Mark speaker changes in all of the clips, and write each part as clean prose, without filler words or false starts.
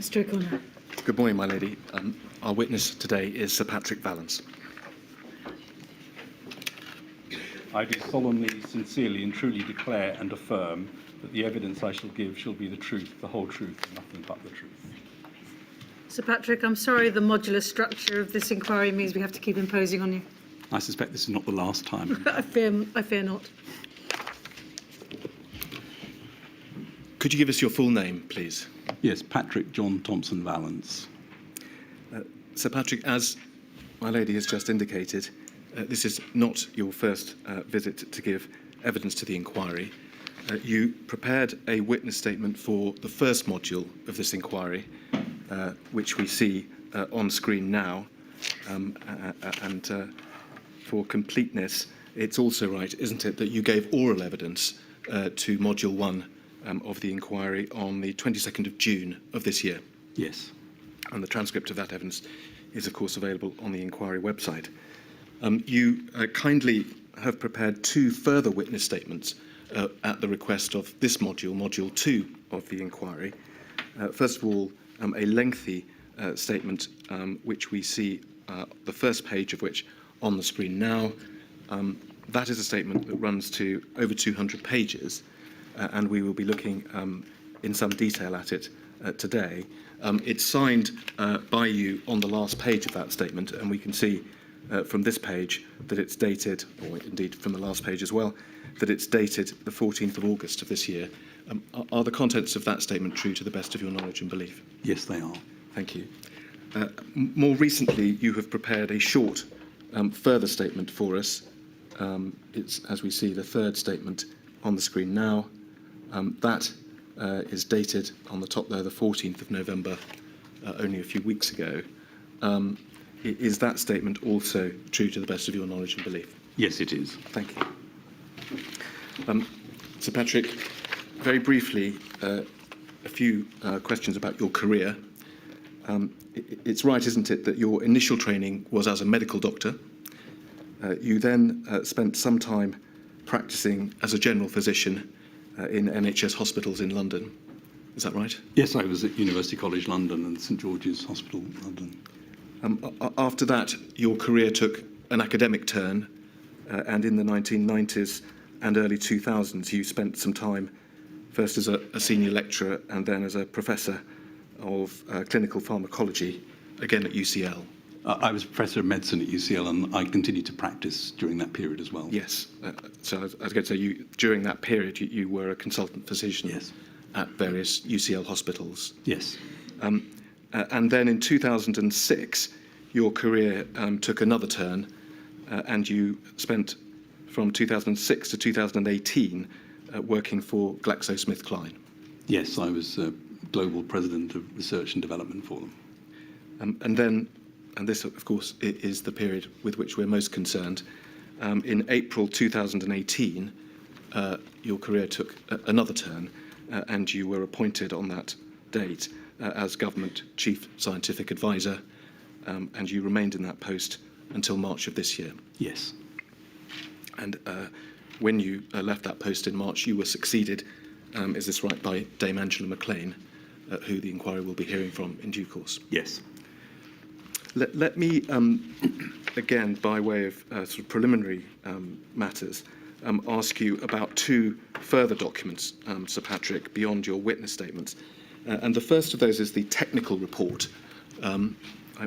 Speaker 1: Mr. O'Connor.
Speaker 2: Good morning, my lady. Our witness today is Sir Patrick Vallance.
Speaker 3: I do solemnly, sincerely and truly declare and affirm that the evidence I shall give shall be the truth, the whole truth, and nothing but the truth.
Speaker 1: Sir Patrick, I'm sorry the modular structure of this inquiry means we have to keep imposing on you.
Speaker 3: I suspect this is not the last time.
Speaker 1: I fear not.
Speaker 2: Could you give us your full name, please?
Speaker 3: Yes, Patrick John Thompson Vallance.
Speaker 2: Sir Patrick, as my lady has just indicated, this is not your first visit to give evidence to the inquiry. You prepared a witness statement for the first module of this inquiry, which we see on screen now. And for completeness, it's also right, isn't it, that you gave oral evidence to Module 1 of the inquiry on the 22nd of June of this year?
Speaker 3: Yes.
Speaker 2: And the transcript of that evidence is, of course, available on the inquiry website. You kindly have prepared two further witness statements at the request of this module, Module 2 of the inquiry. First of all, a lengthy statement which we see the first page of which on the screen now. That is a statement that runs to over 200 pages, and we will be looking in some detail at it today. It's signed by you on the last page of that statement, and we can see from this page that it's dated, or indeed from the last page as well, that it's dated the 14th of August of this year. Are the contents of that statement true to the best of your knowledge and belief?
Speaker 3: Yes, they are.
Speaker 2: Thank you. More recently, you have prepared a short further statement for us. It's, as we see, the third statement on the screen now. That is dated on the top there, the 14th of November, only a few weeks ago. Is that statement also true to the best of your knowledge and belief?
Speaker 3: Yes, it is.
Speaker 2: Thank you. Sir Patrick, very briefly, a few questions about your career. It's right, isn't it, that your initial training was as a medical doctor. You then spent some time practicing as a general physician in NHS hospitals in London. Is that right?
Speaker 3: Yes, I was at University College London and St George's Hospital London.
Speaker 2: After that, your career took an academic turn, and in the 1990s and early 2000s, you spent some time first as a senior lecturer and then as a professor of clinical pharmacology, again at UCL.
Speaker 3: I was professor of medicine at UCL, and I continued to practice during that period as well.
Speaker 2: Yes. So I was going to say, during that period, you were a consultant physician.
Speaker 3: Yes.
Speaker 2: At various UCL hospitals.
Speaker 3: Yes.
Speaker 2: And then in 2006, your career took another turn, and you spent from 2006 to 2018 working for GlaxoSmithKline.
Speaker 3: Yes, I was global president of research and development for them.
Speaker 2: And then, and this, of course, is the period with which we're most concerned, in April 2018, your career took another turn, and you were appointed on that date as Government Chief Scientific Advisor, and you remained in that post until March of this year.
Speaker 3: Yes.
Speaker 2: And when you left that post in March, you were succeeded, is this right, by Dame Angela McLean, who the inquiry will be hearing from in due course.
Speaker 3: Yes.
Speaker 2: Let me, again, by way of sort of preliminary matters, ask you about two further documents, Sir Patrick, beyond your witness statements. And the first of those is the technical report.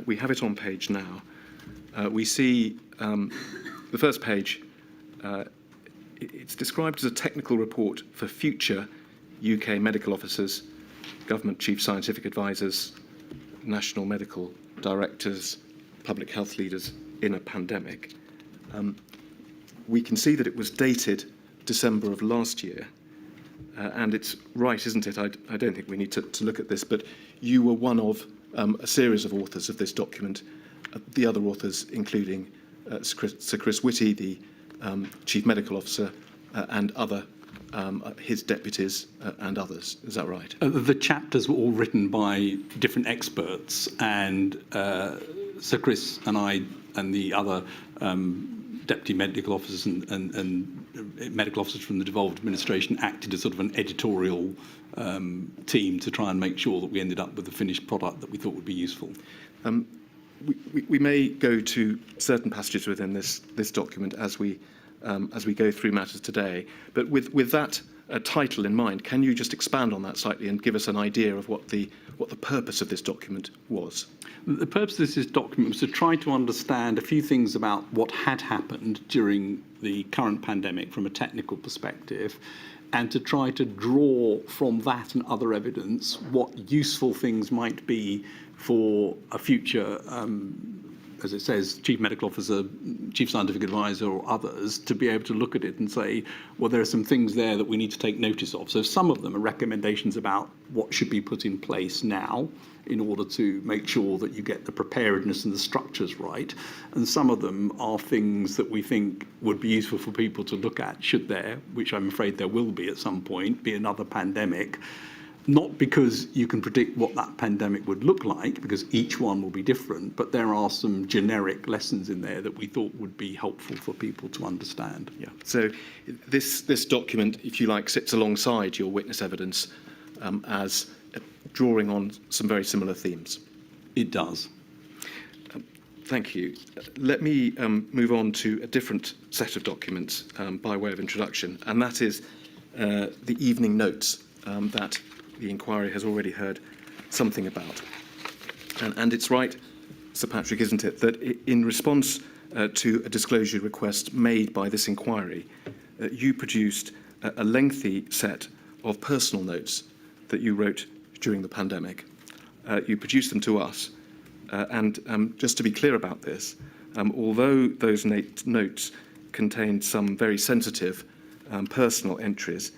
Speaker 2: We have it on page now. We see the first page, it's described as a technical report for future UK medical officers, government chief scientific advisors, national medical directors, public health leaders in a pandemic. We can see that it was dated December of last year. And it's right, isn't it? I don't think we need to look at this, but you were one of a series of authors of this document, the other authors including Sir Chris Whitty, the Chief Medical Officer, and other his deputies and others. Is that right?
Speaker 3: The chapters were all written by different experts, and Sir Chris and I and the other deputy medical officers and medical officers from the devolved administration acted as sort of an editorial team to try and make sure that we ended up with a finished product that we thought would be useful.
Speaker 2: We may go to certain passages within this document as we go through matters today, but with that title in mind, can you just expand on that slightly and give us an idea of what the purpose of this document was?
Speaker 3: The purpose of this document was to try to understand a few things about what had happened during the current pandemic from a technical perspective, and to try to draw from that and other evidence what useful things might be for a future, as it says, chief medical officer, chief scientific advisor or others to be able to look at it and say, well, there are some things there that we need to take notice of. So some of them are recommendations about what should be put in place now in order to make sure that you get the preparedness and the structures right. And some of them are things that we think would be useful for people to look at, should there, which I'm afraid there will be at some point, be another pandemic. Not because you can predict what that pandemic would look like, because each one will be different, but there are some generic lessons in there that we thought would be helpful for people to understand.
Speaker 2: Yeah. So this document, if you like, sits alongside your witness evidence as drawing on some very similar themes.
Speaker 3: It does.
Speaker 2: Thank you. Let me move on to a different set of documents by way of introduction, and that is the evening notes that the inquiry has already heard something about. And it's right, Sir Patrick, isn't it, that in response to a disclosure request made by this inquiry, you produced a lengthy set of personal notes that you wrote during the pandemic. You produced them to us. And just to be clear about this, although those notes contained some very sensitive personal entries,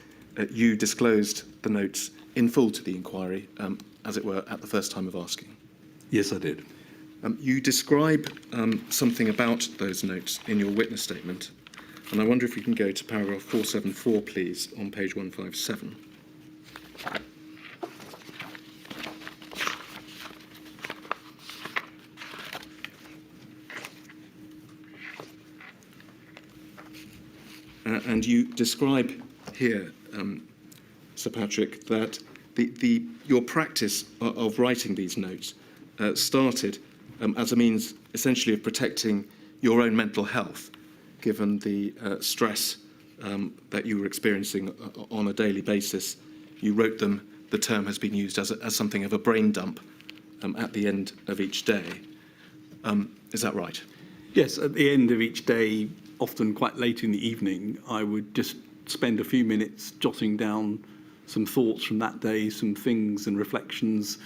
Speaker 2: you disclosed the notes in full to the inquiry, as it were, at the first time of asking.
Speaker 3: Yes, I did.
Speaker 2: You describe something about those notes in your witness statement, and I wonder if you can go to paragraph 474, please, on page 157. And you describe here, Sir Patrick, that your practice of writing these notes started as a means essentially of protecting your own mental health, given the stress that you were experiencing on a daily basis. You wrote them, the term has been used as something of a brain dump at the end of each day. Is that right?
Speaker 3: Yes, at the end of each day, often quite late in the evening, I would just spend a few minutes jotting down some thoughts from that day, some things and reflections,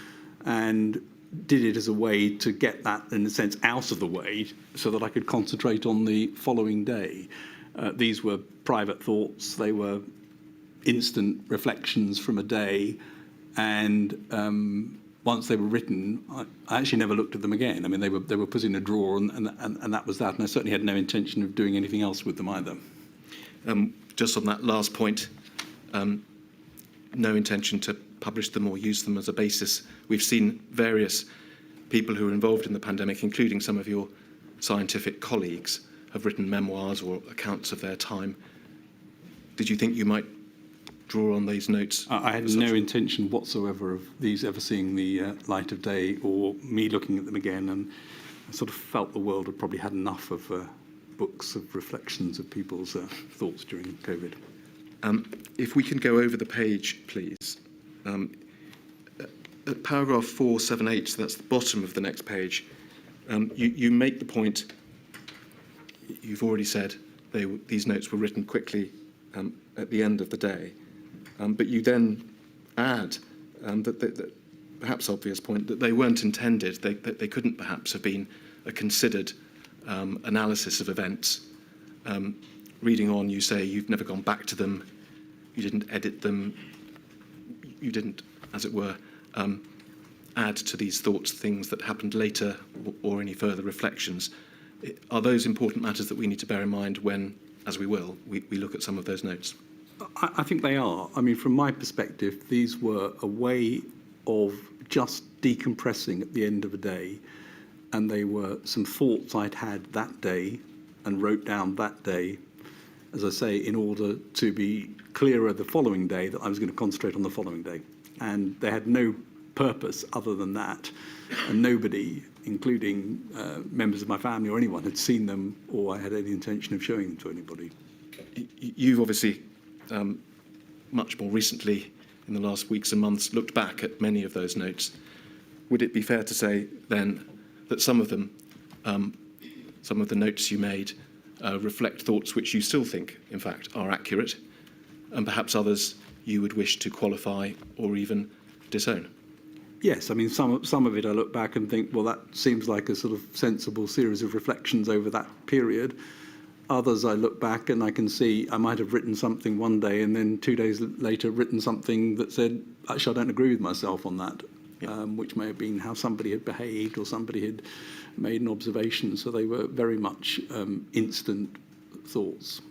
Speaker 3: and did it as a way to get that, in a sense, out of the way so that I could concentrate on the following day. These were private thoughts, they were instant reflections from a day, and once they were written, I actually never looked at them again. I mean, they were put in a drawer, and that was that, and I certainly had no intention of doing anything else with them either.
Speaker 2: Just on that last point, no intention to publish them or use them as a basis. We've seen various people who were involved in the pandemic, including some of your scientific colleagues, have written memoirs or accounts of their time. Did you think you might draw on these notes?
Speaker 3: I had no intention whatsoever of these ever seeing the light of day or me looking at them again, and I sort of felt the world had probably had enough of books of reflections of people's thoughts during COVID.
Speaker 2: If we can go over the page, please. At paragraph 478, so that's the bottom of the next page, you make the point, you've already said these notes were written quickly at the end of the day, but you then add that perhaps obvious point that they weren't intended, they couldn't perhaps have been a considered analysis of events. Reading on, you say you've never gone back to them, you didn't edit them, you didn't, as it were, add to these thoughts things that happened later or any further reflections. Are those important matters that we need to bear in mind when, as we will, we look at some of those notes?
Speaker 3: I think they are. I mean, from my perspective, these were a way of just decompressing at the end of a day, and they were some thoughts I'd had that day and wrote down that day, as I say, in order to be clearer the following day that I was going to concentrate on the following day. And they had no purpose other than that. And nobody, including members of my family or anyone, had seen them or I had any intention of showing them to anybody.
Speaker 2: You've obviously, much more recently, in the last weeks and months, looked back at many of those notes. Would it be fair to say, then, that some of them, some of the notes you made, reflect thoughts which you still think, in fact, are accurate, and perhaps others you would wish to qualify or even disown?
Speaker 3: Yes, I mean, some of it I look back and think, well, that seems like a sort of sensible series of reflections over that period. Others I look back and I can see I might have written something one day and then 2 days later written something that said, actually, I don't agree with myself on that, which may have been how somebody had behaved or somebody had made an observation. So they were very much instant thoughts.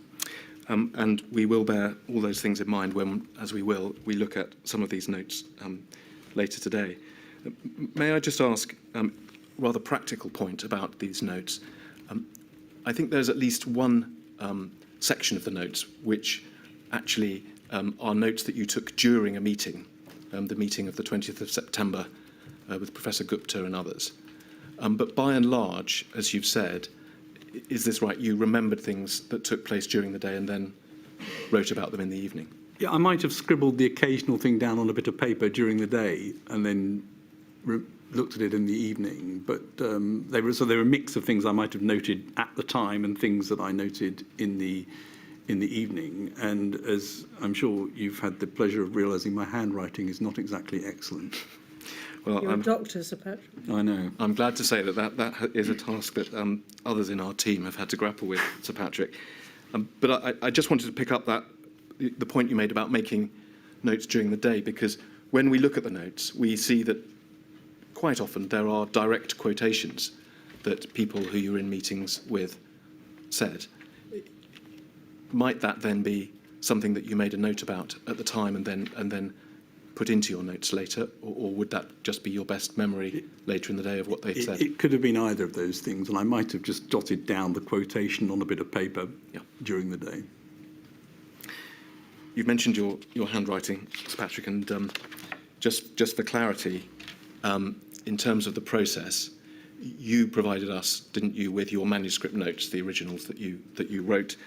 Speaker 2: And we will bear all those things in mind when, as we look at some of these notes later today. May I just ask a rather practical point about these notes? I think there's at least one section of the notes which actually are notes that you took during a meeting, the meeting of the 20th of September with Professor Gupta and others. But by and large, as you've said, is this right? You remembered things that took place during the day and then wrote about them in the evening?
Speaker 3: Yeah, I might have scribbled the occasional thing down on a bit of paper during the day and then looked at it in the evening. But they were a mix of things I might have noted at the time and things that I noted in the evening. And as I'm sure you've had the pleasure of realising, my handwriting is not exactly excellent.
Speaker 2: Well,
Speaker 1: You're a doctor, Sir Patrick.
Speaker 3: I know.
Speaker 2: I'm glad to say that is a task that others in our team have had to grapple with, Sir Patrick. But I just wanted to pick up the point you made about making notes during the day, because when we look at the notes, we see that quite often there are direct quotations that people who you're in meetings with said. Might that then be something that you made a note about at the time and then put into your notes later, or would that just be your best memory later in the day of what they'd said?
Speaker 3: It could have been either of those things, and I might have just jotted down the quotation on a bit of paper during the day.
Speaker 2: You've mentioned your handwriting, Sir Patrick, and just for clarity, in terms of the process, you provided us, didn't you, with your manuscript notes, the originals that you wrote.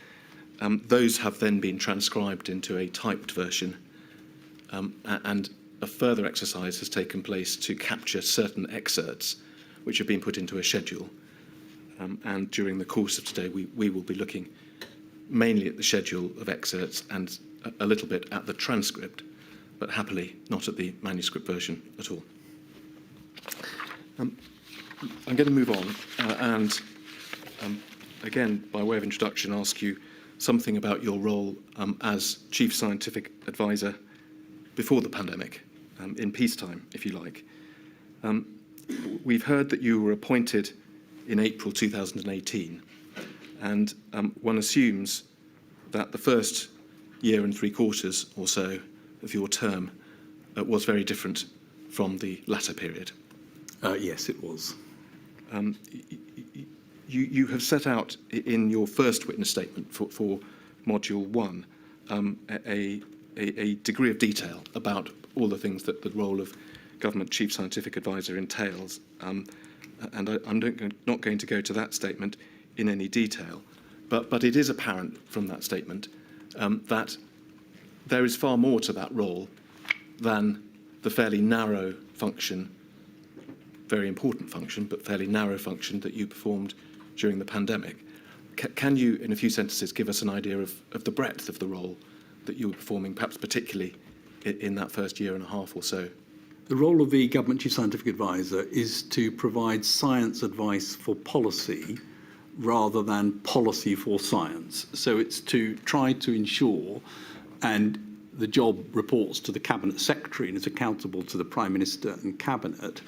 Speaker 2: Those have then been transcribed into a typed version, and a further exercise has taken place to capture certain excerpts which have been put into a schedule. And during the course of today, we will be looking mainly at the schedule of excerpts and a little bit at the transcript, but happily not at the manuscript version at all. I'm going to move on and again, by way of introduction, ask you something about your role as Chief Scientific Advisor before the pandemic, in peacetime, if you like. We've heard that you were appointed in April 2018, and one assumes that the first year and 3/4 or so of your term was very different from the latter period.
Speaker 3: Yes, it was.
Speaker 2: You have set out in your first witness statement for Module 1 a degree of detail about all the things that the role of Government Chief Scientific Advisor entails, and I'm not going to go to that statement in any detail, but it is apparent from that statement that there is far more to that role than the fairly narrow function, very important function, but fairly narrow function that you performed during the pandemic. Can you, in a few sentences, give us an idea of the breadth of the role that you were performing, perhaps particularly in that first year and a half or so?
Speaker 3: The role of the Government Chief Scientific Advisor is to provide science advice for policy rather than policy for science. So it's to try to ensure, and the job reports to the Cabinet Secretary and is accountable to the Prime Minister and Cabinet,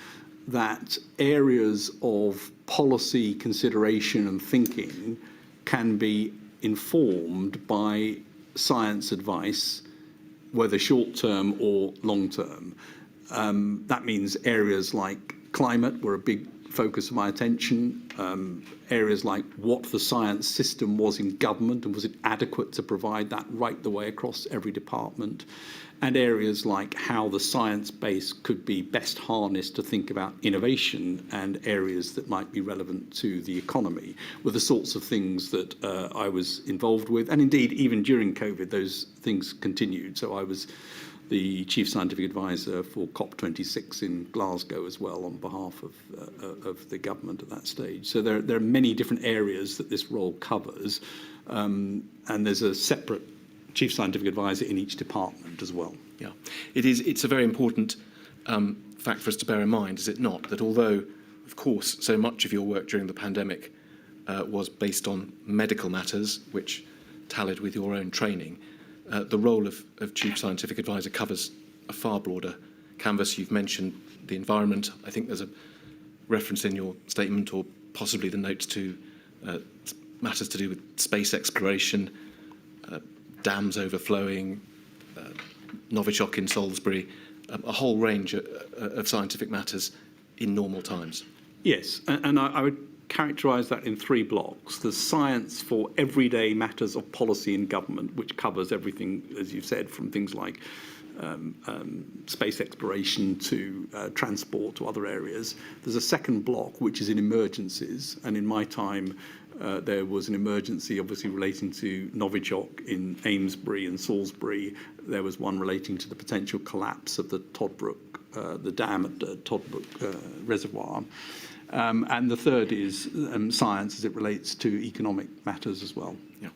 Speaker 3: that areas of policy consideration and thinking can be informed by science advice, whether short-term or long-term. That means areas like climate. We're a big focus of my attention. Areas like what the science system was in government and was it adequate to provide that right the way across every department, and areas like how the science base could be best harnessed to think about innovation and areas that might be relevant to the economy were the sorts of things that I was involved with. And indeed, even during COVID, those things continued. So I was the Chief Scientific Advisor for COP26 in Glasgow as well on behalf of the government at that stage. So there are many different areas that this role covers, and there's a separate Chief Scientific Advisor in each department as well.
Speaker 2: Yeah, it's a very important fact for us to bear in mind, is it not, that although, of course, so much of your work during the pandemic was based on medical matters, which tallied with your own training, the role of Chief Scientific Advisor covers a far broader canvas. You've mentioned the environment. I think there's a reference in your statement, or possibly the notes, to matters to do with space exploration, dams overflowing, Novichok in Salisbury, a whole range of scientific matters in normal times.
Speaker 3: Yes, and I would characterise that in three blocks. There's science for everyday matters of policy in government, which covers everything, as you said, from things like space exploration to transport to other areas. There's a second block, which is in emergencies, and in my time there was an emergency obviously relating to Novichok in Amesbury and Salisbury. There was one relating to the potential collapse of the Toddbrook, the dam at the Toddbrook Reservoir. And the third is science as it relates to economic matters as well.
Speaker 2: Yeah.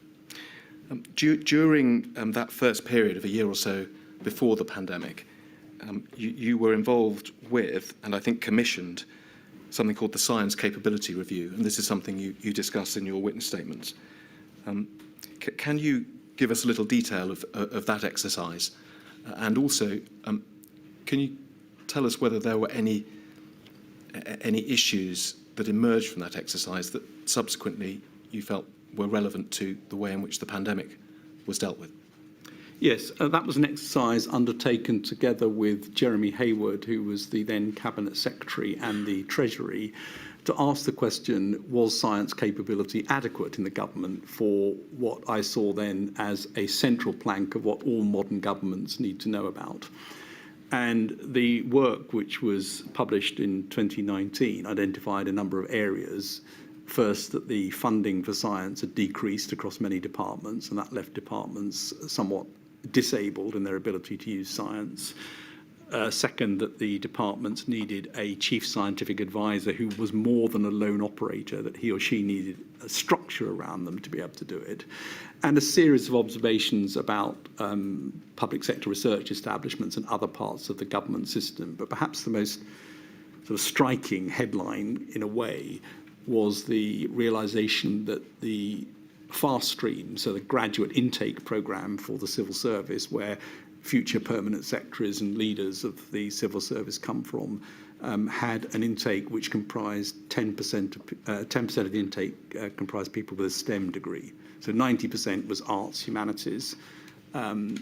Speaker 2: During that first period of a year or so before the pandemic, you were involved with, and I think commissioned, something called the Science Capability Review, and this is something you discuss in your witness statements. Can you give us a little detail of that exercise? And also, can you tell us whether there were any issues that emerged from that exercise that subsequently you felt were relevant to the way in which the pandemic was dealt with?
Speaker 3: Yes, that was an exercise undertaken together with Jeremy Hayward, who was the then Cabinet Secretary, and the Treasury, to ask the question, was science capability adequate in the government for what I saw then as a central plank of what all modern governments need to know about? And the work, which was published in 2019, identified a number of areas. First, that the funding for science had decreased across many departments, and that left departments somewhat disabled in their ability to use science. Second, that the departments needed a chief scientific advisor who was more than a lone operator, that he or she needed a structure around them to be able to do it. And a series of observations about public sector research establishments and other parts of the government system. But perhaps the most sort of striking headline, in a way, was the realization that the fast stream, so the graduate intake program for the civil service, where future permanent secretaries and leaders of the civil service come from, had an intake which comprised 10% of the intake comprised people with a STEM degree. So 90% was arts, humanities,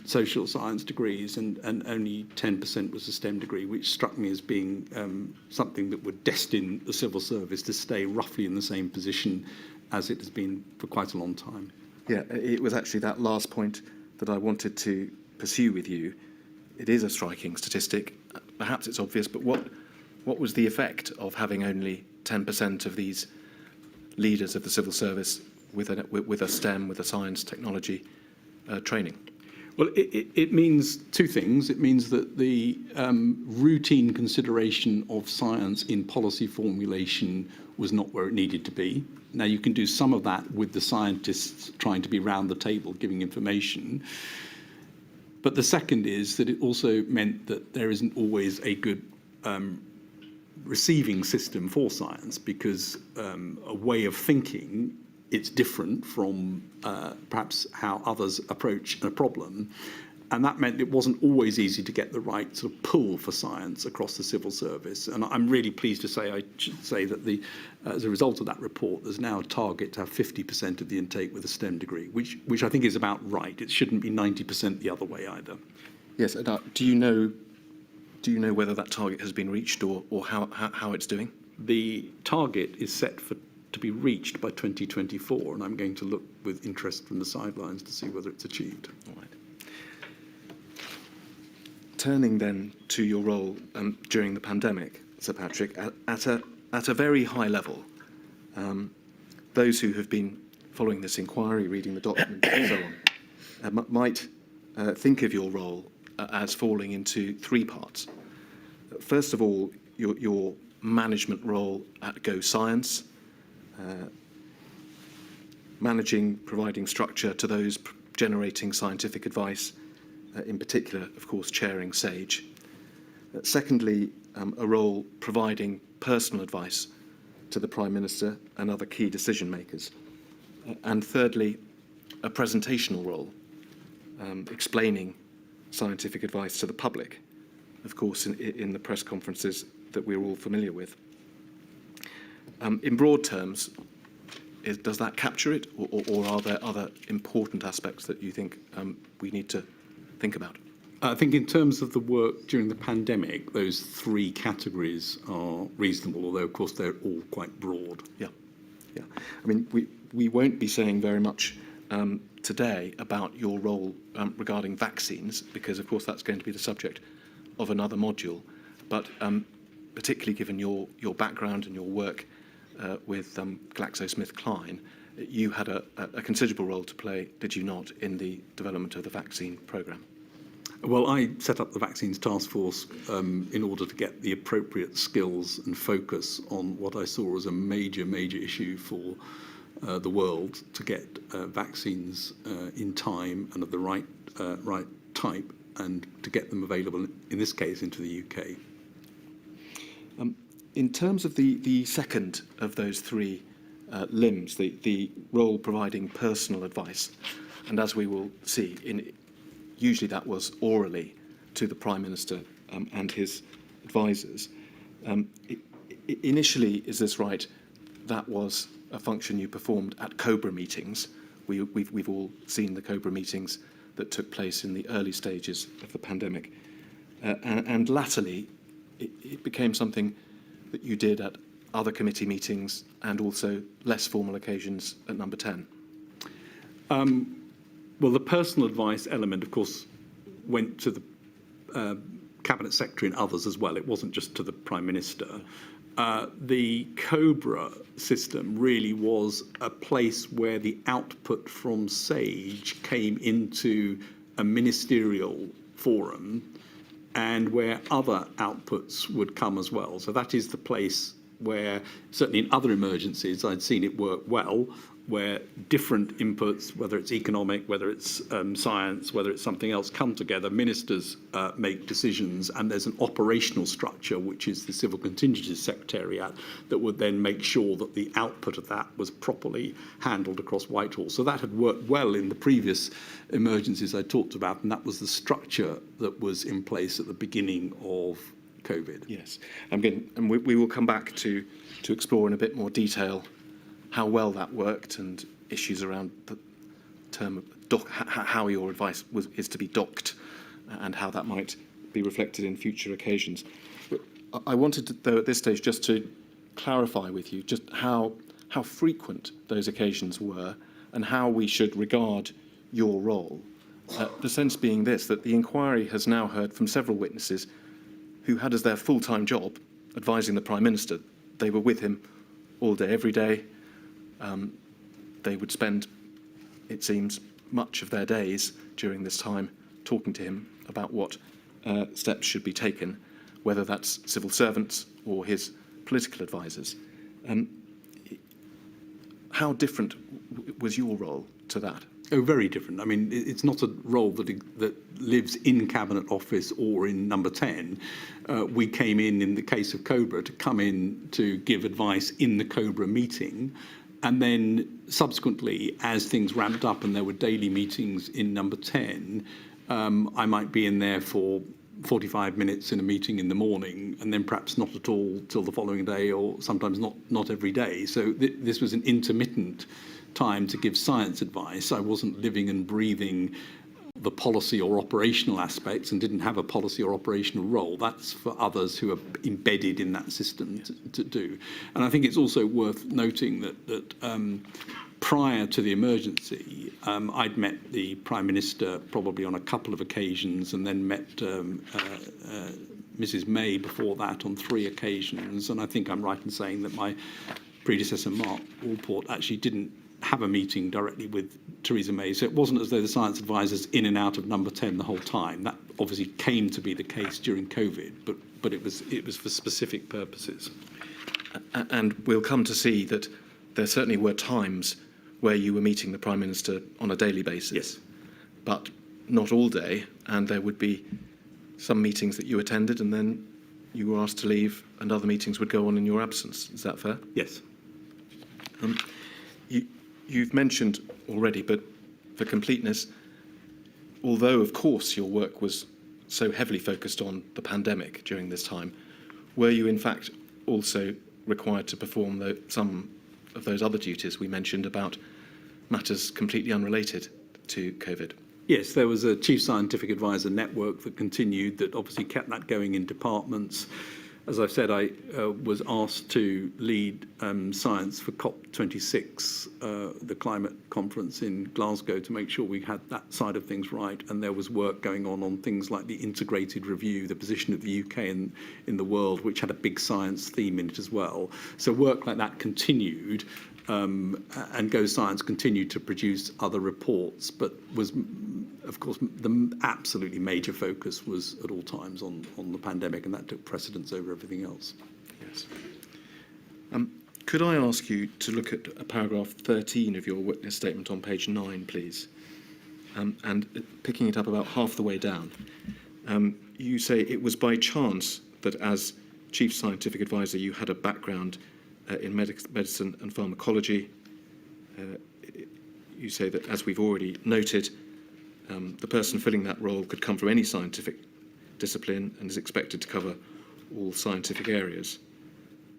Speaker 3: social science degrees, and only 10% was a STEM degree, which struck me as being something that would destine the civil service to stay roughly in the same position as it has been for quite a long time.
Speaker 2: Yeah, it was actually that last point that I wanted to pursue with you. It is a striking statistic. Perhaps it's obvious, but what was the effect of having only 10% of these leaders of the civil service with a STEM, with a science technology training?
Speaker 3: Well, it means two things. It means that the routine consideration of science in policy formulation was not where it needed to be. Now, you can do some of that with the scientists trying to be round the table giving information. But the second is that it also meant that there isn't always a good receiving system for science, because a way of thinking, it's different from perhaps how others approach a problem. And that meant it wasn't always easy to get the right sort of pull for science across the civil service. And I'm really pleased to say, I should say, that as a result of that report, there's now a target to have 50% of the intake with a STEM degree, which I think is about right. It shouldn't be 90% the other way either.
Speaker 2: Yes, and do you know whether that target has been reached, or how it's doing?
Speaker 3: the target is set to be reached by 2024, and I'm going to look with interest from the sidelines to see whether it's achieved.
Speaker 2: All right. Turning then to your role during the pandemic, Sir Patrick, at a very high level, those who have been following this inquiry, reading the documents and so on, might think of your role as falling into three parts. First of all, your management role at Go Science, providing structure to those generating scientific advice, in particular, of course, chairing SAGE. Secondly, a role providing personal advice to the Prime Minister and other key decision makers. And thirdly, a presentational role, explaining scientific advice to the public, of course, in the press conferences that we're all familiar with. In broad terms, does that capture it, or are there other important aspects that you think we need to think about?
Speaker 3: I think in terms of the work during the pandemic, those three categories are reasonable, although, of course, they're all quite broad.
Speaker 2: Yeah. I mean, we won't be saying very much today about your role regarding vaccines, because, of course, that's going to be the subject of another module. But particularly given your background and your work with GlaxoSmithKline, you had a considerable role to play, did you not, in the development of the vaccine programme?
Speaker 3: Well, I set up the Vaccines Task Force in order to get the appropriate skills and focus on what I saw as a major issue for the world, to get vaccines in time and of the right type, and to get them available, in this case, into the UK.
Speaker 2: In terms of the second of those three limbs, the role providing personal advice, and as we will see, usually that was orally to the Prime Minister and his advisors. Initially, is this right, that was a function you performed at COBRA meetings. We've all seen the COBRA meetings that took place in the early stages of the pandemic. And latterly, it became something that you did at other committee meetings and also less formal occasions at Number 10.
Speaker 3: Well, the personal advice element, of course, went to the Cabinet Secretary and others as well. It wasn't just to the Prime Minister. The COBRA system really was a place where the output from SAGE came into a ministerial forum and where other outputs would come as well. So that is the place where, certainly in other emergencies, I'd seen it work well, where different inputs, whether it's economic, whether it's science, whether it's something else, come together. Ministers make decisions, and there's an operational structure, which is the Civil Contingencies Secretariat, that would then make sure that the output of that was properly handled across Whitehall. So that had worked well in the previous emergencies I talked about, and that was the structure that was in place at the beginning of COVID.
Speaker 2: Yes, and we will come back to explore in a bit more detail how well that worked and issues around the term of how your advice is to be docked and how that might be reflected in future occasions. But I wanted to, though, at this stage, just to clarify with you just how frequent those occasions were and how we should regard your role. The sense being this, that the inquiry has now heard from several witnesses who had as their full-time job advising the Prime Minister. They were with him all day, every day. They would spend, it seems, much of their days during this time talking to him about what steps should be taken, whether that's civil servants or his political advisors. How different was your role to that?
Speaker 3: Oh, very different. I mean, it's not a role that lives in Cabinet Office or in Number 10. We came in the case of COBRA, to come in to give advice in the COBRA meeting. And then subsequently, as things ramped up and there were daily meetings in Number 10, I might be in there for 45 minutes in a meeting in the morning, and then perhaps not at all till the following day, or sometimes not every day. So this was an intermittent time to give science advice. I wasn't living and breathing the policy or operational aspects and didn't have a policy or operational role. That's for others who are embedded in that system to do. And I think it's also worth noting that prior to the emergency, I'd met the Prime Minister probably on a couple of occasions, and then met Mrs. May before that on 3 occasions. And I think I'm right in saying that my predecessor, Mark Allport, actually didn't have a meeting directly with Theresa May. So it wasn't as though the science advisors in and out of number 10 the whole time. That obviously came to be the case during COVID, but it was for specific purposes.
Speaker 2: And we'll come to see that there certainly were times where you were meeting the Prime Minister on a daily basis.
Speaker 3: Yes.
Speaker 2: But not all day, and there would be some meetings that you attended and then you were asked to leave and other meetings would go on in your absence. Is that fair?
Speaker 3: Yes.
Speaker 2: You've mentioned already, but for completeness, although of course your work was so heavily focused on the pandemic during this time, were you in fact also required to perform some of those other duties we mentioned about matters completely unrelated to COVID?
Speaker 3: Yes, there was a Chief Scientific Advisor network that continued, that obviously kept that going in departments. As I've said, I was asked to lead science for COP26, the climate conference in Glasgow, to make sure we had that side of things right. And there was work going on things like the integrated review, the position of the UK in the world, which had a big science theme in it as well. So work like that continued. And Go Science continued to produce other reports, but was, of course, the absolutely major focus was at all times on the pandemic, and that took precedence over everything else.
Speaker 2: Yes. Could I ask you to look at paragraph 13 of your witness statement on page 9, please? And picking it up about half the way down, you say it was by chance that as Chief Scientific Advisor you had a background in medicine and pharmacology. You say that, as we've already noted, the person filling that role could come from any scientific discipline and is expected to cover all scientific areas.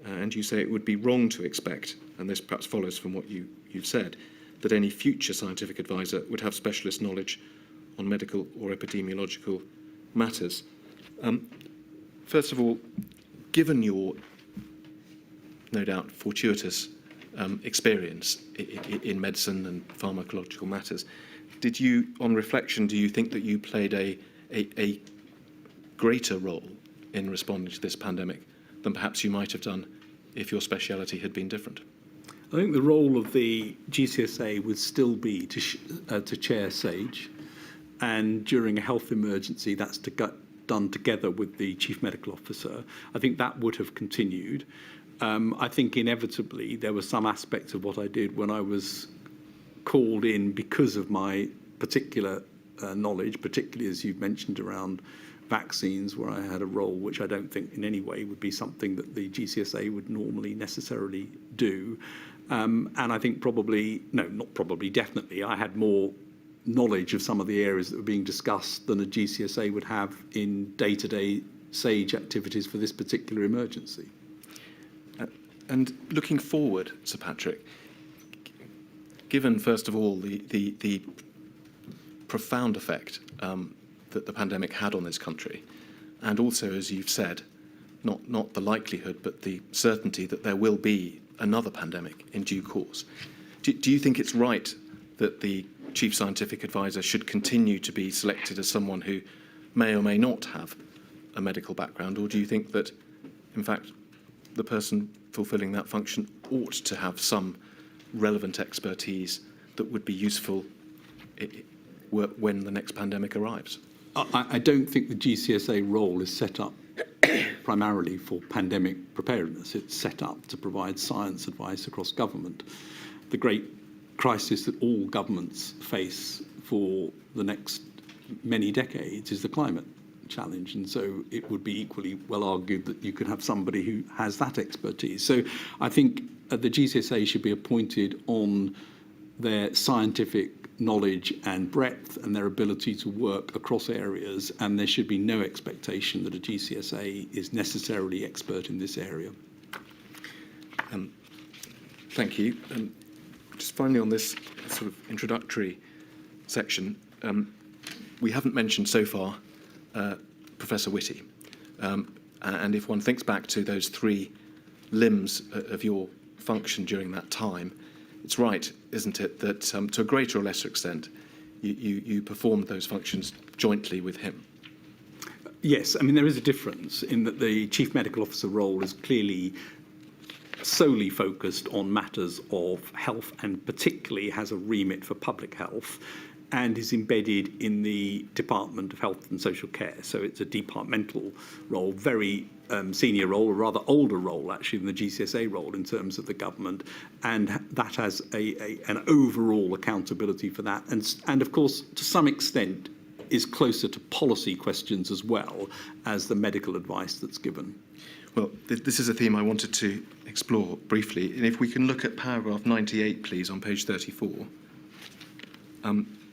Speaker 2: And you say it would be wrong to expect, and this perhaps follows from what you've said, that any future scientific advisor would have specialist knowledge on medical or epidemiological matters. First of all, given your no doubt fortuitous experience in medicine and pharmacological matters, did you, on reflection, do you think that you played a greater role in responding to this pandemic than perhaps you might have done if your speciality had been different?
Speaker 3: I think the role of the GCSA would still be to chair SAGE, and during a health emergency that's done together with the Chief Medical Officer. I think that would have continued. I think inevitably there were some aspects of what I did when I was called in because of my particular knowledge, particularly as you've mentioned around vaccines, where I had a role which I don't think in any way would be something that the GCSA would normally necessarily do. And I think definitely, I had more knowledge of some of the areas that were being discussed than a GCSA would have in day-to-day SAGE activities for this particular emergency.
Speaker 2: And looking forward, Sir Patrick, given, first of all, the profound effect that the pandemic had on this country, and also, as you've said, not the likelihood, but the certainty that there will be another pandemic in due course, do you think it's right that the Chief Scientific Advisor should continue to be selected as someone who may or may not have a medical background, or do you think that, in fact, the person fulfilling that function ought to have some relevant expertise that would be useful when the next pandemic arrives?
Speaker 3: I don't think the GCSA role is set up primarily for pandemic preparedness. It's set up to provide science advice across government. The great crisis that all governments face for the next many decades is the climate challenge, and so it would be equally well argued that you could have somebody who has that expertise. So I think the GCSA should be appointed on their scientific knowledge and breadth and their ability to work across areas, and there should be no expectation that a GCSA is necessarily expert in this area.
Speaker 2: Thank you. Just finally on this sort of introductory section, we haven't mentioned so far Professor Whitty. And if one thinks back to those three limbs of your function during that time, it's right, isn't it, that to a greater or lesser extent, you performed those functions jointly with him?
Speaker 3: Yes, I mean, there is a difference in that the Chief Medical Officer role is clearly solely focused on matters of health and particularly has a remit for public health and is embedded in the Department of Health and Social Care. So it's a departmental role, very senior role, a rather older role actually than the GCSA role in terms of the government, and that has an overall accountability for that. And of course, to some extent, is closer to policy questions as well as the medical advice that's given.
Speaker 2: Well, this is a theme I wanted to explore briefly. And if we can look at paragraph 98, please, on page 34.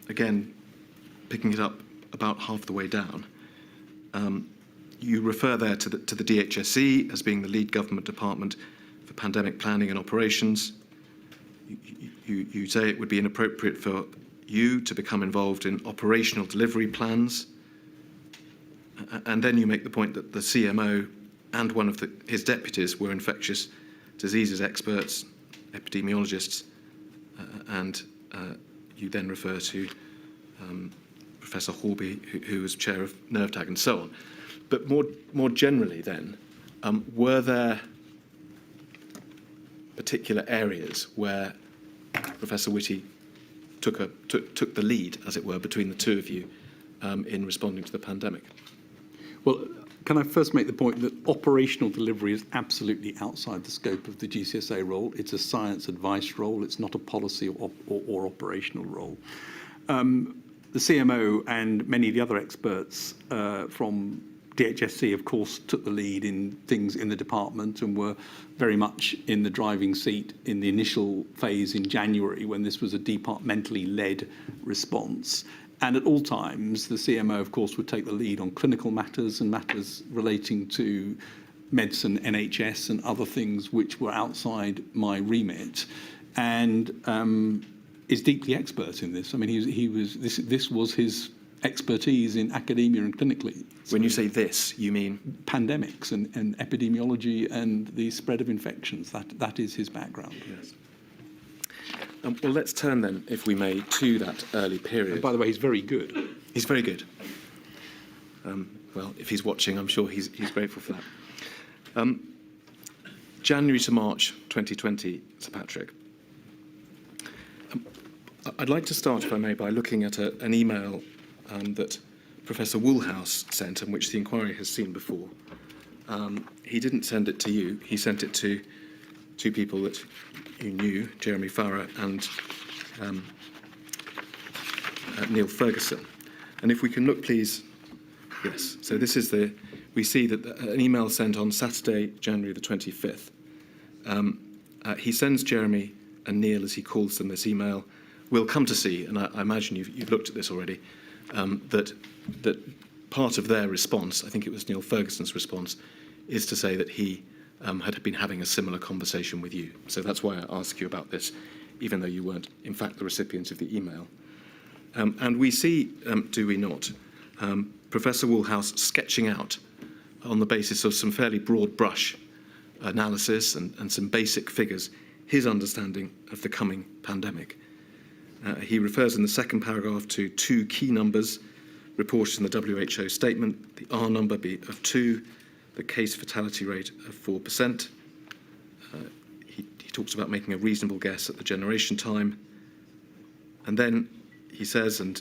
Speaker 2: Again, picking it up about half the way down. You refer there to the DHSE as being the lead government department for pandemic planning and operations. You say it would be inappropriate for you to become involved in operational delivery plans. And then you make the point that the CMO and one of his deputies were infectious diseases experts, epidemiologists, and you then refer to Professor Horby, who was chair of NERVTAG and so on. But more generally then, were there particular areas where Professor Whitty took the lead, as it were, between the two of you in responding to the pandemic?
Speaker 3: Well, can I first make the point that operational delivery is absolutely outside the scope of the GCSA role. It's a science advice role. It's not a policy or operational role. The CMO and many of the other experts from DHSC, of course, took the lead in things in the department and were very much in the driving seat in the initial phase in January when this was a departmentally led response. And at all times, the CMO, of course, would take the lead on clinical matters and matters relating to medicine, NHS, and other things which were outside my remit, and is deeply expert in this. I mean, this was his expertise in academia and clinically.
Speaker 2: When you say this, you mean?
Speaker 3: Pandemics and epidemiology and the spread of infections. That is his background.
Speaker 2: Yes. Well, let's turn then, if we may, to that early period.
Speaker 3: And by the way, he's very good.
Speaker 2: He's very good. Well, if he's watching, I'm sure he's grateful for that. January to March 2020, Sir Patrick. I'd like to start, if I may, by looking at an email that Professor Woolhouse sent, and which the inquiry has seen before. He didn't send it to you. He sent it to two people that you knew, Jeremy Farrar and Neil Ferguson. And if we can look, please. Yes. So this is we see that an email sent on Saturday, January the 25th. He sends Jeremy and Neil, as he calls them, this email. We'll come to see, and I imagine you've looked at this already, that part of their response, I think it was Neil Ferguson's response, is to say that he had been having a similar conversation with you. So that's why I ask you about this, even though you weren't, in fact, the recipient of the email. And we see, do we not, Professor Woolhouse sketching out, on the basis of some fairly broad brush analysis and some basic figures, his understanding of the coming pandemic. He refers in the second paragraph to two key numbers reported in the WHO statement, the R number of 2, the case fatality rate of 4%. He talks about making a reasonable guess at the generation time. And then he says, and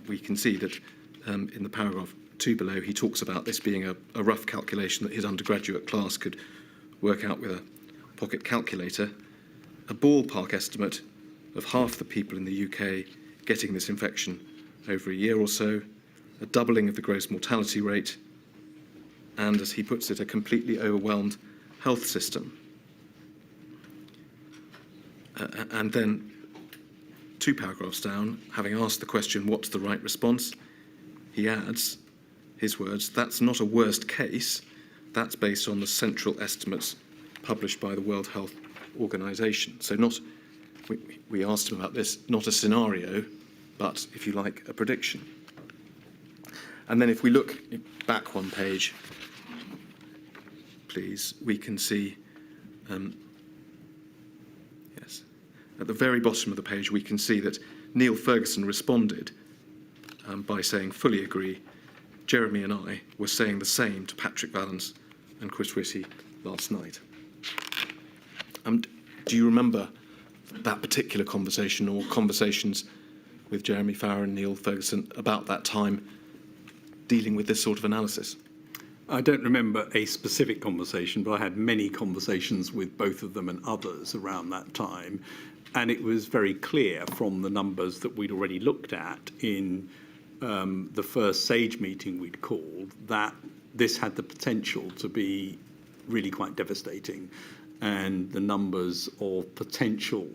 Speaker 2: we can see that in the paragraph 2 below, he talks about this being a rough calculation that his undergraduate class could work out with a pocket calculator, a ballpark estimate of half the people in the UK getting this infection over a year or so, a doubling of the gross mortality rate, and, as he puts it, a completely overwhelmed health system. And then, 2 paragraphs down, having asked the question, what's the right response, he adds, his words, that's not a worst case, that's based on the central estimates published by the World Health Organization. So we asked him about this, not a scenario, but, if you like, a prediction. And then if we look back one page, please, we can see, yes, at the very bottom of the page, we can see that Neil Ferguson responded by saying, fully agree. Jeremy and I were saying the same to Patrick Vallance and Chris Whitty last night. Do you remember that particular conversation or conversations with Jeremy Farrar and Neil Ferguson about that time dealing with this sort of analysis?
Speaker 3: I don't remember a specific conversation, but I had many conversations with both of them and others around that time. And it was very clear from the numbers that we'd already looked at in the first SAGE meeting we'd called that this had the potential to be really quite devastating. And the numbers of potential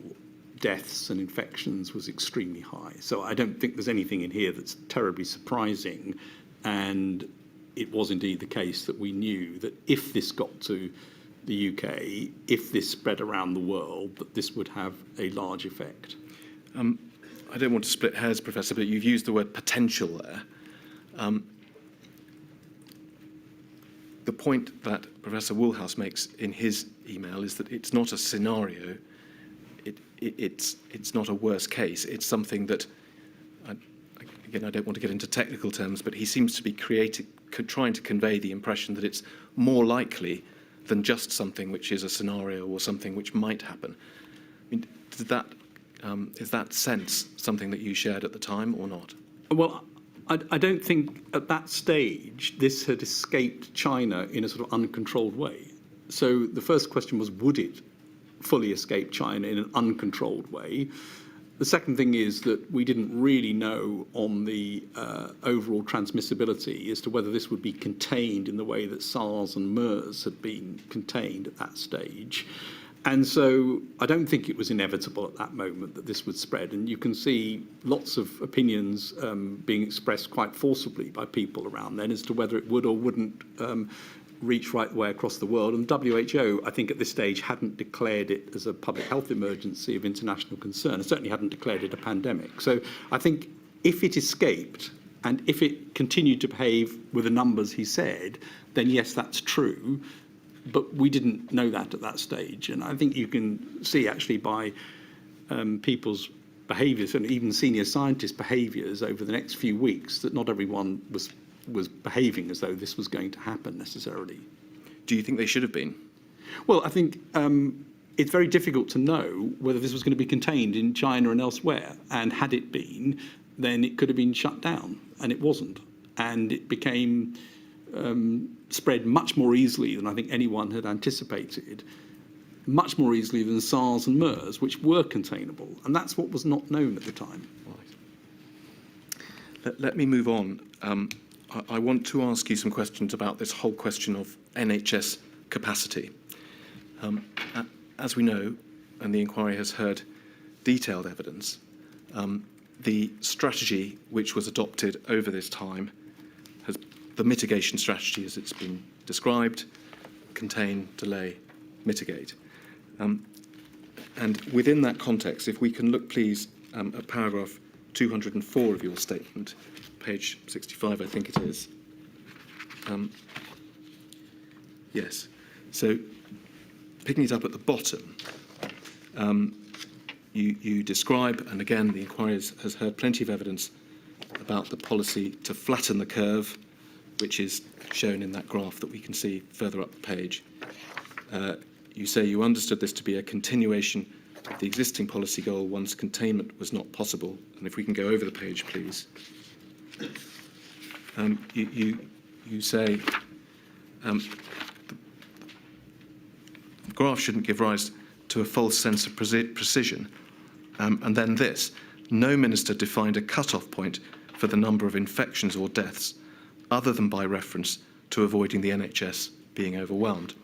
Speaker 3: deaths and infections was extremely high. So I don't think there's anything in here that's terribly surprising. And it was indeed the case that we knew that if this got to the UK, if this spread around the world, that this would have a large effect.
Speaker 2: I don't want to split hairs, Professor, but you've used the word potential there. The point that Professor Woolhouse makes in his email is that it's not a scenario, it's not a worst case, it's something that, again, I don't want to get into technical terms, but he seems to be trying to convey the impression that it's more likely than just something which is a scenario or something which might happen. I mean, is that sense something that you shared at the time or not?
Speaker 3: Well, I don't think at that stage this had escaped China in a sort of uncontrolled way. So the first question was, would it fully escape China in an uncontrolled way? The second thing is that we didn't really know on the overall transmissibility as to whether this would be contained in the way that SARS and MERS had been contained at that stage. And so I don't think it was inevitable at that moment that this would spread. And you can see lots of opinions being expressed quite forcibly by people around then as to whether it would or wouldn't reach right the way across the world. And WHO, I think at this stage, hadn't declared it as a public health emergency of international concern. It certainly hadn't declared it a pandemic. So I think if it escaped and if it continued to behave with the numbers he said, then yes, that's true. But we didn't know that at that stage. And I think you can see actually by people's behaviours and even senior scientists' behaviours over the next few weeks that not everyone was behaving as though this was going to happen necessarily.
Speaker 2: Do you think they should have been?
Speaker 3: Well, I think it's very difficult to know whether this was going to be contained in China and elsewhere. And had it been, then it could have been shut down. And it wasn't. And it became spread much more easily than I think anyone had anticipated, much more easily than SARS and MERS, which were containable. And that's what was not known at the time.
Speaker 2: Right. Let me move on. I want to ask you some questions about this whole question of NHS capacity. As we know, and the inquiry has heard detailed evidence, the strategy which was adopted over this time has the mitigation strategy, as it's been described, contain, delay, mitigate. And within that context, if we can look, please, at paragraph 204 of your statement, page 65, I think it is. Yes. So, picking it up at the bottom, you describe, and again, the inquiry has heard plenty of evidence about the policy to flatten the curve, which is shown in that graph that we can see further up the page. You say you understood this to be a continuation of the existing policy goal once containment was not possible. And if we can go over the page, please. You say the graph shouldn't give rise to a false sense of precision. And then this, no minister defined a cut-off point for the number of infections or deaths other than by reference to avoiding the NHS being overwhelmed.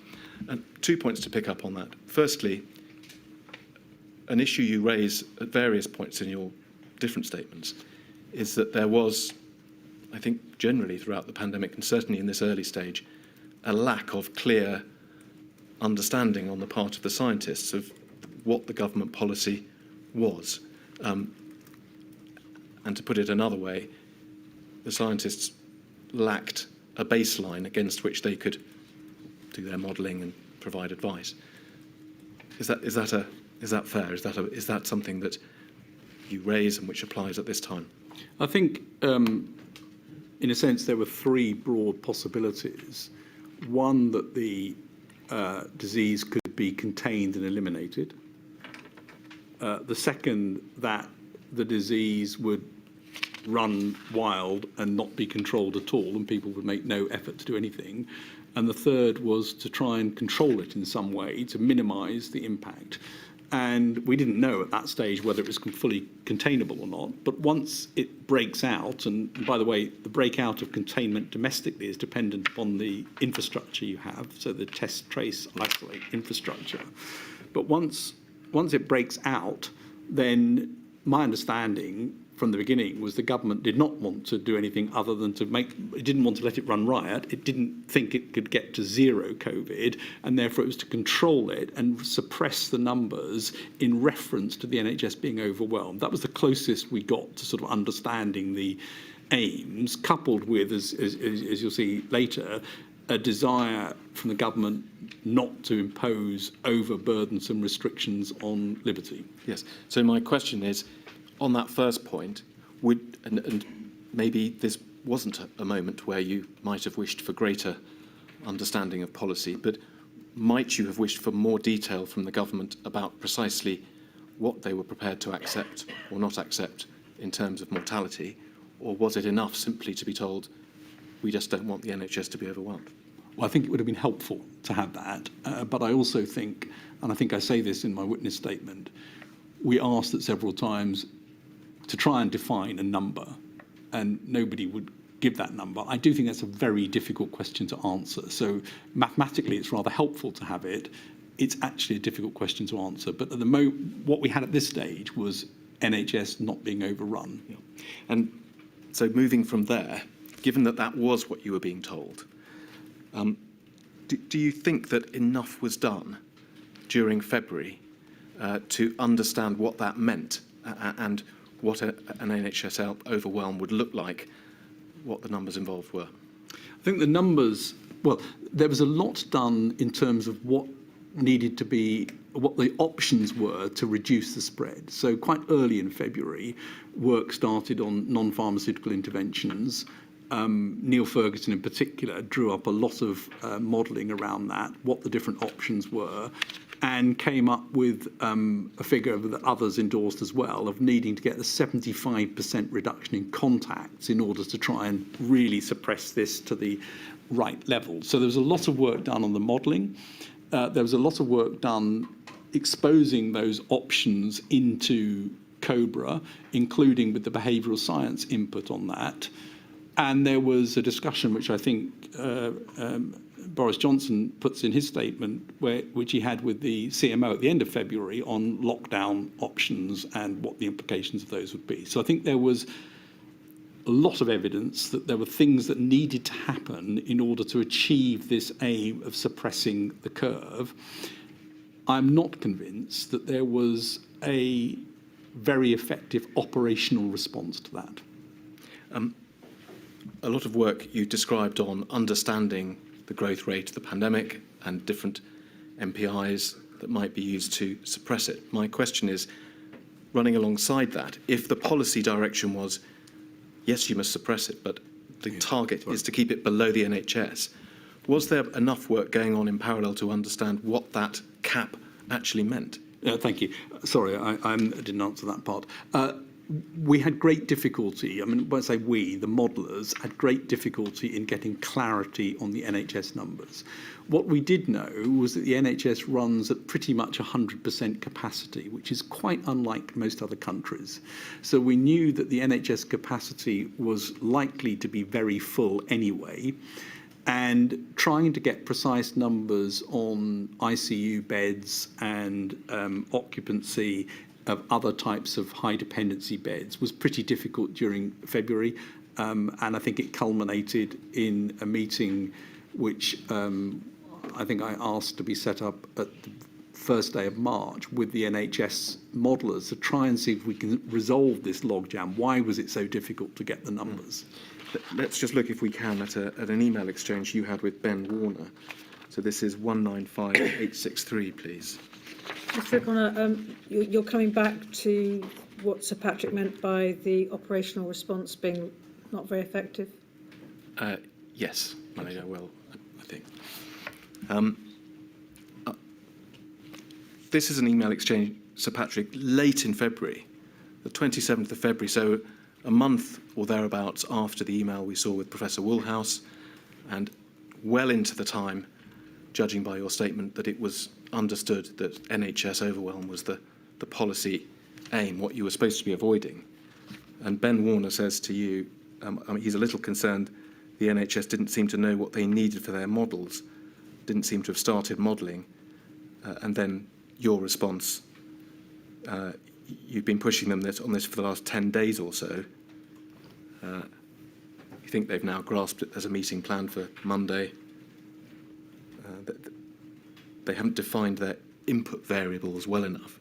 Speaker 2: And 2 points to pick up on that. Firstly, an issue you raise at various points in your different statements is that there was, I think generally throughout the pandemic and certainly in this early stage, a lack of clear understanding on the part of the scientists of what the government policy was. And to put it another way, the scientists lacked a baseline against which they could do their modelling and provide advice. Is that fair? Is that something that you raise and which applies at this time?
Speaker 3: I think, in a sense, there were three broad possibilities. One, that the disease could be contained and eliminated. The second, that the disease would run wild and not be controlled at all, and people would make no effort to do anything. And the third was to try and control it in some way to minimise the impact. And we didn't know at that stage whether it was fully containable or not. But once it breaks out, and by the way, the breakout of containment domestically is dependent upon the infrastructure you have, so the test, trace, isolate infrastructure. But once it breaks out, then my understanding from the beginning was the government did not want to do anything other than it didn't want to let it run riot. It didn't think it could get to zero COVID, and therefore it was to control it and suppress the numbers in reference to the NHS being overwhelmed. That was the closest we got to sort of understanding the aims, coupled with, as you'll see later, a desire from the government not to impose overburdensome restrictions on liberty.
Speaker 2: Yes. So my question is, on that first point, and maybe this wasn't a moment where you might have wished for greater understanding of policy, but might you have wished for more detail from the government about precisely what they were prepared to accept or not accept in terms of mortality, or was it enough simply to be told, we just don't want the NHS to be overwhelmed?
Speaker 3: Well, I think it would have been helpful to have that, but I also think, and I think I say this in my witness statement, we asked it several times to try and define a number, and nobody would give that number. I do think that's a very difficult question to answer. So mathematically, it's rather helpful to have it. It's actually a difficult question to answer. But at the what we had at this stage was NHS not being overrun.
Speaker 2: Yeah. And so moving from there, given that that was what you were being told, do you think that enough was done during February to understand what that meant and what an NHS overwhelm would look like, what the numbers involved were?
Speaker 3: I think the numbers, well, there was a lot done in terms of what needed to be, what the options were to reduce the spread. So quite early in February, work started on non-pharmaceutical interventions. Neil Ferguson in particular drew up a lot of modelling around that, what the different options were, and came up with a figure that others endorsed as well of needing to get a 75% reduction in contacts in order to try and really suppress this to the right level. So there was a lot of work done on the modelling. There was a lot of work done exposing those options into COBRA, including with the behavioural science input on that. And there was a discussion, which I think Boris Johnson puts in his statement, which he had with the CMO at the end of February on lockdown options and what the implications of those would be. So I think there was a lot of evidence that there were things that needed to happen in order to achieve this aim of suppressing the curve. I'm not convinced that there was a very effective operational response to that.
Speaker 2: A lot of work you described on understanding the growth rate of the pandemic and different MPIs that might be used to suppress it. My question is, running alongside that, if the policy direction was, yes, you must suppress it, but the target is to keep it below the NHS, was there enough work going on in parallel to understand what that cap actually meant?
Speaker 3: Thank you. Sorry, I didn't answer that part. We had great difficulty, I mean, when I say we, the modellers, had great difficulty in getting clarity on the NHS numbers. What we did know was that the NHS runs at pretty much 100% capacity, which is quite unlike most other countries. So we knew that the NHS capacity was likely to be very full anyway, and trying to get precise numbers on ICU beds and occupancy of other types of high dependency beds was pretty difficult during February, and I think it culminated in a meeting which I think I asked to be set up at the first day of March with the NHS modellers to try and see if we can resolve this logjam. Why was it so difficult to get the numbers?
Speaker 2: let's just look, if we can, at an email exchange you had with Ben Warner. So this is 195863, please.
Speaker 1: Mr. O'Connor, you're coming back to what Sir Patrick meant by the operational response being not very effective?
Speaker 2: Yes, I will, I think. This is an email exchange, Sir Patrick, late in February, the 27th of February, so a month or thereabouts after the email we saw with Professor Woolhouse, and well into the time, judging by your statement, that it was understood that NHS overwhelm was the policy aim, what you were supposed to be avoiding. And Ben Warner says to you, he's a little concerned the NHS didn't seem to know what they needed for their models, didn't seem to have started modelling, and then your response, you've been pushing them on this for the last 10 days or so. You think they've now grasped it as a meeting planned for Monday. They haven't defined their input variables well enough.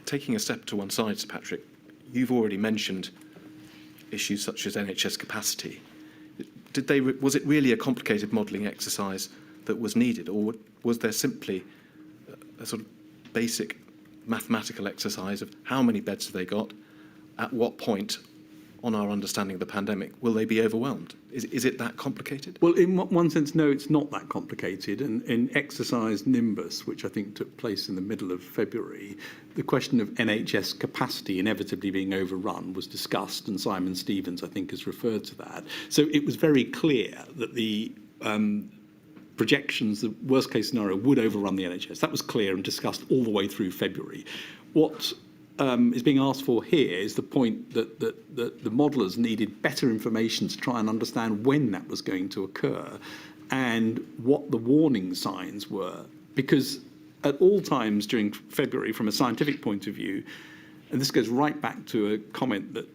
Speaker 2: Taking a step to one side, Sir Patrick, you've already mentioned issues such as NHS capacity. Was it really a complicated modelling exercise that was needed, or was there simply a sort of basic mathematical exercise of how many beds have they got, at what point on our understanding of the pandemic will they be overwhelmed? Is it that complicated?
Speaker 3: Well, in one sense, no, it's not that complicated. And in exercise Nimbus, which I think took place in the middle of February, the question of NHS capacity inevitably being overrun was discussed, and Simon Stevens, I think, has referred to that. So it was very clear that the projections, the worst case scenario, would overrun the NHS. That was clear and discussed all the way through February. What is being asked for here is the point that the modellers needed better information to try and understand when that was going to occur and what the warning signs were. Because at all times during February, from a scientific point of view, and this goes right back to a comment that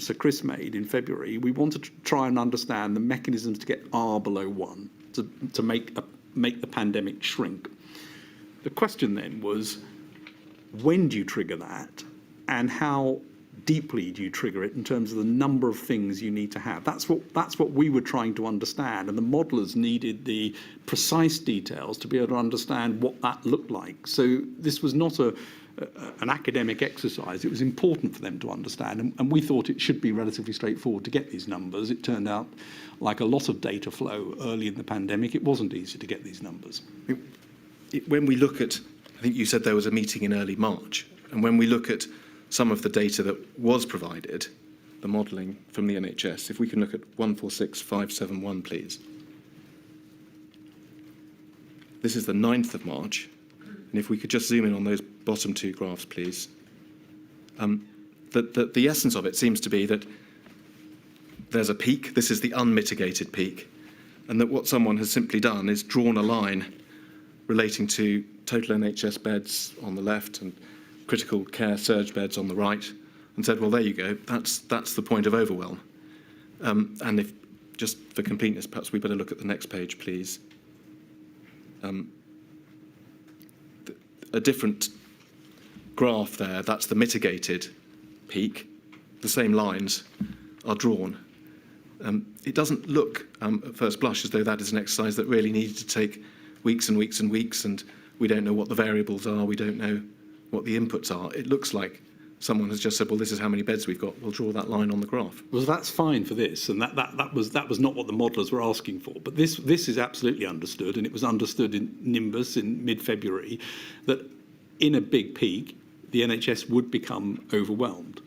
Speaker 3: Sir Chris made in February, we wanted to try and understand the mechanisms to get R below 1, to make the pandemic shrink. The question then was, when do you trigger that, and how deeply do you trigger it in terms of the number of things you need to have? That's what we were trying to understand, and the modellers needed the precise details to be able to understand what that looked like. So this was not an academic exercise. It was important for them to understand, and we thought it should be relatively straightforward to get these numbers. It turned out, like a lot of data flow early in the pandemic, it wasn't easy to get these numbers.
Speaker 2: When we look at, I think you said there was a meeting in early March, and when we look at some of the data that was provided, the modelling from the NHS, if we can look at 146571, please. This is the 9th of March, and if we could just zoom in on those bottom two graphs, please. The essence of it seems to be that there's a peak, this is the unmitigated peak, and that what someone has simply done is drawn a line relating to total NHS beds on the left and critical care surge beds on the right, and said, well, there you go, that's the point of overwhelm. And if, just for completeness, perhaps we better look at the next page, please. A different graph there, that's the mitigated peak. The same lines are drawn. It doesn't look, at first blush, as though that is an exercise that really needed to take weeks and weeks and weeks, and we don't know what the variables are, we don't know what the inputs are. It looks like someone has just said, well, this is how many beds we've got, we'll draw that line on the graph.
Speaker 3: Well, that's fine for this, and that was not what the modellers were asking for. But this is absolutely understood, and it was understood in Nimbus in mid-February, that in a big peak, the NHS would become overwhelmed.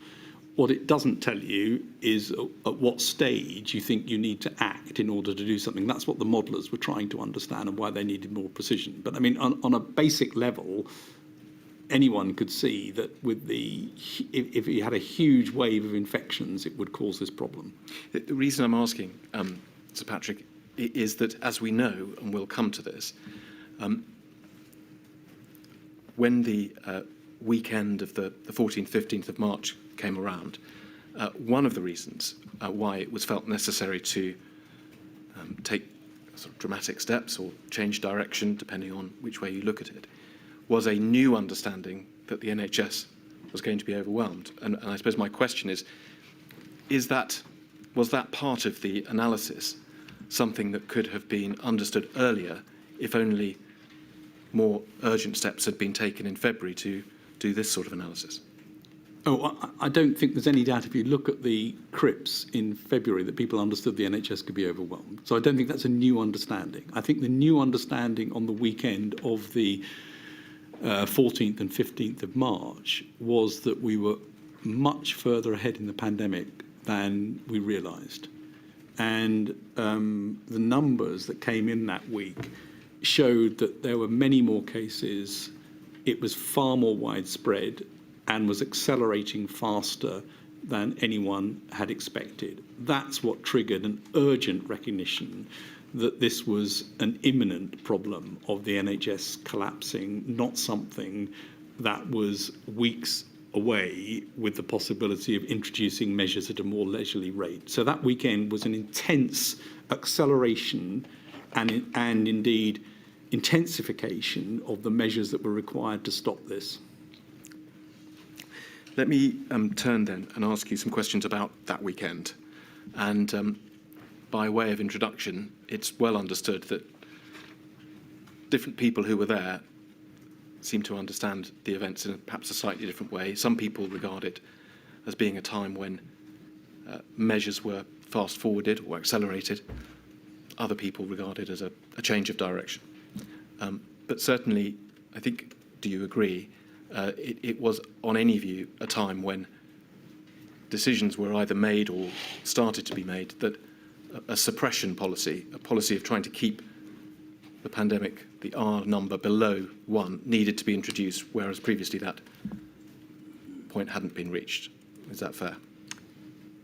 Speaker 3: What it doesn't tell you is at what stage you think you need to act in order to do something. That's what the modellers were trying to understand and why they needed more precision. But I mean, on a basic level, anyone could see that with if you had a huge wave of infections, it would cause this problem.
Speaker 2: The reason I'm asking, Sir Patrick, is that as we know, and we'll come to this, when the weekend of the 14th, 15th of March came around, one of the reasons why it was felt necessary to take sort of dramatic steps or change direction, depending on which way you look at it, was a new understanding that the NHS was going to be overwhelmed. And I suppose my question is that was that part of the analysis something that could have been understood earlier if only more urgent steps had been taken in February to do this sort of analysis?
Speaker 3: Oh, I don't think there's any doubt if you look at the CRIPS in February that people understood the NHS could be overwhelmed. So I don't think that's a new understanding. I think the new understanding on the weekend of the 14th and 15th of March was that we were much further ahead in the pandemic than we realised. And the numbers that came in that week showed that there were many more cases, it was far more widespread, and was accelerating faster than anyone had expected. That's what triggered an urgent recognition that this was an imminent problem of the NHS collapsing, not something that was weeks away with the possibility of introducing measures at a more leisurely rate. So that weekend was an intense acceleration and indeed intensification of the measures that were required to stop this.
Speaker 2: Let me turn then and ask you some questions about that weekend. And by way of introduction, it's well understood that different people who were there seem to understand the events in perhaps a slightly different way. Some people regard it as being a time when measures were fast-forwarded or accelerated. Other people regard it as a change of direction. But certainly, I think, do you agree, it was, on any view, a time when decisions were either made or started to be made that a suppression policy, a policy of trying to keep the pandemic, the R number below 1, needed to be introduced, whereas previously that point hadn't been reached. Is that fair?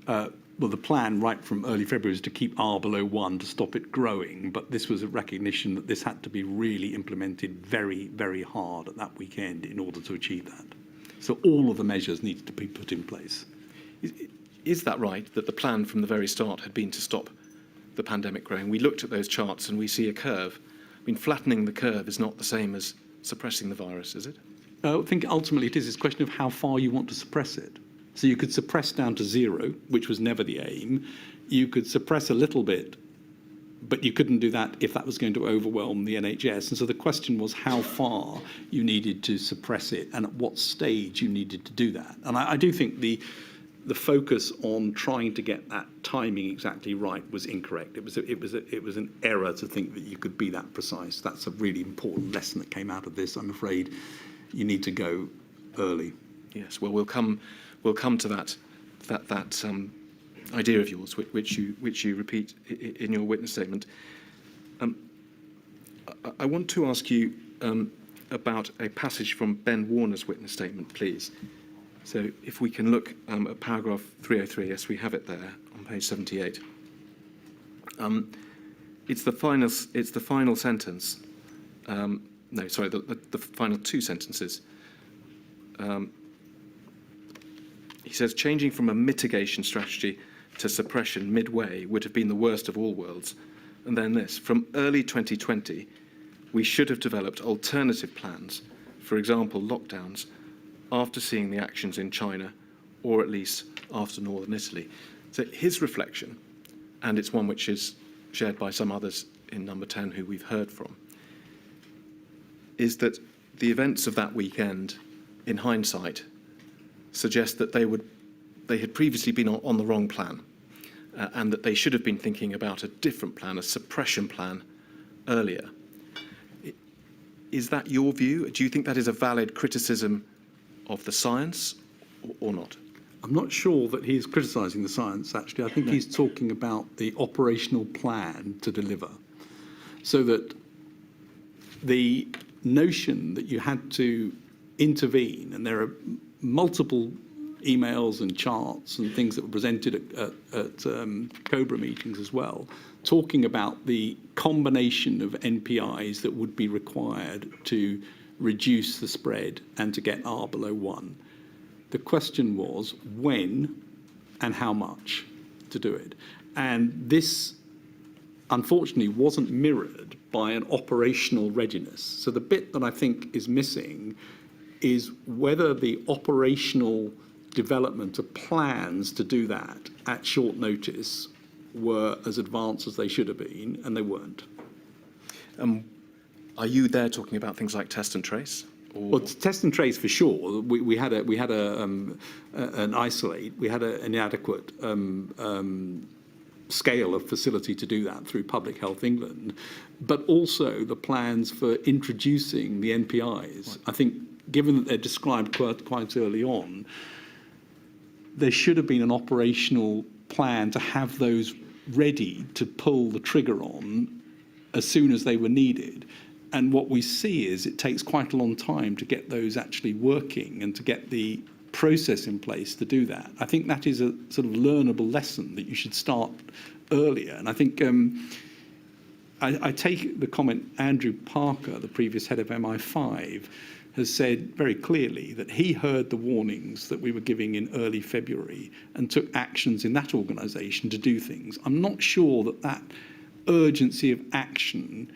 Speaker 3: Well, the plan right from early February was to keep R below 1 to stop it growing, but this was a recognition that this had to be really implemented very, very hard at that weekend in order to achieve that. So all of the measures needed to be put in place.
Speaker 2: Is that right, that the plan from the very start had been to stop the pandemic growing? We looked at those charts and we see a curve. I mean, flattening the curve is not the same as suppressing the virus, is it?
Speaker 3: I think ultimately it is a question of how far you want to suppress it. So you could suppress down to 0, which was never the aim. You could suppress a little bit, but you couldn't do that if that was going to overwhelm the NHS. And so the question was how far you needed to suppress it and at what stage you needed to do that. And I do think the focus on trying to get that timing exactly right was incorrect. It was an error to think that you could be that precise. That's a really important lesson that came out of this. I'm afraid you need to go early.
Speaker 2: Yes. Well, we'll come to that idea of yours, which you repeat in your witness statement. I want to ask you about a passage from Ben Warner's witness statement, please. So if we can look at paragraph 303, yes, we have it there on page 78. It's the final sentence. No, sorry, the final two sentences. He says, changing from a mitigation strategy to suppression midway would have been the worst of all worlds. And then this, from early 2020, we should have developed alternative plans, for example, lockdowns, after seeing the actions in China, or at least after northern Italy. So his reflection, and it's one which is shared by some others in number 10 who we've heard from, is that the events of that weekend, in hindsight, suggest that they had previously been on the wrong plan, and that they should have been thinking about a different plan, a suppression plan, earlier. Is that your view? Do you think that is a valid criticism of the science or not?
Speaker 3: I'm not sure that he's criticising the science, actually. I think he's talking about the operational plan to deliver. So that the notion that you had to intervene, and there are multiple emails and charts and things that were presented at COBRA meetings as well, talking about the combination of NPIs that would be required to reduce the spread and to get R below 1. The question was when and how much to do it. And this, unfortunately, wasn't mirrored by an operational readiness. So the bit that I think is missing is whether the operational development of plans to do that at short notice were as advanced as they should have been, and they weren't.
Speaker 2: Are you there talking about things like test and trace? Or?
Speaker 3: Well, test and trace for sure. We had an isolate. We had an inadequate scale of facility to do that through Public Health England, but also the plans for introducing the NPIs. Right. I think, given that they're described quite early on, there should have been an operational plan to have those ready to pull the trigger on as soon as they were needed. And what we see is it takes quite a long time to get those actually working and to get the process in place to do that. I think that is a sort of learnable lesson that you should start earlier. And I think I take the comment Andrew Parker, the previous head of MI5, has said very clearly that he heard the warnings that we were giving in early February and took actions in that organisation to do things. I'm not sure that that urgency of action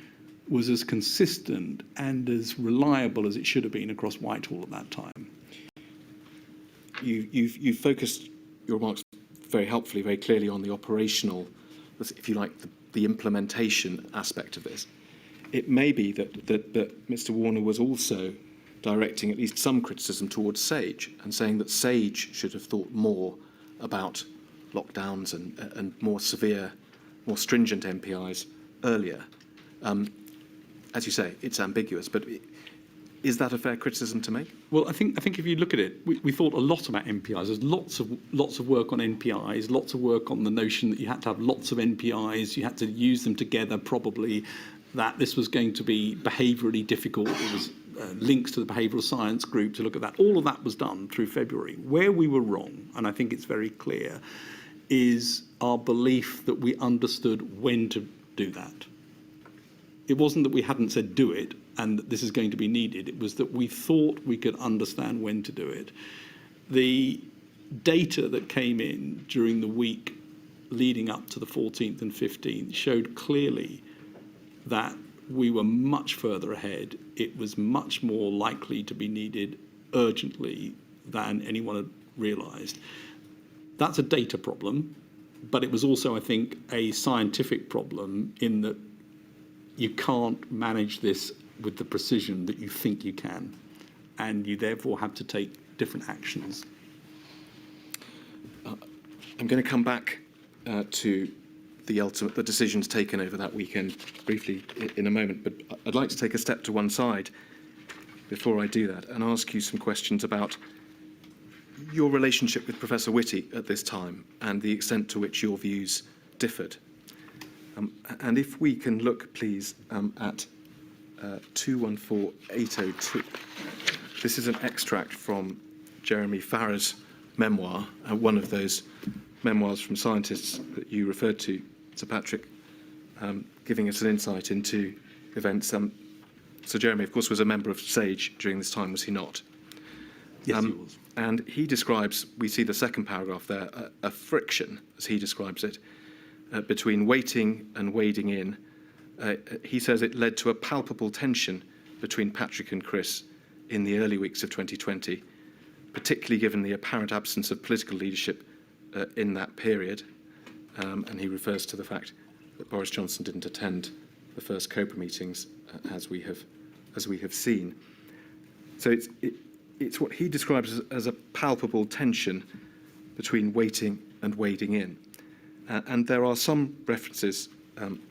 Speaker 3: was as consistent and as reliable as it should have been across Whitehall at that time.
Speaker 2: You've focused your remarks very helpfully, very clearly on the operational, if you like, the implementation aspect of this. It may be that Mr. Warner was also directing at least some criticism towards SAGE and saying that SAGE should have thought more about lockdowns and more severe, more stringent MPIs earlier. As you say, it's ambiguous, but is that a fair criticism to make?
Speaker 3: Well, I think if you look at it, we thought a lot about NPIs. There's lots of work on NPIs, lots of work on the notion that you had to have lots of NPIs, you had to use them together probably, that this was going to be behaviourally difficult. There was links to the behavioural science group to look at that. All of that was done through February. Where we were wrong, and I think it's very clear, is our belief that we understood when to do that. It wasn't that we hadn't said do it and that this is going to be needed. It was that we thought we could understand when to do it. The data that came in during the week leading up to the 14th and 15th showed clearly that we were much further ahead. It was much more likely to be needed urgently than anyone had realised. That's a data problem, but it was also, I think, a scientific problem in that you can't manage this with the precision that you think you can, and you therefore have to take different actions.
Speaker 2: I'm going to come back to the decisions taken over that weekend briefly in a moment, but I'd like to take a step to one side before I do that and ask you some questions about your relationship with Professor Whitty at this time and the extent to which your views differed. And if we can look, please, at 214802. This is an extract from Jeremy Farrar's memoir, one of those memoirs from scientists that you referred to, Sir Patrick, giving us an insight into events. Sir Jeremy, of course, was a member of SAGE during this time, was he not?
Speaker 3: Yes, he was.
Speaker 2: And he describes, we see the second paragraph there, a friction, as he describes it, between waiting and wading in. He says it led to a palpable tension between Patrick and Chris in the early weeks of 2020, particularly given the apparent absence of political leadership in that period. And he refers to the fact that Boris Johnson didn't attend the first COPA meetings, as we have seen. So it's what he describes as a palpable tension between waiting and wading in. And there are some references,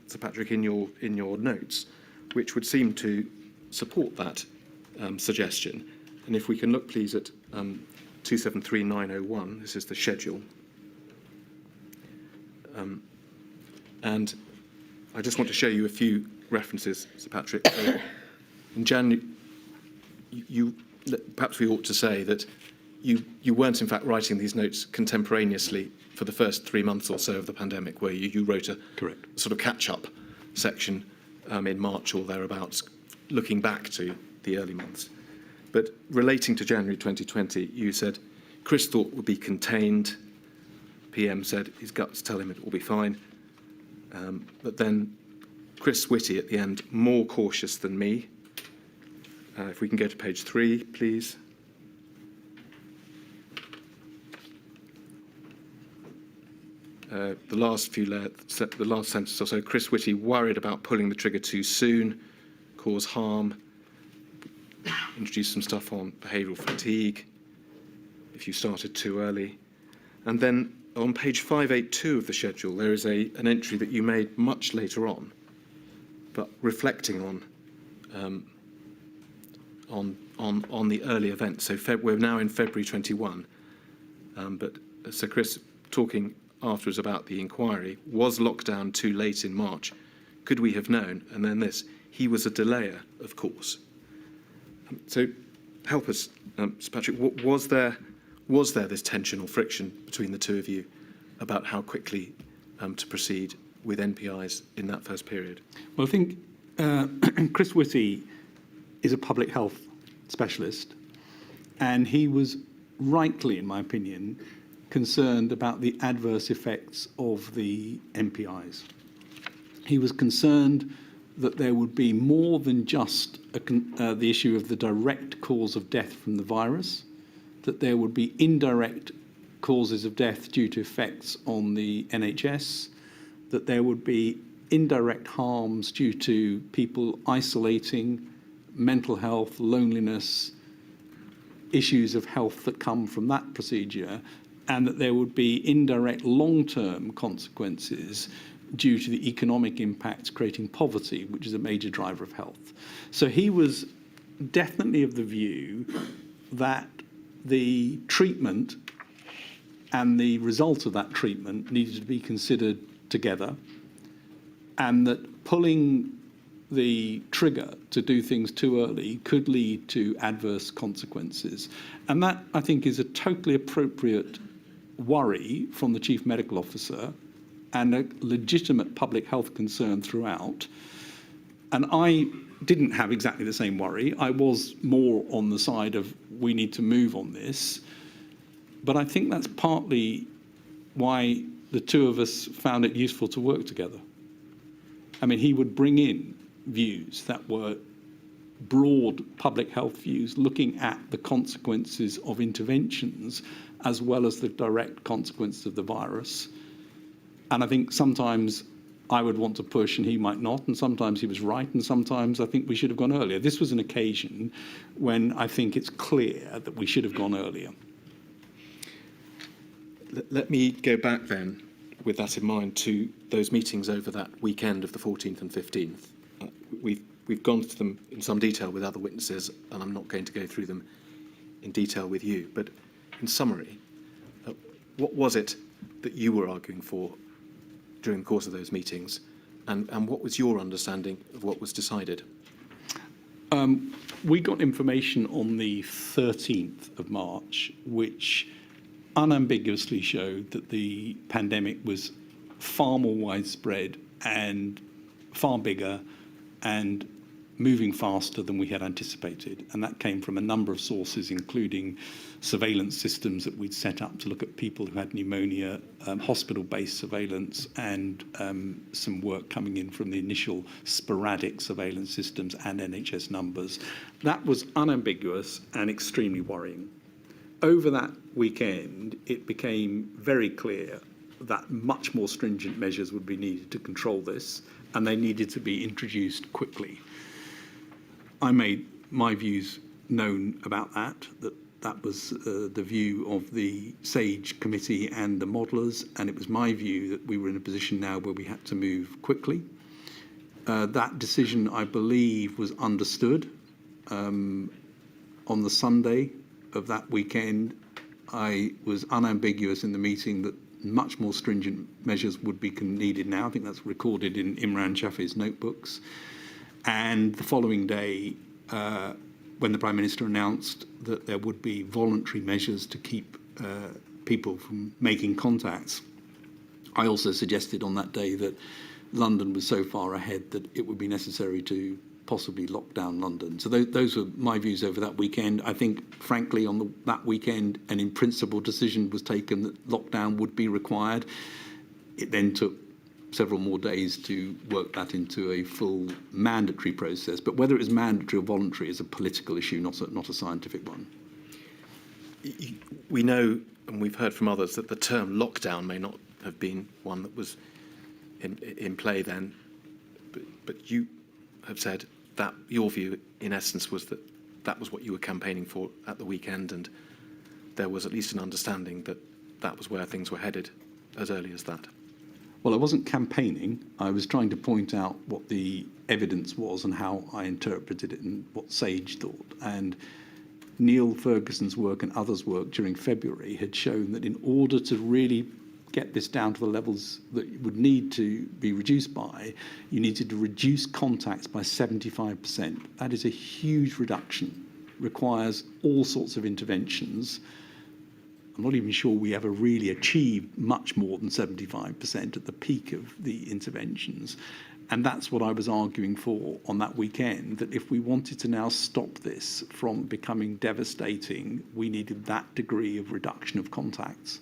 Speaker 2: Sir Patrick, in your notes, which would seem to support that suggestion. And if we can look, please, at 273901, this is the schedule. And I just want to show you a few references, Sir Patrick. In January, perhaps we ought to say that you weren't, in fact, writing these notes contemporaneously for the first 3 months or so of the pandemic, where you wrote a
Speaker 3: Correct.
Speaker 2: Sort of catch-up section in March or thereabouts, looking back to the early months. But relating to January 2020, you said Chris thought would be contained. PM said his guts tell him it will be fine. But then Chris Whitty at the end, more cautious than me. If we can go to page 3, please. the last sentence or so, Chris Whitty worried about pulling the trigger too soon, cause harm, introduce some stuff on behavioural fatigue if you started too early. And then on page 582 of the schedule, there is an entry that you made much later on, but reflecting on the early events. So we're now in February 21, but Sir Chris talking afterwards about the inquiry, was lockdown too late in March? Could we have known? And then this, he was a delayer, of course. So help us, Sir Patrick, was there this tension or friction between the two of you about how quickly to proceed with NPIs in that first period?
Speaker 3: Well, I think Chris Whitty is a public health specialist, and he was rightly, in my opinion, concerned about the adverse effects of the NPIs. He was concerned that there would be more than just the issue of the direct cause of death from the virus, that there would be indirect causes of death due to effects on the NHS, that there would be indirect harms due to people isolating, mental health, loneliness, issues of health that come from that procedure, and that there would be indirect long-term consequences due to the economic impacts creating poverty, which is a major driver of health. So he was definitely of the view that the treatment and the result of that treatment needed to be considered together, and that pulling the trigger to do things too early could lead to adverse consequences. And that, I think, is a totally appropriate worry from the Chief Medical Officer and a legitimate public health concern throughout. And I didn't have exactly the same worry. I was more on the side of we need to move on this. But I think that's partly why the two of us found it useful to work together. I mean, he would bring in views that were broad public health views, looking at the consequences of interventions as well as the direct consequences of the virus. And I think sometimes I would want to push and he might not, and sometimes he was right, and sometimes I think we should have gone earlier. This was an occasion when I think it's clear that we should have gone earlier.
Speaker 2: Let me go back then, with that in mind, to those meetings over that weekend of the 14th and 15th. We've gone through them in some detail with other witnesses, and I'm not going to go through them in detail with you. But in summary, what was it that you were arguing for during the course of those meetings, and what was your understanding of what was decided?
Speaker 3: We got information on the 13th of March, which unambiguously showed that the pandemic was far more widespread and far bigger and moving faster than we had anticipated. And that came from a number of sources, including surveillance systems that we'd set up to look at people who had pneumonia, hospital-based surveillance, and some work coming in from the initial sporadic surveillance systems and NHS numbers. That was unambiguous and extremely worrying. Over that weekend, it became very clear that much more stringent measures would be needed to control this, and they needed to be introduced quickly. I made my views known about that was the view of the SAGE committee and the modellers, and it was my view that we were in a position now where we had to move quickly. That decision, I believe, was understood. On the Sunday of that weekend, I was unambiguous in the meeting that much more stringent measures would be needed now. I think that's recorded in Imran Shafee's notebooks. And the following day, when the Prime Minister announced that there would be voluntary measures to keep people from making contacts, I also suggested on that day that London was so far ahead that it would be necessary to possibly lock down London. So those were my views over that weekend. I think, frankly, on that weekend, an in-principle decision was taken that lockdown would be required. It then took several more days to work that into a full mandatory process. But whether it was mandatory or voluntary is a political issue, not a scientific one.
Speaker 2: We know, and we've heard from others, that the term lockdown may not have been one that was in play then, but you have said that your view, in essence, was that that was what you were campaigning for at the weekend, and there was at least an understanding that that was where things were headed as early as that.
Speaker 3: Well, I wasn't campaigning. I was trying to point out what the evidence was and how I interpreted it and what Sage thought. And Neil Ferguson's work and others' work during February had shown that in order to really get this down to the levels that would need to be reduced by, you needed to reduce contacts by 75%. That is a huge reduction, requires all sorts of interventions. I'm not even sure we ever really achieved much more than 75% at the peak of the interventions. And that's what I was arguing for on that weekend, that if we wanted to now stop this from becoming devastating, we needed that degree of reduction of contacts.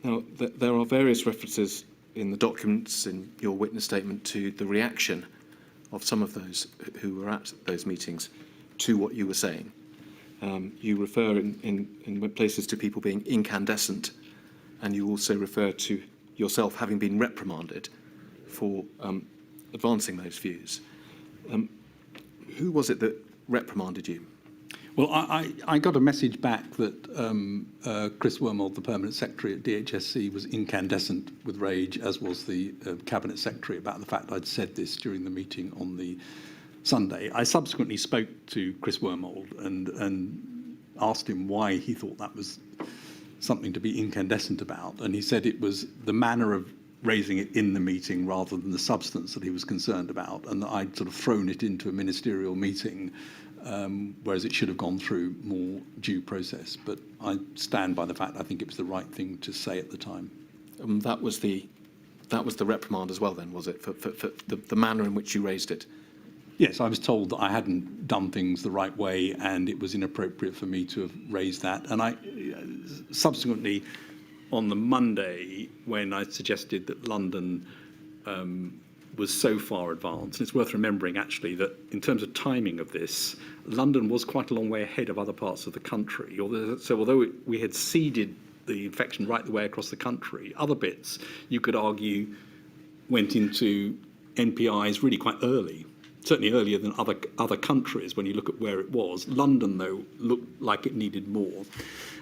Speaker 2: Now, there are various references in the documents, in your witness statement, to the reaction of some of those who were at those meetings to what you were saying. You refer in places to people being incandescent, and you also refer to yourself having been reprimanded for advancing those views. Who was it that reprimanded you?
Speaker 3: Well, I got a message back that Chris Wormold, the Permanent Secretary at DHSC, was incandescent with rage, as was the Cabinet Secretary, about the fact I'd said this during the meeting on the Sunday. I subsequently spoke to Chris Wormold and asked him why he thought that was something to be incandescent about, and he said it was the manner of raising it in the meeting rather than the substance that he was concerned about, and that I'd sort of thrown it into a ministerial meeting, whereas it should have gone through more due process. But I stand by the fact I think it was the right thing to say at the time.
Speaker 2: That was the reprimand as well, then, was it, for the manner in which you raised it?
Speaker 3: Yes, I was told that I hadn't done things the right way and it was inappropriate for me to have raised that. And I subsequently, on the Monday, when I suggested that London was so far advanced, and it's worth remembering actually that in terms of timing of this, London was quite a long way ahead of other parts of the country. So although we had seeded the infection right the way across the country, other bits, you could argue, went into NPIs really quite early. Certainly earlier than other countries when you look at where it was. London, though, looked like it needed more.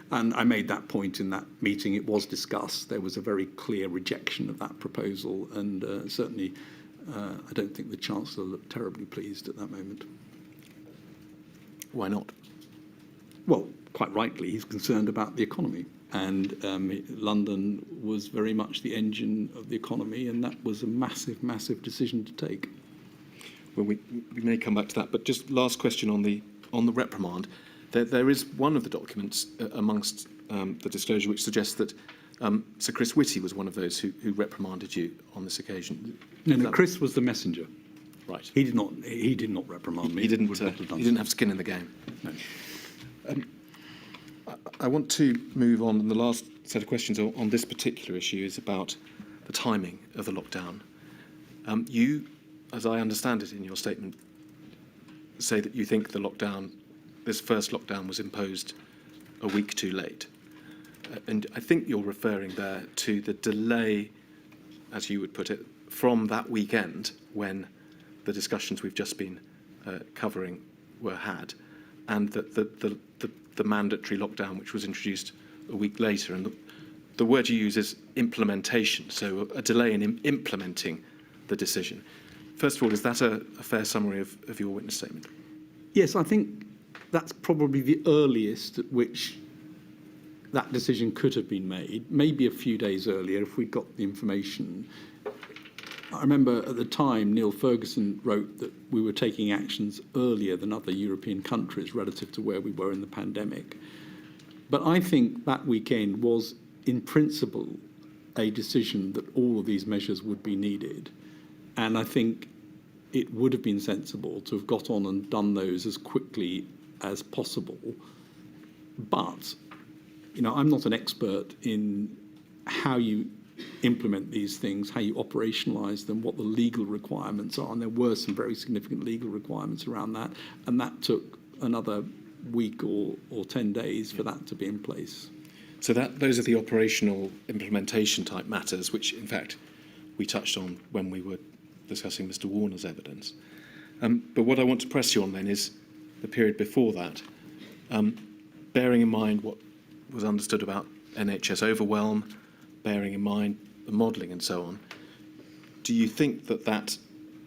Speaker 3: And I made that point in that meeting. It was discussed. There was a very clear rejection of that proposal. And certainly, I don't think the Chancellor looked terribly pleased at that moment.
Speaker 2: Why not?
Speaker 3: Well, quite rightly, he's concerned about the economy. And London was very much the engine of the economy. And that was a massive, massive decision to take.
Speaker 2: Well, we may come back to that, but just last question on the reprimand. There is one of the documents amongst the disclosure which suggests that Sir Chris Whitty was one of those who reprimanded you on this occasion.
Speaker 3: No, Chris was the messenger.
Speaker 2: Right.
Speaker 3: He did not reprimand me.
Speaker 2: He didn't have skin in the game.
Speaker 3: No.
Speaker 2: I want to move on, and the last set of questions on this particular issue is about the timing of the lockdown. You, as I understand it in your statement, say that you think this first lockdown was imposed a week too late. And I think you're referring there to the delay, as you would put it, from that weekend when the discussions we've just been covering were had, and the mandatory lockdown which was introduced a week later. And the word you use is implementation, so a delay in implementing the decision. First of all, is that a fair summary of your witness statement?
Speaker 3: Yes, I think that's probably the earliest at which that decision could have been made, maybe a few days earlier if we got the information. I remember at the time Neil Ferguson wrote that we were taking actions earlier than other European countries relative to where we were in the pandemic. But I think that weekend was, in principle, a decision that all of these measures would be needed. And I think it would have been sensible to have got on and done those as quickly as possible. But, I'm not an expert in how you implement these things, how you operationalise them, what the legal requirements are. And there were some very significant legal requirements around that. And that took another week or 10 days for that to be in place.
Speaker 2: So those are the operational implementation type matters, which in fact we touched on when we were discussing Mr. Warner's evidence. But what I want to press you on then is the period before that, bearing in mind what was understood about NHS overwhelm, bearing in mind the modelling and so on. Do you think that that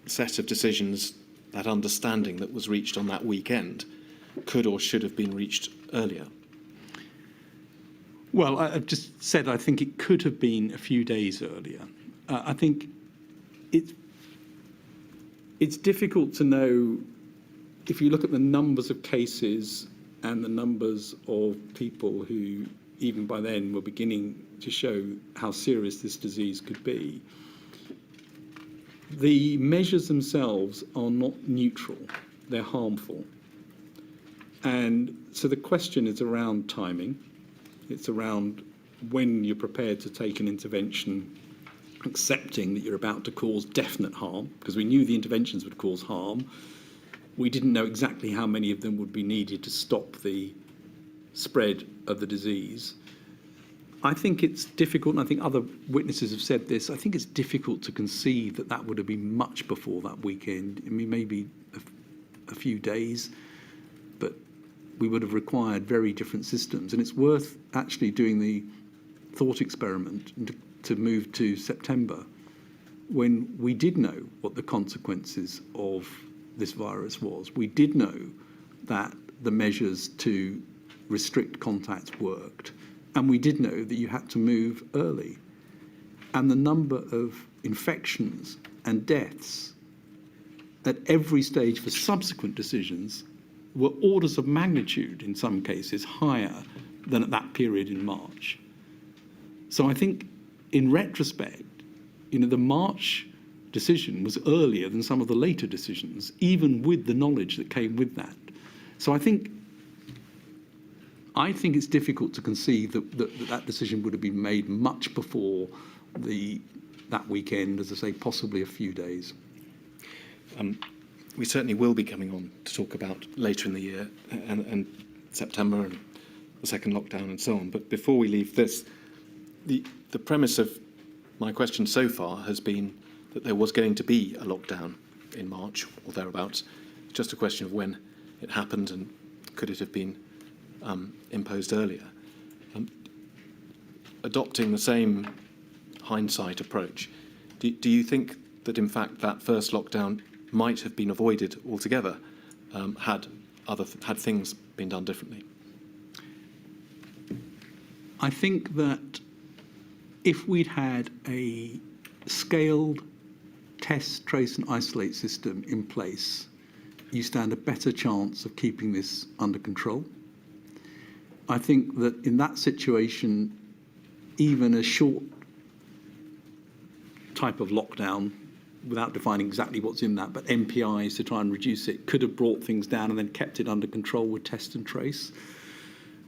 Speaker 2: set of decisions, that understanding that was reached on that weekend, could or should have been reached earlier?
Speaker 3: Well, I've just said I think it could have been a few days earlier. I think it's difficult to know if you look at the numbers of cases and the numbers of people who, even by then, were beginning to show how serious this disease could be. The measures themselves are not neutral, they're harmful. And so the question is around timing. It's around when you're prepared to take an intervention, accepting that you're about to cause definite harm, because we knew the interventions would cause harm. We didn't know exactly how many of them would be needed to stop the spread of the disease. I think it's difficult, and I think other witnesses have said this, I think it's difficult to conceive that that would have been much before that weekend. I mean, maybe a few days, but we would have required very different systems. And it's worth actually doing the thought experiment to move to September, when we did know what the consequences of this virus was. We did know that the measures to restrict contacts worked, and we did know that you had to move early. And the number of infections and deaths at every stage for subsequent decisions were orders of magnitude, in some cases, higher than at that period in March. So I think, in retrospect, the March decision was earlier than some of the later decisions, even with the knowledge that came with that. So I think it's difficult to conceive that decision would have been made much before that weekend, as I say, possibly a few days.
Speaker 2: We certainly will be coming on to talk about later in the year and September and the second lockdown and so on. But before we leave this, the premise of my question so far has been that there was going to be a lockdown in March or thereabouts. It's just a question of when it happened and could it have been imposed earlier. Adopting the same hindsight approach, do you think that in fact that first lockdown might have been avoided altogether had things been done differently?
Speaker 3: I think that if we'd had a scaled test, trace and isolate system in place, you stand a better chance of keeping this under control. I think that in that situation, even a short type of lockdown, without defining exactly what's in that, but MPIs to try and reduce it, could have brought things down and then kept it under control with test and trace.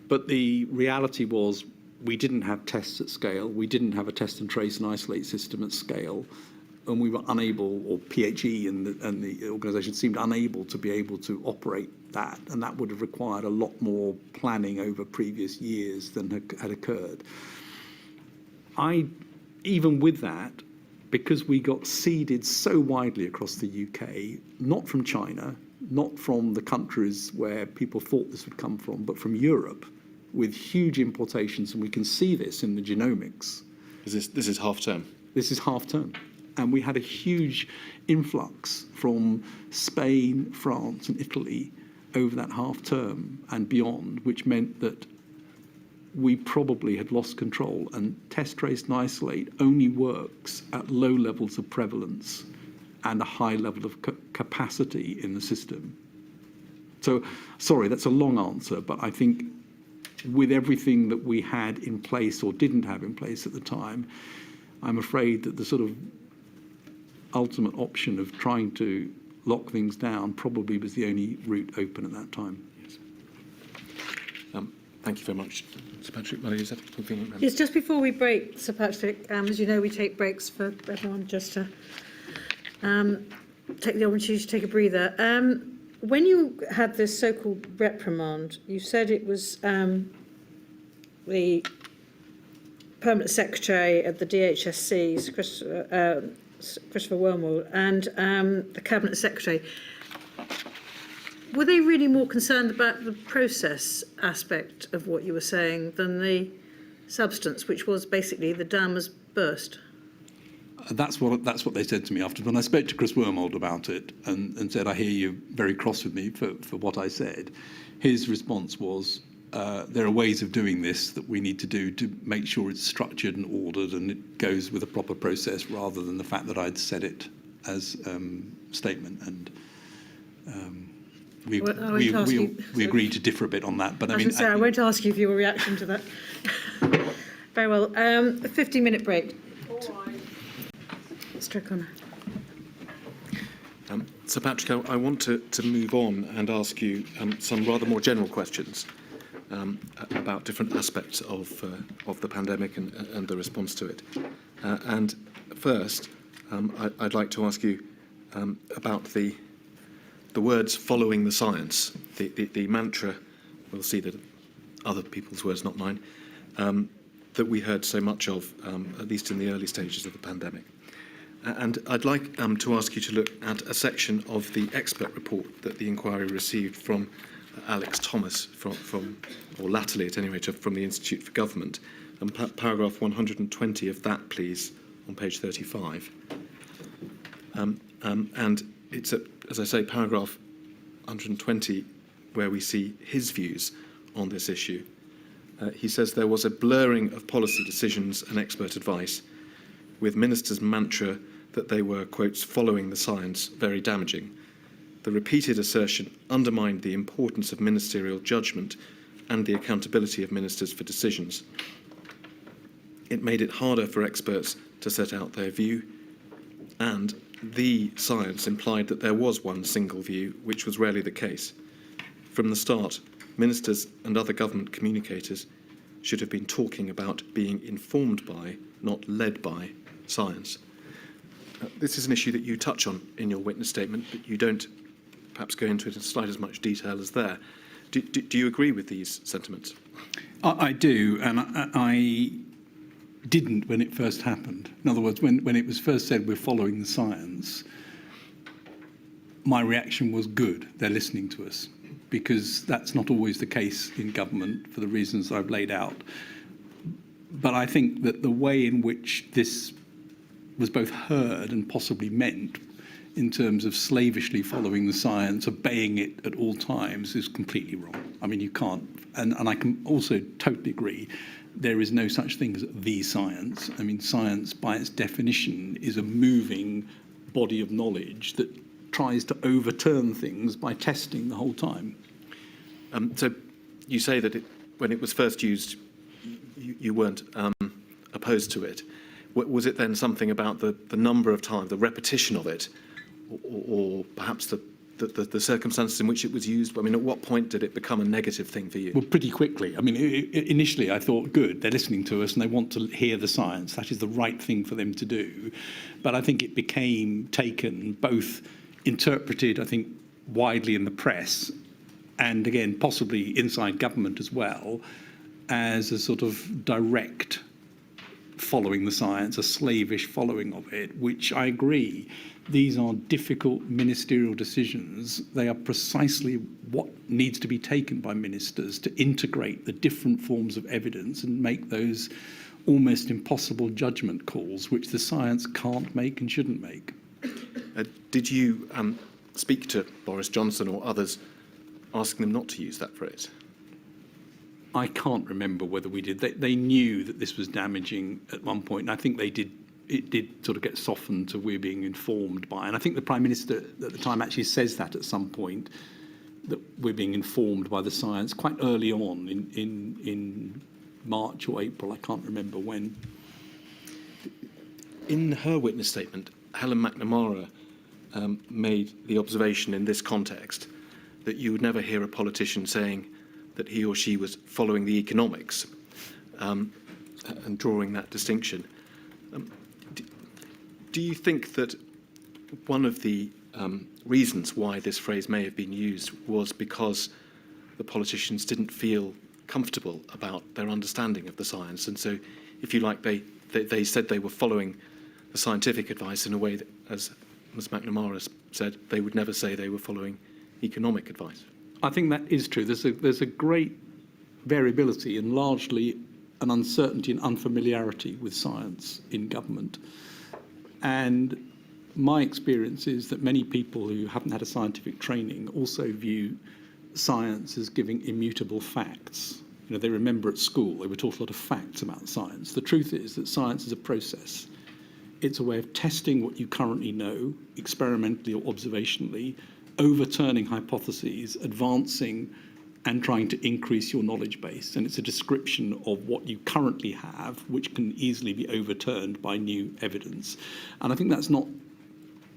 Speaker 3: But the reality was we didn't have tests at scale, we didn't have a test and trace and isolate system at scale, and we were unable, or PHE and the organisation seemed unable to be able to operate that, and that would have required a lot more planning over previous years than had occurred. Even with that, because we got seeded so widely across the UK, not from China, not from the countries where people thought this would come from, but from Europe, with huge importations, and we can see this in the genomics.
Speaker 2: This is half term?
Speaker 3: This is half term. And we had a huge influx from Spain, France and Italy over that half term and beyond, which meant that we probably had lost control. And test, trace and isolate only works at low levels of prevalence and a high level of capacity in the system. So, sorry, that's a long answer, but I think with everything that we had in place or didn't have in place at the time, I'm afraid that the sort of ultimate option of trying to lock things down probably was the only route open at that time.
Speaker 2: Yes. Thank you very much. Sir Patrick, is that convenient?
Speaker 1: Yes, just before we break, Sir Patrick, as you know, we take breaks for everyone just to take the opportunity to take a breather. When you had this so-called reprimand, you said it was the Permanent Secretary at the DHSC, Christopher Wormald, and the Cabinet Secretary, were they really more concerned about the process aspect of what you were saying than the substance, which was basically the dam has burst?
Speaker 3: That's what they said to me after. When I spoke to Chris Wormald about it and said, I hear you're very cross with me for what I said, his response was, there are ways of doing this that we need to do to make sure it's structured and ordered and it goes with a proper process, rather than the fact that I'd said it as statement. And we agreed to differ a bit on that. But I mean,
Speaker 1: I won't ask you for your reaction to that. Very well. A 15-minute break. Mr. O'Connor.
Speaker 2: Sir Patrick, I want to move on and ask you some rather more general questions about different aspects of the pandemic and the response to it. And first, I'd like to ask you about the words "following the science," the mantra. We'll see that other people's words, not mine, that we heard so much of, at least in the early stages of the pandemic. And I'd like to ask you to look at a section of the expert report that the inquiry received from Alex Thomas, or latterly at any rate, from the Institute for Government, and paragraph 120 of that, please, on page 35. And it's, as I say, paragraph 120, where we see his views on this issue. He says there was a blurring of policy decisions and expert advice, with ministers' mantra that they were, quotes, following the science, very damaging. The repeated assertion undermined the importance of ministerial judgment and the accountability of ministers for decisions. It made it harder for experts to set out their view, and the science implied that there was one single view, which was rarely the case. From the start, ministers and other government communicators should have been talking about being informed by, not led by, science. This is an issue that you touch on in your witness statement, but you don't perhaps go into it in slight as much detail as there. Do you agree with these sentiments?
Speaker 3: I do, and I didn't when it first happened. In other words, when it was first said we're following the science, my reaction was good, they're listening to us, because that's not always the case in government for the reasons I've laid out. But I think that the way in which this was both heard and possibly meant, in terms of slavishly following the science, obeying it at all times, is completely wrong. I mean, you can't, and I can also totally agree, there is no such thing as the science. I mean, science, by its definition, is a moving body of knowledge that tries to overturn things by testing the whole time.
Speaker 2: So you say that when it was first used, you weren't opposed to it. Was it then something about the number of times, the repetition of it, or perhaps the circumstances in which it was used? I mean, at what point did it become a negative thing for you?
Speaker 3: Well, pretty quickly. I mean, initially I thought, good, they're listening to us and they want to hear the science. That is the right thing for them to do. But I think it became taken, both interpreted, I think, widely in the press, and again, possibly inside government as well, as a sort of direct following the science, a slavish following of it, which I agree, these are difficult ministerial decisions. They are precisely what needs to be taken by ministers to integrate the different forms of evidence and make those almost impossible judgment calls, which the science can't make and shouldn't make.
Speaker 2: Did you speak to Boris Johnson or others, asking them not to use that phrase?
Speaker 3: I can't remember whether we did. They knew that this was damaging at one point, and I think they did. It did sort of get softened to we're being informed by, and I think the Prime Minister at the time actually says that at some point, that we're being informed by the science quite early on in March or April. I can't remember when.
Speaker 2: In her witness statement, Helen McNamara made the observation in this context that you would never hear a politician saying that he or she was following the economics and drawing that distinction. Do you think that one of the reasons why this phrase may have been used was because the politicians didn't feel comfortable about their understanding of the science, and so if you like, they said they were following the scientific advice in a way that, as Ms McNamara said, they would never say they were following economic advice.
Speaker 3: I think that is true. There's a great variability and largely an uncertainty and unfamiliarity with science in government. And my experience is that many people who haven't had a scientific training also view science as giving immutable facts. You know, they remember at school they were taught a lot of facts about science. The truth is that science is a process. It's a way of testing what you currently know, experimentally or observationally, overturning hypotheses, advancing and trying to increase your knowledge base. And it's a description of what you currently have, which can easily be overturned by new evidence. And I think that's not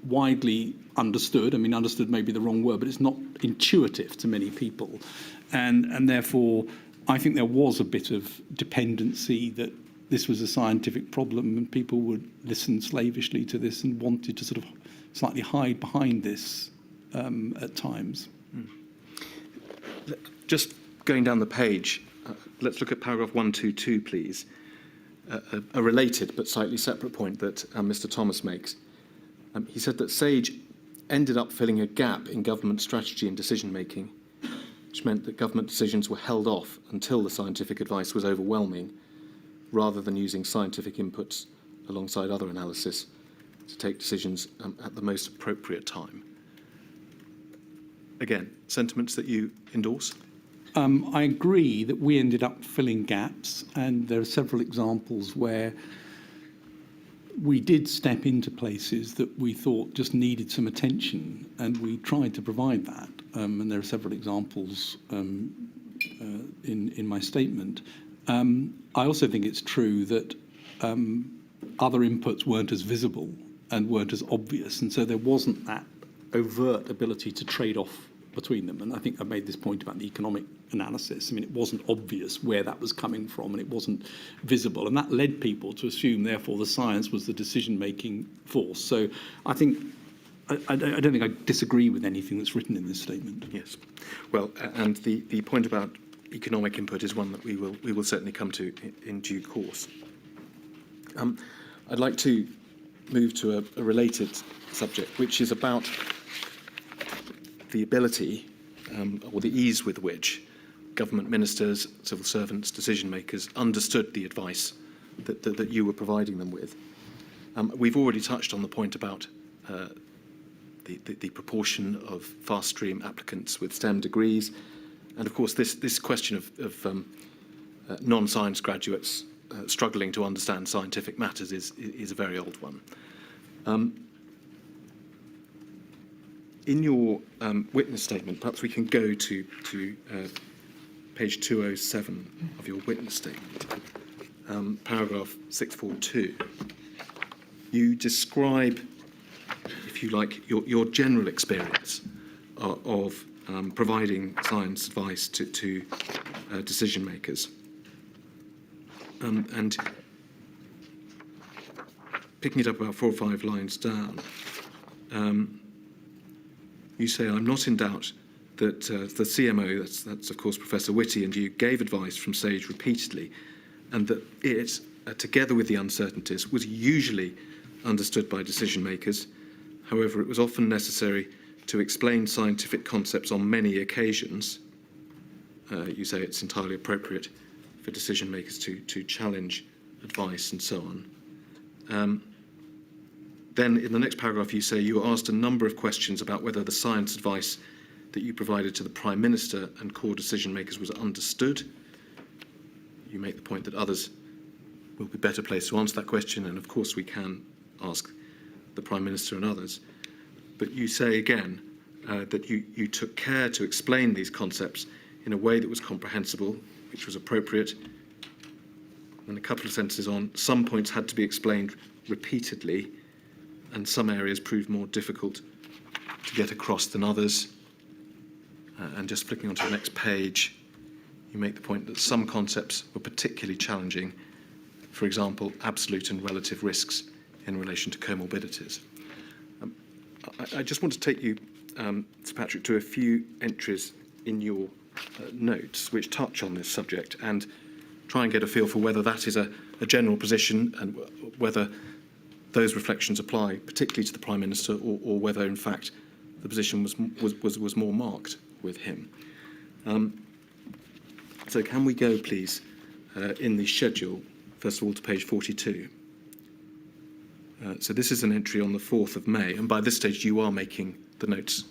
Speaker 3: widely understood. I mean, understood may be the wrong word, but it's not intuitive to many people. And therefore, I think there was a bit of dependency that this was a scientific problem and people would listen slavishly to this and wanted to sort of slightly hide behind this at times.
Speaker 2: Just going down the page, let's look at paragraph 122, please. A related but slightly separate point that Mr. Thomas makes. He said that SAGE ended up filling a gap in government strategy and decision-making, which meant that government decisions were held off until the scientific advice was overwhelming, rather than using scientific inputs alongside other analysis to take decisions at the most appropriate time. Again, sentiments that you endorse?
Speaker 3: I agree that we ended up filling gaps, and there are several examples where we did step into places that we thought just needed some attention, and we tried to provide that. And there are several examples in my statement. I also think it's true that other inputs weren't as visible and weren't as obvious, and so there wasn't that overt ability to trade off between them. And I think I made this point about the economic analysis. I mean, it wasn't obvious where that was coming from and it wasn't visible. And that led people to assume, therefore, the science was the decision-making force. So I think, I don't think I disagree with anything that's written in this statement.
Speaker 2: Yes. Well, and the point about economic input is one that we will certainly come to in due course. I'd like to move to a related subject, which is about the ability or the ease with which government ministers, civil servants, decision makers understood the advice that you were providing them with. We've already touched on the point about the proportion of fast stream applicants with STEM degrees, and of course this question of non-science graduates struggling to understand scientific matters is a very old one. In your witness statement, perhaps we can go to page 207 of your witness statement, paragraph 642. You describe, if you like, your general experience of providing science advice to decision makers. And picking it up about 4 or 5 lines down, you say, I'm not in doubt that the CMO, that's of course Professor Whitty, and you gave advice from SAGE repeatedly, and that it, together with the uncertainties, was usually understood by decision makers. However, it was often necessary to explain scientific concepts on many occasions. You say it's entirely appropriate for decision makers to challenge advice and so on. Then in the next paragraph you say you were asked a number of questions about whether the science advice that you provided to the Prime Minister and core decision makers was understood. You make the point that others will be better placed to answer that question, and of course we can ask the Prime Minister and others. But you say again that you took care to explain these concepts in a way that was comprehensible, which was appropriate. And a couple of sentences on, some points had to be explained repeatedly, and some areas proved more difficult to get across than others. And just flicking onto the next page, you make the point that some concepts were particularly challenging, for example, absolute and relative risks in relation to comorbidities. I just want to take you, Sir Patrick, to a few entries in your notes which touch on this subject and try and get a feel for whether that is a general position and whether those reflections apply particularly to the Prime Minister, or whether in fact the position was more marked with him. So can we go, please, in the schedule, first of all, to page 42. So this is an entry on the 4th of May, and by this stage you are making the notes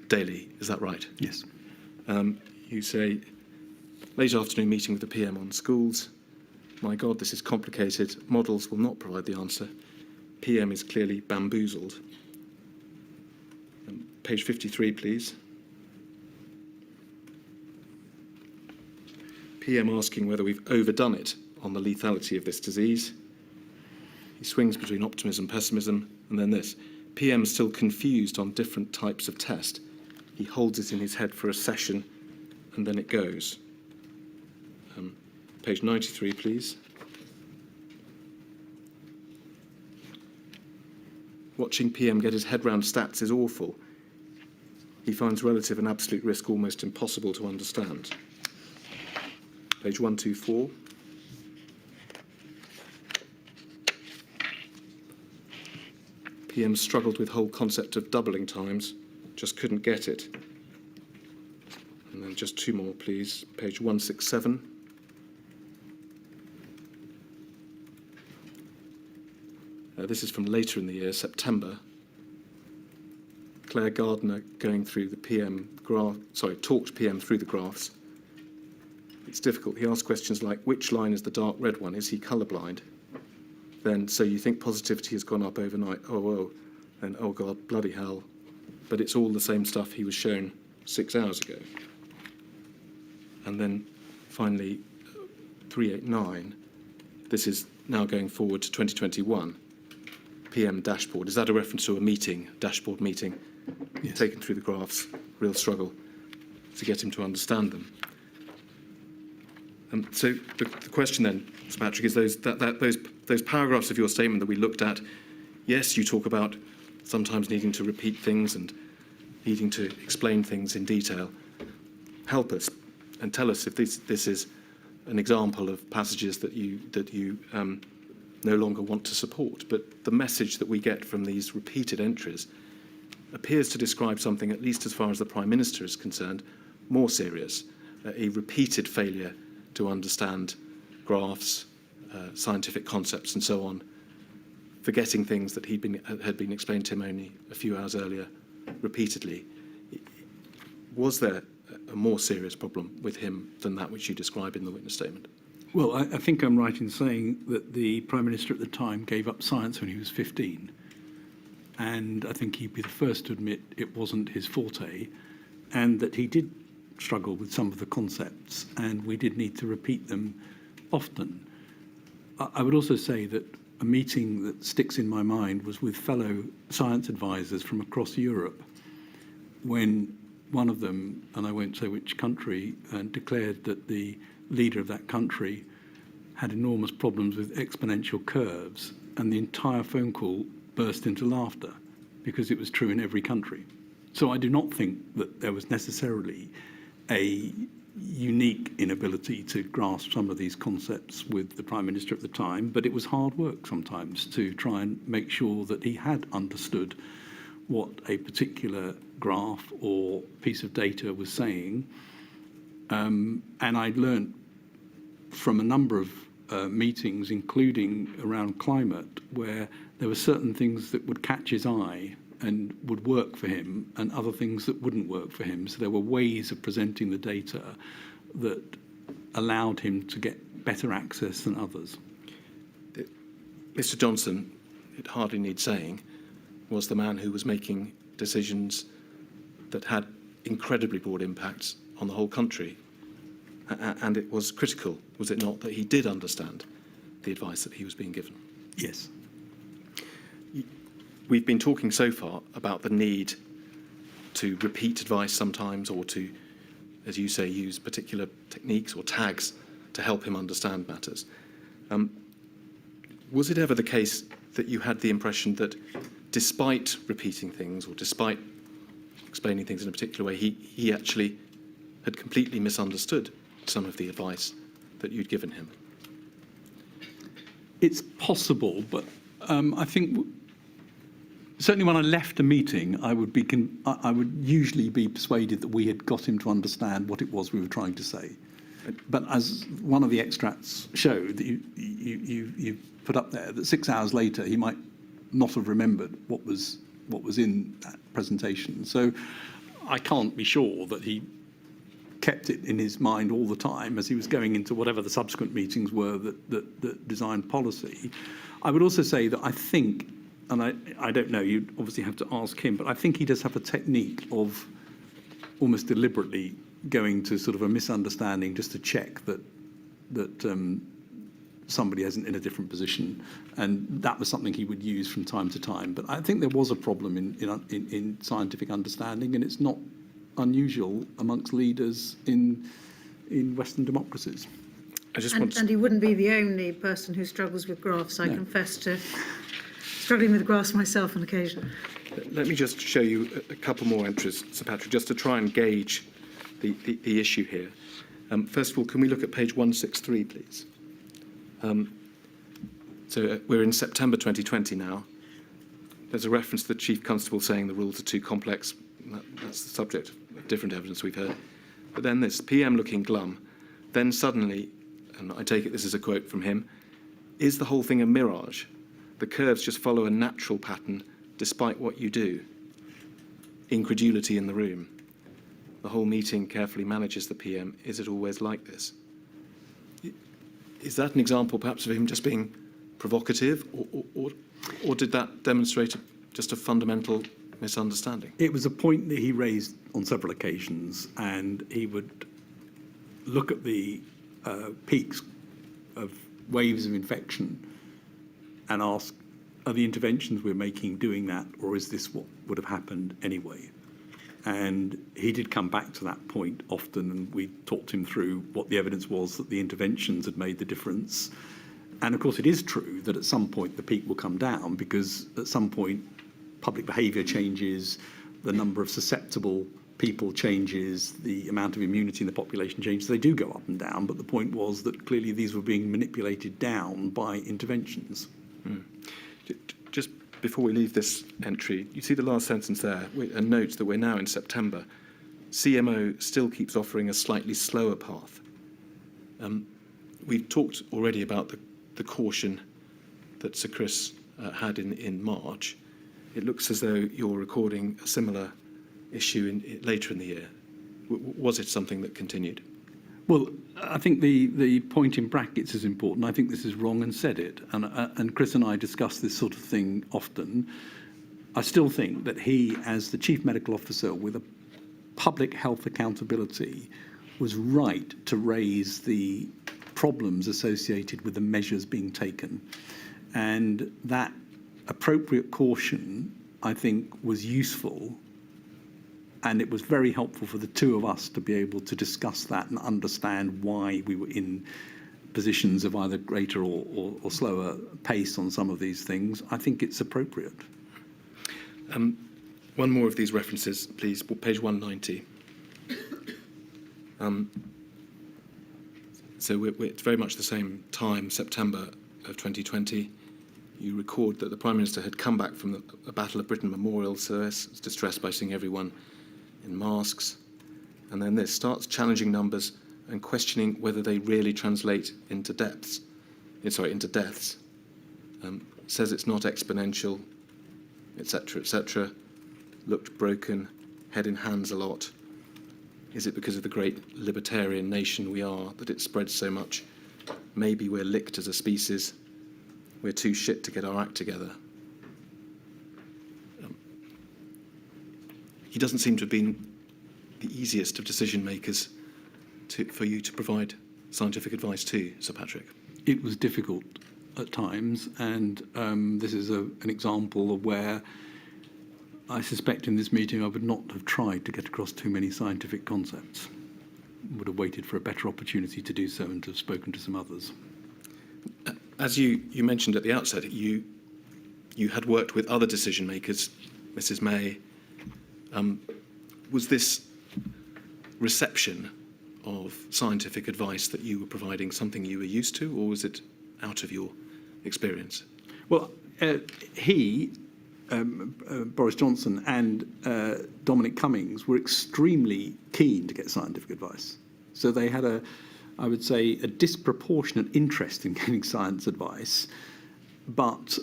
Speaker 2: daily, is that right?
Speaker 3: Yes.
Speaker 2: You say, late afternoon meeting with the PM on schools. My God, this is complicated. Models will not provide the answer. PM is clearly bamboozled. Page 53, please. PM asking whether we've overdone it on the lethality of this disease. He swings between optimism and pessimism, and then this. PM still confused on different types of test. He holds it in his head for a session, and then it goes. Page 93, please. Watching PM get his head round stats is awful. He finds relative and absolute risk almost impossible to understand. Page 124. PM struggled with whole concept of doubling times, just couldn't get it. And then just two more, please. Page 167. This is from later in the year, September. Claire Gardner going through the PM graph, talked PM through the graphs. It's difficult. He asked questions like, which line is the dark red one? Is he colourblind? Then, so you think positivity has gone up overnight? Oh, and oh God, bloody hell. But it's all the same stuff he was shown 6 hours ago. And then finally, 389. This is now going forward to 2021. PM dashboard. Is that a reference to a meeting, dashboard meeting?
Speaker 3: Yes.
Speaker 2: Taken through the graphs, real struggle to get him to understand them. So the question then, Sir Patrick, is those paragraphs of your statement that we looked at. Yes, you talk about sometimes needing to repeat things and needing to explain things in detail. Help us and tell us if this is an example of passages that you no longer want to support. But the message that we get from these repeated entries appears to describe something, at least as far as the Prime Minister is concerned, more serious, a repeated failure to understand graphs, scientific concepts and so on, forgetting things that had been explained to him only a few hours earlier repeatedly. Was there a more serious problem with him than that which you describe in the witness statement?
Speaker 3: Well, I think I'm right in saying that the Prime Minister at the time gave up science when he was 15. And I think he'd be the first to admit it wasn't his forte, and that he did struggle with some of the concepts, and we did need to repeat them often. I would also say that a meeting that sticks in my mind was with fellow science advisors from across Europe, when one of them, and I won't say which country, declared that the leader of that country had enormous problems with exponential curves, and the entire phone call burst into laughter because it was true in every country. So I do not think that there was necessarily a unique inability to grasp some of these concepts with the Prime Minister at the time, but it was hard work sometimes to try and make sure that he had understood what a particular graph or piece of data was saying. And I'd learned from a number of meetings, including around climate, where there were certain things that would catch his eye and would work for him, and other things that wouldn't work for him. So there were ways of presenting the data that allowed him to get better access than others.
Speaker 2: Mr. Johnson, it hardly needs saying, was the man who was making decisions that had incredibly broad impacts on the whole country. And it was critical, was it not, that he did understand the advice that he was being given?
Speaker 3: Yes.
Speaker 2: We've been talking so far about the need to repeat advice sometimes, or to, as you say, use particular techniques or tags to help him understand matters. Was it ever the case that you had the impression that despite repeating things or despite explaining things in a particular way, he actually had completely misunderstood some of the advice that you'd given him?
Speaker 3: It's possible, but I think certainly when I left a meeting, I would usually be persuaded that we had got him to understand what it was we were trying to say. But as one of the extracts showed that you put up there, that 6 hours later he might not have remembered what was in that presentation. So I can't be sure that he kept it in his mind all the time as he was going into whatever the subsequent meetings were that designed policy. I would also say that I think, and I don't know, you'd obviously have to ask him, but I think he does have a technique of almost deliberately going to sort of a misunderstanding just to check that somebody isn't in a different position, and that was something he would use from time to time. But I think there was a problem in scientific understanding, and it's not unusual amongst leaders in Western democracies.
Speaker 1: And he wouldn't be the only person who struggles with graphs. I confess to struggling with graphs myself on occasion.
Speaker 2: Let me just show you a couple more entries, Sir Patrick, just to try and gauge the issue here. First of all, can we look at page 163, please? So we're in September 2020 now. There's a reference to the Chief Constable saying the rules are too complex. That's the subject of different evidence we've heard. But then this PM looking glum. Then suddenly, and I take it this is a quote from him, is the whole thing a mirage? The curves just follow a natural pattern despite what you do. Incredulity in the room. The whole meeting carefully manages the PM. Is it always like this? Is that an example perhaps of him just being provocative, or did that demonstrate just a fundamental misunderstanding?
Speaker 3: It was a point that he raised on several occasions, and he would look at the peaks of waves of infection and ask, are the interventions we're making doing that, or is this what would have happened anyway? And he did come back to that point often, and we talked him through what the evidence was that the interventions had made the difference. And of course, it is true that at some point the peak will come down, because at some point public behaviour changes, the number of susceptible people changes, the amount of immunity in the population changes. They do go up and down, but the point was that clearly these were being manipulated down by interventions.
Speaker 2: Just before we leave this entry, you see the last sentence there, a note that we're now in September. CMO still keeps offering a slightly slower path. We've talked already about the caution that Sir Chris had in March. It looks as though you're recording a similar issue later in the year. Was it something that continued?
Speaker 3: Well, I think the point in brackets is important. I think this is wrong and said it. And Chris and I discuss this sort of thing often. I still think that he, as the Chief Medical Officer with a public health accountability, was right to raise the problems associated with the measures being taken. And that appropriate caution, I think, was useful. And it was very helpful for the two of us to be able to discuss that and understand why we were in positions of either greater or slower pace on some of these things. I think it's appropriate.
Speaker 2: One more of these references, please. Page 190. So it's very much the same time, September of 2020. You record that the Prime Minister had come back from the Battle of Britain Memorial Service, distressed by seeing everyone in masks, and then this starts challenging numbers and questioning whether they really translate into deaths. Says it's not exponential, etc., etc. Looked broken, head in hands a lot. Is it because of the great libertarian nation we are that it spreads so much? Maybe we're licked as a species. We're too shit to get our act together. He doesn't seem to have been the easiest of decision makers for you to provide scientific advice to, Sir Patrick.
Speaker 3: It was difficult at times, and this is an example of where I suspect in this meeting I would not have tried to get across too many scientific concepts. Would have waited for a better opportunity to do so and to have spoken to some others.
Speaker 2: As you mentioned at the outset, you had worked with other decision makers, Mrs. May. Was this reception of scientific advice that you were providing something you were used to, or was it out of your experience?
Speaker 3: Well, Boris Johnson and Dominic Cummings were extremely keen to get scientific advice. So they had I would say, a disproportionate interest in getting science advice. But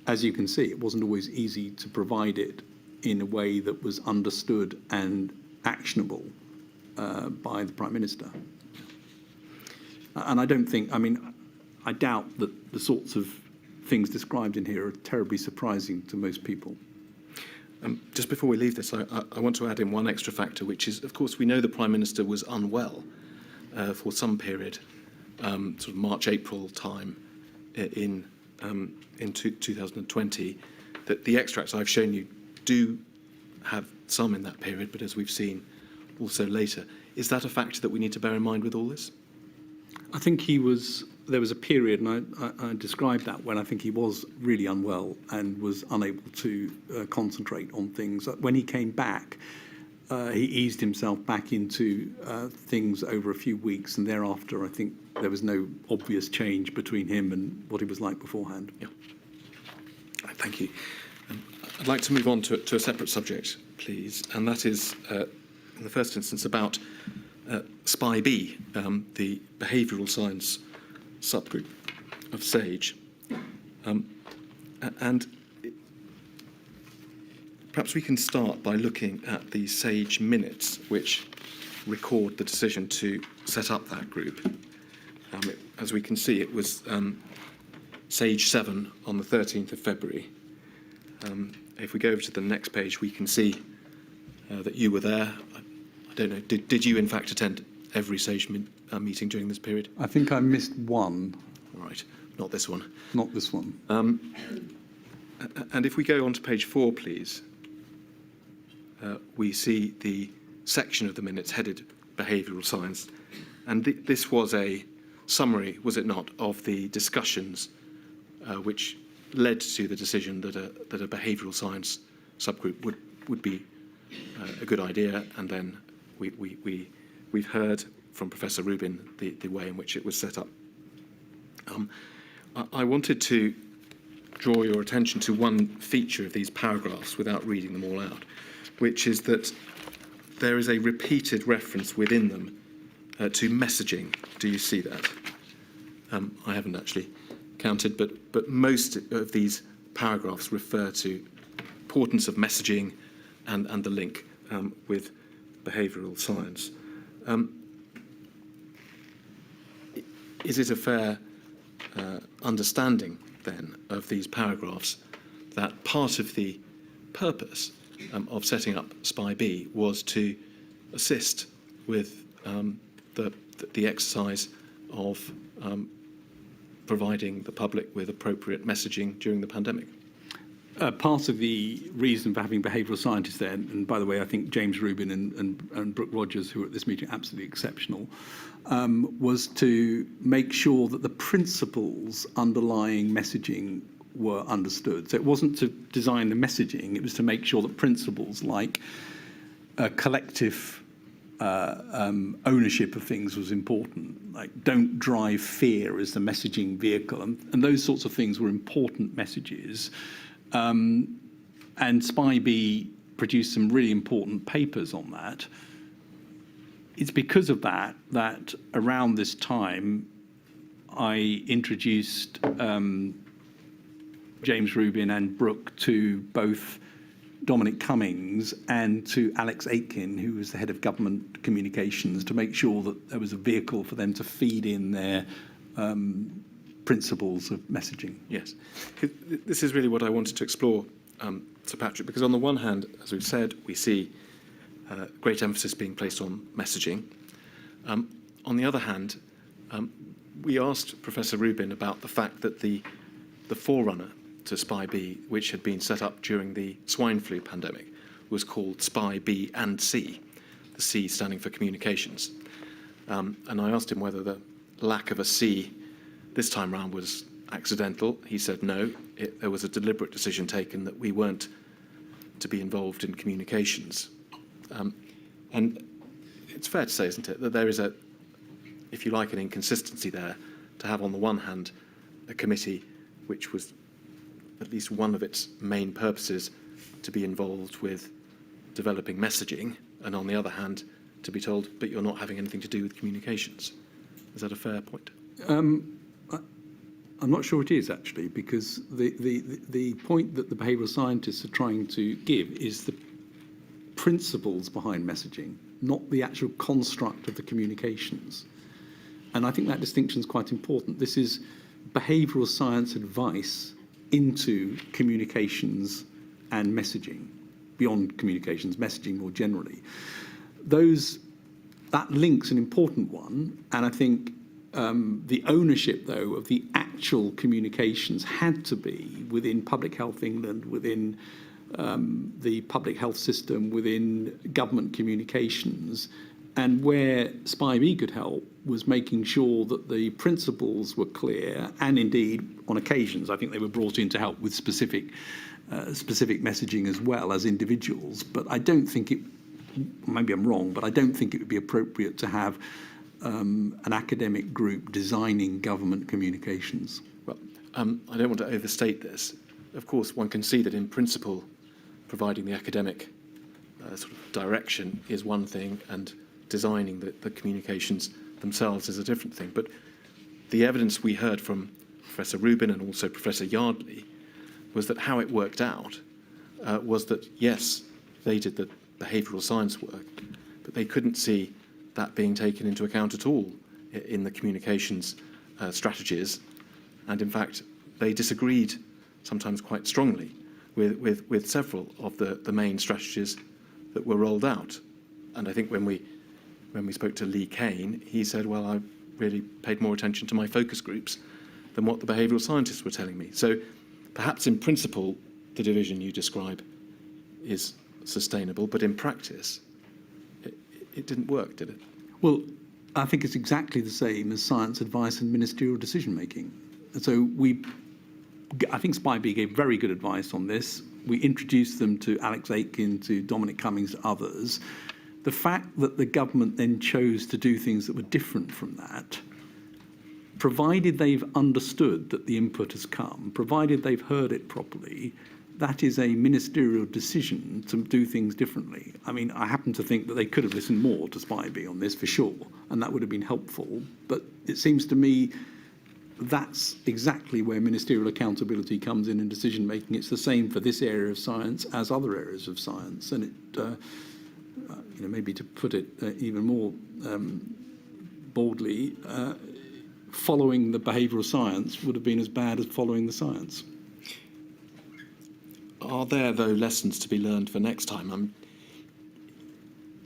Speaker 3: as you can see, it wasn't always easy to provide it in a way that was understood and actionable by the Prime Minister. And I don't think, I doubt that the sorts of things described in here are terribly surprising to most people.
Speaker 2: Just before we leave this, I want to add in one extra factor, which is, of course, we know the Prime Minister was unwell for some period, sort of March, April time in 2020, that the extracts I've shown you do have some in that period, but as we've seen also later. Is that a factor that we need to bear in mind with all this?
Speaker 3: I think there was a period, and I described that, when I think he was really unwell and was unable to concentrate on things. When he came back, he eased himself back into things over a few weeks, and thereafter I think there was no obvious change between him and what he was like beforehand.
Speaker 2: Yeah. Thank you. I'd like to move on to a separate subject, please, and that is, in the first instance, about SPI-B, the behavioural science subgroup of SAGE. And perhaps we can start by looking at the SAGE minutes, which record the decision to set up that group. As we can see, it was SAGE 7 on the 13th of February. If we go over to the next page, we can see that you were there. I don't know, did you in fact attend every SAGE meeting during this period?
Speaker 3: I think I missed one.
Speaker 2: Right, not this one.
Speaker 3: Not this one.
Speaker 2: And if we go on to page 4, please, we see the section of the minutes headed Behavioural Science. And this was a summary, was it not, of the discussions which led to the decision that a behavioural science subgroup would be a good idea. And then we've heard from Professor Rubin the way in which it was set up. I wanted to draw your attention to one feature of these paragraphs without reading them all out, which is that there is a repeated reference within them to messaging. Do you see that? I haven't actually counted, but most of these paragraphs refer to importance of messaging and the link with behavioural science. Is it a fair understanding, then, of these paragraphs that part of the purpose of setting up SPI-B was to assist with the exercise of providing the public with appropriate messaging during the pandemic?
Speaker 3: Part of the reason for having behavioural scientists there, and by the way, I think James Rubin and Brooke Rogers, who were at this meeting, absolutely exceptional, was to make sure that the principles underlying messaging were understood. So it wasn't to design the messaging, it was to make sure that principles like collective ownership of things was important, like don't drive fear as the messaging vehicle, and those sorts of things were important messages. And SPI-B produced some really important papers on that. It's because of that around this time I introduced James Rubin and Brooke to both Dominic Cummings and to Alex Aitken, who was the head of government communications, to make sure that there was a vehicle for them to feed in their principles of messaging.
Speaker 2: Yes. This is really what I wanted to explore, Sir Patrick, because on the one hand, as we've said, we see great emphasis being placed on messaging. On the other hand, we asked Professor Rubin about the fact that the forerunner to SPI-B, which had been set up during the swine flu pandemic, was called SPI-B and C, the C standing for communications. And I asked him whether the lack of a C this time round was accidental. He said no, there was a deliberate decision taken that we weren't to be involved in communications. And it's fair to say, isn't it, that there is if you like, an inconsistency there to have, on the one hand, a committee which was at least one of its main purposes to be involved with developing messaging, and on the other hand, to be told, but you're not having anything to do with communications. Is that a fair point?
Speaker 3: I'm not sure it is, actually, because the point that the behavioural scientists are trying to give is the principles behind messaging, not the actual construct of the communications. And I think that distinction is quite important. This is behavioural science advice into communications and messaging, beyond communications, messaging more generally. That link's an important one, and I think the ownership, though, of the actual communications had to be within Public Health England, within the public health system, within government communications. And where SPI-B could help was making sure that the principles were clear, and indeed, on occasions, I think they were brought in to help with specific messaging as well as individuals. But I don't think it, maybe I'm wrong, but I don't think it would be appropriate to have an academic group designing government communications.
Speaker 2: Well, I don't want to overstate this. Of course, one can see that in principle, providing the academic sort of direction is one thing, and designing the communications themselves is a different thing. But the evidence we heard from Professor Rubin and also Professor Yardley was that how it worked out was that, yes, they did the behavioural science work, but they couldn't see that being taken into account at all in the communications strategies. And in fact, they disagreed sometimes quite strongly with several of the main strategies that were rolled out. And I think when we spoke to Lee Kane, he said, well, I really paid more attention to my focus groups than what the behavioural scientists were telling me. So perhaps in principle, the division you describe is sustainable, but in practice, it didn't work, did it?
Speaker 3: Well, I think it's exactly the same as science advice and ministerial decision-making. So I think SPI-B gave very good advice on this. We introduced them to Alex Aitken, to Dominic Cummings, to others. The fact that the government then chose to do things that were different from that, provided they've understood that the input has come, provided they've heard it properly, that is a ministerial decision to do things differently. I mean, I happen to think that they could have listened more to SPI-B on this for sure, and that would have been helpful. But it seems to me that's exactly where ministerial accountability comes in decision making. It's the same for this area of science as other areas of science, and it, maybe to put it even more boldly, following the behavioural science would have been as bad as following the science.
Speaker 2: Are there, though, lessons to be learned for next time? I'm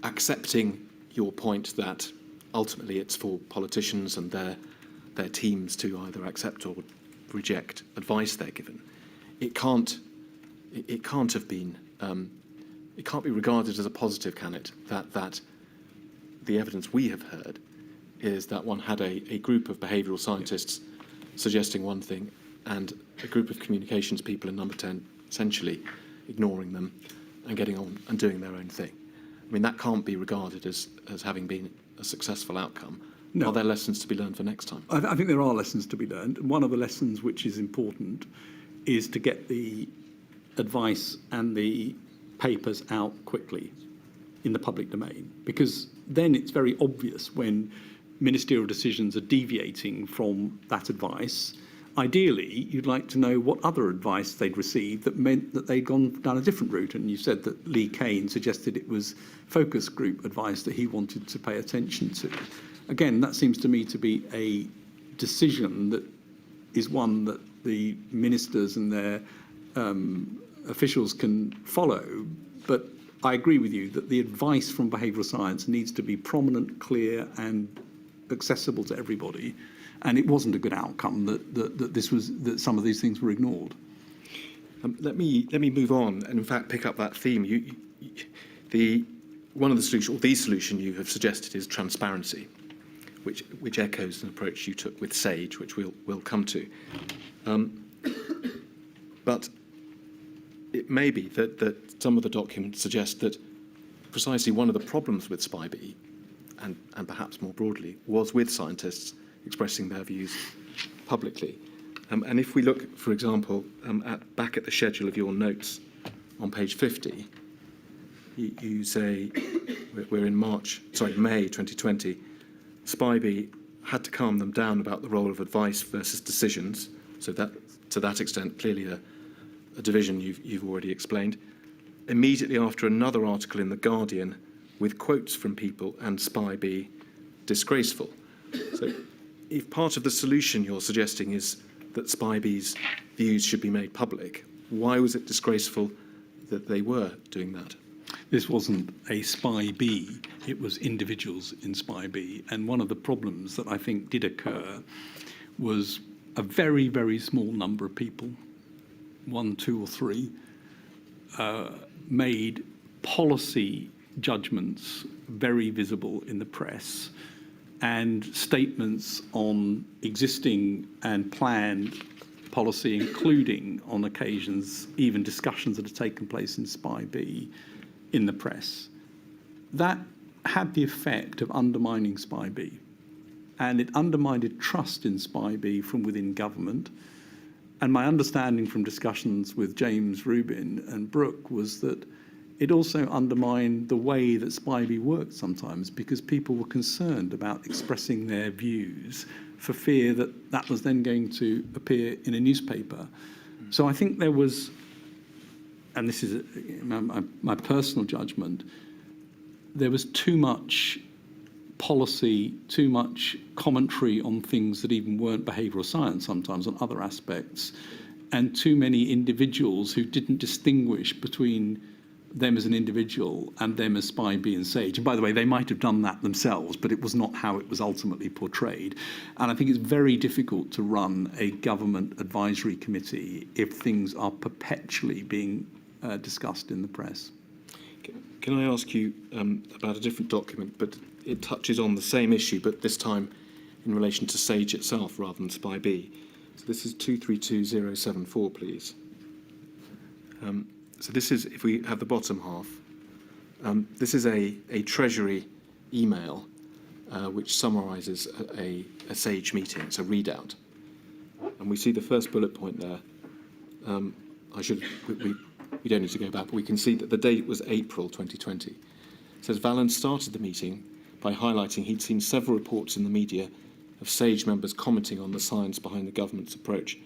Speaker 2: accepting your point that ultimately it's for politicians and their teams to either accept or reject advice they're given. It can't have been. It can't be regarded as a positive, can it? That the evidence we have heard is that one had a group of behavioural scientists suggesting one thing, and a group of communications people in number 10 essentially ignoring them and getting on and doing their own thing. I mean, that can't be regarded as having been a successful outcome. No. Are there lessons to be learned for next time?
Speaker 3: I think there are lessons to be learned. One of the lessons which is important is to get the advice and the papers out quickly in the public domain, because then it's very obvious when ministerial decisions are deviating from that advice. Ideally, you'd like to know what other advice they'd received that meant that they'd gone down a different route. And you said that Lee Kane suggested it was focus group advice that he wanted to pay attention to. Again, that seems to me to be a decision that is one that the ministers and their officials can follow. But I agree with you that the advice from behavioural science needs to be prominent, clear, and accessible to everybody. And it wasn't a good outcome that some of these things were ignored.
Speaker 2: Let me move on and in fact pick up that theme. One of the solutions, or the solution you have suggested, is transparency, which echoes an approach you took with SAGE, which we'll come to. But it may be that some of the documents suggest that precisely one of the problems with SPI-B, and perhaps more broadly, was with scientists expressing their views publicly. And if we look, for example, back at the schedule of your notes on page 50, you say we're in May 2020. SPIB had to calm them down about the role of advice versus decisions. So that, to that extent, clearly a division you've already explained. Immediately after another article in The Guardian with quotes from people and SPIB disgraceful. So if part of the solution you're suggesting is that SPIB's views should be made public, why was it disgraceful that they were doing that?
Speaker 3: This wasn't a SPIB, it was individuals in SPIB. And one of the problems that I think did occur was a very, very small number of people, 1, 2 or 3, made policy judgments very visible in the press, and statements on existing and planned policy, including on occasions even discussions that have taken place in SPIB in the press. That had the effect of undermining SPIB, and it undermined trust in SPIB from within government. And my understanding from discussions with James Rubin and Brooke was that it also undermined the way that SPIB worked sometimes, because people were concerned about expressing their views for fear that that was then going to appear in a newspaper. So I think there was, and this is my personal judgment, there was too much policy, too much commentary on things that even weren't behavioural science sometimes, on other aspects, and too many individuals who didn't distinguish between them as an individual and them as SPIB and SAGE. And by the way, they might have done that themselves, but it was not how it was ultimately portrayed. And I think it's very difficult to run a government advisory committee if things are perpetually being discussed in the press.
Speaker 2: Can I ask you about a different document, but it touches on the same issue, but this time in relation to SAGE itself rather than SPIB. So this is 232074, please. So this is, if we have the bottom half, this is a Treasury email which summarises a SAGE meeting. It's a readout. And we see the first bullet point there. We don't need to go back, but we can see that the date was April 2020. It says Vallance started the meeting by highlighting he'd seen several reports in the media of SAGE members commenting on the science behind the government's approach.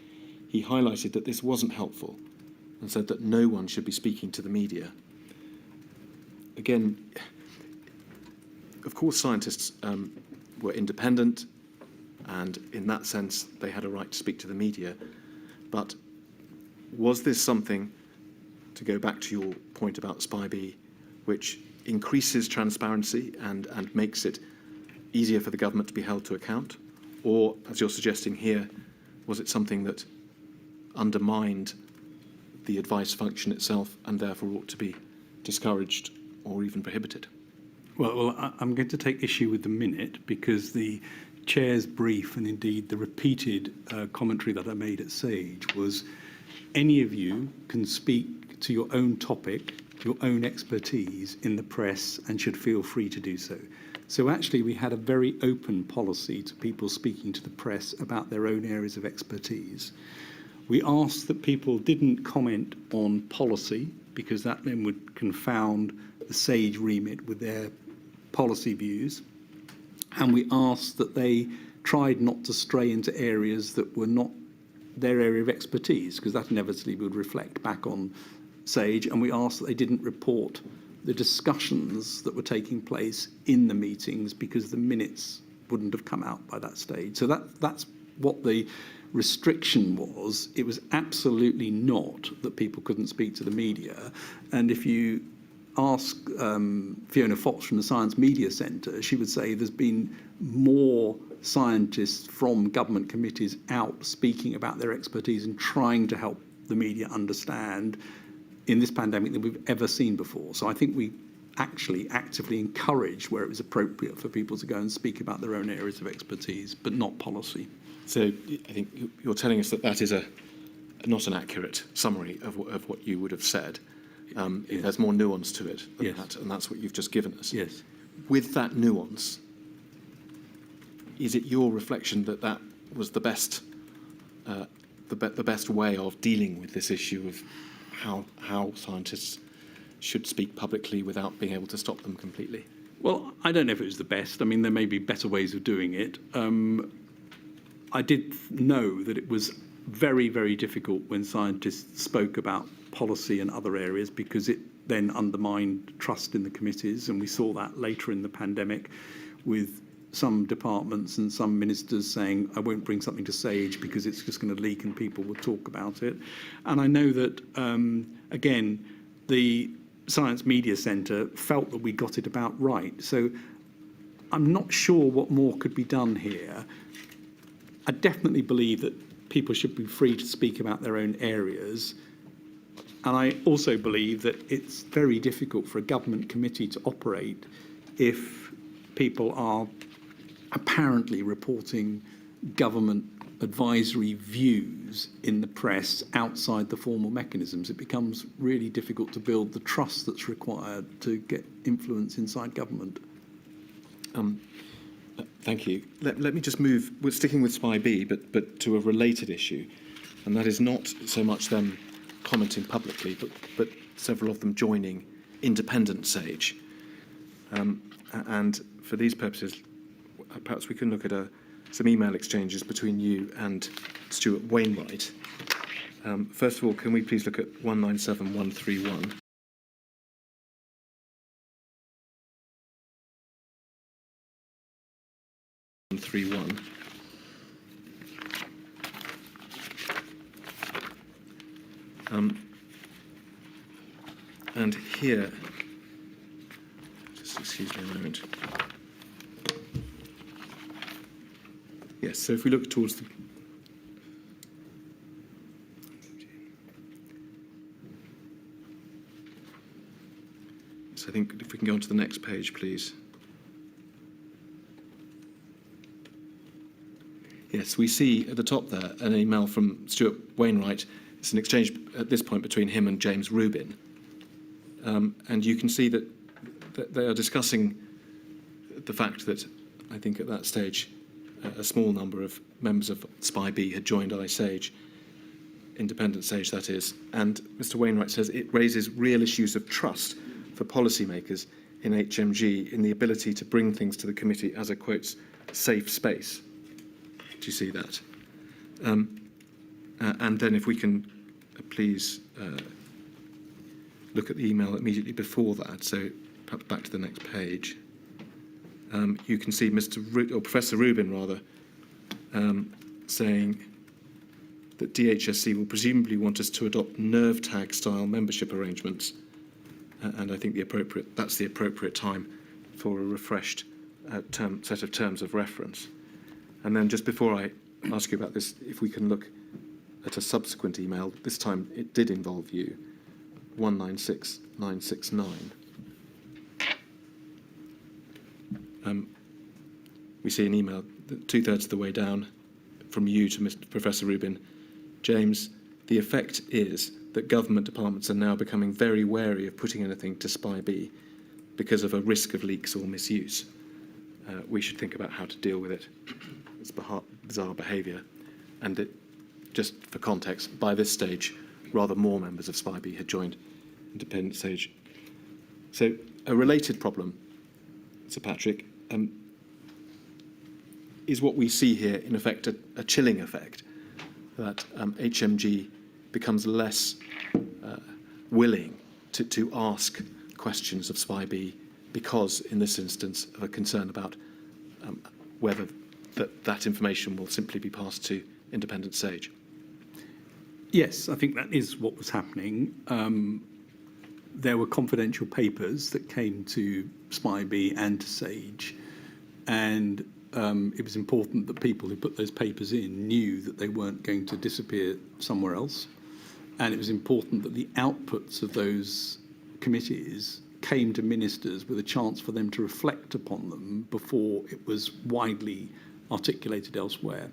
Speaker 2: He highlighted that this wasn't helpful and said that no one should be speaking to the media. Again, of course, scientists were independent, and in that sense, they had a right to speak to the media. But was this something, to go back to your point about SPIB, which increases transparency and makes it easier for the government to be held to account? Or, as you're suggesting here, was it something that undermined the advice function itself and therefore ought to be discouraged or even prohibited?
Speaker 3: Well, I'm going to take issue with the minute, because the chair's brief and indeed the repeated commentary that I made at SAGE was any of you can speak to your own topic, your own expertise in the press, and should feel free to do so. So actually we had a very open policy to people speaking to the press about their own areas of expertise. We asked that people didn't comment on policy, because that then would confound the SAGE remit with their policy views. And we asked that they tried not to stray into areas that were not their area of expertise, because that inevitably would reflect back on SAGE. And we asked that they didn't report the discussions that were taking place in the meetings, because the minutes wouldn't have come out by that stage. So that's what the restriction was. It was absolutely not that people couldn't speak to the media. And if you ask Fiona Fox from the Science Media Centre, she would say there's been more scientists from government committees out speaking about their expertise and trying to help the media understand in this pandemic than we've ever seen before. So I think we actually actively encouraged where it was appropriate for people to go and speak about their own areas of expertise, but not policy. So
Speaker 2: I think you're telling us that that is not an accurate summary of what you would have said. Yes. There's more nuance to it than
Speaker 3: yes.
Speaker 2: that, and that's what you've just given us.
Speaker 3: Yes.
Speaker 2: With that nuance, is it your reflection that that was the best the best way of dealing with this issue of how scientists should speak publicly without being able to stop them completely?
Speaker 3: Well, I don't know if it was the best. I mean, there may be better ways of doing it. I did know that it was very, very difficult when scientists spoke about policy and other areas, because it then undermined trust in the committees, and we saw that later in the pandemic with some departments and some ministers saying, I won't bring something to SAGE because it's just going to leak and people will talk about it. And I know that, again, the Science Media Centre felt that we got it about right. So I'm not sure what more could be done here. I definitely believe that people should be free to speak about their own areas. And I also believe that it's very difficult for a government committee to operate if people are apparently reporting government advisory views in the press outside the formal mechanisms. It becomes really difficult to build the trust that's required to get influence inside government.
Speaker 2: Thank you. Let me just move. We're sticking with SPI B, but to a related issue, and that is not so much them commenting publicly, but several of them joining independent SAGE. And for these purposes, perhaps we can look at some email exchanges between you and Stuart Wainwright. First of all, can we please look at 197131? And here, just excuse me a moment. Yes, so if we look towards the so I think if we can go on to the next page, please. Yes, we see at the top there an email from Stuart Wainwright. It's an exchange at this point between him and James Rubin. And you can see that they are discussing the fact that I think at that stage a small number of members of SPI B had joined iSAGE, independent SAGE that is, and Mr. Wainwright says it raises real issues of trust for policymakers in HMG in the ability to bring things to the committee as a, quotes, safe space. Do you see that? And then if we can please look at the email immediately before that, so perhaps back to the next page. You can see Professor Rubin, rather, saying that DHSC will presumably want us to adopt nerve tag style membership arrangements, and I think that's the appropriate time for a refreshed set of terms of reference. And then just before I ask you about this, if we can look at a subsequent email, this time it did involve you, 196969. We see an email 2/3 of the way down from you to Professor Rubin. James, the effect is that government departments are now becoming very wary of putting anything to SPI B because of a risk of leaks or misuse. We should think about how to deal with it. It's bizarre behaviour. And just for context, by this stage, rather more members of SPI B had joined independent SAGE. So a related problem, Sir Patrick, is what we see here, in effect, a chilling effect, that HMG becomes less willing to ask questions of SPI B because, in this instance, of a concern about whether that information will simply be passed to independent SAGE.
Speaker 3: Yes, I think that is what was happening. There were confidential papers that came to SPI B and to SAGE, and it was important that people who put those papers in knew that they weren't going to disappear somewhere else, and it was important that the outputs of those committees came to ministers with a chance for them to reflect upon them before it was widely articulated elsewhere.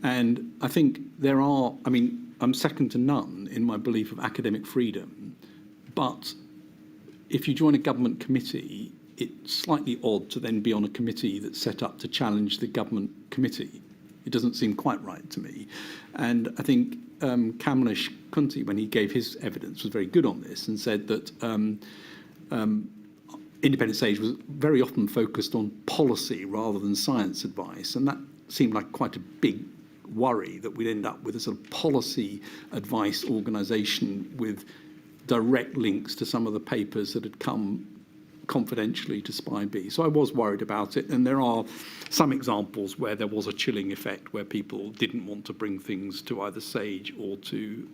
Speaker 3: And I think I'm second to none in my belief of academic freedom, but if you join a government committee, it's slightly odd to then be on a committee that's set up to challenge the government committee. It doesn't seem quite right to me. And I think Kamlesh Kunti, when he gave his evidence, was very good on this and said that independent SAGE was very often focused on policy rather than science advice. And that seemed like quite a big worry, that we'd end up with a sort of policy advice organisation with direct links to some of the papers that had come confidentially to Spy B. So I was worried about it, and there are some examples where there was a chilling effect, where people didn't want to bring things to either SAGE or to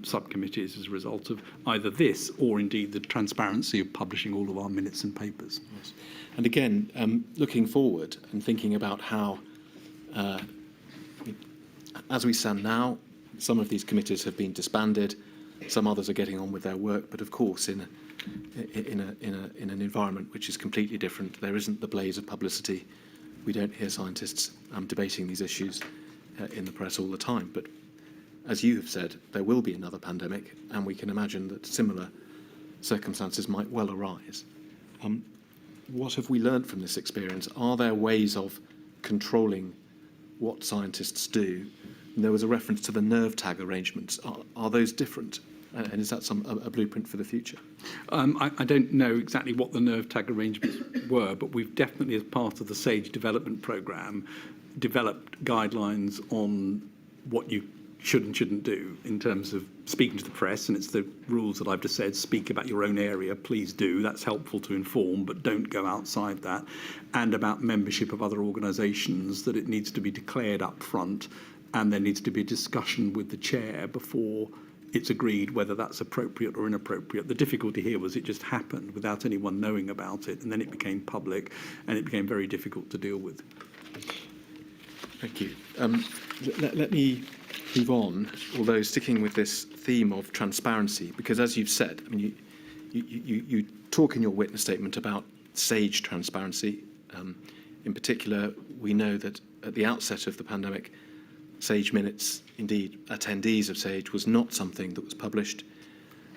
Speaker 3: subcommittees as a result of either this or indeed the transparency of publishing all of our minutes and papers.
Speaker 2: Yes. And again, looking forward and thinking about how, as we stand now, some of these committees have been disbanded, some others are getting on with their work, but of course in an environment which is completely different. There isn't the blaze of publicity. We don't hear scientists debating these issues in the press all the time. But as you have said, there will be another pandemic, and we can imagine that similar circumstances might well arise. What have we learned from this experience? Are there ways of controlling what scientists do? And there was a reference to the nerve tag arrangements. Are those different? And is that a blueprint for the future?
Speaker 3: I don't know exactly what the nerve tag arrangements were, but we've definitely, as part of the SAGE development programme, developed guidelines on what you should and shouldn't do in terms of speaking to the press, and it's the rules that I've just said. Speak about your own area, please do. That's helpful to inform, but don't go outside that. And about membership of other organisations, that it needs to be declared up front, and there needs to be a discussion with the chair before it's agreed whether that's appropriate or inappropriate. The difficulty here was it just happened without anyone knowing about it, and then it became public, and it became very difficult to deal with.
Speaker 2: Thank you. Let me move on, although sticking with this theme of transparency, because as you've said, I mean, you talk in your witness statement about SAGE transparency. In particular, we know that at the outset of the pandemic, SAGE minutes, indeed attendees of SAGE, was not something that was published,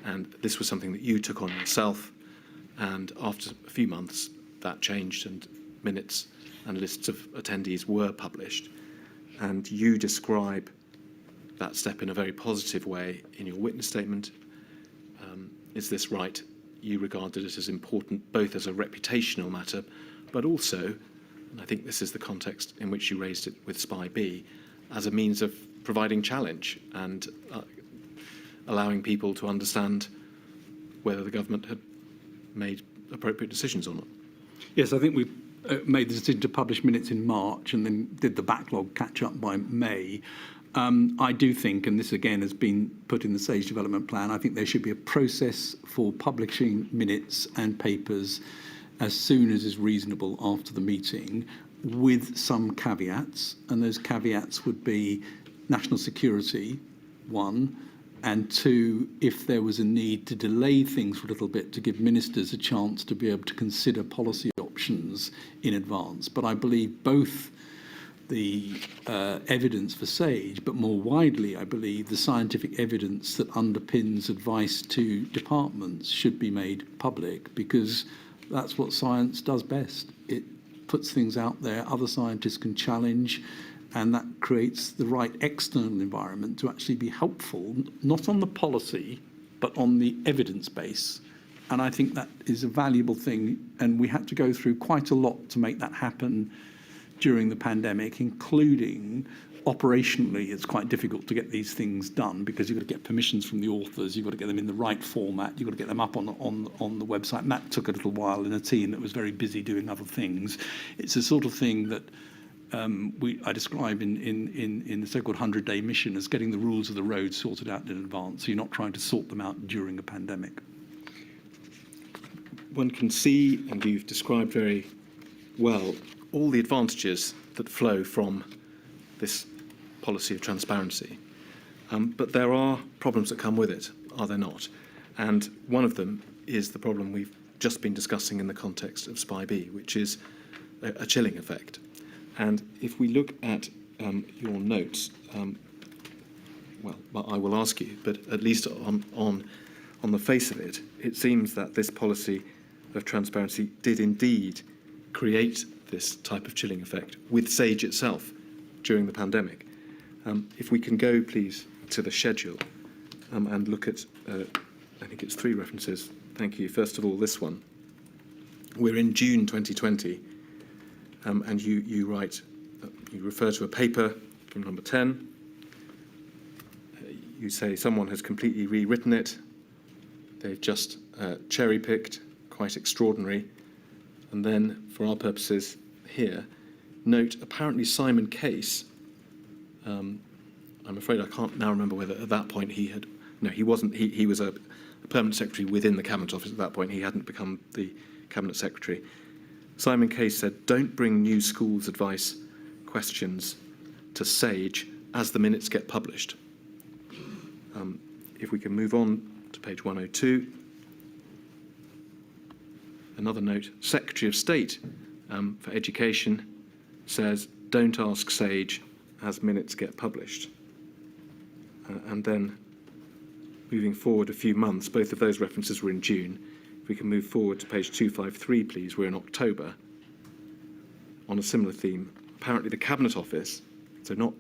Speaker 2: and this was something that you took on yourself, and after a few months that changed and minutes and lists of attendees were published, and you describe that step in a very positive way in your witness statement. Is this right? You regarded it as important both as a reputational matter, but also, and I think this is the context in which you raised it with Spy B, as a means of providing challenge and allowing people to understand whether the government had made appropriate decisions or not.
Speaker 3: Yes, I think we made the decision to publish minutes in March and then did the backlog catch up by May. I do think, and this again has been put in the SAGE development plan, I think there should be a process for publishing minutes and papers as soon as is reasonable after the meeting, with some caveats, and those caveats would be national security, one, and two, if there was a need to delay things for a little bit to give ministers a chance to be able to consider policy options in advance. But I believe both the evidence for SAGE, but more widely, I believe the scientific evidence that underpins advice to departments should be made public, because that's what science does best. It puts things out there other scientists can challenge, and that creates the right external environment to actually be helpful, not on the policy, but on the evidence base. And I think that is a valuable thing, and we had to go through quite a lot to make that happen during the pandemic, including operationally. It's quite difficult to get these things done because you've got to get permissions from the authors, you've got to get them in the right format, you've got to get them up on the website, and that took a little while in a team that was very busy doing other things. It's the sort of thing that I describe in the so-called 100-day mission as getting the rules of the road sorted out in advance, so you're not trying to sort them out during a pandemic.
Speaker 2: One can see, and you've described very well, all the advantages that flow from this policy of transparency. But there are problems that come with it, are there not? And one of them is the problem we've just been discussing in the context of Spy B, which is a chilling effect. And if we look at your notes, well, I will ask you, but at least on the face of it, it seems that this policy of transparency did indeed create this type of chilling effect, with SAGE itself during the pandemic. If we can go, please, to the schedule and look at, I think it's 3 references. Thank you. First of all, this one. We're in June 2020, and you write, you refer to a paper from number 10. You say someone has completely rewritten it. They've just cherry-picked, quite extraordinary. And then, for our purposes here, note apparently Simon Case. I'm afraid I can't now remember whether at that point he had. No, he wasn't. He was a permanent secretary within the Cabinet Office at that point. He hadn't become the Cabinet Secretary. Simon Case said, "Don't bring new schools advice questions to SAGE as the minutes get published." If we can move on to page 102. Another note, Secretary of State for Education says, "Don't ask SAGE as minutes get published." And then moving forward a few months, both of those references were in June. If we can move forward to page 253, please, we're in October. On a similar theme, apparently the Cabinet Office, so not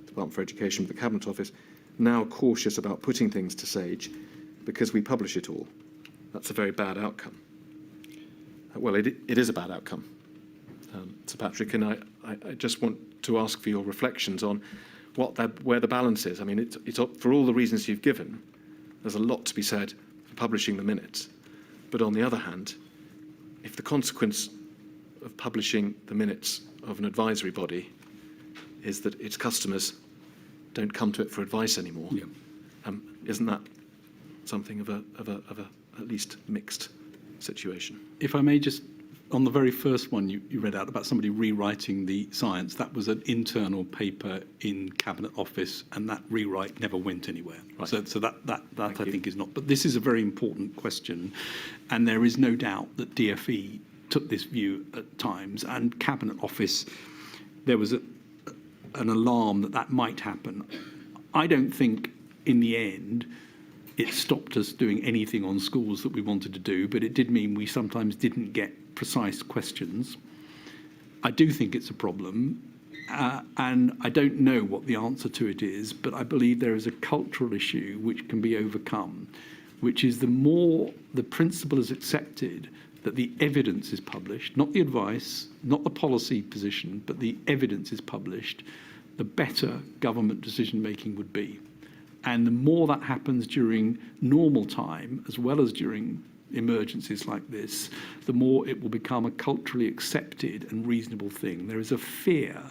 Speaker 2: the Department for Education, but the Cabinet Office, now cautious about putting things to SAGE because we publish it all. That's a very bad outcome. Well, it is a bad outcome, Sir Patrick, and I just want to ask for your reflections on where the balance is. I mean, it's for all the reasons you've given, there's a lot to be said for publishing the minutes. But on the other hand, if the consequence of publishing the minutes of an advisory body is that its customers don't come to it for advice anymore, isn't that something of a at least mixed situation?
Speaker 3: If I may just, on the very first one you read out about somebody rewriting the science, that was an internal paper in Cabinet Office, and that rewrite never went anywhere. Right. So that I think is not. But this is a very important question, and there is no doubt that DFE took this view at times, and Cabinet Office, there was an alarm that might happen. I don't think in the end it stopped us doing anything on schools that we wanted to do, but it did mean we sometimes didn't get precise questions. I do think it's a problem, and I don't know what the answer to it is, but I believe there is a cultural issue which can be overcome, which is the more the principle is accepted that the evidence is published, not the advice, not the policy position, but the evidence is published, the better government decision-making would be. And the more that happens during normal time, as well as during emergencies like this, the more it will become a culturally accepted and reasonable thing. There is a fear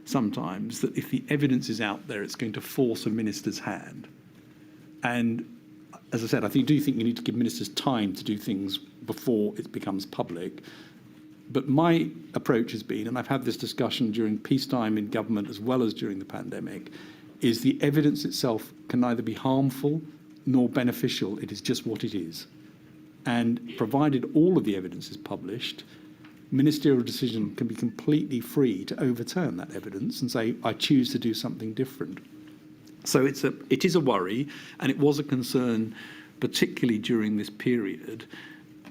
Speaker 3: sometimes that if the evidence is out there, it's going to force a minister's hand. And as I said, I do think you need to give ministers time to do things before it becomes public. But my approach has been, and I've had this discussion during peacetime in government as well as during the pandemic, is the evidence itself can neither be harmful nor beneficial. It is just what it is. And provided all of the evidence is published, ministerial decision can be completely free to overturn that evidence and say, I choose to do something different. So it is a worry, and it was a concern, particularly during this period.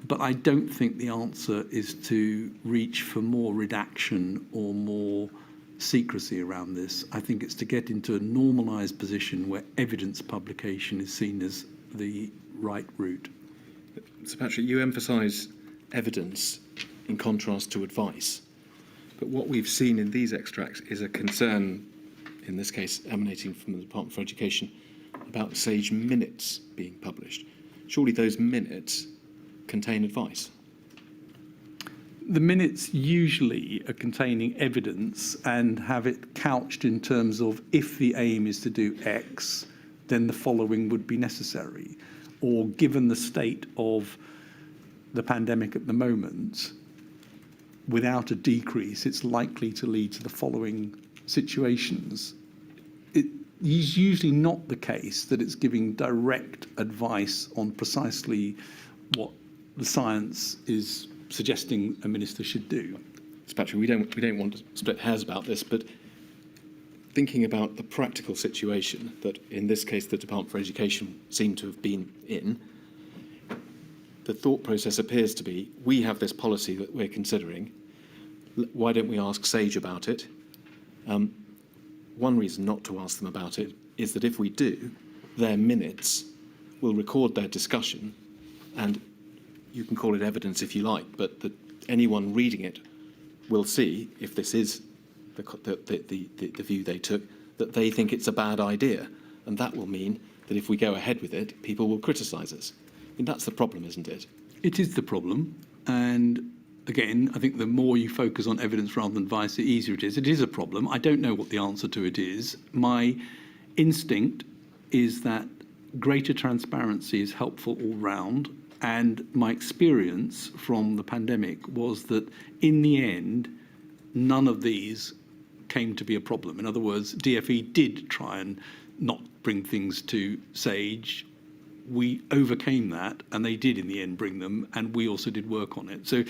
Speaker 3: But I don't think the answer is to reach for more redaction or more secrecy around this. I think it's to get into a normalised position where evidence publication is seen as the right route.
Speaker 2: So Patrick, you emphasise evidence in contrast to advice. But what we've seen in these extracts is a concern, in this case emanating from the Department for Education, about SAGE minutes being published. Surely those minutes contain advice?
Speaker 3: The minutes usually are containing evidence and have it couched in terms of if the aim is to do X, then the following would be necessary. Or given the state of the pandemic at the moment, without a decrease, it's likely to lead to the following situations. It is usually not the case that it's giving direct advice on precisely what the science is suggesting a minister should do.
Speaker 2: So Patrick, we don't want to split hairs about this, but thinking about the practical situation that in this case the Department for Education seemed to have been in, the thought process appears to be, we have this policy that we're considering, why don't we ask SAGE about it? one reason not to ask them about it is that if we do, their minutes will record their discussion, and you can call it evidence if you like, but that anyone reading it will see, if this is the view they took, that they think it's a bad idea. And that will mean that if we go ahead with it, people will criticise us. I mean, that's the problem, isn't it?
Speaker 3: It is the problem. And again, I think the more you focus on evidence rather than advice, the easier it is. It is a problem. I don't know what the answer to it is. My instinct is that greater transparency is helpful all round. And my experience from the pandemic was that in the end, none of these came to be a problem. In other words, DFE did try and not bring things to Sage. We overcame that, and they did in the end bring them, and we also did work on it. So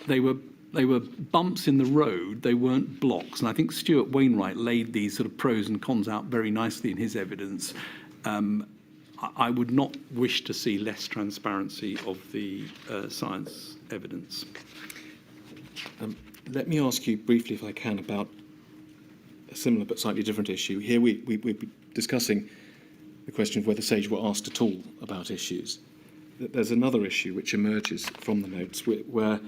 Speaker 3: they were bumps in the road, they weren't blocks. And I think Stuart Wainwright laid these sort of pros and cons out very nicely in his evidence. I would not wish to see less transparency of the science evidence.
Speaker 2: Let me ask you briefly, if I can, about a similar but slightly different issue. Here we're discussing the question of whether Sage were asked at all about issues. There's another issue which emerges from the notes where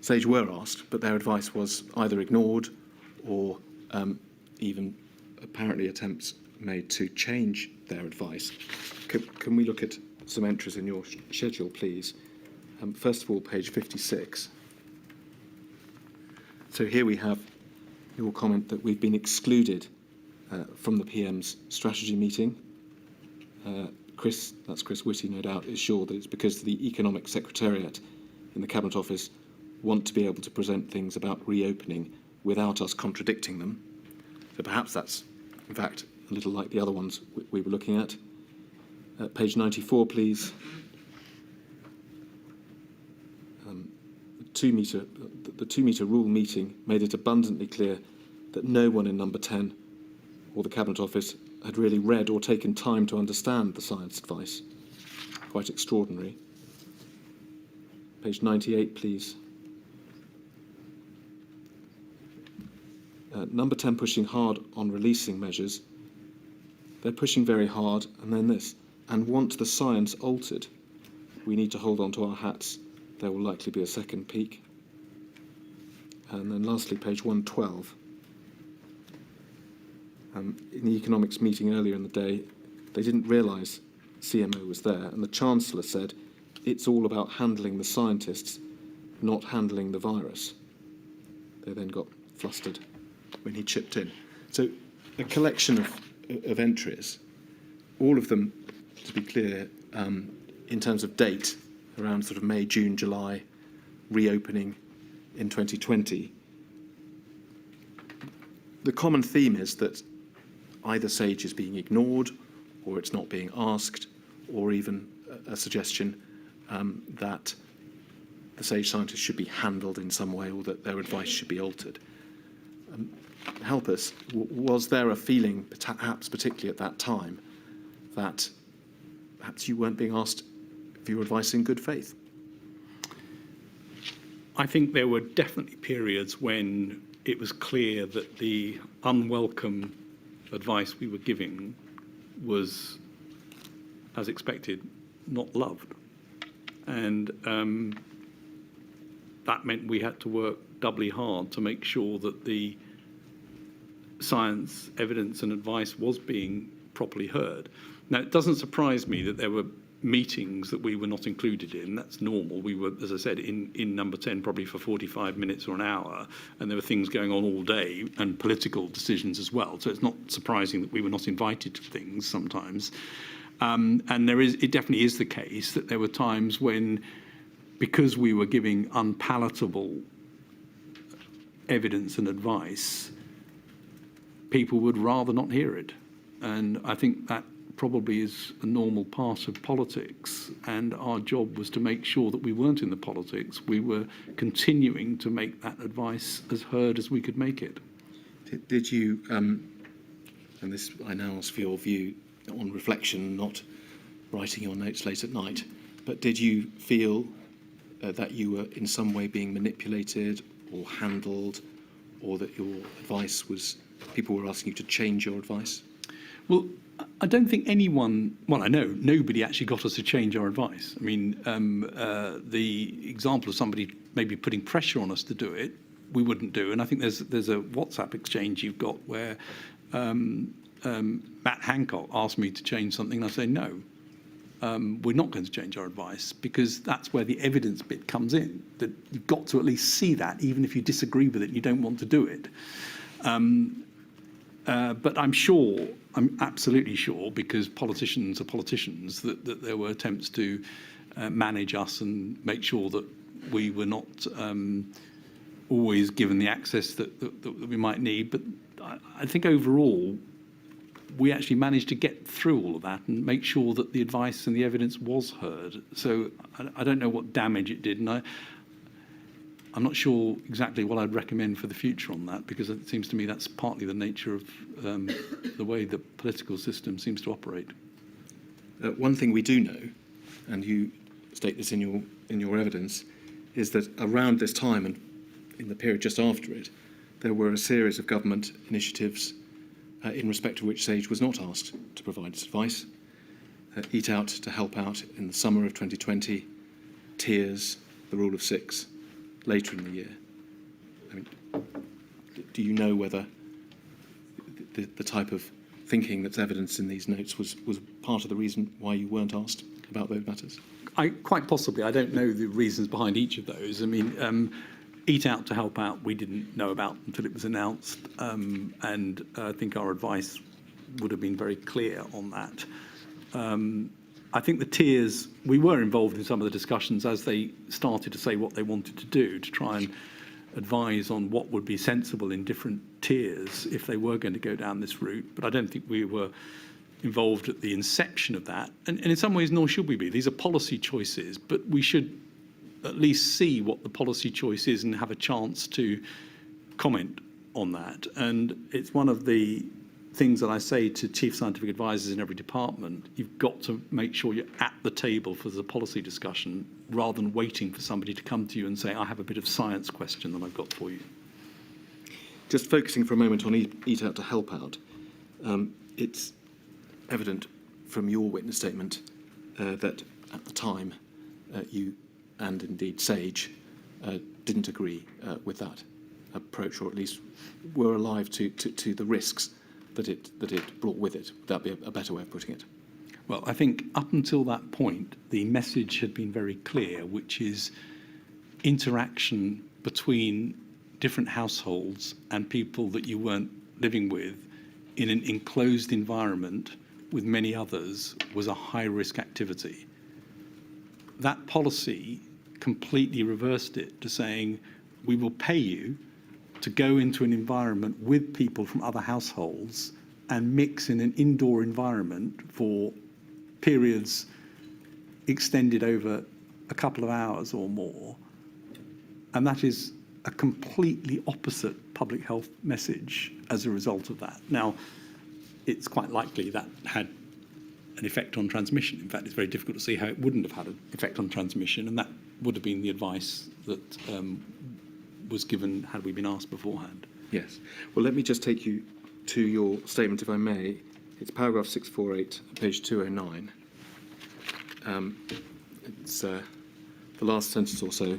Speaker 2: Sage were asked, but their advice was either ignored or even apparently attempts made to change their advice. Can we look at some entries in your schedule, please? First of all, page 56. So here we have your comment that we've been excluded from the PM's strategy meeting. Chris Whitty, no doubt, is sure that it's because the Economic Secretariat in the Cabinet Office want to be able to present things about reopening without us contradicting them. So perhaps that's, in fact, a little like the other ones we were looking at. Page 94, please. The 2 metre rule meeting made it abundantly clear that no one in number 10 or the Cabinet Office had really read or taken time to understand the science advice. Quite extraordinary. Page 98, please. Number 10 pushing hard on releasing measures. They're pushing very hard, and then this, and want the science altered. We need to hold on to our hats. There will likely be a second peak. And then lastly, page 112. In the economics meeting earlier in the day, they didn't realise CMO was there, and the Chancellor said, it's all about handling the scientists, not handling the virus. They then got flustered when he chipped in. So a collection of entries, all of them, to be clear, in terms of date, around sort of May, June, July, reopening in 2020. The common theme is that either Sage is being ignored, or it's not being asked, or even a suggestion that the Sage scientists should be handled in some way, or that their advice should be altered. Help us. Was there a feeling, perhaps particularly at that time, that perhaps you weren't being asked for your advice in good faith?
Speaker 3: I think there were definitely periods when it was clear that the unwelcome advice we were giving was, as expected, not loved. And that meant we had to work doubly hard to make sure that the science, evidence and advice was being properly heard. Now, it doesn't surprise me that there were meetings that we were not included in. That's normal. We were, as I said, in number 10 probably for 45 minutes or an hour, and there were things going on all day and political decisions as well. So it's not surprising that we were not invited to things sometimes. And it definitely is the case that there were times when, because we were giving unpalatable evidence and advice, people would rather not hear it. And I think that probably is a normal part of politics, and our job was to make sure that we weren't in the politics. We were continuing to make that advice as heard as we could make it.
Speaker 2: Did you, and this I now ask for your view on reflection, not writing your notes late at night, but did you feel that you were in some way being manipulated or handled, or that your advice was people were asking you to change your advice?
Speaker 3: Well, I don't think anyone, well, I know nobody actually got us to change our advice. I mean, the example of somebody maybe putting pressure on us to do it, we wouldn't do. And I think there's a WhatsApp exchange you've got where Matt Hancock asked me to change something, and I say no. We're not going to change our advice, because that's where the evidence bit comes in, that you've got to at least see that, even if you disagree with it and you don't want to do it. But I'm absolutely sure, because politicians are politicians, that there were attempts to manage us and make sure that we were not always given the access that we might need. But I think overall, we actually managed to get through all of that and make sure that the advice and the evidence was heard. So I don't know what damage it did, and I'm not sure exactly what I'd recommend for the future on that, because it seems to me that's partly the nature of the way the political system seems to operate.
Speaker 2: One thing we do know, and you state this in your evidence, is that around this time and in the period just after it, there were a series of government initiatives in respect of which Sage was not asked to provide its advice. Eat Out to Help Out in the summer of 2020, Tiers, the Rule of Six, later in the year. I mean, do you know whether the type of thinking that's evidenced in these notes was part of the reason why you weren't asked about those matters?
Speaker 3: Quite possibly. I don't know the reasons behind each of those. I mean, Eat Out to Help Out we didn't know about until it was announced, and I think our advice would have been very clear on that. I think the tiers, we were involved in some of the discussions as they started to say what they wanted to do, to try and advise on what would be sensible in different tiers if they were going to go down this route. But I don't think we were involved at the inception of that. And in some ways, nor should we be. These are policy choices, but we should at least see what the policy choice is and have a chance to comment on that. And it's one of the things that I say to chief scientific advisors in every department: you've got to make sure you're at the table for the policy discussion, rather than waiting for somebody to come to you and say, I have a bit of science question that I've got for you.
Speaker 2: Just focusing for a moment on Eat Out to Help Out, it's evident from your witness statement that at the time you, and indeed Sage, didn't agree with that approach, or at least were alive to the risks that it brought with it. Would that be a better way of putting it?
Speaker 3: Well, I think up until that point, the message had been very clear, which is interaction between different households and people that you weren't living with in an enclosed environment with many others was a high-risk activity. That policy completely reversed it to saying, we will pay you to go into an environment with people from other households and mix in an indoor environment for periods extended over a couple of hours or more. And that is a completely opposite public health message as a result of that. Now, it's quite likely that had an effect on transmission. In fact, it's very difficult to see how it wouldn't have had an effect on transmission, and that would have been the advice that was given had we been asked beforehand.
Speaker 2: Yes. Well, let me just take you to your statement, if I may. It's paragraph 648, page 209. It's the last sentence or so.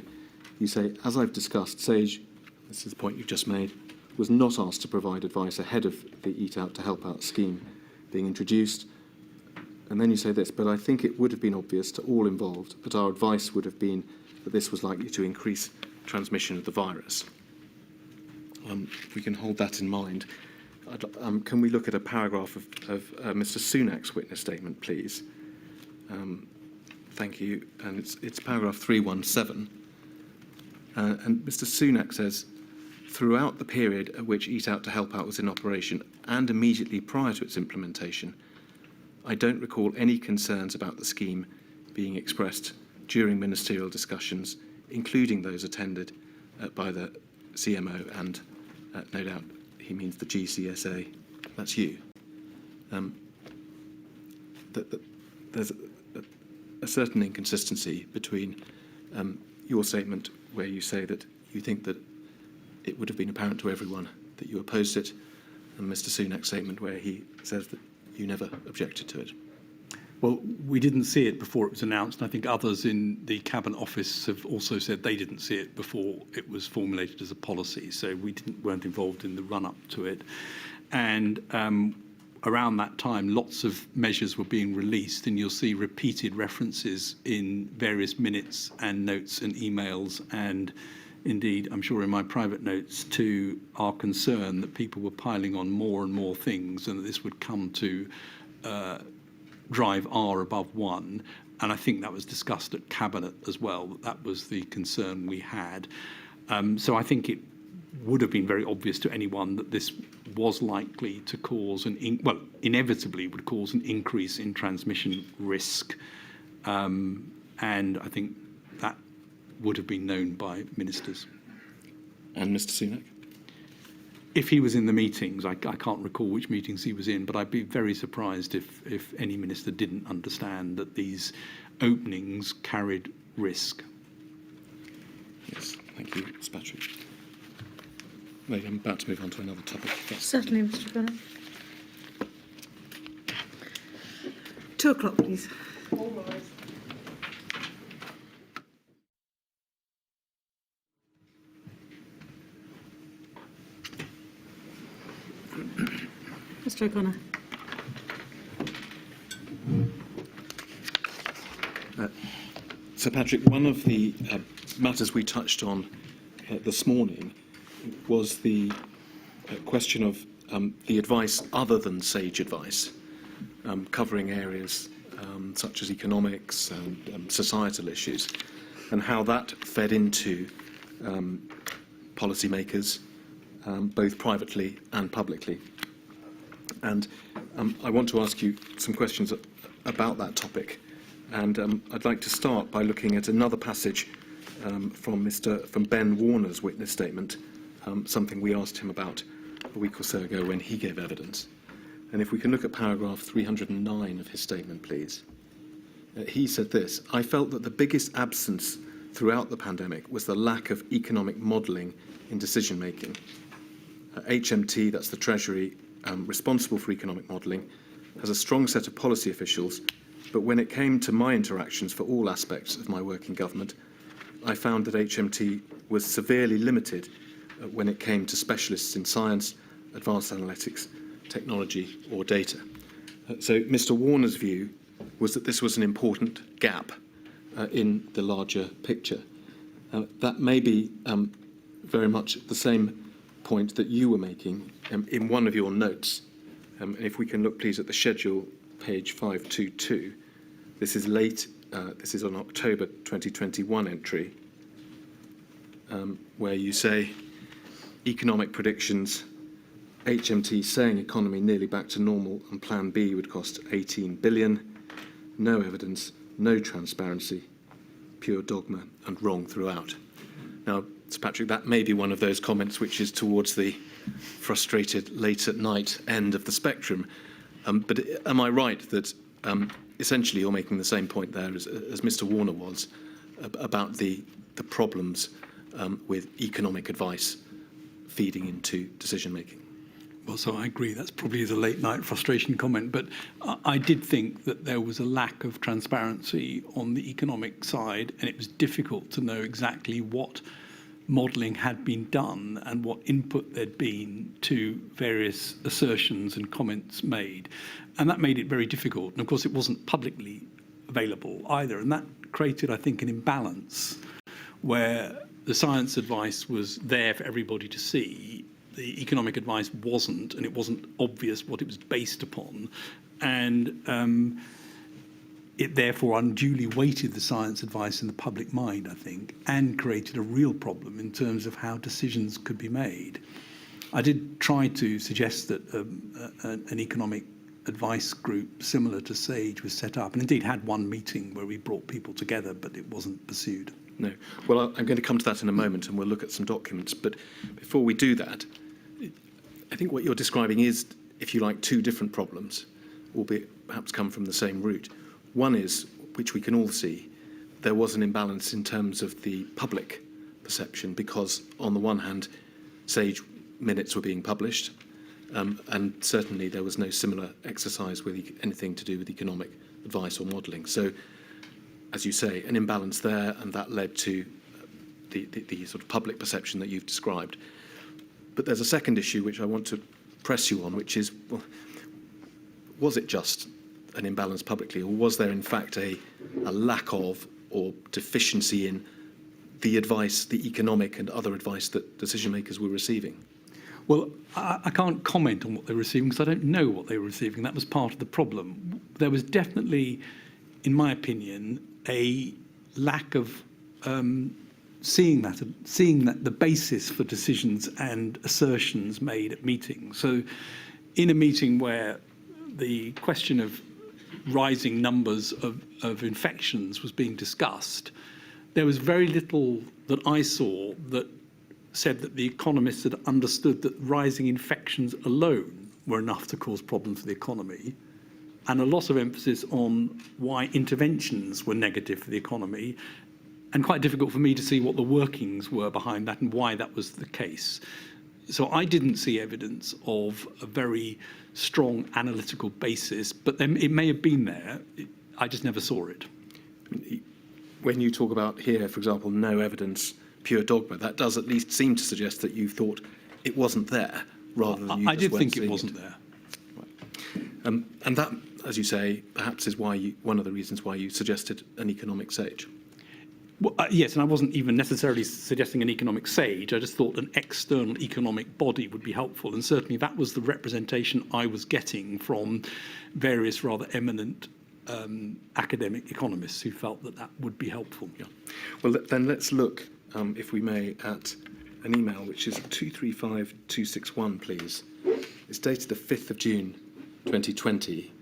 Speaker 2: You say, as I've discussed, Sage, this is the point you've just made, was not asked to provide advice ahead of the Eat Out to Help Out scheme being introduced. And then you say this, but I think it would have been obvious to all involved that our advice would have been that this was likely to increase transmission of the virus. We can hold that in mind. Can we look at a paragraph of Mr. Sunak's witness statement, please? Thank you. And it's paragraph 317. And Mr. Sunak says, throughout the period at which Eat Out to Help Out was in operation and immediately prior to its implementation, I don't recall any concerns about the scheme being expressed during ministerial discussions, including those attended by the CMO and, no doubt, he means the GCSA. That's you. There's a certain inconsistency between your statement, where you say that you think that it would have been apparent to everyone that you opposed it, and Mr. Sunak's statement where he says that you never objected to it?
Speaker 3: Well, we didn't see it before it was announced. I think others in the Cabinet Office have also said they didn't see it before it was formulated as a policy. So we weren't involved in the run-up to it. And around that time, lots of measures were being released, and you'll see repeated references in various minutes and notes and emails, and indeed, I'm sure in my private notes, to our concern that people were piling on more and more things, and that this would come to drive R above 1. And I think that was discussed at Cabinet as well, that was the concern we had. So I think it would have been very obvious to anyone that this was likely to cause inevitably would cause an increase in transmission risk. And I think that would have been known by ministers.
Speaker 2: And Mr. Sunak?
Speaker 3: If he was in the meetings, I can't recall which meetings he was in, but I'd be very surprised if any minister didn't understand that these openings carried risk.
Speaker 2: Yes, thank you, Mr. Patrick. Maybe I'm about to move on to another topic. Yes.
Speaker 1: Certainly, Mr. O'Connor. 2 o'clock, please.
Speaker 4: All rise.
Speaker 1: Mr. O'Connor.
Speaker 2: Sir Patrick, one of the matters we touched on this morning was the question of the advice other than sage advice, covering areas such as economics and societal issues, and how that fed into policymakers, both privately and publicly. And I want to ask you some questions about that topic. And I'd like to start by looking at another passage from Ben Warner's witness statement, something we asked him about a week or so ago when he gave evidence. And if we can look at paragraph 309 of his statement, please. He said this: "I felt that the biggest absence throughout the pandemic was the lack of economic modelling in decision making. HMT, that's the Treasury, responsible for economic modelling, has a strong set of policy officials, but when it came to my interactions for all aspects of my work in government, I found that HMT was severely limited when it came to specialists in science, advanced analytics, technology or data." So Mr. Warner's view was that this was an important gap in the larger picture. That may be very much the same point that you were making in one of your notes. If we can look please at the schedule, page 522. This is late, this is an October 2021 entry, where you say, economic predictions, HMT saying economy nearly back to normal and Plan B would cost 18 billion, no evidence, no transparency, pure dogma and wrong throughout. Now, Sir Patrick, that may be one of those comments which is towards the frustrated late at night end of the spectrum. But am I right that essentially you're making the same point there as Mr. Warner was about the problems with economic advice feeding into decision making?
Speaker 3: Well, so I agree. That's probably the late night frustration comment. But I did think that there was a lack of transparency on the economic side, and it was difficult to know exactly what modelling had been done and what input there'd been to various assertions and comments made. And that made it very difficult. And of course, it wasn't publicly available either. And that created, I think, an imbalance where the science advice was there for everybody to see. The economic advice wasn't, and it wasn't obvious what it was based upon. And it therefore unduly weighted the science advice in the public mind, I think, and created a real problem in terms of how decisions could be made. I did try to suggest that an economic advice group similar to SAGE was set up, and indeed had one meeting where we brought people together, but it wasn't pursued.
Speaker 2: No. Well, I'm going to come to that in a moment, and we'll look at some documents. But before we do that, I think what you're describing is, if you like, two different problems, albeit perhaps come from the same root. One is, which we can all see, there was an imbalance in terms of the public perception because, on the one hand, SAGE minutes were being published, And certainly there was no similar exercise with anything to do with economic advice or modelling. So, as you say, an imbalance there, and that led to the sort of public perception that you've described. But there's a second issue which I want to press you on, which is, well, was it just an imbalance publicly, or was there in fact a lack of or deficiency in the advice, the economic and other advice that decision makers were receiving?
Speaker 3: Well, I can't comment on what they were receiving because I don't know what they were receiving. That was part of the problem. There was definitely, in my opinion, a lack of seeing that the basis for decisions and assertions made at meetings. So in a meeting where the question of rising numbers of infections was being discussed, there was very little that I saw that said that the economists had understood that rising infections alone were enough to cause problems for the economy, and a lot of emphasis on why interventions were negative for the economy, and quite difficult for me to see what the workings were behind that and why that was the case. So I didn't see evidence of a very strong analytical basis, but then it may have been there. I just never saw it.
Speaker 2: When you talk about here, for example, no evidence, pure dogma, that does at least seem to suggest that you thought it wasn't there, rather than you
Speaker 3: I
Speaker 2: just
Speaker 3: did think
Speaker 2: weren't
Speaker 3: it wasn't
Speaker 2: seeing
Speaker 3: there.
Speaker 2: Right. And that, as you say, perhaps is why one of the reasons why you suggested an economic sage.
Speaker 3: Well, yes, and I wasn't even necessarily suggesting an economic sage. I just thought an external economic body would be helpful, and certainly that was the representation I was getting from various rather eminent academic economists who felt that that would be helpful.
Speaker 2: Yeah. Well, then let's look, if we may, at an email which is 235261, please. It's dated the 5th of June 2020.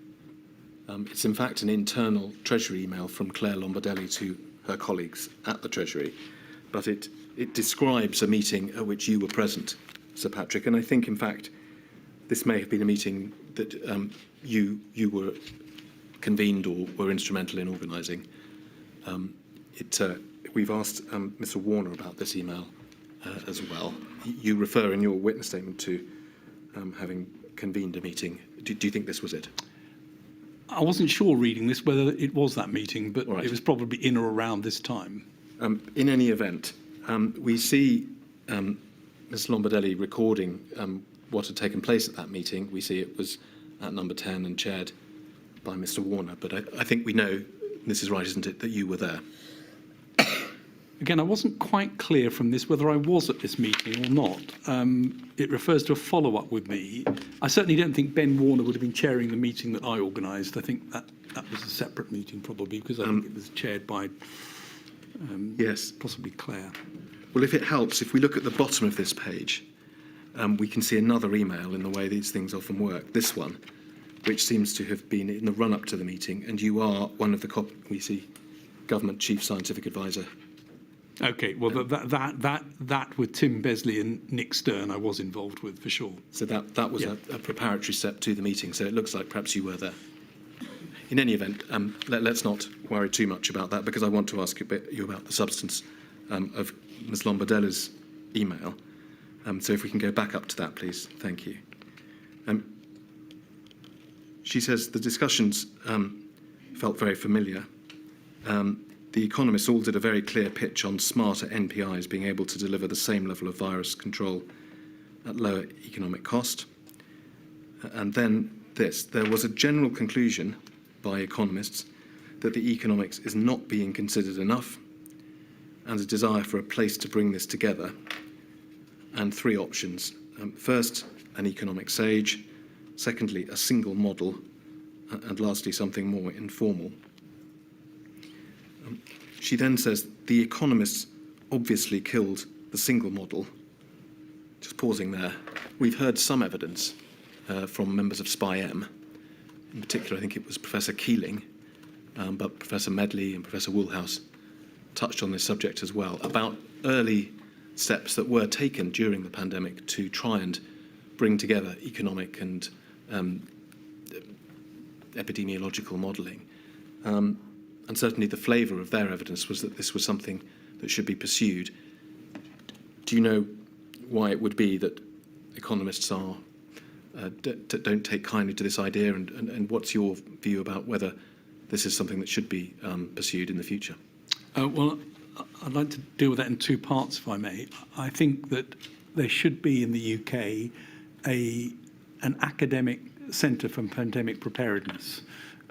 Speaker 2: It's in fact an internal Treasury email from Claire Lombardelli to her colleagues at the Treasury, but it describes a meeting at which you were present, Sir Patrick, and I think in fact this may have been a meeting that you were convened or were instrumental in organising. We've asked Mr. Warner about this email as well. You refer in your witness statement to having convened a meeting. Do you think this was it?
Speaker 3: I wasn't sure reading this whether it was that meeting, but
Speaker 2: Right.
Speaker 3: it was probably in or around this time.
Speaker 2: In any event, we see Ms. Lombardelli recording what had taken place at that meeting. We see it was at number 10 and chaired by Mr. Warner, but I think we know, this is right, isn't it, that you were there?
Speaker 3: Again, I wasn't quite clear from this whether I was at this meeting or not. It refers to a follow-up with me. I certainly don't think Ben Warner would have been chairing the meeting that I organised. I think that was a separate meeting probably, because I think it was chaired by
Speaker 2: Yes.
Speaker 3: possibly Claire.
Speaker 2: Well, if it helps, if we look at the bottom of this page, we can see another email in the way these things often work, this one, which seems to have been in the run-up to the meeting, and you are one of the, we see, Government Chief Scientific Advisor.
Speaker 3: Okay, well, that with Tim Besley and Nick Stern I was involved with, for sure.
Speaker 2: So that was a preparatory step to the meeting, so it looks like perhaps you were there. In any event, let's not worry too much about that, because I want to ask you about the substance of Ms. Lombardelli's email. So if we can go back up to that, please. Thank you. She says the discussions felt very familiar. The economists all did a very clear pitch on smarter NPIs being able to deliver the same level of virus control at lower economic cost. And then there was a general conclusion by economists that the economics is not being considered enough, and a desire for a place to bring this together, and three options. First, an economic sage. Secondly, a single model. And lastly, something more informal. She then says the economists obviously killed the single model. Just pausing there. We've heard some evidence from members of SPI-M. In particular, I think it was Professor Keeling, but Professor Medley and Professor Woolhouse touched on this subject as well, about early steps that were taken during the pandemic to try and bring together economic and epidemiological modelling. And certainly the flavour of their evidence was that this was something that should be pursued. Do you know why it would be that economists are don't take kindly to this idea, and what's your view about whether this is something that should be pursued in the future?
Speaker 3: Well, I'd like to deal with that in two parts, if I may. I think that there should be in the UK an academic centre for pandemic preparedness,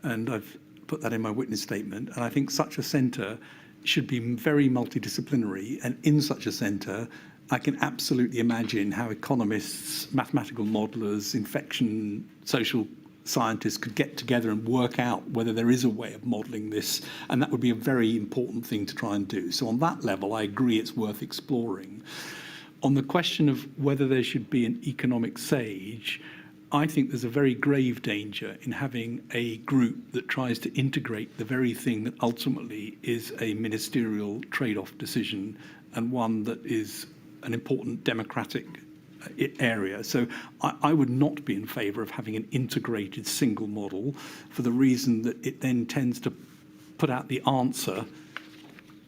Speaker 3: and I've put that in my witness statement. And I think such a centre should be very multidisciplinary, and in such a centre, I can absolutely imagine how economists, mathematical modellers, infection, social scientists could get together and work out whether there is a way of modelling this, and that would be a very important thing to try and do. So on that level, I agree it's worth exploring. On the question of whether there should be an economic SAGE, I think there's a very grave danger in having a group that tries to integrate the very thing that ultimately is a ministerial trade-off decision, and one that is an important democratic area. So I would not be in favour of having an integrated single model, for the reason that it then tends to put out the answer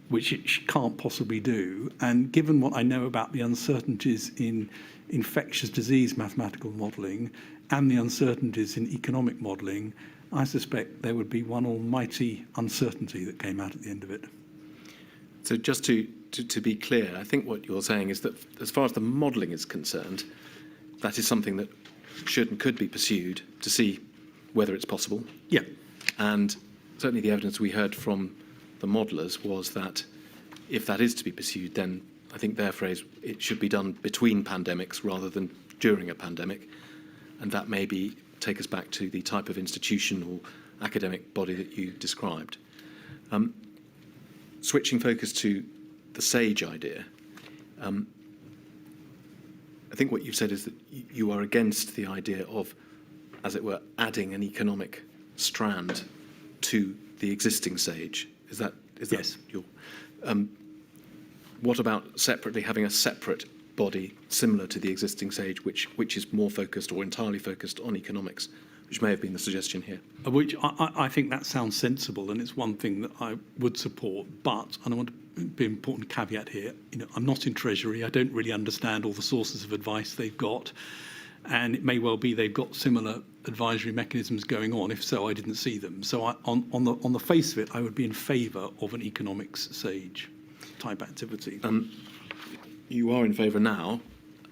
Speaker 3: which it can't possibly do. And given what I know about the uncertainties in infectious disease mathematical modelling and the uncertainties in economic modelling, I suspect there would be one almighty uncertainty that came out at the end of it.
Speaker 2: So just to be clear, I think what you're saying is that as far as the modelling is concerned, that is something that should and could be pursued to see whether it's possible.
Speaker 3: Yeah.
Speaker 2: And certainly the evidence we heard from the modellers was that if that is to be pursued, then I think their phrase, it should be done between pandemics rather than during a pandemic. And that maybe take us back to the type of institution or academic body that you described. Switching focus to the SAGE idea, I think what you've said is that you are against the idea of, as it were, adding an economic strand to the existing SAGE. Is that
Speaker 3: Yes.
Speaker 2: your? What about separately having a separate body similar to the existing SAGE, which is more focused or entirely focused on economics, which may have been the suggestion here?
Speaker 3: Which I think that sounds sensible, and it's one thing that I would support. But, and I want to be an important caveat here, I'm not in Treasury. I don't really understand all the sources of advice they've got, and it may well be they've got similar advisory mechanisms going on. If so, I didn't see them. So on the face of it, I would be in favour of an economics SAGE type activity.
Speaker 2: You are in favour now,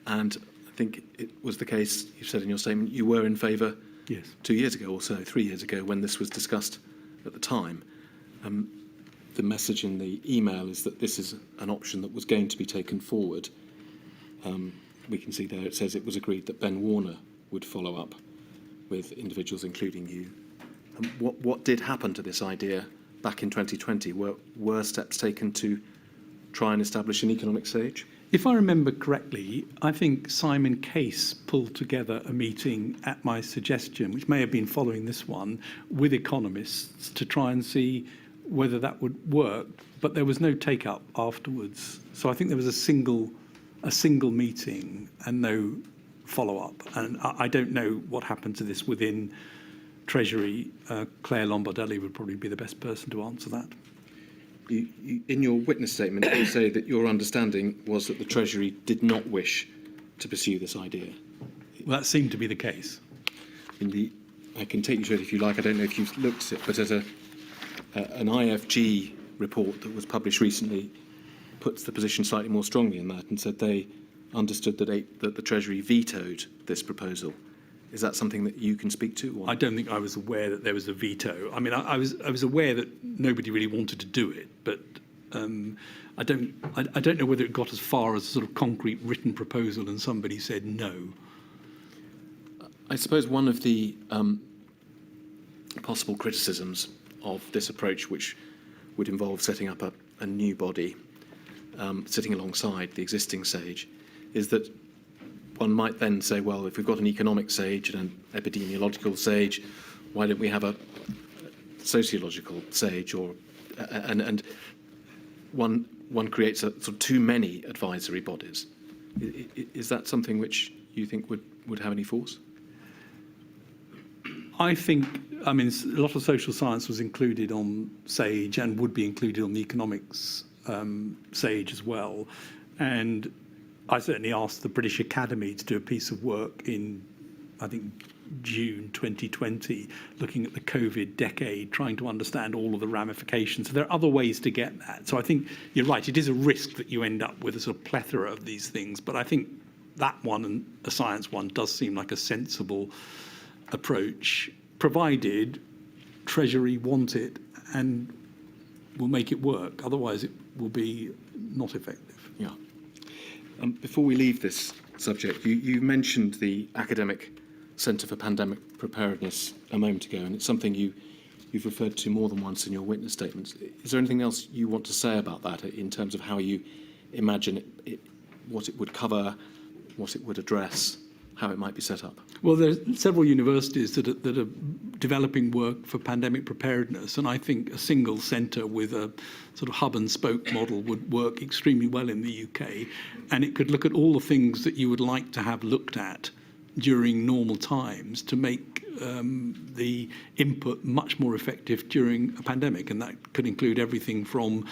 Speaker 2: and I think it was the case, you said in your statement, you were in favour
Speaker 3: Yes.
Speaker 2: 2 years ago or so, 3 years ago, when this was discussed at the time. The message in the email is that this is an option that was going to be taken forward. We can see there it says it was agreed that Ben Warner would follow up with individuals, including you. What did happen to this idea back in 2020? Were steps taken to try and establish an economic SAGE?
Speaker 3: If I remember correctly, I think Simon Case pulled together a meeting at my suggestion, which may have been following this one, with economists to try and see whether that would work, but there was no take-up afterwards. So I think there was a single meeting and no follow-up. And I don't know what happened to this within Treasury. Claire Lombardelli would probably be the best person to answer that.
Speaker 2: In your witness statement, you say that your understanding was that the Treasury did not wish to pursue this idea.
Speaker 3: Well, that seemed to be the case.
Speaker 2: I can take you to it if you like. I don't know if you've looked at it, but as an IFG report that was published recently puts the position slightly more strongly in that, and said they understood that the Treasury vetoed this proposal. Is that something that you can speak to? Or?
Speaker 3: I don't think I was aware that there was a veto. I mean, I was aware that nobody really wanted to do it, but I don't know whether it got as far as a sort of concrete written proposal and somebody said no.
Speaker 2: I suppose one of the possible criticisms of this approach, which would involve setting up a new body sitting alongside the existing SAGE, is that one might then say, well, if we've got an economic SAGE and an epidemiological SAGE, why don't we have a sociological SAGE? And one creates a sort of too many advisory bodies. Is that something which you think would have any force?
Speaker 3: I think, I mean, a lot of social science was included on SAGE and would be included on the economics SAGE as well. And I certainly asked the British Academy to do a piece of work in I think, June 2020, looking at the COVID decade, trying to understand all of the ramifications. So there are other ways to get that. So I think you're right, it is a risk that you end up with a sort of plethora of these things, but I think that one and a science one does seem like a sensible approach, provided Treasury want it and will make it work. Otherwise, it will be not effective.
Speaker 2: Yeah. Before we leave this subject, you mentioned the Academic Centre for Pandemic Preparedness a moment ago, and it's something you've referred to more than once in your witness statements. Is there anything else you want to say about that in terms of how you imagine what it would cover, what it would address, how it might be set up?
Speaker 3: Well, there's several universities that are developing work for pandemic preparedness, and I think a single centre with a sort of hub and spoke model would work extremely well in the UK, and it could look at all the things that you would like to have looked at during normal times to make the input much more effective during a pandemic, and that could include everything from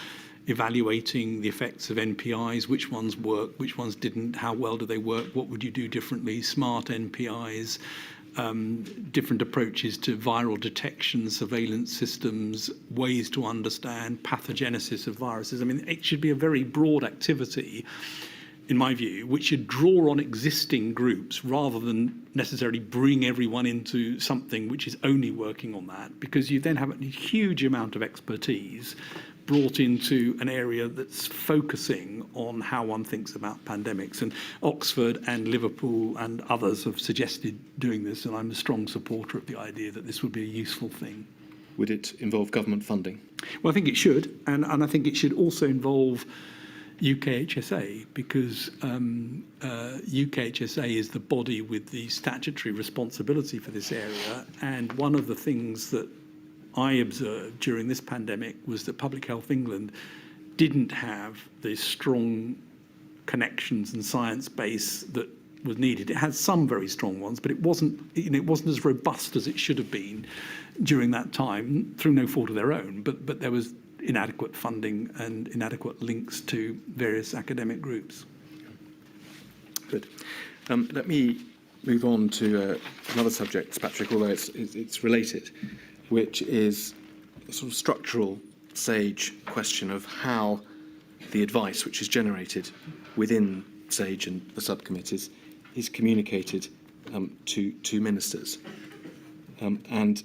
Speaker 3: evaluating the effects of NPIs, which ones work, which ones didn't, how well do they work, what would you do differently, smart NPIs, different approaches to viral detection, surveillance systems, ways to understand pathogenesis of viruses. I mean, it should be a very broad activity, in my view, which should draw on existing groups rather than necessarily bring everyone into something which is only working on that, because you then have a huge amount of expertise brought into an area that's focusing on how one thinks about pandemics. And Oxford and Liverpool and others have suggested doing this, and I'm a strong supporter of the idea that this would be a useful thing.
Speaker 2: Would it involve government funding?
Speaker 3: Well, I think it should, and I think it should also involve UKHSA, because UKHSA is the body with the statutory responsibility for this area, and one of the things that I observed during this pandemic was that Public Health England didn't have the strong connections and science base that was needed. It had some very strong ones, but it wasn't as robust as it should have been during that time, through no fault of their own. But there was inadequate funding and inadequate links to various academic groups.
Speaker 2: Good. Let me move on to another subject, Patrick, although it's related, which is a sort of structural SAGE question of how the advice which is generated within SAGE and the subcommittees is communicated to ministers. And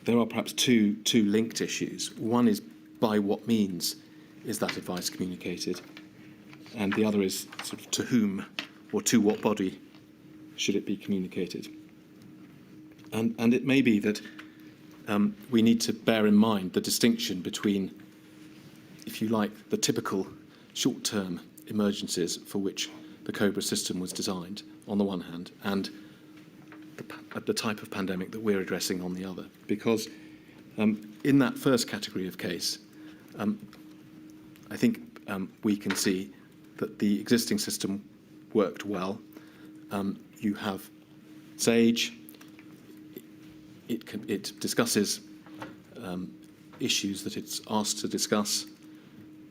Speaker 2: there are perhaps two linked issues. One is, by what means is that advice communicated? And the other is sort of to whom or to what body should it be communicated? And it may be that we need to bear in mind the distinction between, if you like, the typical short-term emergencies for which the COBRA system was designed, on the one hand, and the type of pandemic that we're addressing on the other. Because in that first category of case, I think we can see that the existing system worked well. You have SAGE. It discusses issues that it's asked to discuss.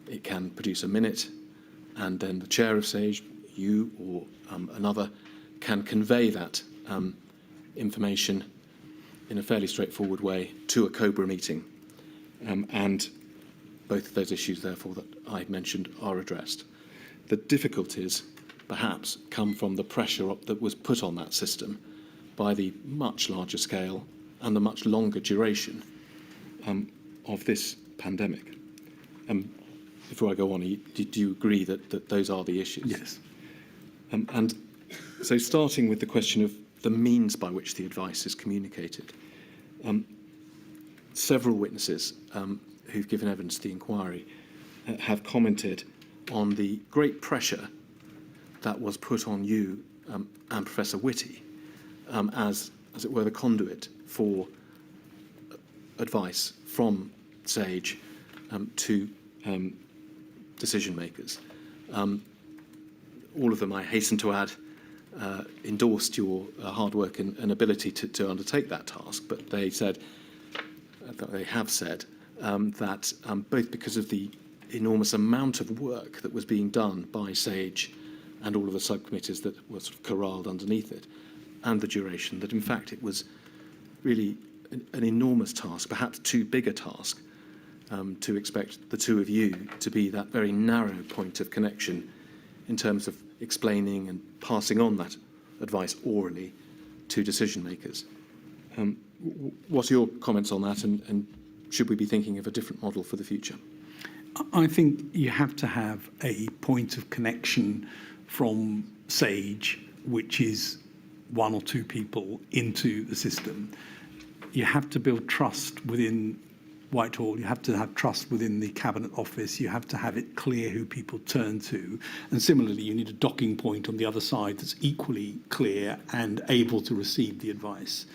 Speaker 2: It can produce a minute, and then the chair of SAGE, you or another, can convey that information in a fairly straightforward way to a COBRA meeting. And both of those issues, therefore, that I mentioned are addressed. The difficulties, perhaps, come from the pressure that was put on that system by the much larger scale and the much longer duration of this pandemic. Before I go on, do you agree that those are the issues?
Speaker 3: Yes.
Speaker 2: And so starting with the question of the means by which the advice is communicated, several witnesses who've given evidence to the inquiry have commented on the great pressure that was put on you and Professor Whitty as it were, the conduit for advice from SAGE to decision makers. All of them, I hasten to add, endorsed your hard work and ability to undertake that task, but they said, they have said, that both because of the enormous amount of work that was being done by SAGE and all of the subcommittees that were sort of corralled underneath it, and the duration, that in fact it was really an enormous task, perhaps too big a task, to expect the two of you to be that very narrow point of connection in terms of explaining and passing on that advice orally to decision makers. What are your comments on that, and should we be thinking of a different model for the future?
Speaker 3: I think you have to have a point of connection from Sage, which is one or two people, into the system. You have to build trust within Whitehall. You have to have trust within the Cabinet Office. You have to have it clear who people turn to. And similarly, you need a docking point on the other side that's equally clear and able to receive the advice.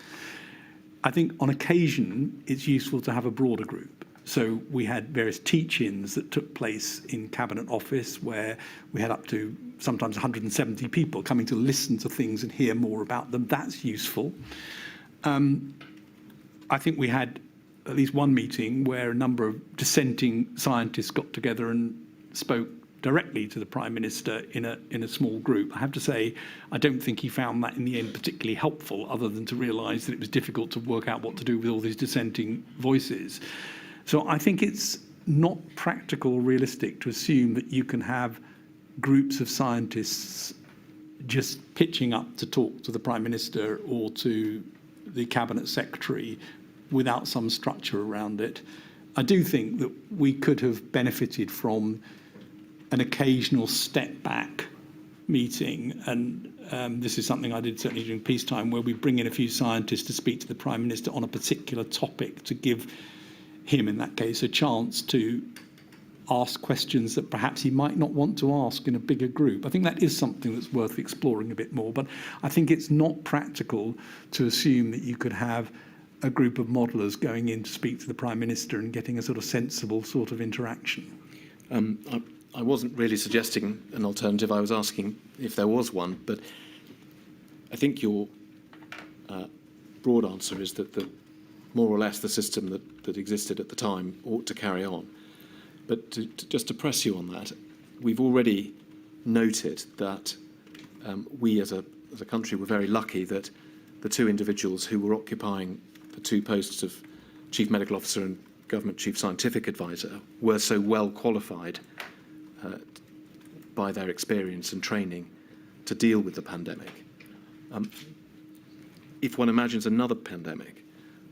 Speaker 3: I think on occasion, it's useful to have a broader group. So we had various teach-ins that took place in Cabinet Office where we had up to sometimes 170 people coming to listen to things and hear more about them. That's useful. I think we had at least one meeting where a number of dissenting scientists got together and spoke directly to the Prime Minister in a small group. I have to say, I don't think he found that in the end particularly helpful, other than to realise that it was difficult to work out what to do with all these dissenting voices. So I think it's not practical or realistic to assume that you can have groups of scientists just pitching up to talk to the Prime Minister or to the Cabinet Secretary without some structure around it. I do think that we could have benefited from an occasional step back meeting, and this is something I did certainly during peacetime, where we bring in a few scientists to speak to the Prime Minister on a particular topic to give him, in that case, a chance to ask questions that perhaps he might not want to ask in a bigger group. I think that is something that's worth exploring a bit more, but I think it's not practical to assume that you could have a group of modellers going in to speak to the Prime Minister and getting a sort of sensible sort of interaction.
Speaker 2: I wasn't really suggesting an alternative. I was asking if there was one, but I think your broad answer is that more or less the system that existed at the time ought to carry on. But just to press you on that, we've already noted that we as a country were very lucky that the two individuals who were occupying the two posts of Chief Medical Officer and Government Chief Scientific Advisor were so well qualified by their experience and training to deal with the pandemic. If one imagines another pandemic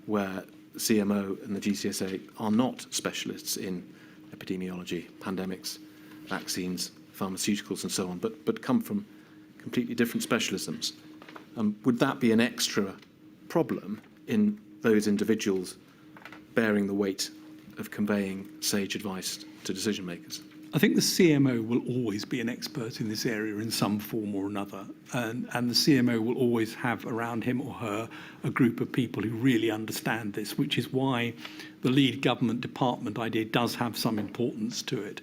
Speaker 2: where the CMO and the GCSA are not specialists in epidemiology, pandemics, vaccines, pharmaceuticals and so on, but come from completely different specialisms, would that be an extra problem in those individuals bearing the weight of conveying sage advice to decision makers?
Speaker 3: I think the CMO will always be an expert in this area in some form or another, and the CMO will always have around him or her a group of people who really understand this, which is why the lead government department idea does have some importance to it.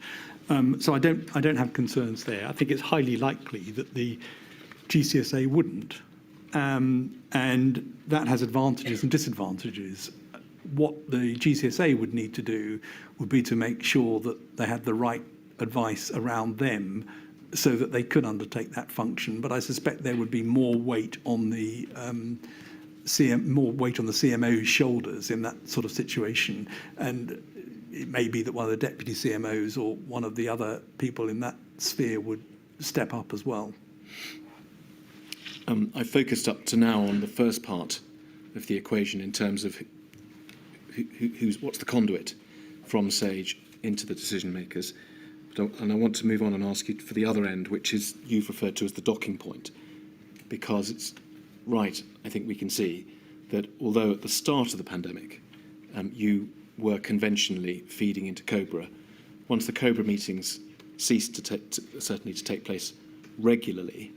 Speaker 3: So I don't have concerns there. I think it's highly likely that the GCSA wouldn't, and that has advantages and disadvantages. What the GCSA would need to do would be to make sure that they had the right advice around them so that they could undertake that function. But I suspect there would be more weight on the CMO's shoulders in that sort of situation. And it may be that one of the deputy CMOs or one of the other people in that sphere would step up as well.
Speaker 2: I focused up to now on the first part of the equation in terms of what's the conduit from SAGE into the decision makers. And I want to move on and ask you for the other end, which is you've referred to as the docking point, because it's right, I think we can see that although at the start of the pandemic you were conventionally feeding into COBRA, once the COBRA meetings ceased certainly to take place regularly,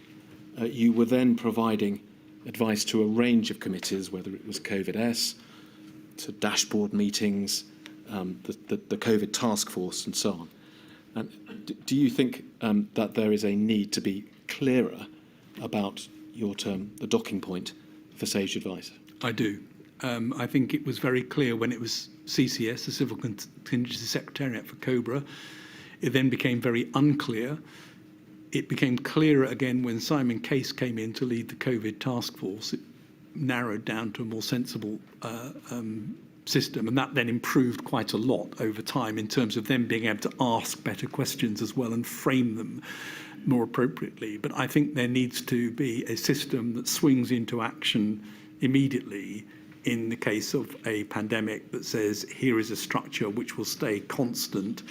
Speaker 2: you were then providing advice to a range of committees, whether it was COVID-S, to dashboard meetings, the COVID task force and so on. And do you think that there is a need to be clearer about your term, the docking point for SAGE advice?
Speaker 3: I do. I think it was very clear when it was CCS, the Civil Contingency Secretariat for COBRA. It then became very unclear it became clearer again when Simon Case came in to lead the COVID task force. It narrowed down to a more sensible system, and that then improved quite a lot over time in terms of them being able to ask better questions as well and frame them more appropriately. But I think there needs to be a system that swings into action immediately in the case of a pandemic that says here is a structure which will stay constant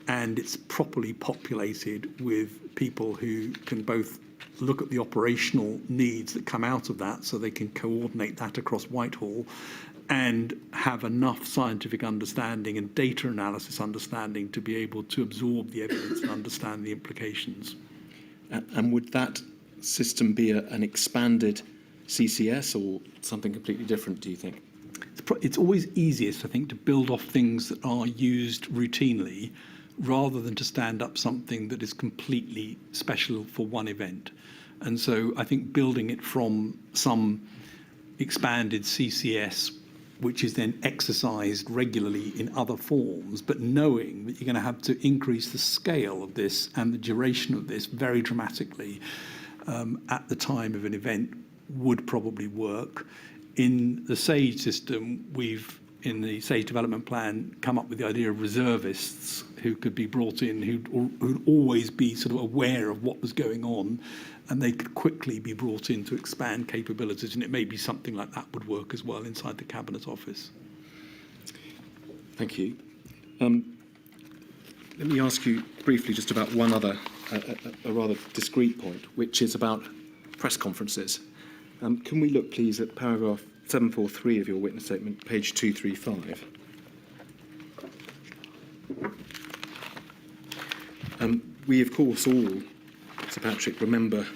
Speaker 3: and it's properly populated with people who can both look at the operational needs that come out of that so they can coordinate that across Whitehall and have enough scientific understanding and data analysis understanding to be able to absorb the evidence and understand the implications.
Speaker 2: And would that system be an expanded CCS or something completely different, do you think?
Speaker 3: It's always easiest, I think, to build off things that are used routinely rather than to stand up something that is completely special for one event. And so I think building it from some expanded CCS, which is then exercised regularly in other forms, but knowing that you're going to have to increase the scale of this and the duration of this very dramatically at the time of an event would probably work. In the SAGE system, we've, in the SAGE development plan, come up with the idea of reservists who could be brought in, who'd always be sort of aware of what was going on, and they could quickly be brought in to expand capabilities, and it may be something like that would work as well inside the Cabinet Office.
Speaker 2: Thank you. Let me ask you briefly just about one other, a rather discrete point, which is about press conferences. Can we look, please, at paragraph 743 of your witness statement, page 235? We, of course, all, Sir Patrick, remember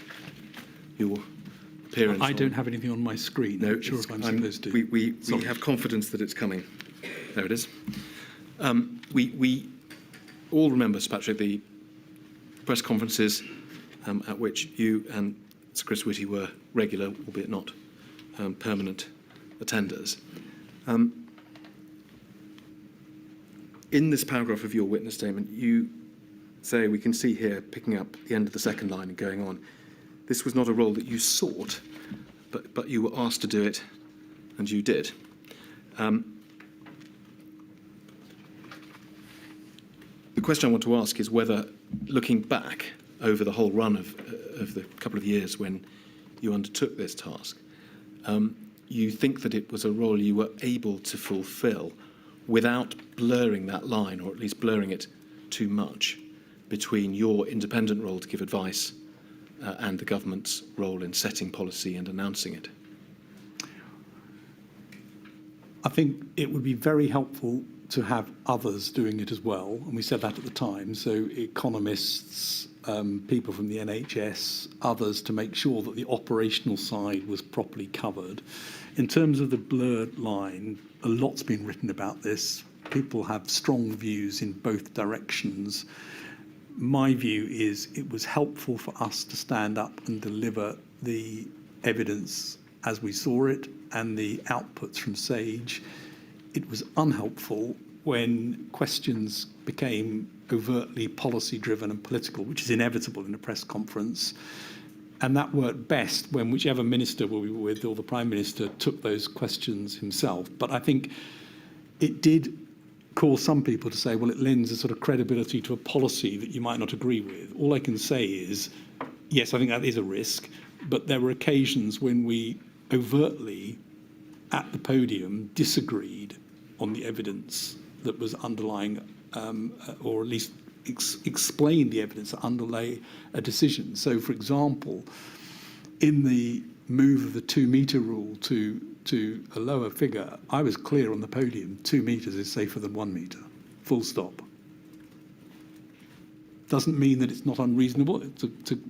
Speaker 2: your appearance.
Speaker 3: I don't have anything on my screen.
Speaker 2: No,
Speaker 3: I'm sure if I'm supposed to.
Speaker 2: We have confidence that it's coming. There it is. We all remember, Sir Patrick, the press conferences at which you and Sir Chris Whitty were regular, albeit not permanent attenders. In this paragraph of your witness statement, you say, we can see here, picking up the end of the second line and going on, this was not a role that you sought, but you were asked to do it, and you did. The question I want to ask is whether, looking back over the whole run of the couple of years when you undertook this task, you think that it was a role you were able to fulfill without blurring that line, or at least blurring it too much, between your independent role to give advice and the government's role in setting policy and announcing it?
Speaker 3: I think it would be very helpful to have others doing it as well, and we said that at the time, so economists, people from the NHS, others, to make sure that the operational side was properly covered. In terms of the blurred line, a lot's been written about this. People have strong views in both directions. My view is it was helpful for us to stand up and deliver the evidence as we saw it and the outputs from SAGE. It was unhelpful when questions became overtly policy-driven and political, which is inevitable in a press conference. And that worked best when whichever minister we were with or the Prime Minister took those questions himself. But I think it did cause some people to say, well, it lends a sort of credibility to a policy that you might not agree with. All I can say is, yes, I think that is a risk, but there were occasions when we overtly, at the podium, disagreed on the evidence that was underlying, or at least explained the evidence that underlay a decision. So, for example, in the move of the 2 metre rule to a lower figure, I was clear on the podium, 2 metres is safer than 1 metre, full stop. Doesn't mean that it's not unreasonable.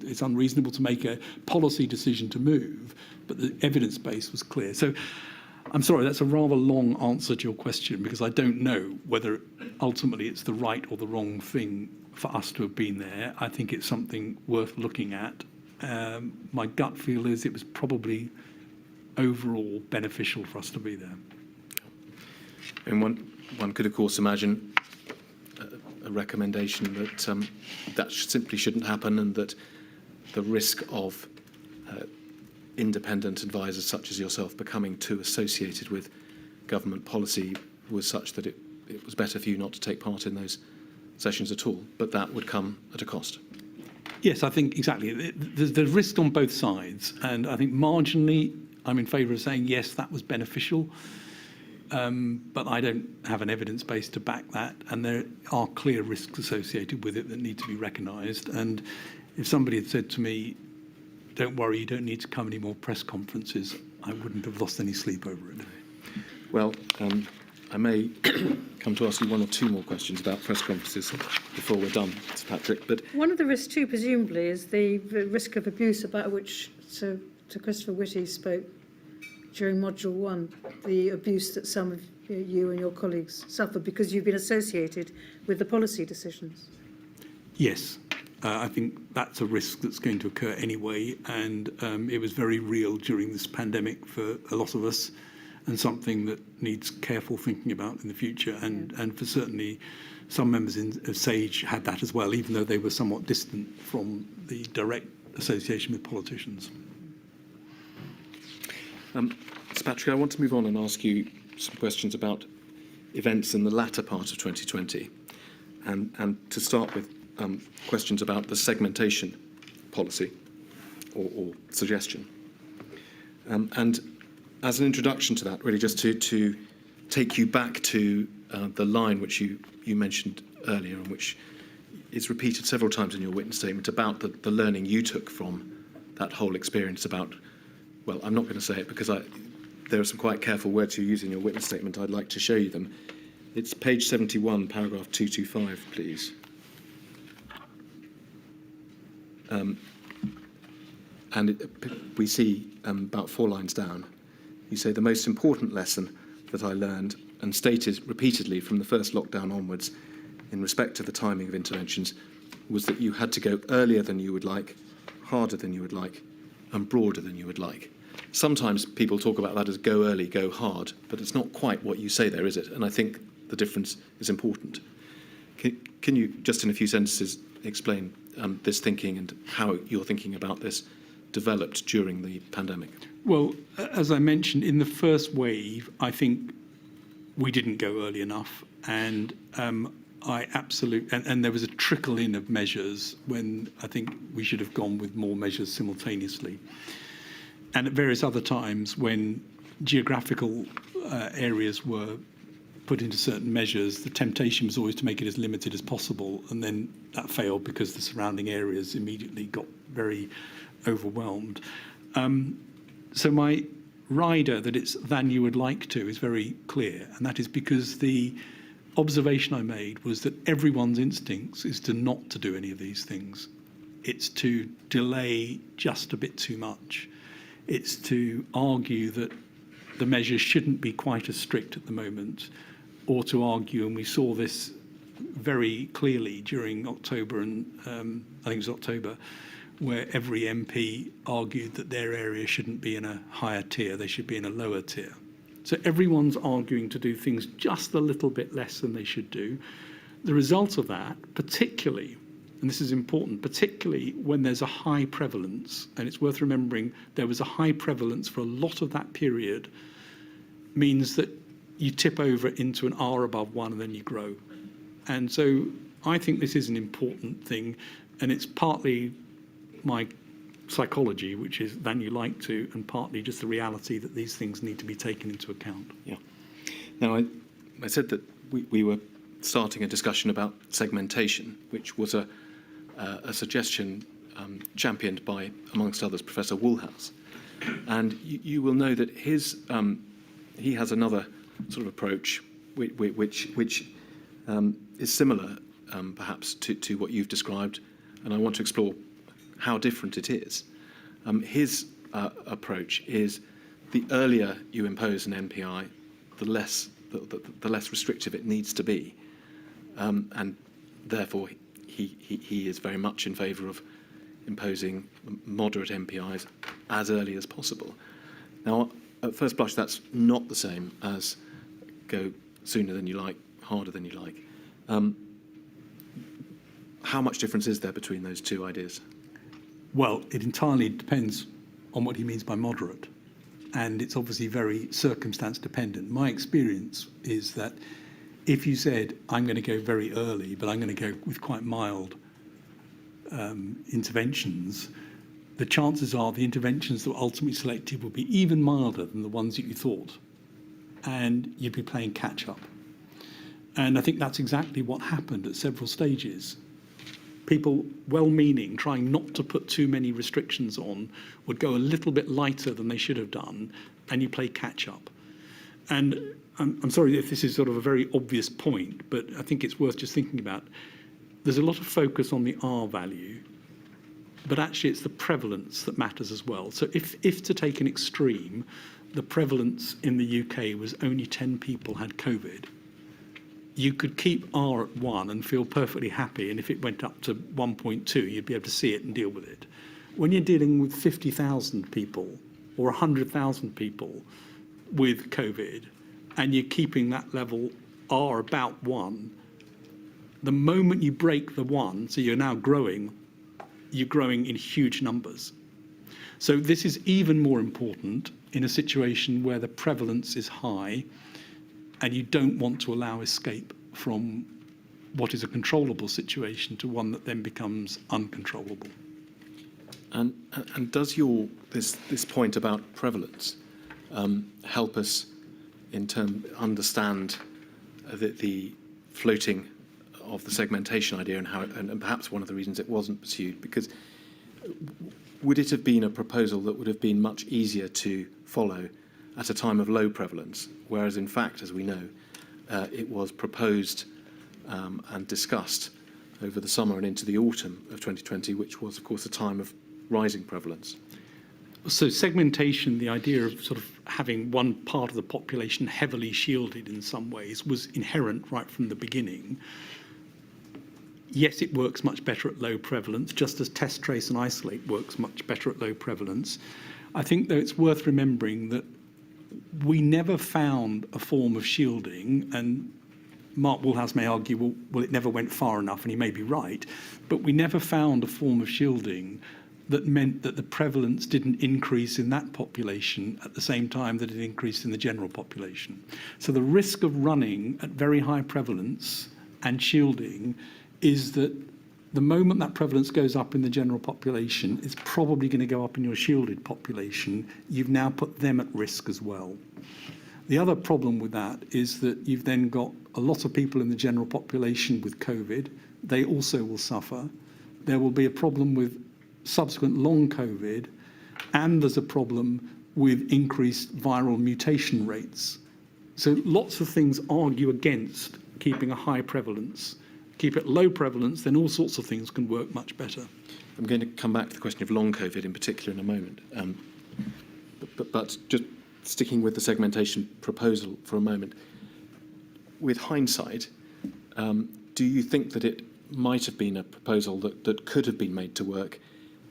Speaker 3: It's unreasonable to make a policy decision to move, but the evidence base was clear. So I'm sorry, that's a rather long answer to your question, because I don't know whether ultimately it's the right or the wrong thing for us to have been there. I think it's something worth looking at. My gut feel is it was probably overall beneficial for us to be there.
Speaker 2: And one could, of course, imagine a recommendation that that simply shouldn't happen, and that the risk of independent advisors such as yourself becoming too associated with government policy was such that it was better for you not to take part in those sessions at all, but that would come at a cost.
Speaker 3: Yes, I think exactly. There's risk on both sides, and I think marginally I'm in favour of saying yes, that was beneficial, but I don't have an evidence base to back that, and there are clear risks associated with it that need to be recognised. And if somebody had said to me, "Don't worry, you don't need to come any more press conferences," I wouldn't have lost any sleep over it.
Speaker 2: Well, I may come to ask you one or two more questions about press conferences before we're done, Sir Patrick. But
Speaker 1: one of the risks too, presumably, is the risk of abuse about which Sir Christopher Whitty spoke during Module 1, the abuse that some of you and your colleagues suffered because you've been associated with the policy decisions.
Speaker 3: Yes, I think that's a risk that's going to occur anyway, and it was very real during this pandemic for a lot of us, and something that needs careful thinking about in the future. And for certainly some members of SAGE had that as well, even though they were somewhat distant from the direct association with politicians.
Speaker 2: Sir Patrick, I want to move on and ask you some questions about events in the latter part of 2020, and to start with questions about the segmentation policy or suggestion. And as an introduction to that, really just to take you back to the line which you mentioned earlier, and which is repeated several times in your witness statement, about the learning you took from that whole experience about, well, I'm not going to say it because there are some quite careful words you use in your witness statement. I'd like to show you them. It's page 71, paragraph 225, please. We see about 4 lines down, you say, the most important lesson that I learned and stated repeatedly from the first lockdown onwards in respect to the timing of interventions was that you had to go earlier than you would like, harder than you would like, and broader than you would like. Sometimes people talk about that as go early, go hard, but it's not quite what you say there, is it? And I think the difference is important. Can you, just in a few sentences, explain this thinking and how your thinking about this developed during the pandemic?
Speaker 3: Well, as I mentioned, in the first wave, I think we didn't go early enough, and and there was a trickle in of measures when I think we should have gone with more measures simultaneously. And at various other times when geographical areas were put into certain measures, the temptation was always to make it as limited as possible, and then that failed because the surrounding areas immediately got very overwhelmed. So my rider that it's than you would like to is very clear, and that is because the observation I made was that everyone's instincts is to not to do any of these things. It's to delay just a bit too much. It's to argue that the measures shouldn't be quite as strict at the moment, or to argue, and we saw this very clearly during October, and I think it was October, where every MP argued that their area shouldn't be in a higher tier, they should be in a lower tier. So everyone's arguing to do things just a little bit less than they should do. The result of that, particularly, and this is important, particularly when there's a high prevalence, and it's worth remembering there was a high prevalence for a lot of that period, means that you tip over into an R above 1 and then you grow. And so I think this is an important thing, and it's partly my psychology, which is than you like to, and partly just the reality that these things need to be taken into account.
Speaker 2: Yeah. Now, I said that we were starting a discussion about segmentation, which was a suggestion championed by, amongst others, Professor Woolhouse. And you will know that he has another sort of approach which is similar, perhaps, to what you've described, and I want to explore how different it is. His approach is the earlier you impose an NPI, the less restrictive it needs to be, and therefore he is very much in favour of imposing moderate NPIs as early as possible. Now, at first blush, that's not the same as go sooner than you like, harder than you like. How much difference is there between those two ideas?
Speaker 3: Well, it entirely depends on what he means by moderate. And it's obviously very circumstance dependent. My experience is that if you said, I'm going to go very early, but I'm going to go with quite mild interventions, the chances are the interventions that were ultimately selected will be even milder than the ones that you thought. And you'd be playing catch up. And I think that's exactly what happened at several stages. People, well-meaning, trying not to put too many restrictions on, would go a little bit lighter than they should have done, and you play catch-up. And I'm sorry if this is sort of a very obvious point, but I think it's worth just thinking about. There's a lot of focus on the R value, but actually it's the prevalence that matters as well. So if to take an extreme, the prevalence in the UK was only 10 people had COVID, you could keep R at 1 and feel perfectly happy, and if it went up to 1.2, you'd be able to see it and deal with it. When you're dealing with 50,000 people or 100,000 people with COVID, and you're keeping that level R about 1, the moment you break the 1, so you're now growing, you're growing in huge numbers. So this is even more important in a situation where the prevalence is high, and you don't want to allow escape from what is a controllable situation to one that then becomes uncontrollable.
Speaker 2: And does this point about prevalence help us understand the floating of the segmentation idea and how and perhaps one of the reasons it wasn't pursued? Because would it have been a proposal that would have been much easier to follow at a time of low prevalence, whereas in fact, as we know, it was proposed and discussed over the summer and into the autumn of 2020, which was, of course, a time of rising prevalence?
Speaker 3: So segmentation, the idea of sort of having one part of the population heavily shielded in some ways, was inherent right from the beginning. Yes, it works much better at low prevalence, just as test, trace and isolate works much better at low prevalence. I think, though, it's worth remembering that we never found a form of shielding, and Mark Woolhouse may argue, well, it never went far enough, and he may be right, but we never found a form of shielding that meant that the prevalence didn't increase in that population at the same time that it increased in the general population. So the risk of running at very high prevalence and shielding is that the moment that prevalence goes up in the general population, it's probably going to go up in your shielded population. You've now put them at risk as well. The other problem with that is that you've then got a lot of people in the general population with COVID. They also will suffer. There will be a problem with subsequent long COVID, and there's a problem with increased viral mutation rates. So lots of things argue against keeping a high prevalence. Keep it low prevalence, then all sorts of things can work much better.
Speaker 2: I'm going to come back to the question of long COVID in particular in a moment. But just sticking with the segmentation proposal for a moment, with hindsight, do you think that it might have been a proposal that could have been made to work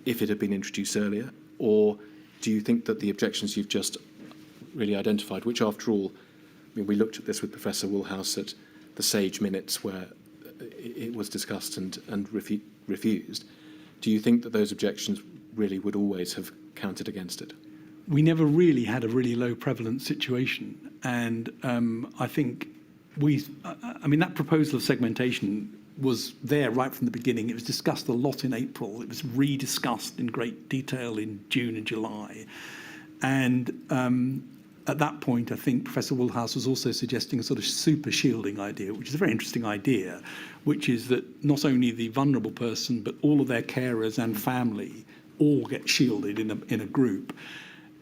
Speaker 2: if it had been introduced earlier? Or do you think that the objections you've just really identified, which after all, I mean, we looked at this with Professor Woolhouse at the SAGE minutes where it was discussed and refused, do you think that those objections really would always have counted against it?
Speaker 3: We never really had a really low prevalence situation. And I think that proposal of segmentation was there right from the beginning. It was discussed a lot in April. It was rediscussed in great detail in June and July. And at that point, I think Professor Woolhouse was also suggesting a sort of super shielding idea, which is a very interesting idea, which is that not only the vulnerable person, but all of their carers and family all get shielded in a group.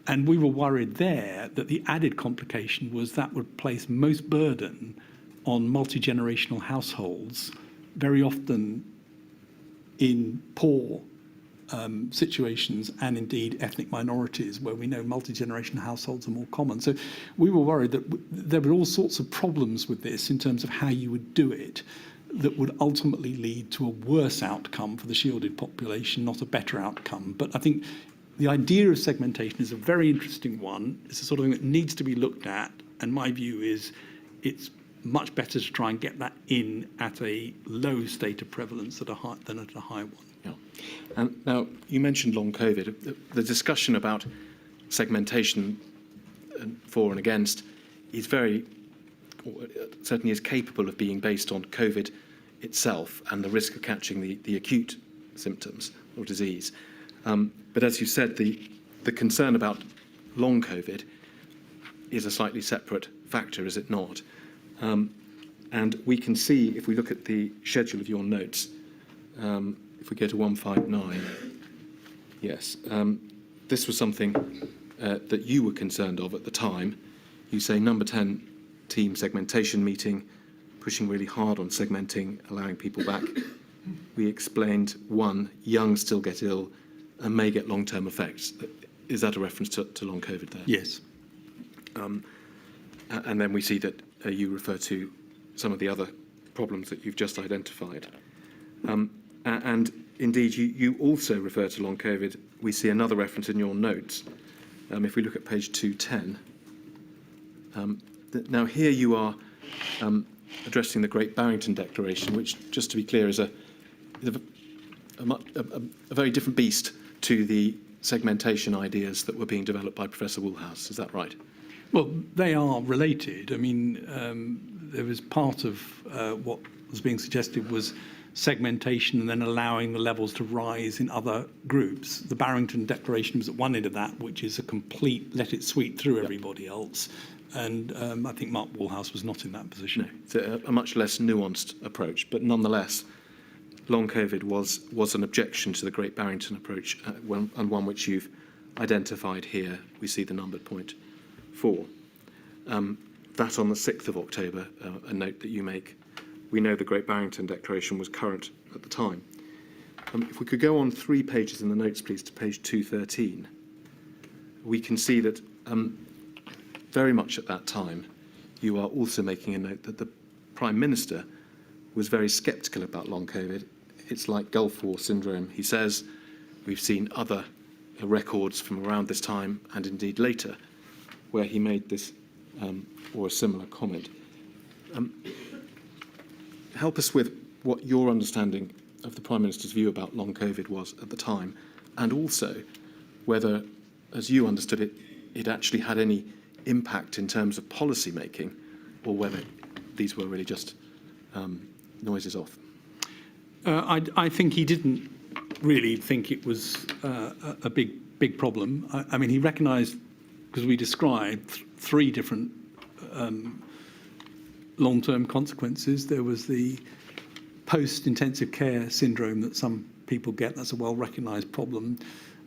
Speaker 3: And we were worried there that the added complication was that would place most burden on multi-generational households, very often in poor situations, and indeed ethnic minorities where we know multi-generational households are more common. So we were worried that there were all sorts of problems with this in terms of how you would do it that would ultimately lead to a worse outcome for the shielded population, not a better outcome. But I think the idea of segmentation is a very interesting one. It's the sort of thing that needs to be looked at, and my view is it's much better to try and get that in at a low state of prevalence than at a high one.
Speaker 2: Yeah. And now, you mentioned long COVID. The discussion about segmentation for and against is certainly is capable of being based on COVID itself and the risk of catching the acute symptoms or disease. But as you said, the concern about long COVID is a slightly separate factor, is it not? And we can see, if we look at the schedule of your notes, if we go to 159, yes, this was something that you were concerned of at the time. You say number 10 team segmentation meeting, pushing really hard on segmenting, allowing people back. We explained, 1, young still get ill and may get long-term effects. Is that a reference to long COVID there?
Speaker 3: Yes.
Speaker 2: And then we see that you refer to some of the other problems that you've just identified. And indeed, you also refer to long COVID. We see another reference in your notes. If we look at page 210, now here you are addressing the Great Barrington Declaration, which, just to be clear, is a very different beast to the segmentation ideas that were being developed by Professor Woolhouse. Is that right?
Speaker 3: Well, they are related. I mean, there was part of what was being suggested was segmentation and then allowing the levels to rise in other groups. The Barrington Declaration was at one end of that, which is a complete let it sweep through everybody else. And I think Mark Woolhouse was not in that position.
Speaker 2: No, it's a much less nuanced approach, but nonetheless, long COVID was an objection to the Great Barrington approach, and one which you've identified here. We see the numbered point 4. That on the 6th of October, a note that you make. We know the Great Barrington Declaration was current at the time. If we could go on 3 pages in the notes, please, to page 213, we can see that very much at that time, you are also making a note that the Prime Minister was very sceptical about long COVID. It's like Gulf War syndrome, he says. We've seen other records from around this time and indeed later where he made this or a similar comment. Help us with what your understanding of the Prime Minister's view about long COVID was at the time, and also whether, as you understood it, it actually had any impact in terms of policy making, or whether these were really just noises off.
Speaker 3: I think he didn't really think it was a big problem. I mean, he recognised, because we described 3 different long-term consequences. There was the post-intensive care syndrome that some people get. That's a well-recognised problem.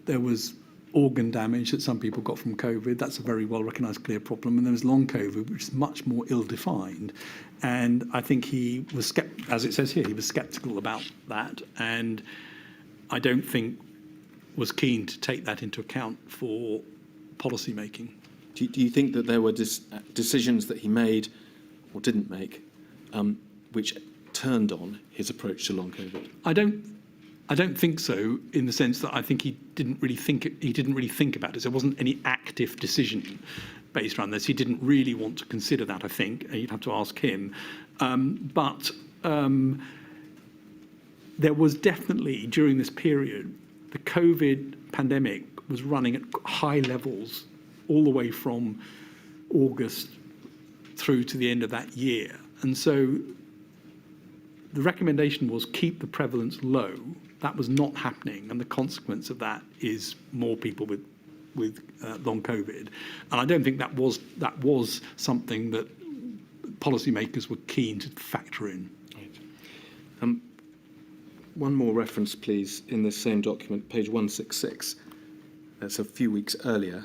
Speaker 3: There was organ damage that some people got from COVID. That's a very well-recognised, clear problem. And there was long COVID, which is much more ill-defined. And I think he was, as it says here, he was sceptical about that, and I don't think was keen to take that into account for policy making.
Speaker 2: Do you think that there were decisions that he made or didn't make, which turned on his approach to long COVID?
Speaker 3: I don't think so, in the sense that I think he didn't really think about it. There wasn't any active decision based around this. He didn't really want to consider that, I think. You'd have to ask him. But there was definitely, during this period, the COVID pandemic was running at high levels all the way from August through to the end of that year. And so the recommendation was keep the prevalence low. That was not happening, and the consequence of that is more people with long COVID. And I don't think that was something that policymakers were keen to factor in.
Speaker 2: Right. One more reference, please, in this same document, page 166. That's a few weeks earlier.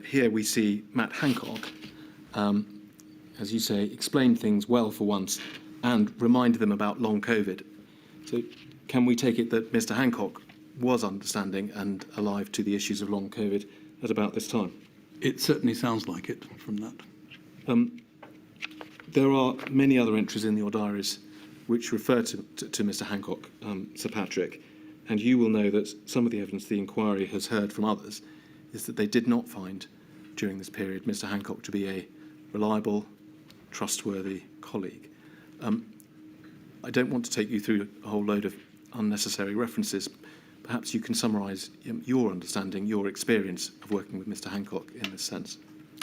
Speaker 2: Here we see Matt Hancock, as you say, explain things well for once and remind them about long COVID. So can we take it that Mr. Hancock was understanding and alive to the issues of long COVID at about this time?
Speaker 3: It certainly sounds like it from that.
Speaker 2: There are many other entries in your diaries which refer to Mr. Hancock, Sir Patrick, and you will know that some of the evidence the inquiry has heard from others is that they did not find during this period Mr. Hancock to be a reliable, trustworthy colleague. I don't want to take you through a whole load of unnecessary references. Perhaps you can summarise your understanding, your experience of working with Mr. Hancock in this sense.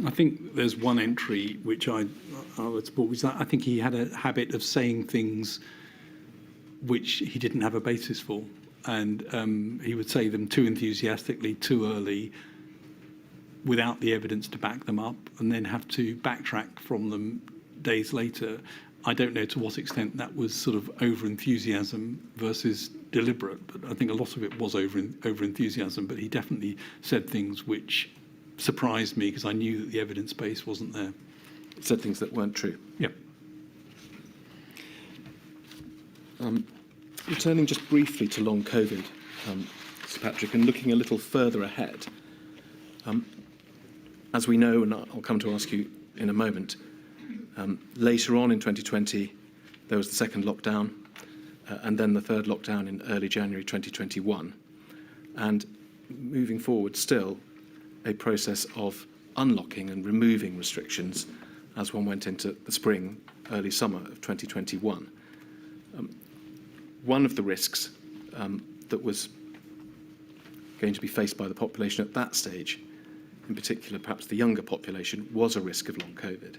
Speaker 3: I think there's one entry which I would support, which I think he had a habit of saying things which he didn't have a basis for, and he would say them too enthusiastically, too early, without the evidence to back them up, and then have to backtrack from them days later. I don't know to what extent that was sort of over-enthusiasm versus deliberate, but I think a lot of it was over-enthusiasm, but he definitely said things which surprised me because I knew that the evidence base wasn't there.
Speaker 2: Said things that weren't true.
Speaker 3: Yep.
Speaker 2: Returning just briefly to long COVID, Sir Patrick, and looking a little further ahead, as we know, and I'll come to ask you in a moment, later on in 2020, there was the second lockdown, and then the third lockdown in early January 2021. And moving forward, still a process of unlocking and removing restrictions as one went into the spring, early summer of 2021. One of the risks that was going to be faced by the population at that stage, in particular perhaps the younger population, was a risk of long COVID.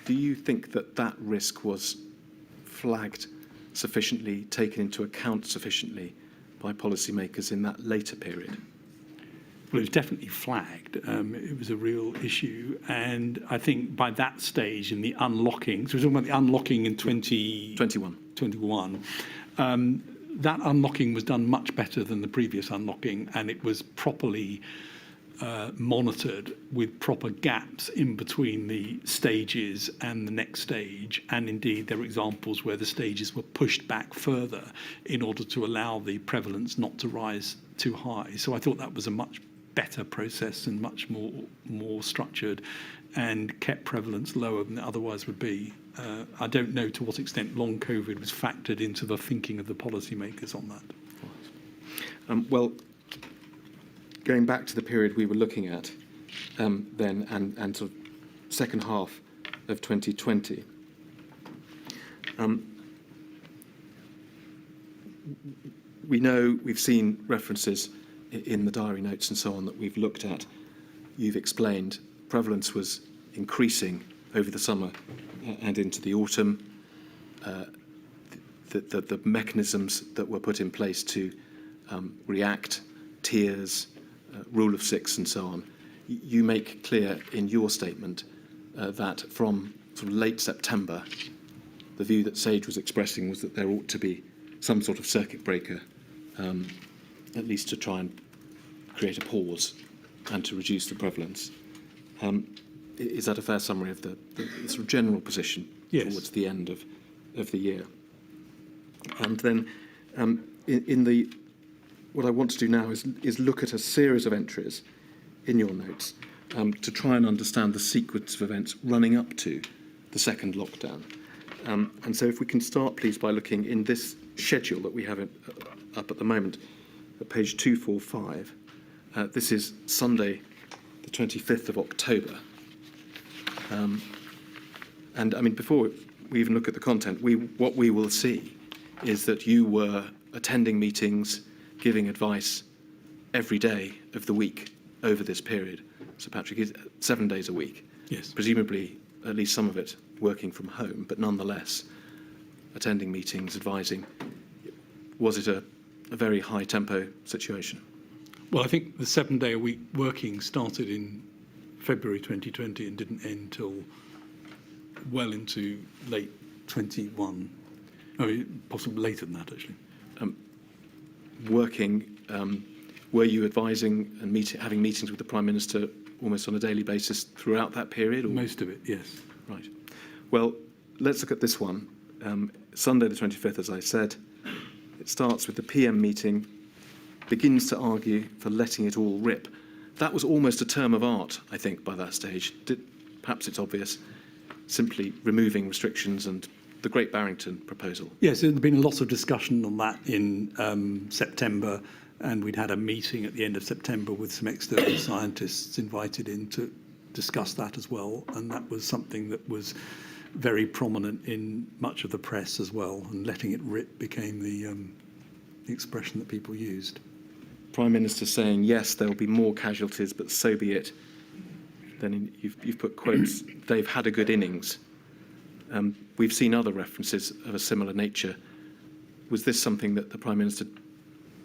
Speaker 2: Do you think that that risk was flagged sufficiently, taken into account sufficiently by policymakers in that later period?
Speaker 3: Well, it was definitely flagged. It was a real issue. And I think by that stage in the unlocking, so we're talking about the unlocking in 2021, that unlocking was done much better than the previous unlocking, and it was properly monitored with proper gaps in between the stages and the next stage. And indeed, there are examples where the stages were pushed back further in order to allow the prevalence not to rise too high. So I thought that was a much better process and much more structured, and kept prevalence lower than it otherwise would be. I don't know to what extent long COVID was factored into the thinking of the policymakers on that.
Speaker 2: Well, going back to the period we were looking at then, and sort of second half of 2020, we know, we've seen references in the diary notes and so on that we've looked at. You've explained prevalence was increasing over the summer and into the autumn. The mechanisms that were put in place to react, tiers, rule of six and so on. You make clear in your statement that from sort of late September, the view that Sage was expressing was that there ought to be some sort of circuit breaker, at least to try and create a pause and to reduce the prevalence. Is that a fair summary of the sort of general position towards the end of the year? And then what I want to do now is look at a series of entries in your notes to try and understand the sequence of events running up to the second lockdown. And so if we can start, please, by looking in this schedule that we have up at the moment, at page 245. This is Sunday, the 25th of October. And I mean, before we even look at the content, what we will see is that you were attending meetings, giving advice every day of the week over this period. So Patrick, is 7 days a week.
Speaker 3: Yes.
Speaker 2: Presumably, at least some of it working from home, but nonetheless, attending meetings, advising. Was it a very high tempo situation?
Speaker 3: Well, I think the 7 day a week working started in February 2020 and didn't end till well into late 21. Oh, possibly later than that, actually.
Speaker 2: Working, were you advising and having meetings with the Prime Minister almost on a daily basis throughout that period? Or?
Speaker 3: Most of it, yes.
Speaker 2: Right. Well, let's look at this one. Sunday the 25th, as I said, it starts with the PM meeting, begins to argue for letting it all rip. That was almost a term of art, I think, by that stage. Perhaps it's obvious, simply removing restrictions and the Great Barrington proposal.
Speaker 3: Yes, there'd been a lot of discussion on that in September, and we'd had a meeting at the end of September with some external scientists invited in to discuss that as well, and that was something that was very prominent in much of the press as well, and letting it rip became the expression that people used.
Speaker 2: Prime Minister saying, yes, there will be more casualties, but so be it. Then you've put quotes, they've had a good innings. We've seen other references of a similar nature. Was this something that the Prime Minister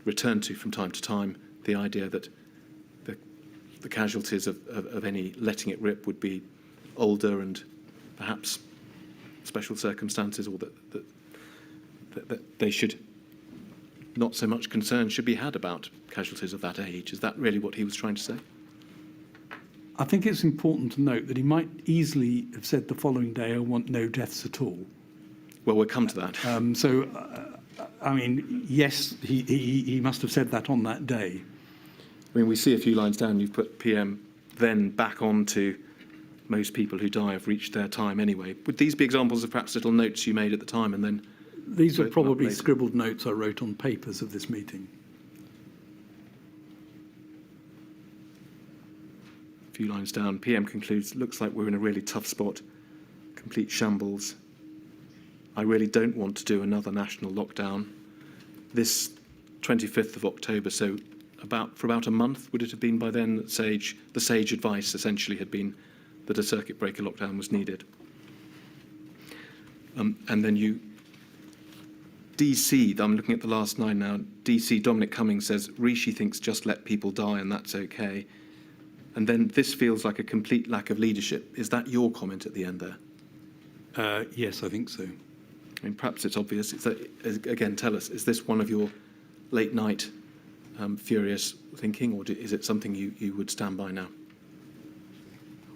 Speaker 2: returned to from time to time, the idea that the casualties of any letting it rip would be older and perhaps special circumstances, or that they should not so much concern should be had about casualties of that age? Is that really what he was trying to say?
Speaker 3: I think it's important to note that he might easily have said the following day, I want no deaths at all.
Speaker 2: Well, we'll come to that.
Speaker 3: I mean, yes, he must have said that on that day.
Speaker 2: I mean, we see a few lines down, you've put PM then back on to most people who die have reached their time anyway. Would these be examples of perhaps little notes you made at the time and then...
Speaker 3: These are probably scribbled notes I wrote on papers of this meeting.
Speaker 2: A few lines down, PM concludes, looks like we're in a really tough spot, complete shambles. I really don't want to do another national lockdown. This 25th of October, so for about a month, would it have been by then that the sage advice essentially had been that a circuit breaker lockdown was needed? And then DC, I'm looking at the last line now, DC Dominic Cummings says, Rishi thinks just let people die and that's okay. And then this feels like a complete lack of leadership. Is that your comment at the end there?
Speaker 3: Yes, I think so.
Speaker 2: I mean, perhaps it's obvious. Again, tell us, is this one of your late night furious thinking, or is it something you would stand by now?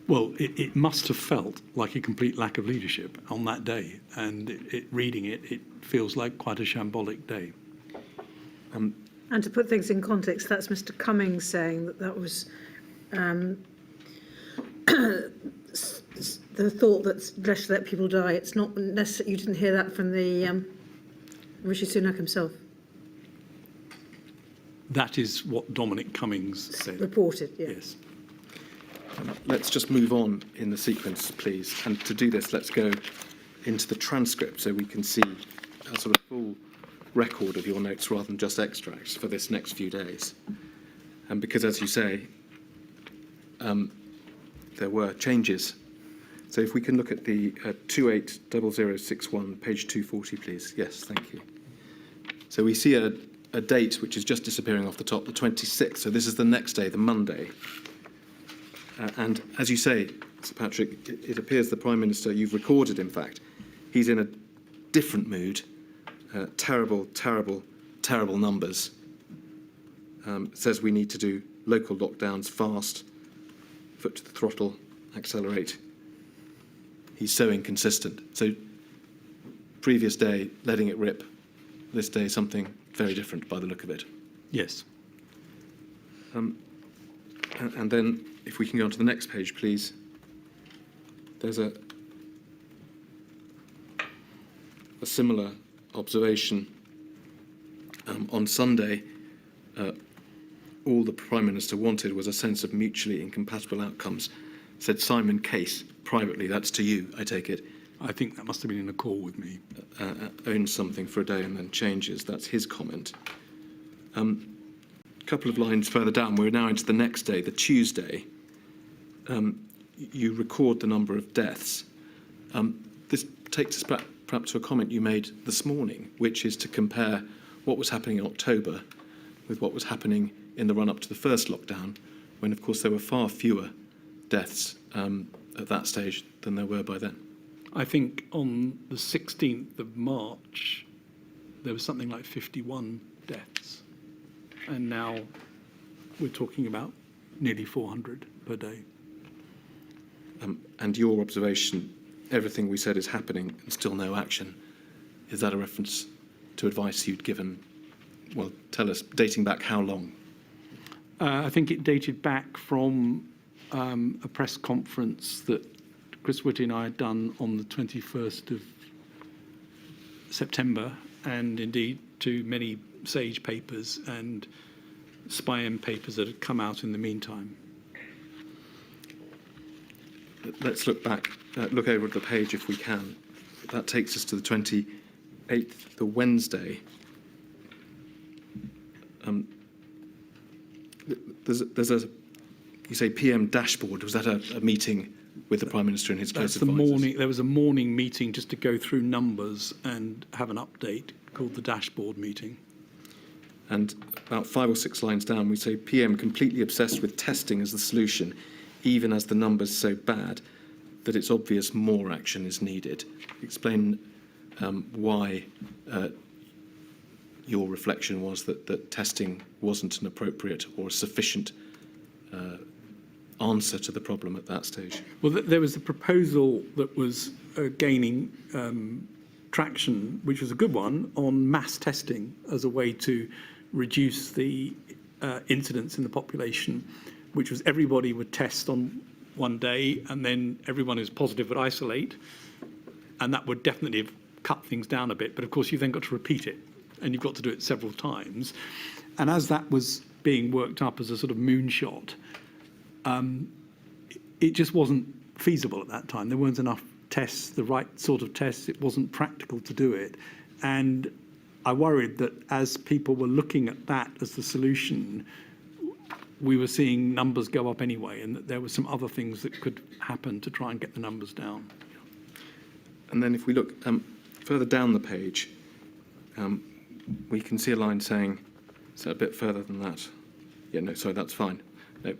Speaker 3: Well, it must have felt like a complete lack of leadership on that day, and reading it feels like quite a shambolic day.
Speaker 1: And to put things in context, that's Mr. Cummings saying that was the thought that let's let people die. It's not necessarily, you didn't hear that from the Rishi Sunak himself.
Speaker 3: That is what Dominic Cummings said.
Speaker 1: Reported, yeah.
Speaker 3: Yes.
Speaker 2: Let's just move on in the sequence, please. And to do this, let's go into the transcript so we can see a sort of full record of your notes rather than just extracts for this next few days. And because, as you say, there were changes. So if we can look at the 280061, page 240, please. Yes, thank you. So we see a date which is just disappearing off the top, the 26th. So this is the next day, the Monday. And as you say, Sir Patrick, it appears the Prime Minister, you've recorded, in fact, he's in a different mood. Terrible, terrible, terrible numbers. Says we need to do local lockdowns fast, foot to the throttle, accelerate. He's so inconsistent. So previous day, letting it rip. This day, something very different by the look of it.
Speaker 3: Yes.
Speaker 2: And then, if we can go on to the next page, please. There's a similar observation. On Sunday, all the Prime Minister wanted was a sense of mutually incompatible outcomes, said Simon Case, privately. That's to you, I take it.
Speaker 3: I think that must have been in a call with me.
Speaker 2: Owns something for a day and then changes. That's his comment. A couple of lines further down, we're now into the next day, the Tuesday. You record the number of deaths. This takes us back perhaps to a comment you made this morning, which is to compare what was happening in October with what was happening in the run-up to the first lockdown, when, of course, there were far fewer deaths at that stage than there were by then.
Speaker 3: I think on the 16th of March, there was something like 51 deaths. And now we're talking about nearly 400 per day.
Speaker 2: And your observation, everything we said is happening and still no action. Is that a reference to advice you'd given? Well, tell us, dating back how long?
Speaker 3: I think it dated back from a press conference that Chris Whitty and I had done on the 21st of September, and indeed to many SAGE papers and SPI-M papers that had come out in the meantime.
Speaker 2: let's look back, look over at the page if we can. That takes us to the 28th, the Wednesday. There's a, you say PM dashboard. Was that a meeting with the Prime Minister and his close advisors?
Speaker 3: There was a morning meeting just to go through numbers and have an update called the dashboard meeting.
Speaker 2: And about 5 or 6 lines down, we say PM completely obsessed with testing as the solution, even as the numbers so bad that it's obvious more action is needed. Explain why your reflection was that testing wasn't an appropriate or sufficient answer to the problem at that stage.
Speaker 3: Well, there was a proposal that was gaining traction, which was a good one, on mass testing as a way to reduce the incidence in the population, which was everybody would test on one day and then everyone who's positive would isolate, and that would definitely have cut things down a bit. But of course you've then got to repeat it, and you've got to do it several times. And as that was being worked up as a sort of moonshot, it just wasn't feasible at that time. There weren't enough tests, the right sort of tests. It wasn't practical to do it. And I worried that as people were looking at that as the solution, we were seeing numbers go up anyway, and that there were some other things that could happen to try and get the numbers down.
Speaker 2: And then if we look further down the page, we can see a line saying, so a bit further than that. Yeah, no, sorry, that's fine. No.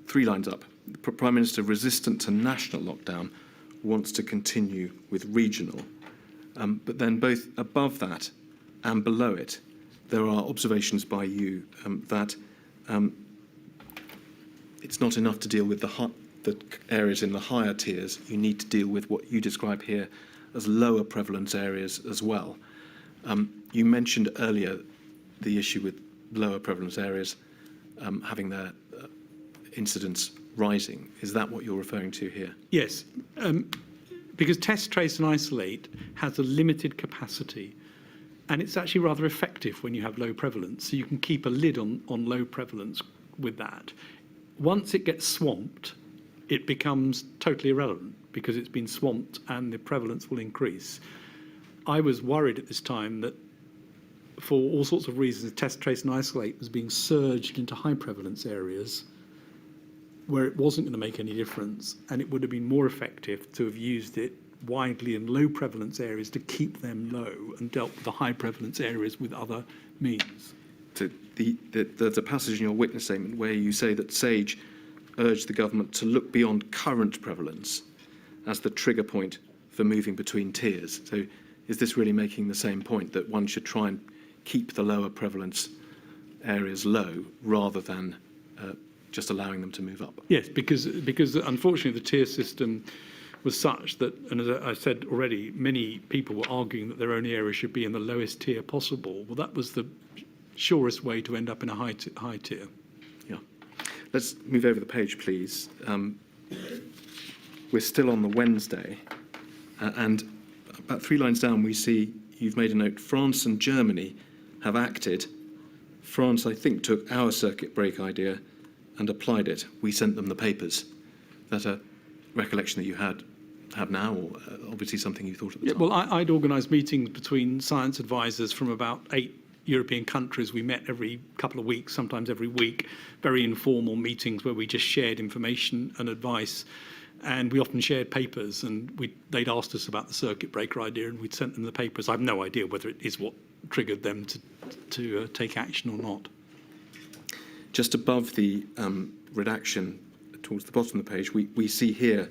Speaker 2: 3 lines up. The Prime Minister, resistant to national lockdown, wants to continue with regional. But then both above that and below it, there are observations by you that it's not enough to deal with the areas in the higher tiers. You need to deal with what you describe here as lower prevalence areas as well. You mentioned earlier the issue with lower prevalence areas having their incidence rising. Is that what you're referring to here?
Speaker 3: Yes, because test, trace and isolate has a limited capacity, and it's actually rather effective when you have low prevalence. So you can keep a lid on low prevalence with that. Once it gets swamped, it becomes totally irrelevant because it's been swamped and the prevalence will increase. I was worried at this time that for all sorts of reasons, test, trace and isolate was being surged into high prevalence areas where it wasn't going to make any difference, and it would have been more effective to have used it widely in low prevalence areas to keep them low and dealt with the high prevalence areas with other means.
Speaker 2: So there's a passage in your witness statement where you say that SAGE urged the government to look beyond current prevalence as the trigger point for moving between tiers. So is this really making the same point, that one should try and keep the lower prevalence areas low rather than just allowing them to move up?
Speaker 3: Yes, because unfortunately the tier system was such that, and as I said already, many people were arguing that their own area should be in the lowest tier possible. Well, that was the surest way to end up in a high tier.
Speaker 2: Yeah. Let's move over the page, please. We're still on the Wednesday, and about 3 lines down we see you've made a note. France and Germany have acted. France, I think, took our circuit break idea and applied it. We sent them the papers. Is that a recollection that you have now, or obviously something you thought at the time?
Speaker 3: Well, I'd organised meetings between science advisors from about 8 European countries. We met every couple of weeks, sometimes every week, very informal meetings where we just shared information and advice, and we often shared papers, and they'd asked us about the circuit breaker idea and we'd sent them the papers. I have no idea whether it is what triggered them to take action or not.
Speaker 2: Just above the redaction, towards the bottom of the page, we see here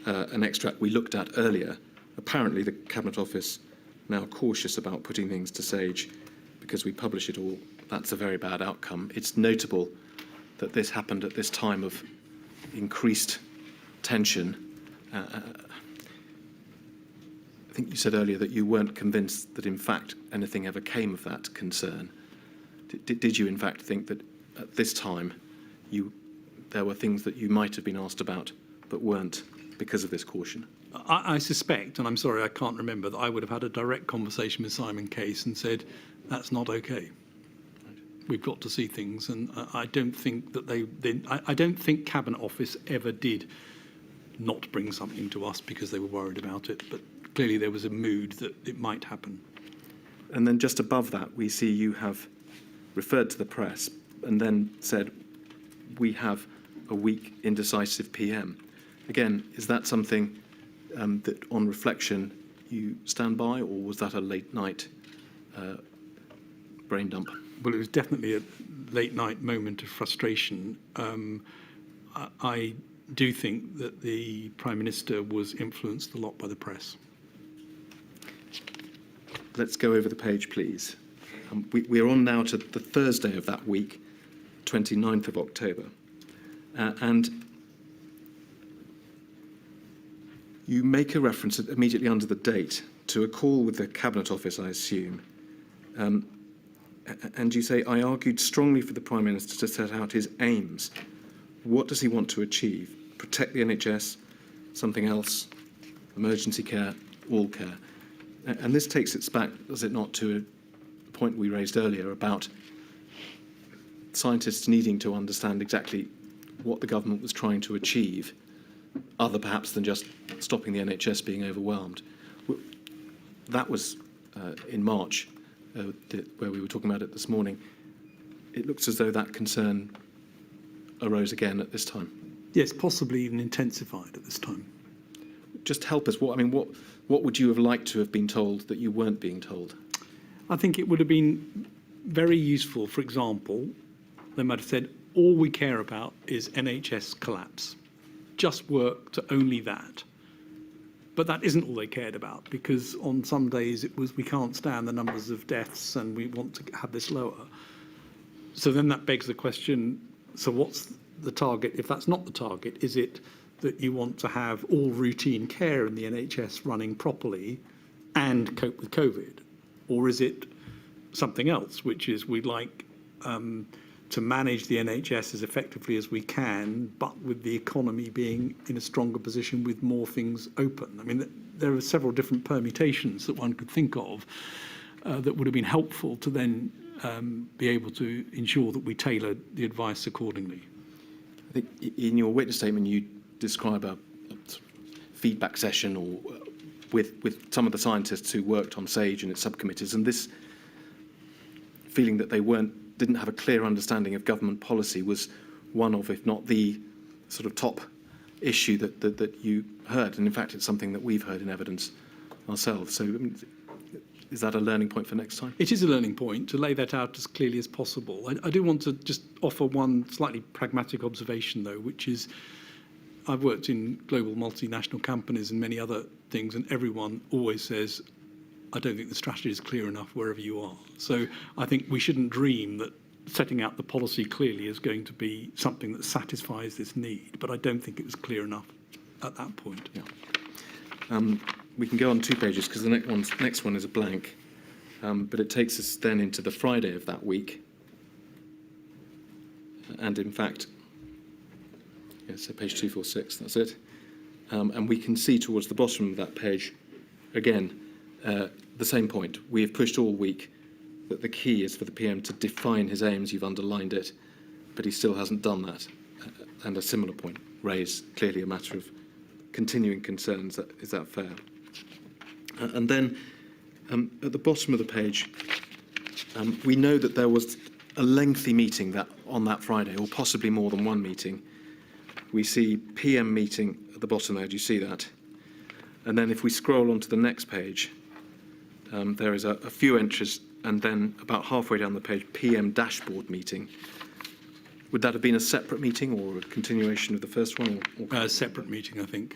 Speaker 2: an extract we looked at earlier. Apparently the Cabinet Office now cautious about putting things to SAGE because we publish it all. That's a very bad outcome. It's notable that this happened at this time of increased tension. I think you said earlier that you weren't convinced that in fact anything ever came of that concern. Did you in fact think that at this time there were things that you might have been asked about but weren't because of this caution?
Speaker 3: I suspect, and I'm sorry I can't remember, that I would have had a direct conversation with Simon Case and said, that's not okay.
Speaker 2: Right.
Speaker 3: we've got to see things, and I don't think that I don't think Cabinet Office ever did not bring something to us because they were worried about it, but clearly there was a mood that it might happen.
Speaker 2: And then just above that, we see you have referred to the press and then said, we have a weak, indecisive PM. Again, is that something that on reflection you stand by, or was that a late night brain dump?
Speaker 3: Well, it was definitely a late night moment of frustration. I do think that the Prime Minister was influenced a lot by the press.
Speaker 2: Let's go over the page, please. We're on now to the Thursday of that week, 29th of October. And you make a reference immediately under the date to a call with the Cabinet Office, I assume. And you say, I argued strongly for the Prime Minister to set out his aims. What does he want to achieve? Protect the NHS, something else, emergency care, all care. And this takes us back, does it not, to a point we raised earlier about scientists needing to understand exactly what the government was trying to achieve, other perhaps than just stopping the NHS being overwhelmed. That was in March, where we were talking about it this morning. It looks as though that concern arose again at this time.
Speaker 3: Yes, possibly even intensified at this time.
Speaker 2: Just help us. What would you have liked to have been told that you weren't being told?
Speaker 3: I think it would have been very useful, for example, they might have said, all we care about is NHS collapse. Just work to only that. But that isn't all they cared about, because on some days it was, we can't stand the numbers of deaths and we want to have this lower. So then that begs the question, so what's the target? If that's not the target, is it that you want to have all routine care in the NHS running properly and cope with COVID? Or is it something else, which is we'd like to manage the NHS as effectively as we can, but with the economy being in a stronger position with more things open? I mean, there are several different permutations that one could think of that would have been helpful to then be able to ensure that we tailor the advice accordingly.
Speaker 2: I think in your witness statement you describe a feedback session or with some of the scientists who worked on SAGE and its subcommittees, and this feeling that they didn't have a clear understanding of government policy was one of, if not the sort of top issue that you heard. And in fact, it's something that we've heard in evidence ourselves. So is that a learning point for next time?
Speaker 3: It is a learning point to lay that out as clearly as possible. I do want to just offer one slightly pragmatic observation, though, which is I've worked in global multinational companies and many other things, and everyone always says, I don't think the strategy is clear enough wherever you are. So I think we shouldn't dream that setting out the policy clearly is going to be something that satisfies this need, but I don't think it was clear enough at that point.
Speaker 2: Yeah. We can go on 2 pages because the next one is a blank, but it takes us then into the Friday of that week. And in fact, so page 246, that's it. And we can see towards the bottom of that page, again, the same point. We have pushed all week that the key is for the PM to define his aims. You've underlined it, but he still hasn't done that. And a similar point raised, clearly a matter of continuing concerns. Is that fair? And then at the bottom of the page, we know that there was a lengthy meeting on that Friday, or possibly more than one meeting. We see PM meeting at the bottom there. Do you see that? And then if we scroll on to the next page, there is a few entries, and then about halfway down the page, PM dashboard meeting. Would that have been a separate meeting or a continuation of the first one?
Speaker 3: A separate meeting, I think.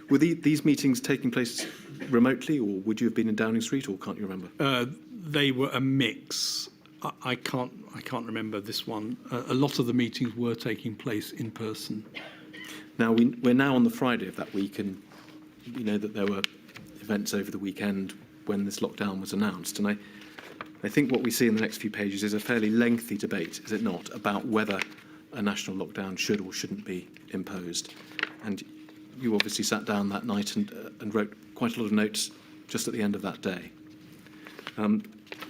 Speaker 2: Were these meetings taking place remotely, or would you have been in Downing Street, or can't you remember?
Speaker 3: They were a mix. I can't remember this one. A lot of the meetings were taking place in person.
Speaker 2: Now, we're now on the Friday of that week, and we know that there were events over the weekend when this lockdown was announced. And I think what we see in the next few pages is a fairly lengthy debate, is it not, about whether a national lockdown should or shouldn't be imposed. And you obviously sat down that night and wrote quite a lot of notes just at the end of that day.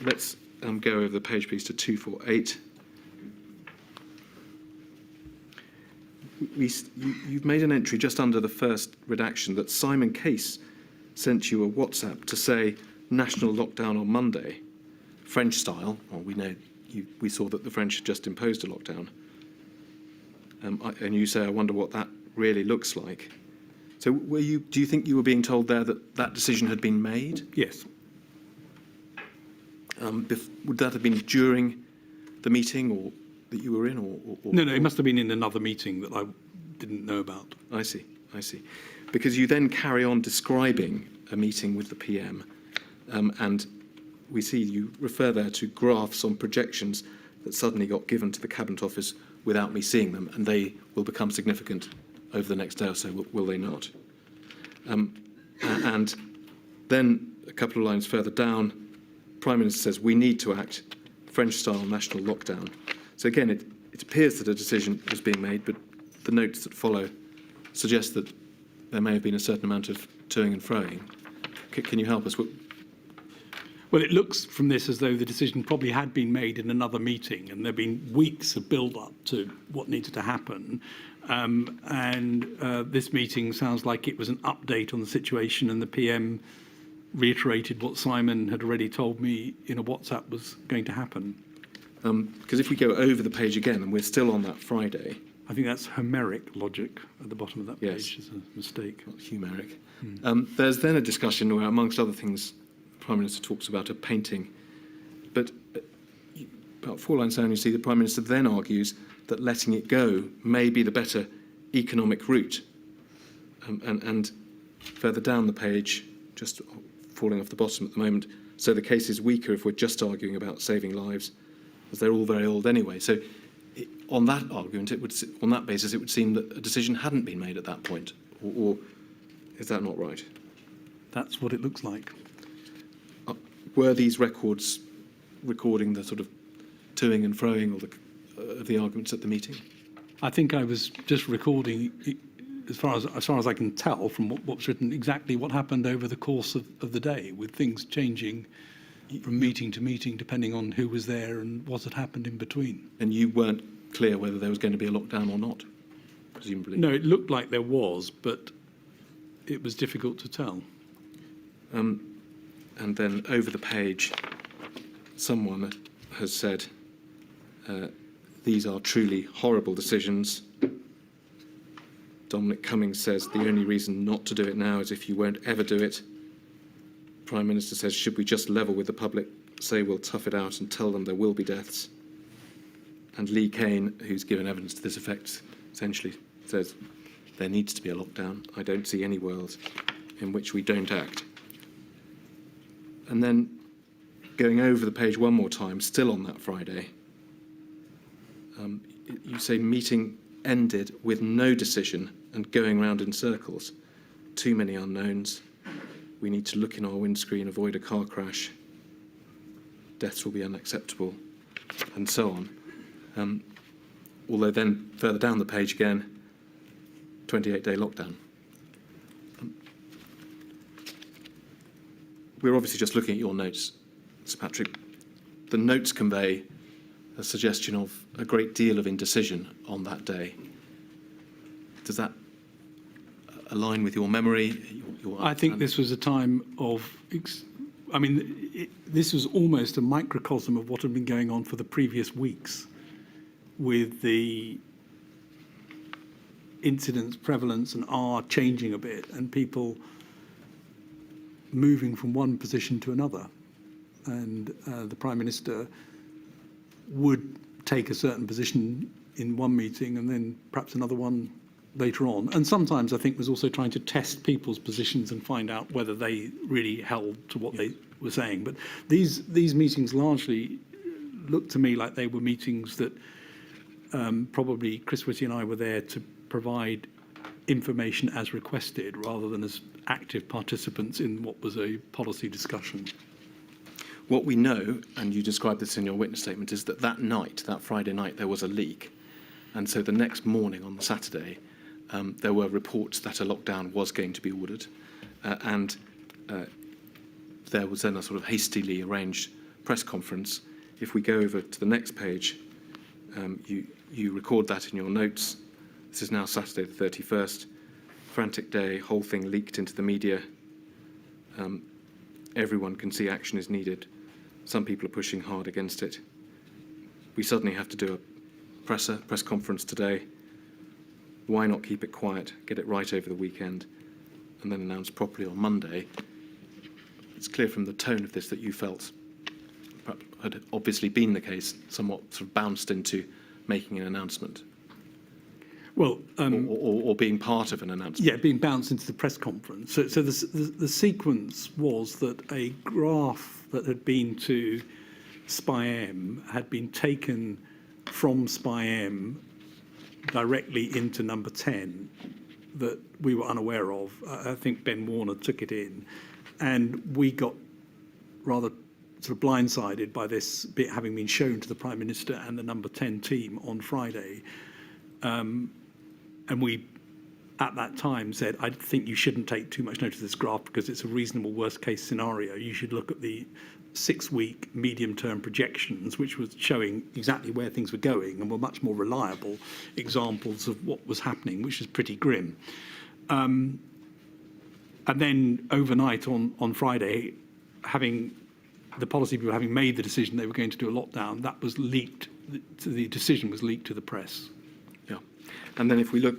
Speaker 2: Let's go over the page, please, to 248. You've made an entry just under the first redaction that Simon Case sent you a WhatsApp to say national lockdown on Monday, French style. Well, we know we saw that the French had just imposed a lockdown. And you say, I wonder what that really looks like. So do you think you were being told there that that decision had been made?
Speaker 3: Yes.
Speaker 2: Would that have been during the meeting or that you were in?
Speaker 3: No, it must have been in another meeting that I didn't know about.
Speaker 2: I see. Because you then carry on describing a meeting with the PM, and we see you refer there to graphs on projections that suddenly got given to the Cabinet Office without me seeing them, and they will become significant over the next day or so, will they not? And then a couple of lines further down, Prime Minister says, we need to act, French-style national lockdown. So again, it appears that a decision was being made, but the notes that follow suggest that there may have been a certain amount of toing and froing. Can you help us?
Speaker 3: Well, it looks from this as though the decision probably had been made in another meeting, and there have been weeks of build-up to what needed to happen. This meeting sounds like it was an update on the situation, and the PM reiterated what Simon had already told me in a WhatsApp was going to happen.
Speaker 2: Because if we go over the page again, and we're still on that Friday.
Speaker 3: I think that's Homeric logic at the bottom of that
Speaker 2: Yes.
Speaker 3: page is a mistake.
Speaker 2: Not Homeric. There's then a discussion where, amongst other things, the Prime Minister talks about a painting. But about 4 lines down, you see the Prime Minister then argues that letting it go may be the better economic route. And further down the page, just falling off the bottom at the moment, so the case is weaker if we're just arguing about saving lives, as they're all very old anyway. So on that argument, on that basis, it would seem that a decision hadn't been made at that point. Or is that not right?
Speaker 3: That's what it looks like.
Speaker 2: Were these records recording the sort of toing and froing of the arguments at the meeting?
Speaker 3: I think I was just recording, as far as I can tell from what's written, exactly what happened over the course of the day, with things changing from meeting to meeting, depending on who was there and what had happened in between.
Speaker 2: And you weren't clear whether there was going to be a lockdown or not, presumably?
Speaker 3: No, it looked like there was, but it was difficult to tell.
Speaker 2: And then over the page, someone has said, these are truly horrible decisions. Dominic Cummings says the only reason not to do it now is if you won't ever do it. Prime Minister says, should we just level with the public, say we'll tough it out and tell them there will be deaths? And Lee Kane, who's given evidence to this effect, essentially says there needs to be a lockdown. I don't see any world in which we don't act. And then going over the page one more time, still on that Friday, you say meeting ended with no decision and going round in circles. Too many unknowns. We need to look in our windscreen, avoid a car crash. Deaths will be unacceptable, and so on. Although then further down the page again, 28-day lockdown. We're obviously just looking at your notes, Sir Patrick. The notes convey a suggestion of a great deal of indecision on that day. Does that align with your memory?
Speaker 3: I think this was a time of, this was almost a microcosm of what had been going on for the previous weeks, with the incidence, prevalence and R changing a bit, and people moving from one position to another. And the Prime Minister would take a certain position in one meeting and then perhaps another one later on. And sometimes I think was also trying to test people's positions and find out whether they really held to what they were saying. But these meetings largely looked to me like they were meetings that probably Chris Whitty and I were there to provide information as requested rather than as active participants in what was a policy discussion.
Speaker 2: What we know, and you described this in your witness statement, is that that night, that Friday night, there was a leak. And so the next morning on the Saturday, there were reports that a lockdown was going to be ordered. And there was then a sort of hastily arranged press conference if we go over to the next page, you record that in your notes. This is now Saturday the 31st. Frantic day, whole thing leaked into the media. Everyone can see action is needed. Some people are pushing hard against it. We suddenly have to do a press conference today. Why not keep it quiet, get it right over the weekend, and then announce properly on Monday? It's clear from the tone of this that you felt, perhaps had obviously been the case, somewhat sort of bounced into making an announcement.
Speaker 3: Well,
Speaker 2: or being part of an announcement.
Speaker 3: yeah, being bounced into the press conference. So the sequence was that a graph that had been to SPI-M had been taken from SPI-M directly into number 10 that we were unaware of. I think Ben Warner took it in, and we got rather sort of blindsided by this bit having been shown to the Prime Minister and the number 10 team on Friday. And we, at that time, said, I think you shouldn't take too much notice of this graph because it's a reasonable worst-case scenario. You should look at the 6-week medium-term projections, which was showing exactly where things were going and were much more reliable examples of what was happening, which is pretty grim. And then overnight on Friday, having the policy people having made the decision they were going to do a lockdown, that was leaked. The decision was leaked to the press.
Speaker 2: Yeah. And then if we look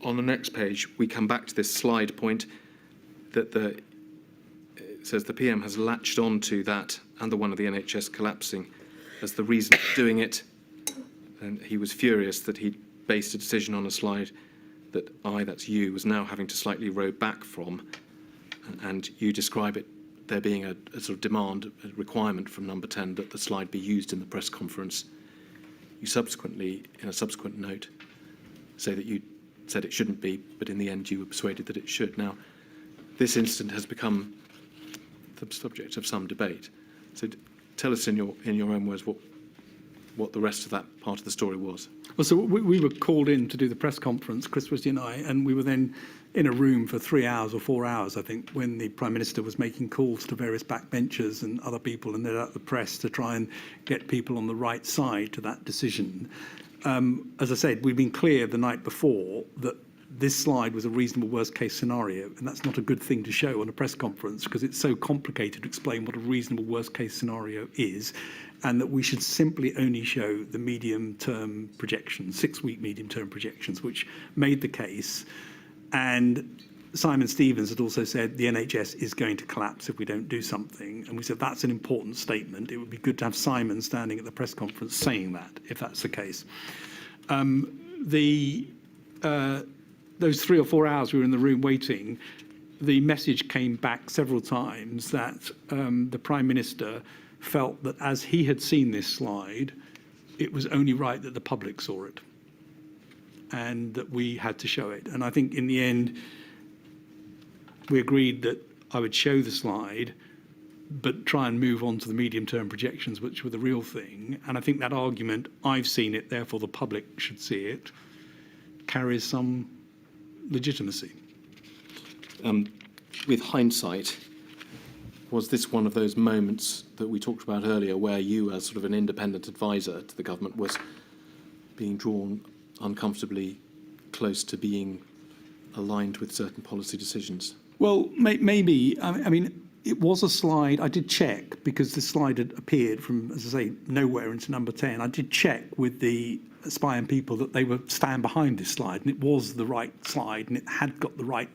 Speaker 2: on the next page, we come back to this slide point that it says the PM has latched on to that and the one of the NHS collapsing as the reason for doing it. And he was furious that he'd based a decision on a slide that that's you, was now having to slightly row back from. And you describe it there being a sort of demand, a requirement from number 10 that the slide be used in the press conference. You subsequently, in a subsequent note, say that you said it shouldn't be, but in the end you were persuaded that it should. Now, this incident has become the subject of some debate. So tell us in your own words what the rest of that part of the story was.
Speaker 3: Well, so we were called in to do the press conference, Chris Christie and I, and we were then in a room for 3 hours or 4 hours, I think, when the Prime Minister was making calls to various backbenchers and other people and then out the press to try and get people on the right side to that decision. As I said, we've been clear the night before that this slide was a reasonable worst-case scenario, and that's not a good thing to show on a press conference because it's so complicated to explain what a reasonable worst-case scenario is, and that we should simply only show the medium-term projections, 6-week medium-term projections, which made the case. And Simon Stevens had also said the NHS is going to collapse if we don't do something. And we said that's an important statement. It would be good to have Simon standing at the press conference saying that, if that's the case. Those 3 or 4 hours we were in the room waiting, the message came back several times that the Prime Minister felt that as he had seen this slide, it was only right that the public saw it and that we had to show it. And I think in the end, we agreed that I would show the slide, but try and move on to the medium-term projections, which were the real thing. And I think that argument, I've seen it, therefore the public should see it, carries some legitimacy.
Speaker 2: With hindsight, was this one of those moments that we talked about earlier where you, as sort of an independent advisor to the government, was being drawn uncomfortably close to being aligned with certain policy decisions?
Speaker 3: Well, maybe. I mean, it was a slide. I did check because the slide had appeared from, as I say, nowhere into number 10. I did check with the SPI-M people that they would stand behind this slide, and it was the right slide, and it had got the right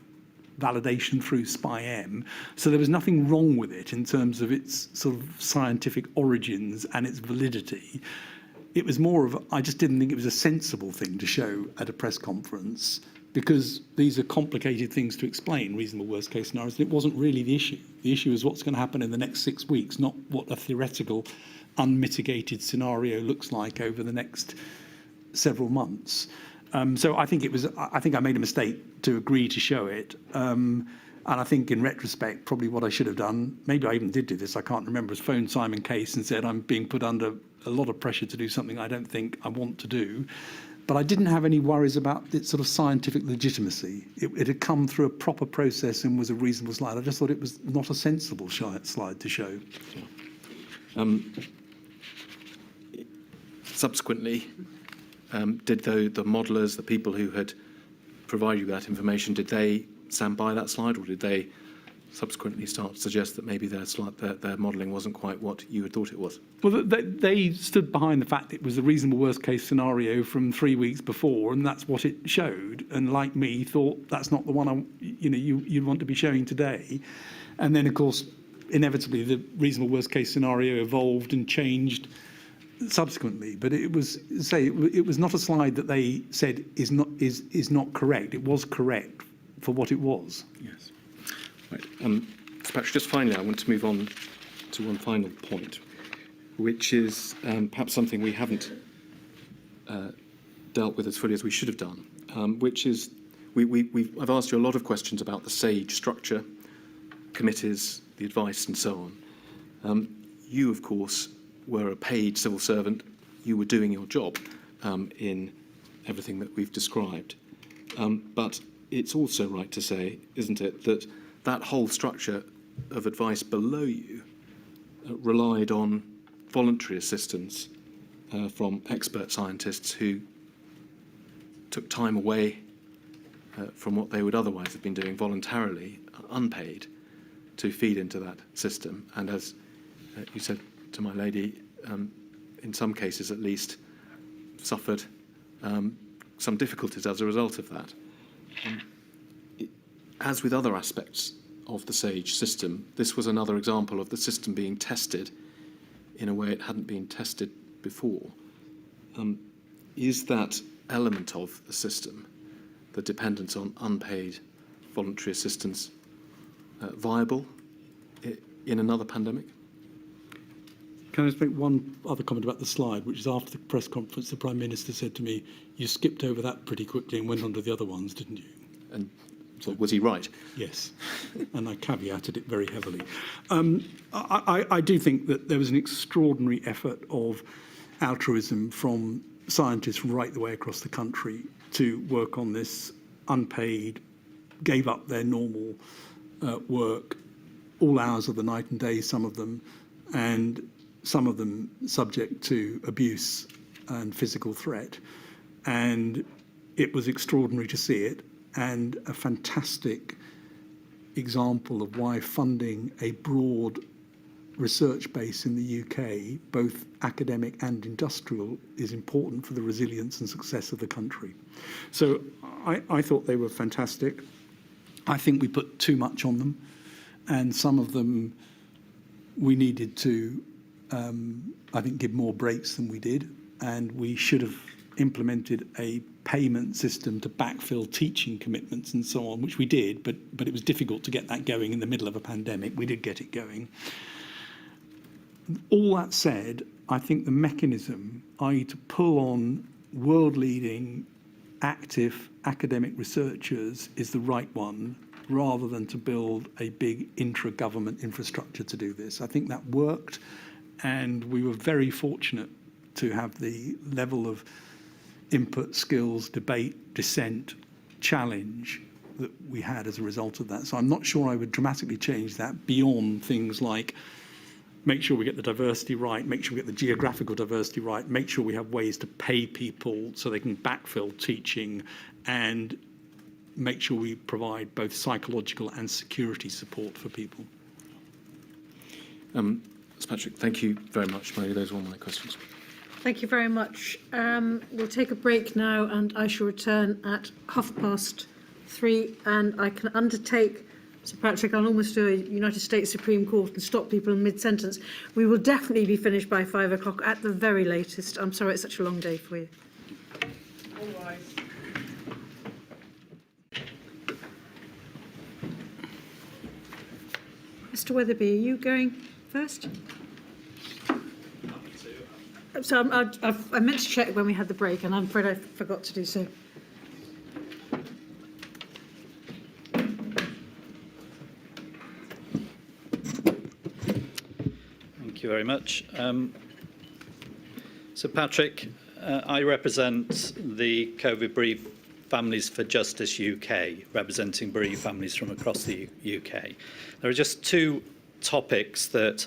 Speaker 3: validation through SPI-M. So there was nothing wrong with it in terms of its sort of scientific origins and its validity. It was more of, I just didn't think it was a sensible thing to show at a press conference because these are complicated things to explain, reasonable worst-case scenarios. It wasn't really the issue. The issue is what's going to happen in the next 6 weeks, not what a theoretical, unmitigated scenario looks like over the next several months. So I think I made a mistake to agree to show it. And I think in retrospect, probably what I should have done, maybe I even did do this, I can't remember, is phone Simon Case and said, I'm being put under a lot of pressure to do something I don't think I want to do. But I didn't have any worries about its sort of scientific legitimacy. It had come through a proper process and was a reasonable slide. I just thought it was not a sensible slide to show.
Speaker 2: subsequently, did the modellers, the people who had provided you that information, did they stand by that slide, or did they subsequently start to suggest that maybe their modelling wasn't quite what you had thought it was?
Speaker 3: Well, they stood behind the fact it was a reasonable worst-case scenario from 3 weeks before, and that's what it showed. And like me, thought that's not the one you'd want to be showing today. And then, of course, inevitably, the reasonable worst-case scenario evolved and changed subsequently. But it was not a slide that they said is not correct. It was correct for what it was.
Speaker 2: Yes. Right. So Patrick, just finally, I want to move on to one final point, which is perhaps something we haven't dealt with as fully as we should have done, which is I've asked you a lot of questions about the SAGE structure, committees, the advice, and so on. You, of course, were a paid civil servant. You were doing your job in everything that we've described. But it's also right to say, isn't it, that that whole structure of advice below you relied on voluntary assistance from expert scientists who took time away from what they would otherwise have been doing voluntarily, unpaid, to feed into that system. And as you said to my lady, in some cases at least, suffered some difficulties as a result of that. As with other aspects of the SAGE system, this was another example of the system being tested in a way it hadn't been tested before. Is that element of the system, the dependence on unpaid voluntary assistance, viable in another pandemic?
Speaker 3: Can I just make one other comment about the slide, which is after the press conference, the Prime Minister said to me, "You skipped over that pretty quickly and went on to the other ones, didn't you?"
Speaker 2: And so was he right?
Speaker 3: Yes, and I caveated it very heavily. I do think that there was an extraordinary effort of altruism from scientists right the way across the country to work on this unpaid, gave up their normal work, all hours of the night and day, some of them, and some of them subject to abuse and physical threat. And it was extraordinary to see it, and a fantastic example of why funding a broad research base in the UK, both academic and industrial, is important for the resilience and success of the country. So I thought they were fantastic. I think we put too much on them, and some of them we needed to, I think, give more breaks than we did, and we should have implemented a payment system to backfill teaching commitments and so on, which we did, but it was difficult to get that going in the middle of a pandemic. We did get it going. All that said, I think the mechanism, i.e. to pull on world-leading, active academic researchers, is the right one, rather than to build a big intra-government infrastructure to do this. I think that worked, and we were very fortunate to have the level of input, skills, debate, dissent, challenge that we had as a result of that. So I'm not sure I would dramatically change that beyond things like make sure we get the diversity right, make sure we get the geographical diversity right, make sure we have ways to pay people so they can backfill teaching, and make sure we provide both psychological and security support for people.
Speaker 2: Patrick, thank you very much. Those were all my questions.
Speaker 1: Thank you very much. We'll take a break now, and I shall return at 3:30. And I can undertake, Sir Patrick, I'll almost do a United States Supreme Court and stop people in mid-sentence. We will definitely be finished by 5 o'clock at the very latest. I'm sorry it's such a long day for you. All right. Mr. Weatherby, are you going first? So I meant to check when we had the break, and I'm afraid I forgot to do so.
Speaker 4: Thank you very much. So, Patrick, I represent the COVID bereaved Families for Justice UK, representing bereaved families from across the UK. There are just two topics that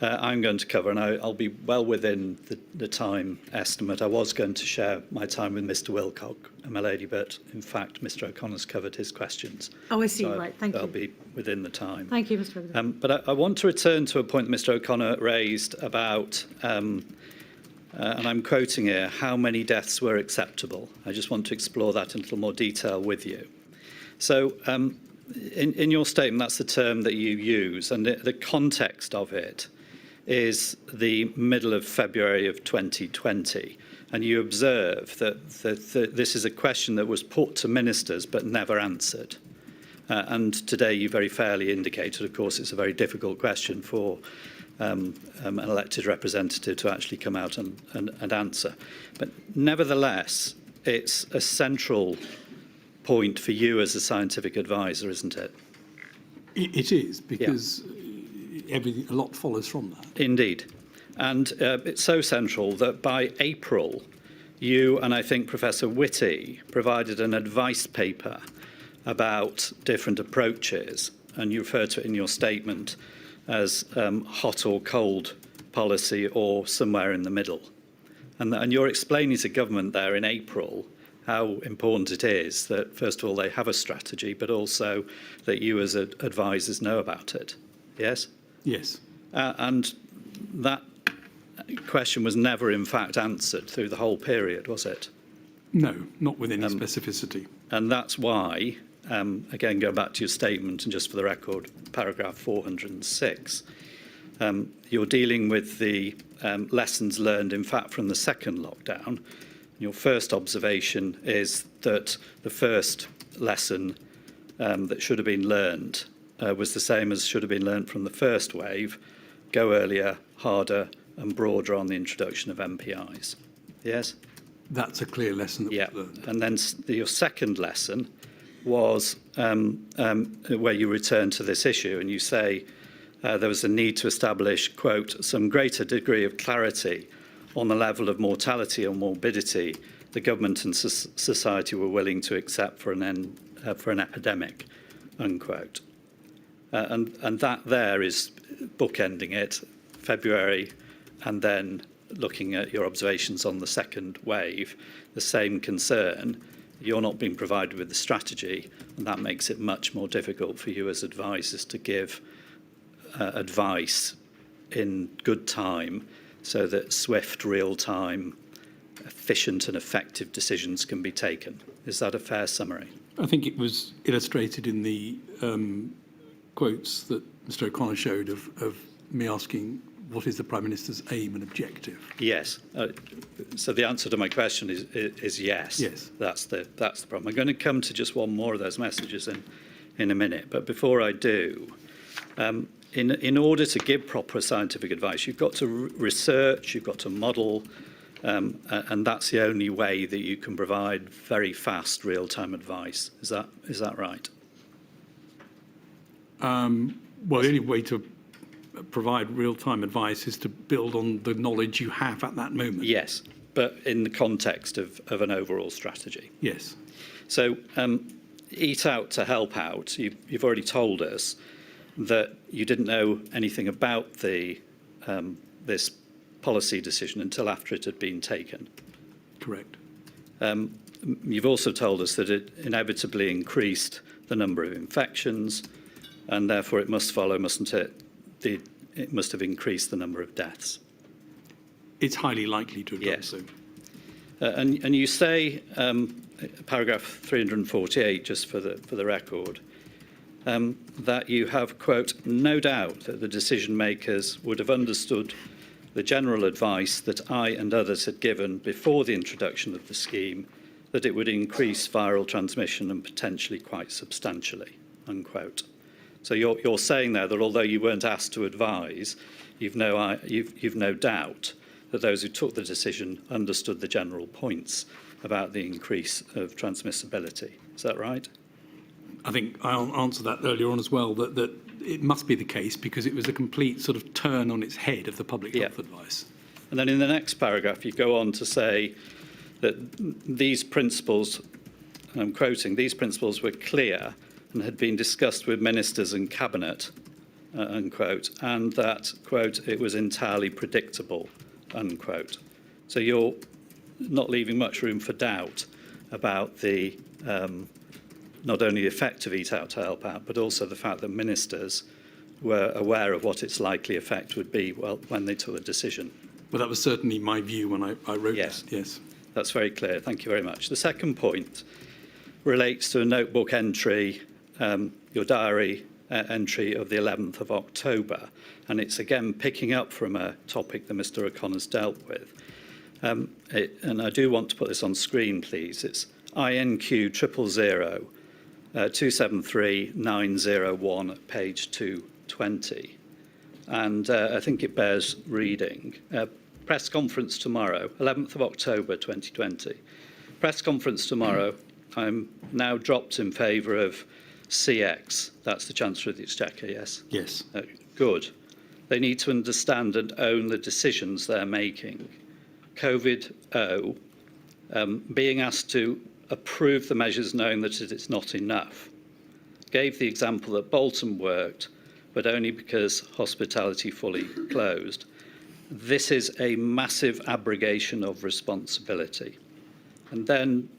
Speaker 4: I'm going to cover, and I'll be well within the time estimate. I was going to share my time with Mr. Wilcock and my lady, but in fact, Mr. O'Connor's covered his questions.
Speaker 1: Oh, I see,
Speaker 4: So
Speaker 1: right, thank
Speaker 4: I'll
Speaker 1: you.
Speaker 4: be within the time.
Speaker 1: Thank you, Mr. President.
Speaker 4: But I want to return to a point Mr. O'Connor raised about, and I'm quoting here, how many deaths were acceptable. I just want to explore that in a little more detail with you. So in your statement, that's the term that you use, and the context of it is the middle of February of 2020. And you observe that this is a question that was put to ministers but never answered. And today you very fairly indicated, of course, it's a very difficult question for an elected representative to actually come out and answer. But nevertheless, it's a central point for you as a scientific advisor, isn't it?
Speaker 3: It is, because a lot follows from that.
Speaker 4: Indeed. And it's so central that by April, you and I think Professor Whitty provided an advice paper about different approaches, and you refer to it in your statement as hot or cold policy or somewhere in the middle. And you're explaining to government there in April how important it is that, first of all, they have a strategy, but also that you as advisors know about it. Yes?
Speaker 3: Yes.
Speaker 4: And that question was never, in fact, answered through the whole period, was it?
Speaker 3: No, not with any specificity.
Speaker 4: And that's why, again, going back to your statement, and just for the record, paragraph 406, you're dealing with the lessons learned, in fact, from the second lockdown. Your first observation is that the first lesson that should have been learned was the same as should have been learned from the first wave: go earlier, harder and broader on the introduction of MPIs. Yes?
Speaker 3: That's a clear lesson that was learned.
Speaker 4: And then your second lesson was where you return to this issue and you say there was a need to establish, quote, some greater degree of clarity on the level of mortality or morbidity the government and society were willing to accept for an epidemic, unquote. And that there is bookending it, February, and then looking at your observations on the second wave, the same concern. You're not being provided with the strategy, and that makes it much more difficult for you as advisors to give advice in good time so that swift, real-time, efficient and effective decisions can be taken. Is that a fair summary?
Speaker 3: I think it was illustrated in the quotes that Mr. O'Connor showed of me asking what is the Prime Minister's aim and objective.
Speaker 4: Yes. So the answer to my question is yes.
Speaker 3: Yes.
Speaker 4: That's the problem. I'm going to come to just one more of those messages in a minute. But before I do, in order to give proper scientific advice, you've got to research, you've got to model, and that's the only way that you can provide very fast, real-time advice. Is that right?
Speaker 3: Well, the only way to provide real-time advice is to build on the knowledge you have at that moment.
Speaker 4: Yes, but in the context of an overall strategy.
Speaker 3: Yes.
Speaker 4: So eat out to help out. You've already told us that you didn't know anything about this policy decision until after it had been taken.
Speaker 3: Correct.
Speaker 4: You've also told us that it inevitably increased the number of infections, and therefore it must follow, mustn't it? It must have increased the number of deaths.
Speaker 3: It's highly likely to have done so.
Speaker 4: And you say, paragraph 348, just for the record, that you have, quote, no doubt that the decision makers would have understood the general advice that I and others had given before the introduction of the scheme, that it would increase viral transmission and potentially quite substantially, unquote. So you're saying there that although you weren't asked to advise, you've no doubt that those who took the decision understood the general points about the increase of transmissibility. Is that right?
Speaker 3: I think I answered that earlier on as well, that it must be the case because it was a complete sort of turn on its head of the public health advice.
Speaker 4: And then in the next paragraph, you go on to say that these principles, and I'm quoting, these principles were clear and had been discussed with ministers and cabinet unquote, and that, quote, it was entirely predictable, unquote. So you're not leaving much room for doubt about the not only the effect of Eat Out to Help Out, but also the fact that ministers were aware of what its likely effect would be when they took the decision.
Speaker 3: Well, that was certainly my view when I wrote
Speaker 4: Yes.
Speaker 3: that. Yes.
Speaker 4: That's very clear. Thank you very much. The second point relates to a notebook entry, your diary entry of the 11th of October, and it's again picking up from a topic that Mr. O'Connor's dealt with. And I do want to put this on screen, please. It's INQ 000 273 901 at page 220. And I think it bears reading. Press conference tomorrow, 11th of October 2020. Press conference tomorrow. I'm now dropped in favour of CX. That's the Chancellor of the Exchequer, yes?
Speaker 3: Yes.
Speaker 4: Good. They need to understand and own the decisions they're making. COVID-0, being asked to approve the measures knowing that it's not enough. Gave the example that Bolton worked, but only because hospitality fully closed. This is a massive abrogation of responsibility. And then,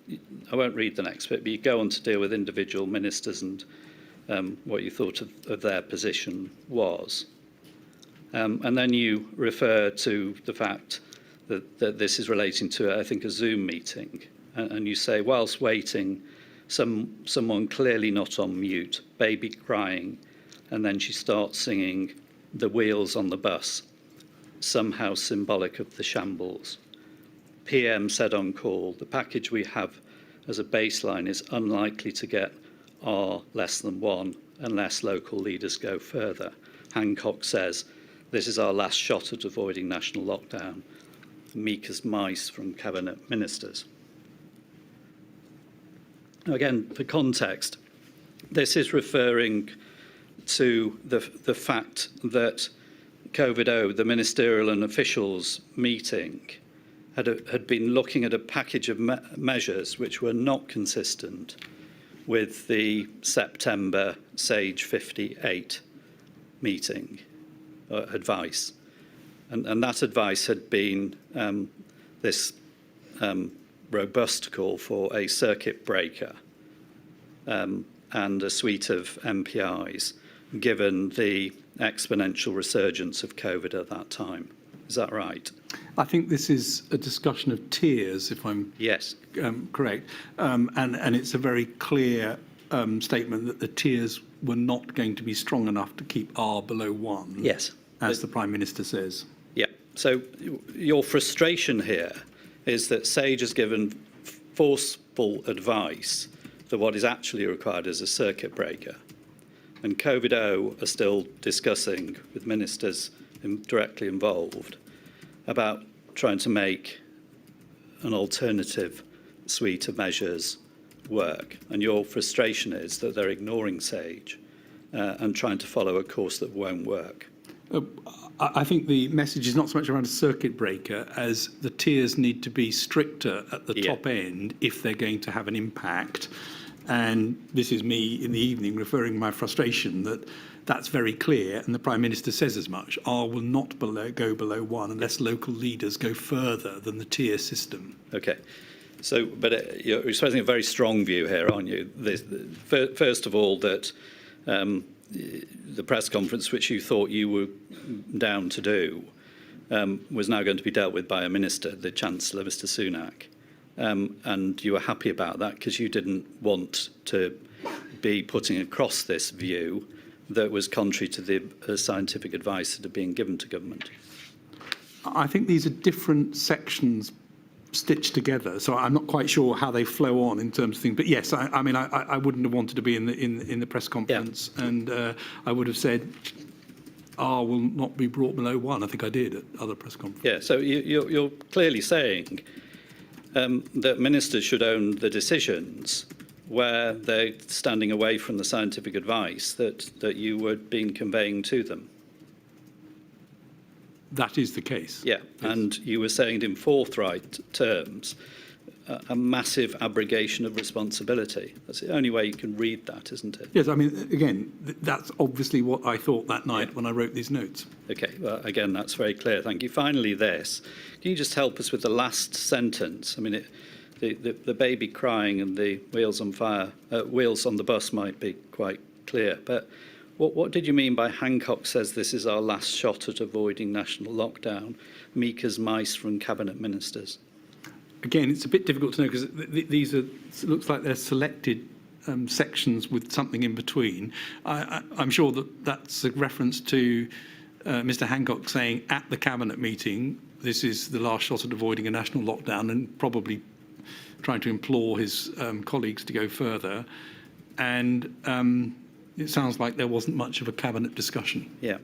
Speaker 4: I won't read the next bit, but you go on to deal with individual ministers and what you thought of their position was. And then you refer to the fact that this is relating to, I think, a Zoom meeting. And you say, whilst waiting, someone clearly not on mute, baby crying, and then she starts singing The Wheels on the Bus, somehow symbolic of the shambles. PM said on call, the package we have as a baseline is unlikely to get R less than 1 unless local leaders go further. Hancock says, this is our last shot at avoiding national lockdown. Meek as mice from cabinet ministers. Now again, for context, this is referring to the fact that COVID-0, the ministerial and officials meeting, had been looking at a package of measures which were not consistent with the September SAGE 58 meeting advice. And that advice had been this robust call for a circuit breaker and a suite of MPIs, given the exponential resurgence of COVID at that time. Is that right?
Speaker 3: I think this is a discussion of tiers, if I'm
Speaker 4: Yes.
Speaker 3: Correct. And it's a very clear statement that the tiers were not going to be strong enough to keep R below 1.
Speaker 4: Yes.
Speaker 3: As the Prime Minister says.
Speaker 4: Yeah. So your frustration here is that SAGE has given forceful advice that what is actually required is a circuit breaker. And COVID-0 are still discussing with ministers directly involved about trying to make an alternative suite of measures work. And your frustration is that they're ignoring SAGE and trying to follow a course that won't work.
Speaker 3: I think the message is not so much around a circuit breaker as the tiers need to be stricter at the top end if they're going to have an impact. And this is me in the evening referring my frustration that that's very clear, and the Prime Minister says as much. R will not go below 1 unless local leaders go further than the tier system.
Speaker 4: Okay. So, but you're expressing a very strong view here, aren't you? First of all, that the press conference, which you thought you were down to do, was now going to be dealt with by a minister, the Chancellor, Mr. Sunak. And you were happy about that because you didn't want to be putting across this view that was contrary to the scientific advice that had been given to government.
Speaker 3: I think these are different sections stitched together, so I'm not quite sure how they flow on in terms of things. But yes, I mean, I wouldn't have wanted to be in the press conference, and I would have said R will not be brought below 1. I think I did at other press conferences.
Speaker 4: Yeah. So you're clearly saying that ministers should own the decisions where they're standing away from the scientific advice that you were being conveying to them.
Speaker 3: That is the case.
Speaker 4: Yeah, yes. And you were saying it in forthright terms. a massive abrogation of responsibility. That's the only way you can read that, isn't it?
Speaker 3: Yes, I mean, again, that's obviously what I thought that night when I wrote these notes.
Speaker 4: Okay, well, again, that's very clear. Thank you. Finally, this. Can you just help us with the last sentence? I mean, the baby crying and the wheels on fire, wheels on the bus might be quite clear, but what did you mean by Hancock says this is our last shot at avoiding national lockdown, meek as mice from cabinet ministers? Again, it's a bit difficult to know because these are, it looks like they're selected sections with something in between. I'm sure that that's a reference to Mr. Hancock saying at the cabinet meeting, this is the last shot at avoiding a national lockdown, and probably trying to implore his colleagues to go further. And it sounds like there wasn't much of a cabinet discussion. Yeah.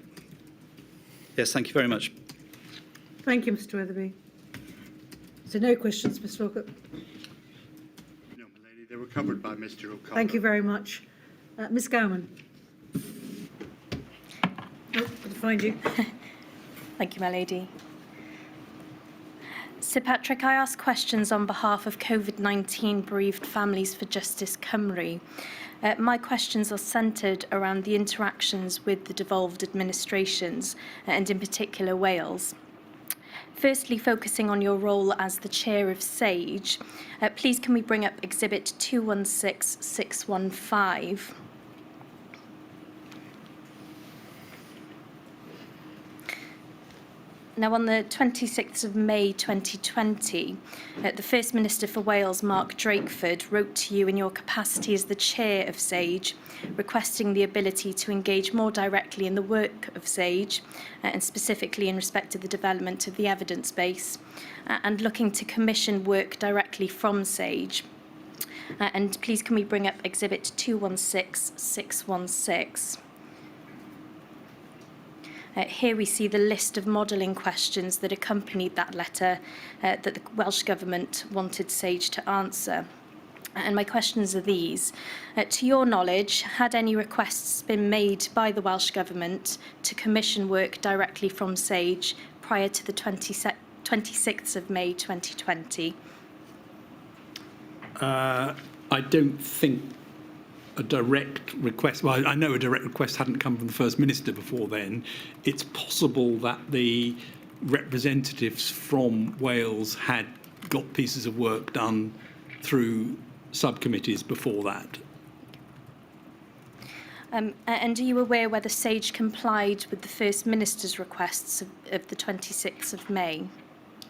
Speaker 4: Yes, thank you very much.
Speaker 1: Thank you, Mr. Weatherby. So no questions, Mr. Walcott?
Speaker 5: No, my lady, they were covered by Mr. O'Connor.
Speaker 1: Thank you very much. Ms. Gowman. Oh, I'll find you.
Speaker 6: Thank you, my lady. Sir Patrick, I ask questions on behalf of COVID-19 bereaved families for Justice Cymru. My questions are centred around the interactions with the devolved administrations, and in particular Wales. Firstly, focusing on your role as the chair of SAGE, please can we bring up Exhibit 216615. Now, on the 26th of May 2020, the First Minister for Wales, Mark Drakeford, wrote to you in your capacity as the chair of SAGE, requesting the ability to engage more directly in the work of SAGE, and specifically in respect to the development of the evidence base, and looking to commission work directly from SAGE. And please can we bring up Exhibit 216616. Here we see the list of modelling questions that accompanied that letter that the Welsh Government wanted SAGE to answer. And my questions are these. To your knowledge, had any requests been made by the Welsh Government to commission work directly from SAGE prior to the 26th of May 2020?
Speaker 3: I don't think a direct request, well, I know a direct request hadn't come from the First Minister before then. It's possible that the representatives from Wales had got pieces of work done through subcommittees before that.
Speaker 6: And are you aware whether SAGE complied with the First Minister's requests of the 26th of May?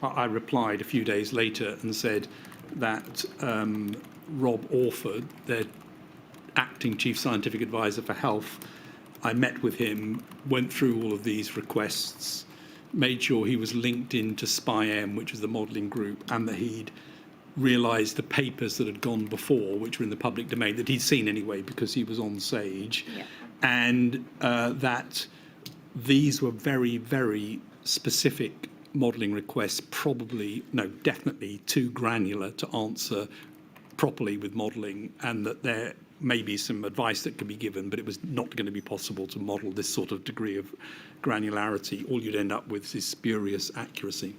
Speaker 3: I replied a few days later and said that Rob Orford, their acting Chief Scientific Advisor for Health, I met with him, went through all of these requests, made sure he was linked into SPI-M, which is the modelling group, and that he'd realised the papers that had gone before, which were in the public domain, that he'd seen anyway because he was on SAGE,
Speaker 6: Yeah.
Speaker 3: and that these were very, very specific modelling requests, definitely too granular to answer properly with modelling, and that there may be some advice that could be given, but it was not going to be possible to model this sort of degree of granularity. All you'd end up with is spurious accuracy.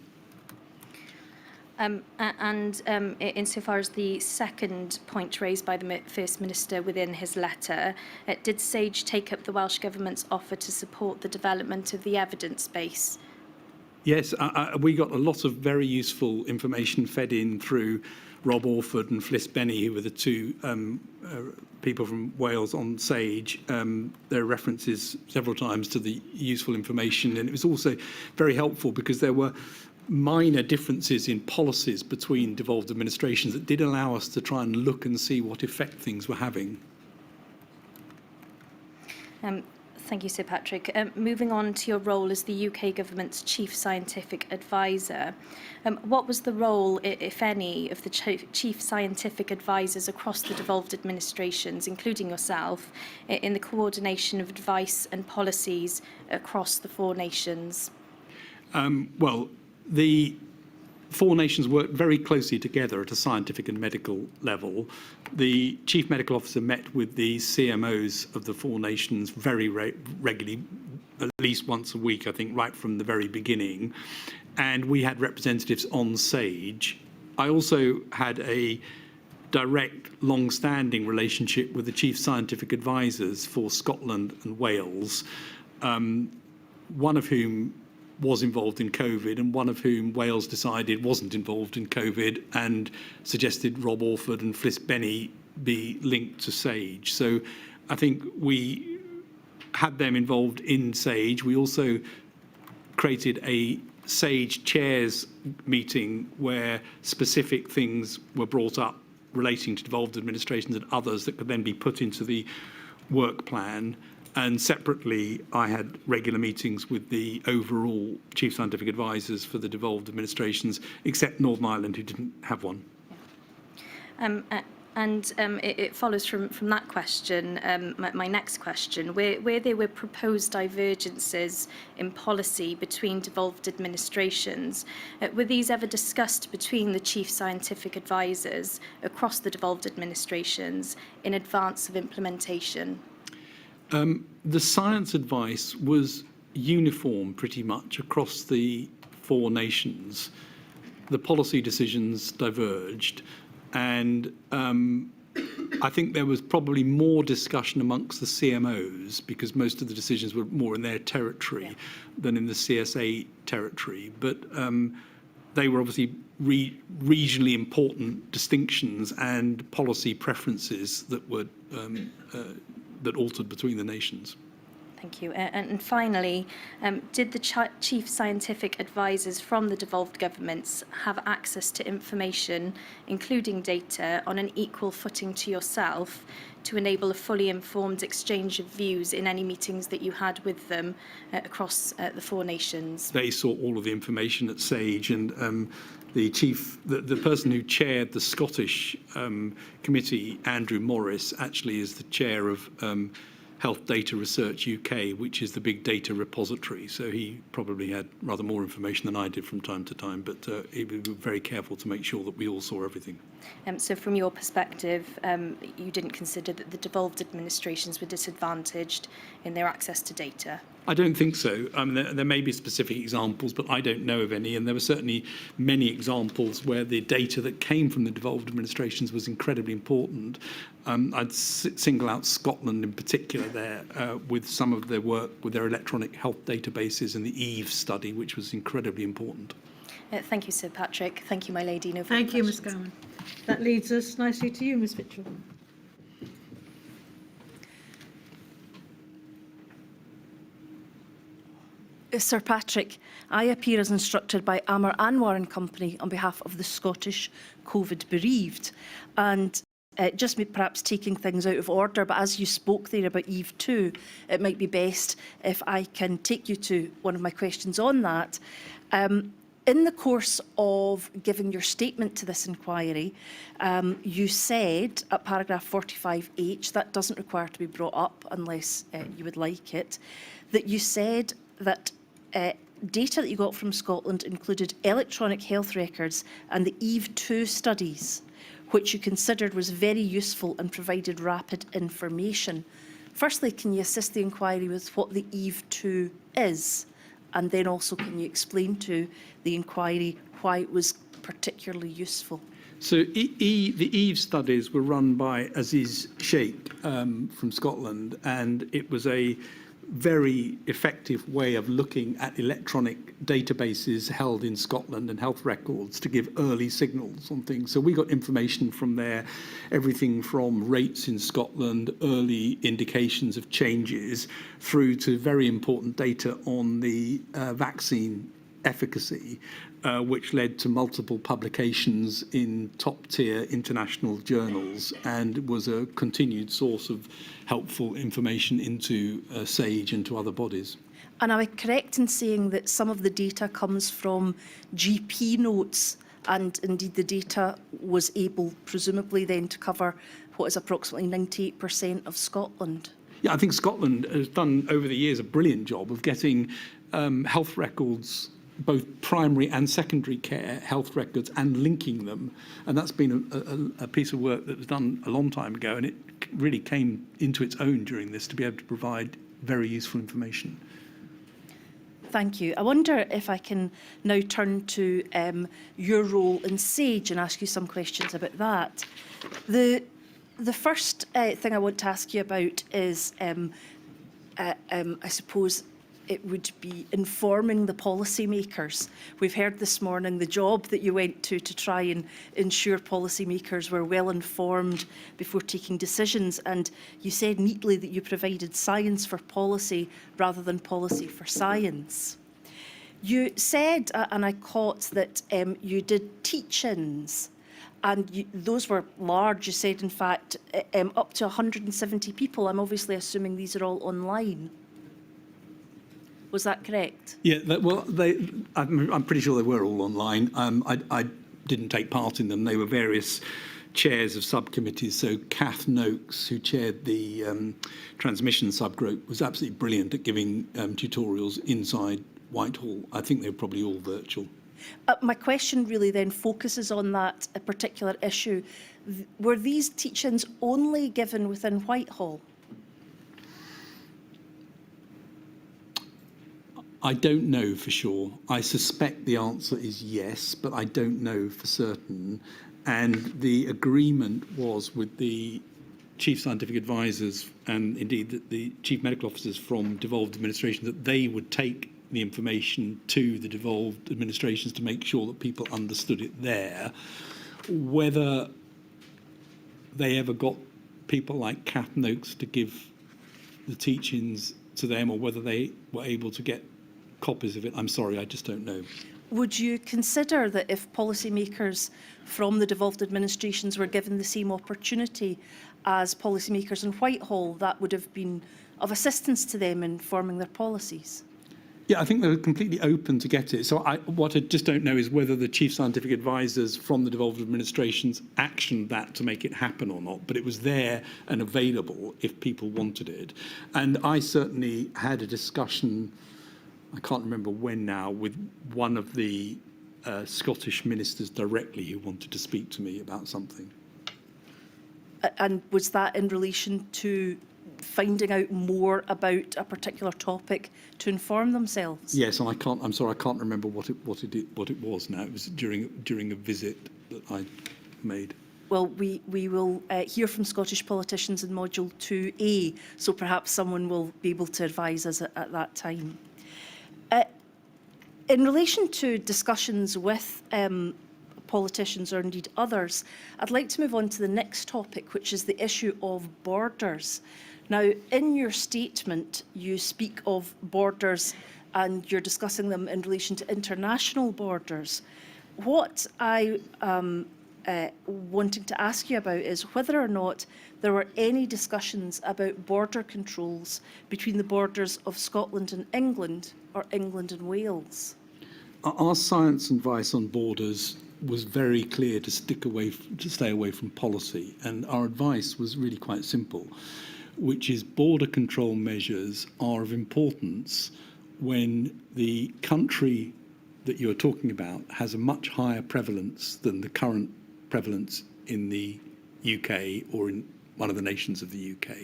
Speaker 6: Insofar as the second point raised by the First Minister within his letter, did SAGE take up the Welsh Government's offer to support the development of the evidence base?
Speaker 3: Yes, we got a lot of very useful information fed in through Rob Orford and Fliss Benny, who were the two people from Wales on SAGE. There are references several times to the useful information, and it was also very helpful because there were minor differences in policies between devolved administrations that did allow us to try and look and see what effect things were having.
Speaker 6: Thank you, Sir Patrick. Moving on to your role as the UK Government's Chief Scientific Advisor, what was the role, if any, of the Chief Scientific Advisors across the devolved administrations, including yourself, in the coordination of advice and policies across the four nations?
Speaker 3: Well, the four nations worked very closely together at a scientific and medical level. The Chief Medical Officer met with the CMOs of the four nations very regularly, at least once a week, I think, right from the very beginning. And we had representatives on SAGE. I also had a direct, long-standing relationship with the chief scientific advisors for Scotland and Wales, one of whom was involved in COVID and one of whom Wales decided wasn't involved in COVID and suggested Rob Orford and Fliss Benny be linked to SAGE. So I think we had them involved in SAGE. We also created a SAGE chairs meeting where specific things were brought up relating to devolved administrations and others that could then be put into the work plan. And separately, I had regular meetings with the overall chief scientific advisors for the devolved administrations, except Northern Ireland, who didn't have one.
Speaker 6: It follows from that question, my next question, where there were proposed divergences in policy between devolved administrations, were these ever discussed between the chief scientific advisors across the devolved administrations in advance of implementation?
Speaker 3: The science advice was uniform pretty much across the 4 nations. The policy decisions diverged, and I think there was probably more discussion amongst the CMOs because most of the decisions were more in their territory than in the CSA territory. But they were obviously regionally important distinctions and policy preferences that were that altered between the nations.
Speaker 6: Thank you. And finally, did the chief scientific advisors from the devolved governments have access to information, including data, on an equal footing to yourself to enable a fully informed exchange of views in any meetings that you had with them across the 4 nations?
Speaker 3: They saw all of the information at SAGE, and the person who chaired the Scottish committee, Andrew Morris, actually is the chair of Health Data Research UK, which is the big data repository. So he probably had rather more information than I did from time to time, but he was very careful to make sure that we all saw everything.
Speaker 6: So from your perspective, you didn't consider that the devolved administrations were disadvantaged in their access to data?
Speaker 3: I don't think so. I mean, there may be specific examples, but I don't know of any. And there were certainly many examples where the data that came from the devolved administrations was incredibly important. I'd single out Scotland in particular there with some of their work with their electronic health databases and the EVE study, which was incredibly important.
Speaker 6: Thank you, Sir Patrick. Thank you, my lady. No further
Speaker 1: Thank you, Ms.
Speaker 6: questions.
Speaker 1: Gowan. That leads us nicely to you, Ms. Mitchell.
Speaker 7: Sir Patrick, I appear as instructed by Amar Anwar and Company on behalf of the Scottish COVID bereaved. And just perhaps taking things out of order, but as you spoke there about Eve 2, it might be best if I can take you to one of my questions on that. In the course of giving your statement to this inquiry, you said at paragraph 45H, that doesn't require to be brought up unless you would like it, that you said that data that you got from Scotland included electronic health records and the Eve 2 studies, which you considered was very useful and provided rapid information. Firstly, can you assist the inquiry with what the Eve 2 is? And then also, can you explain to the inquiry why it was particularly useful?
Speaker 3: So the EVE studies were run by Aziz Sheikh from Scotland, and it was a very effective way of looking at electronic databases held in Scotland and health records to give early signals on things. So we got information from there, everything from rates in Scotland, early indications of changes, through to very important data on the vaccine efficacy, which led to multiple publications in top-tier international journals and was a continued source of helpful information into SAGE and to other bodies.
Speaker 7: And am I correct in saying that some of the data comes from GP notes, and indeed the data was able, presumably then, to cover what is approximately 98% of Scotland?
Speaker 3: Yeah, I think Scotland has done over the years a brilliant job of getting health records, both primary and secondary care health records, and linking them. And that's been a piece of work that was done a long time ago, and it really came into its own during this to be able to provide very useful information.
Speaker 7: Thank you. I wonder if I can now turn to your role in SAGE and ask you some questions about that. The first thing I want to ask you about is, I suppose, it would be informing the policymakers. We've heard this morning the job that you went to try and ensure policymakers were well informed before taking decisions, and you said neatly that you provided science for policy rather than policy for science. You said, and I caught, that you did teach-ins, and those were large. You said, in fact, up to 170 people. I'm obviously assuming these are all online. Was that correct?
Speaker 3: Yeah, I'm pretty sure they were all online. I didn't take part in them. They were various chairs of subcommittees. So Kath Noakes, who chaired the transmission subgroup, was absolutely brilliant at giving tutorials inside Whitehall. I think they were probably all virtual.
Speaker 7: My question really then focuses on that particular issue. Were these teach-ins only given within Whitehall?
Speaker 3: I don't know for sure. I suspect the answer is yes, but I don't know for certain. And the agreement was with the chief scientific advisors and indeed the chief medical officers from devolved administration that they would take the information to the devolved administrations to make sure that people understood it there. Whether they ever got people like Kath Noakes to give the teach-ins to them or whether they were able to get copies of it, I'm sorry, I just don't know.
Speaker 7: Would you consider that if policymakers from the devolved administrations were given the same opportunity as policymakers in Whitehall, that would have been of assistance to them in forming their policies?
Speaker 3: Yeah, I think they were completely open to get it. So what I just don't know is whether the chief scientific advisors from the devolved administrations actioned that to make it happen or not. But it was there and available if people wanted it. And I certainly had a discussion, I can't remember when now, with one of the Scottish ministers directly who wanted to speak to me about something.
Speaker 7: And was that in relation to finding out more about a particular topic to inform themselves?
Speaker 3: Yes, and I'm sorry, I can't remember what it was now. It was during a visit that I made.
Speaker 7: Well, we will hear from Scottish politicians in Module 2A, so perhaps someone will be able to advise us at that time. In relation to discussions with politicians or indeed others, I'd like to move on to the next topic, which is the issue of borders. Now, in your statement, you speak of borders and you're discussing them in relation to international borders. What I am wanting to ask you about is whether or not there were any discussions about border controls between the borders of Scotland and England or England and Wales.
Speaker 3: Our science advice on borders was very clear to stay away from policy, and our advice was really quite simple, which is border control measures are of importance when the country that you're talking about has a much higher prevalence than the current prevalence in the UK or in one of the nations of the UK.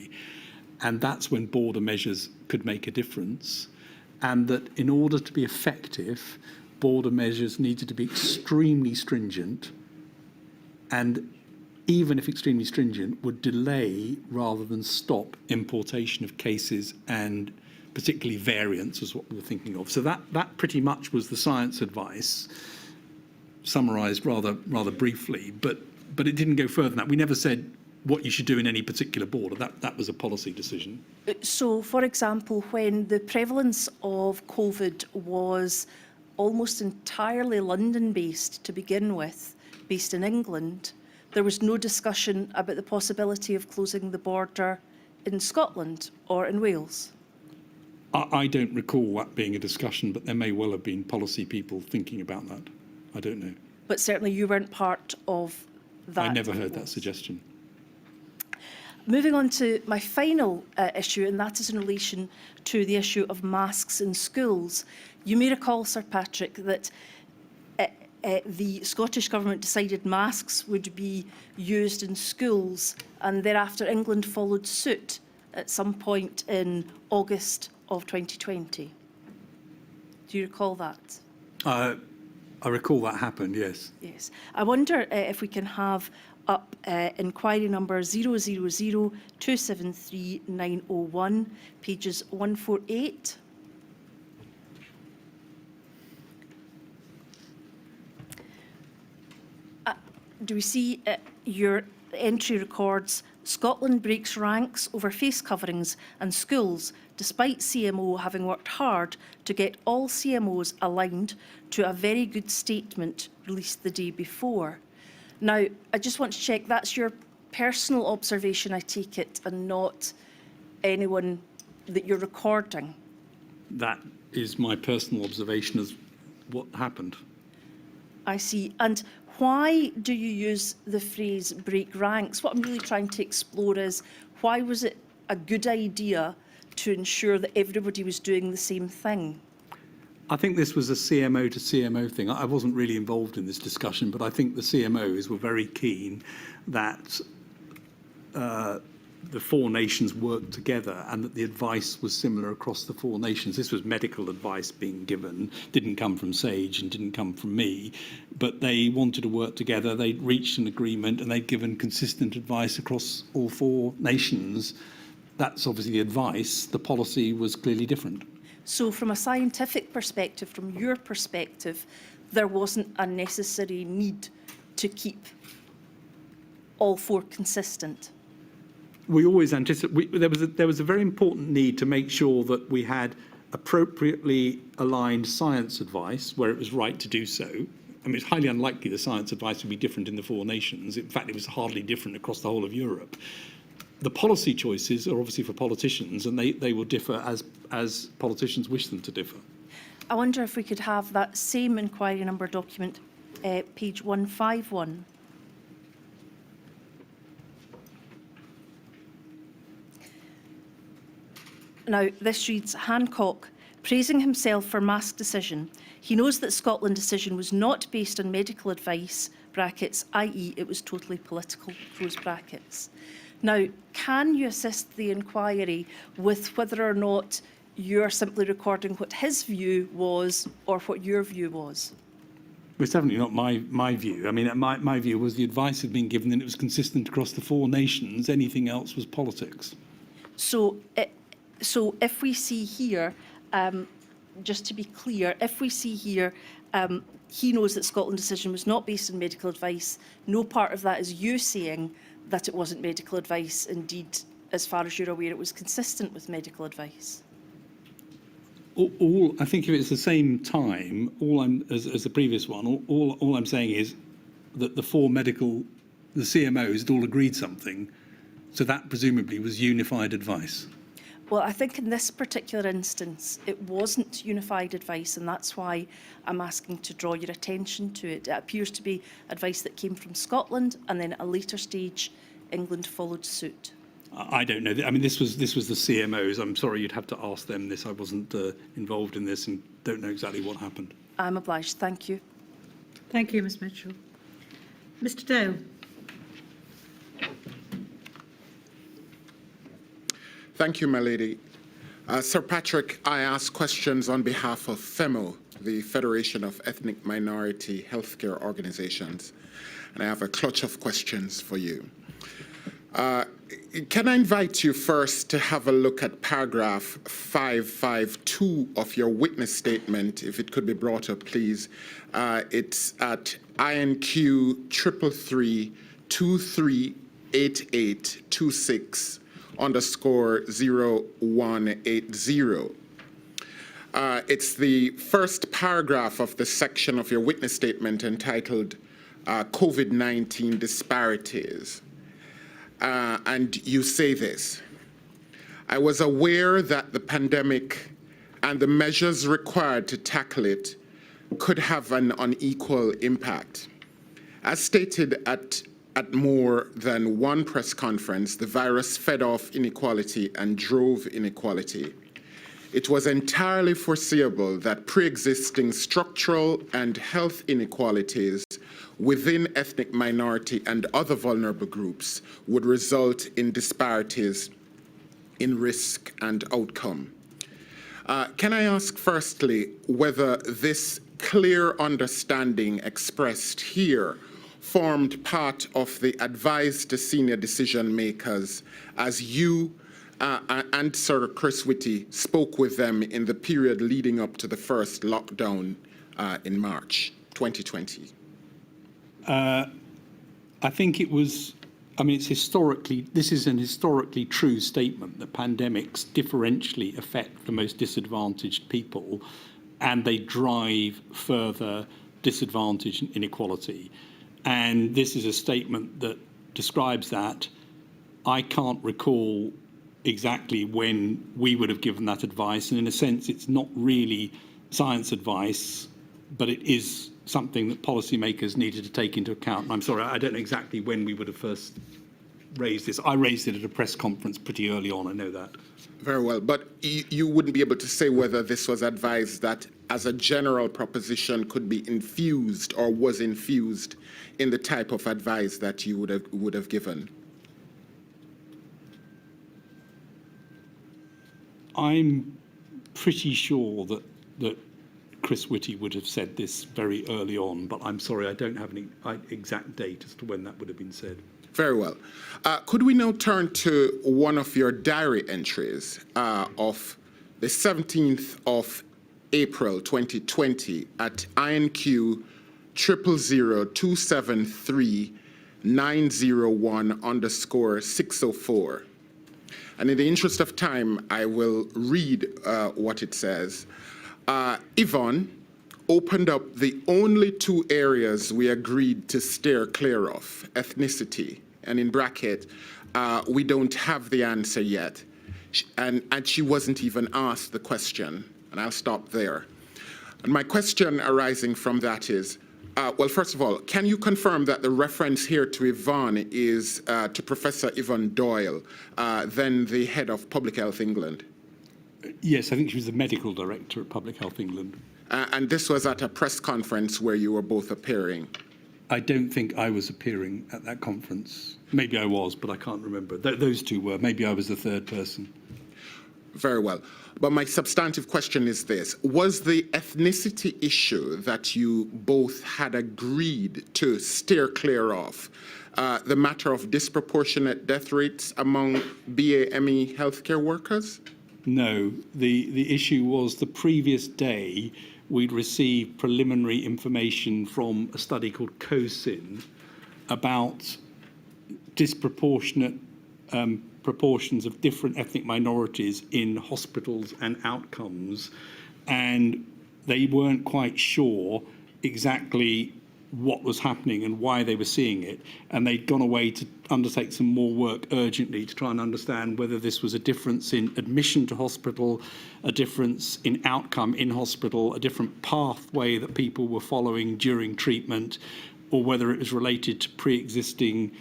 Speaker 3: And that's when border measures could make a difference. And that in order to be effective, border measures needed to be extremely stringent, and even if extremely stringent, would delay rather than stop importation of cases and particularly variants is what we were thinking of. So that pretty much was the science advice, summarised rather briefly, but it didn't go further than that. We never said what you should do in any particular border. That was a policy decision.
Speaker 7: So, for example, when the prevalence of COVID was almost entirely London-based to begin with, based in England, there was no discussion about the possibility of closing the border in Scotland or in Wales.
Speaker 3: I don't recall that being a discussion, but there may well have been policy people thinking about that. I don't know.
Speaker 7: But certainly you weren't part of that.
Speaker 3: I never heard that suggestion.
Speaker 7: Moving on to my final issue, and that is in relation to the issue of masks in schools. You may recall, Sir Patrick, that the Scottish Government decided masks would be used in schools, and thereafter England followed suit at some point in August of 2020. Do you recall that?
Speaker 3: I recall that happened, yes.
Speaker 7: Yes. I wonder if we can have up inquiry number 000273901, pages 148. Do we see your entry records Scotland breaks ranks over face coverings and schools, despite CMO having worked hard to get all CMOs aligned to a very good statement released the day before. Now, I just want to check, that's your personal observation, I take it, and not anyone that you're recording?
Speaker 3: That is my personal observation as what happened.
Speaker 7: I see. And why do you use the phrase break ranks? What I'm really trying to explore is, why was it a good idea to ensure that everybody was doing the same thing?
Speaker 3: I think this was a CMO to CMO thing. I wasn't really involved in this discussion, but I think the CMOs were very keen that the four nations worked together and that the advice was similar across the four nations. This was medical advice being given, didn't come from SAGE and didn't come from me, but they wanted to work together. They'd reached an agreement and they'd given consistent advice across all four nations. That's obviously the advice. The policy was clearly different.
Speaker 7: So from a scientific perspective, from your perspective, there wasn't a necessary need to keep all four consistent?
Speaker 3: We always anticipate, there was a very important need to make sure that we had appropriately aligned science advice where it was right to do so. I mean, it's highly unlikely the science advice would be different in the four nations. In fact, it was hardly different across the whole of Europe. The policy choices are obviously for politicians, and they will differ as politicians wish them to differ.
Speaker 7: I wonder if we could have that same inquiry number document, page 151. Now, this reads, Hancock, praising himself for mask decision. He knows that Scotland decision was not based on medical advice, brackets, i.e. it was totally political, close brackets. Now, can you assist the inquiry with whether or not you're simply recording what his view was or what your view was?
Speaker 3: It's definitely not my view. I mean, my view was the advice had been given and it was consistent across the four nations. Anything else was politics.
Speaker 7: So if we see here, just to be clear, if we see here, he knows that Scotland decision was not based on medical advice. No part of that is you saying that it wasn't medical advice. Indeed, as far as you're aware, it was consistent with medical advice.
Speaker 3: I think if it's the same time, as the previous one, all I'm saying is that the CMOs had all agreed something, so that presumably was unified advice.
Speaker 7: Well, I think in this particular instance, it wasn't unified advice, and that's why I'm asking to draw your attention to it. It appears to be advice that came from Scotland, and then at a later stage, England followed suit.
Speaker 3: I don't know. I mean, this was the CMOs. I'm sorry, you'd have to ask them this. I wasn't involved in this and don't know exactly what happened.
Speaker 7: I'm obliged. Thank you.
Speaker 1: Thank you, Ms Mitchell. Mr Dale.
Speaker 8: Thank you, my lady. Sir Patrick, I ask questions on behalf of FEMO, the Federation of Ethnic Minority Healthcare Organizations, and I have a clutch of questions for you. Can I invite you first to have a look at paragraph 552 of your witness statement, if it could be brought up, please. It's at INQ 333-238826_0180. It's the first paragraph of the section of your witness statement entitled COVID-19 Disparities. And you say this: I was aware that the pandemic and the measures required to tackle it could have an unequal impact. As stated at more than one press conference, the virus fed off inequality and drove inequality. It was entirely foreseeable that pre-existing structural and health inequalities within ethnic minority and other vulnerable groups would result in disparities in risk and outcome. Can I ask firstly whether this clear understanding expressed here formed part of the advice to senior decision makers as you and Sir Chris Whitty spoke with them in the period leading up to the first lockdown in March 2020?
Speaker 3: I think it was, I mean, this is an historically true statement that pandemics differentially affect the most disadvantaged people and they drive further disadvantage and inequality. And this is a statement that describes that. I can't recall exactly when we would have given that advice. And in a sense, it's not really science advice, but it is something that policymakers needed to take into account. And I'm sorry, I don't know exactly when we would have first raised this. I raised it at a press conference pretty early on, I know that.
Speaker 8: Very well, but you wouldn't be able to say whether this was advised that as a general proposition could be infused or was infused in the type of advice that you would have given?
Speaker 3: I'm pretty sure that Chris Whitty would have said this very early on, but I'm sorry, I don't have an exact date as to when that would have been said.
Speaker 8: Very well. Could we now turn to one of your diary entries of the 17th of April 2020 at INQ 000273901_604. And in the interest of time, I will read what it says. Yvonne opened up the only two areas we agreed to steer clear of, ethnicity, and in bracket, we don't have the answer yet. And she wasn't even asked the question, and I'll stop there. And my question arising from that is, well, first of all, can you confirm that the reference here to Yvonne is to Professor Yvonne Doyle, then the head of Public Health England?
Speaker 3: Yes, I think she was the medical director at Public Health England.
Speaker 8: And this was at a press conference where you were both appearing?
Speaker 3: I don't think I was appearing at that conference. Maybe I was, but I can't remember. Those two were. Maybe I was the third person.
Speaker 8: Very well. But my substantive question is this. Was the ethnicity issue that you both had agreed to steer clear of the matter of disproportionate death rates among BAME healthcare workers?
Speaker 3: No. The issue was the previous day we'd received preliminary information from a study called COSIN about disproportionate proportions of different ethnic minorities in hospitals and outcomes, and they weren't quite sure exactly what was happening and why they were seeing it, and they'd gone away to undertake some more work urgently to try and understand whether this was a difference in admission to hospital, a difference in outcome in hospital, a different pathway that people were following during treatment, or whether it was related to pre-existing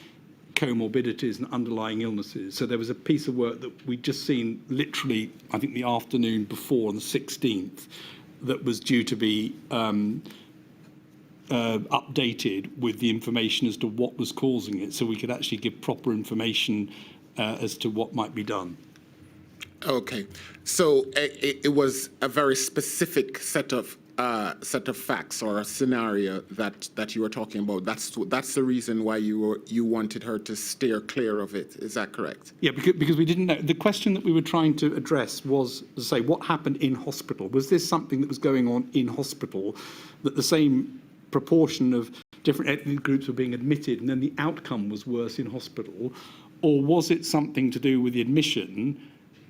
Speaker 3: comorbidities and underlying illnesses. So there was a piece of work that we'd just seen literally, I think, the afternoon before, on the 16th, that was due to be updated with the information as to what was causing it, so we could actually give proper information as to what might be done. Okay, so it was a very specific set of facts or a scenario that you were talking about. That's the reason why you wanted her to steer clear of it. Is that correct? Yeah, because we didn't know. The question that we were trying to address was, as I say, what happened in hospital? Was this something that was going on in hospital, that the same proportion of different ethnic groups were being admitted and then the outcome was worse in hospital? Or was it something to do with the admission?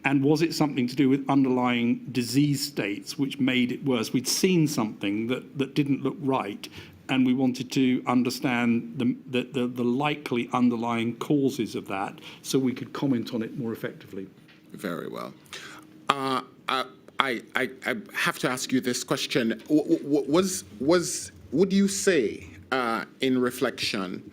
Speaker 3: And was it something to do with underlying disease states which made it worse? We'd seen something that didn't look right, and we wanted to understand the likely underlying causes of that so we could comment on it more effectively. Very well. I have to ask you this question. Would you say, in reflection,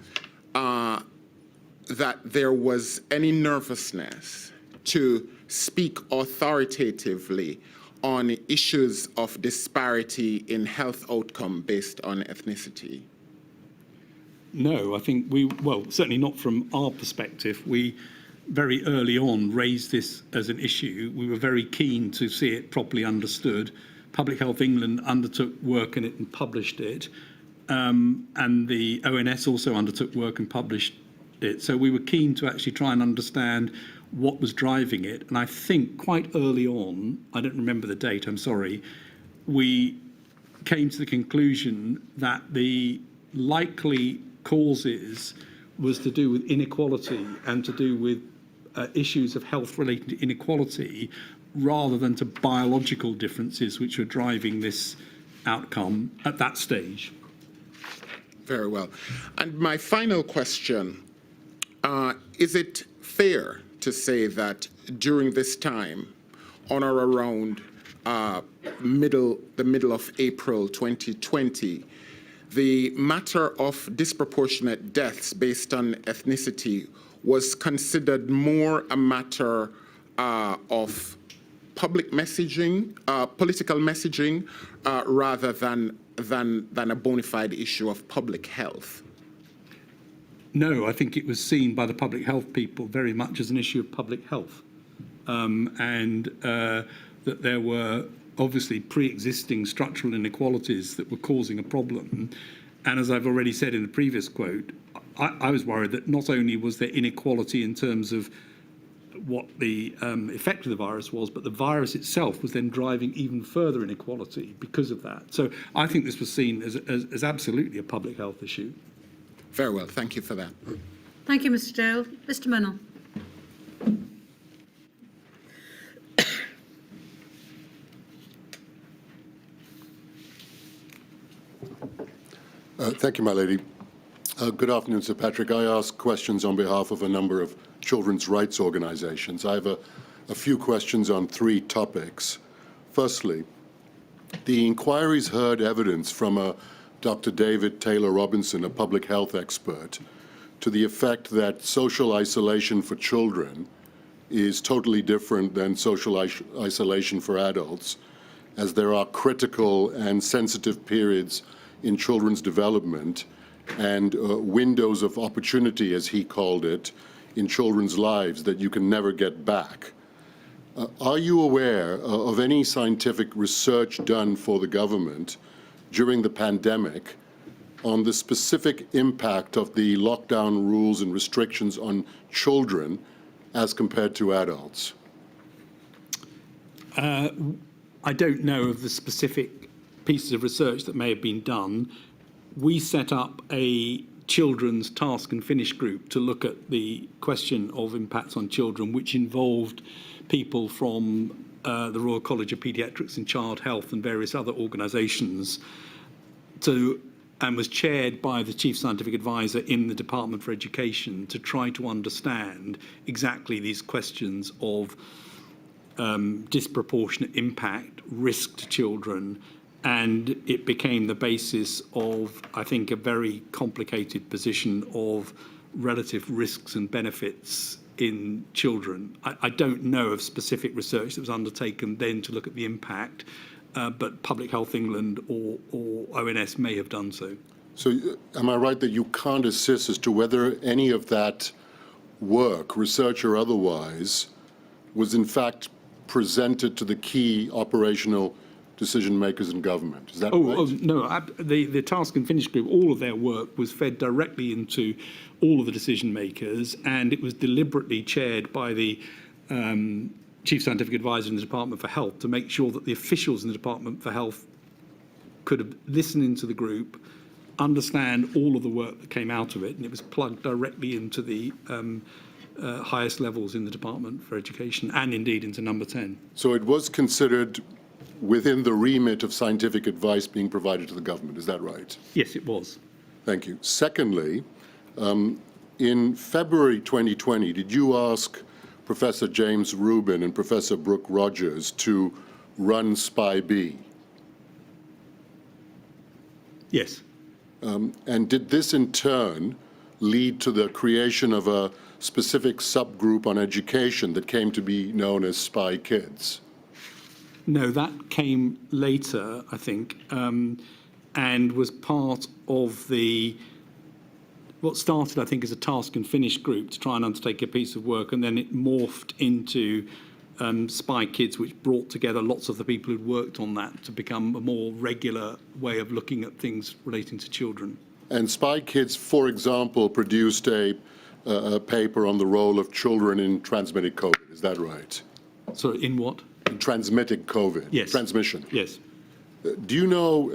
Speaker 3: that there was any nervousness to speak authoritatively on issues of disparity in health outcome based on ethnicity? No, I think well, certainly not from our perspective. We very early on raised this as an issue. We were very keen to see it properly understood. Public Health England undertook work in it and published it. And the ONS also undertook work and published it. So we were keen to actually try and understand what was driving it. And I think quite early on, I don't remember the date, I'm sorry, we came to the conclusion that the likely causes was to do with inequality and to do with issues of health related to inequality rather than to biological differences which were driving this outcome at that stage.
Speaker 8: Very well. And my final question, is it fair to say that during this time, on or around the middle of April 2020, the matter of disproportionate deaths based on ethnicity was considered more a matter of public messaging, political messaging, rather than a bona fide issue of public health?
Speaker 3: No, I think it was seen by the public health people very much as an issue of public health, and that there were obviously pre-existing structural inequalities that were causing a problem. And as I've already said in the previous quote, I was worried that not only was there inequality in terms of what the effect of the virus was, but the virus itself was then driving even further inequality because of that. So I think this was seen as absolutely a public health issue.
Speaker 8: Very well. Thank you for that.
Speaker 1: Thank you, Mr. Dale. Mr. Mennell.
Speaker 9: Thank you, my lady. Good afternoon, Sir Patrick. I ask questions on behalf of a number of children's rights organizations. I have a few questions on three topics. Firstly, the inquiries heard evidence from Dr. David Taylor Robinson, a public health expert, to the effect that social isolation for children is totally different than social isolation for adults, as there are critical and sensitive periods in children's development and windows of opportunity, as he called it, in children's lives that you can never get back. Are you aware of any scientific research done for the government during the pandemic on the specific impact of the lockdown rules and restrictions on children as compared to adults?
Speaker 3: I don't know of the specific pieces of research that may have been done. We set up a children's task and finish group to look at the question of impacts on children, which involved people from the Royal College of Paediatrics and Child Health and various other organisations, and was chaired by the Chief Scientific Advisor in the Department for Education to try to understand exactly these questions of disproportionate impact, risk to children, and it became the basis of, I think, a very complicated position of relative risks and benefits in children. I don't know of specific research that was undertaken then to look at the impact, but Public Health England or ONS may have done so.
Speaker 9: So am I right that you can't assist as to whether any of that work, research or otherwise, was in fact presented to the key operational decision makers in government? Is that right?
Speaker 3: Oh, no, the Task and Finish Group, all of their work was fed directly into all of the decision makers, and it was deliberately chaired by the Chief Scientific Advisor in the Department for Health to make sure that the officials in the Department for Health could listen into the group, understand all of the work that came out of it, and it was plugged directly into the highest levels in the Department for Education and indeed into number 10. So
Speaker 9: it was considered within the remit of scientific advice being provided to the government, is that right?
Speaker 3: Yes, it was.
Speaker 9: Thank you. Secondly, in February 2020, did you ask Professor James Rubin and Professor Brooke Rogers to run SPI-B?
Speaker 3: Yes.
Speaker 9: And did this in turn lead to the creation of a specific subgroup on education that came to be known as SPI Kids?
Speaker 3: No, that came later, I think, and was part of the what started, I think, as a task and finish group to try and undertake a piece of work, and then it morphed into Spy Kids, which brought together lots of the people who'd worked on that to become a more regular way of looking at things relating to children.
Speaker 9: And Spy Kids, for example, produced a paper on the role of children in transmitting COVID. Is that right?
Speaker 3: So in what?
Speaker 9: In transmitting COVID.
Speaker 3: Yes.
Speaker 9: Transmission.
Speaker 3: Yes.
Speaker 9: Do you know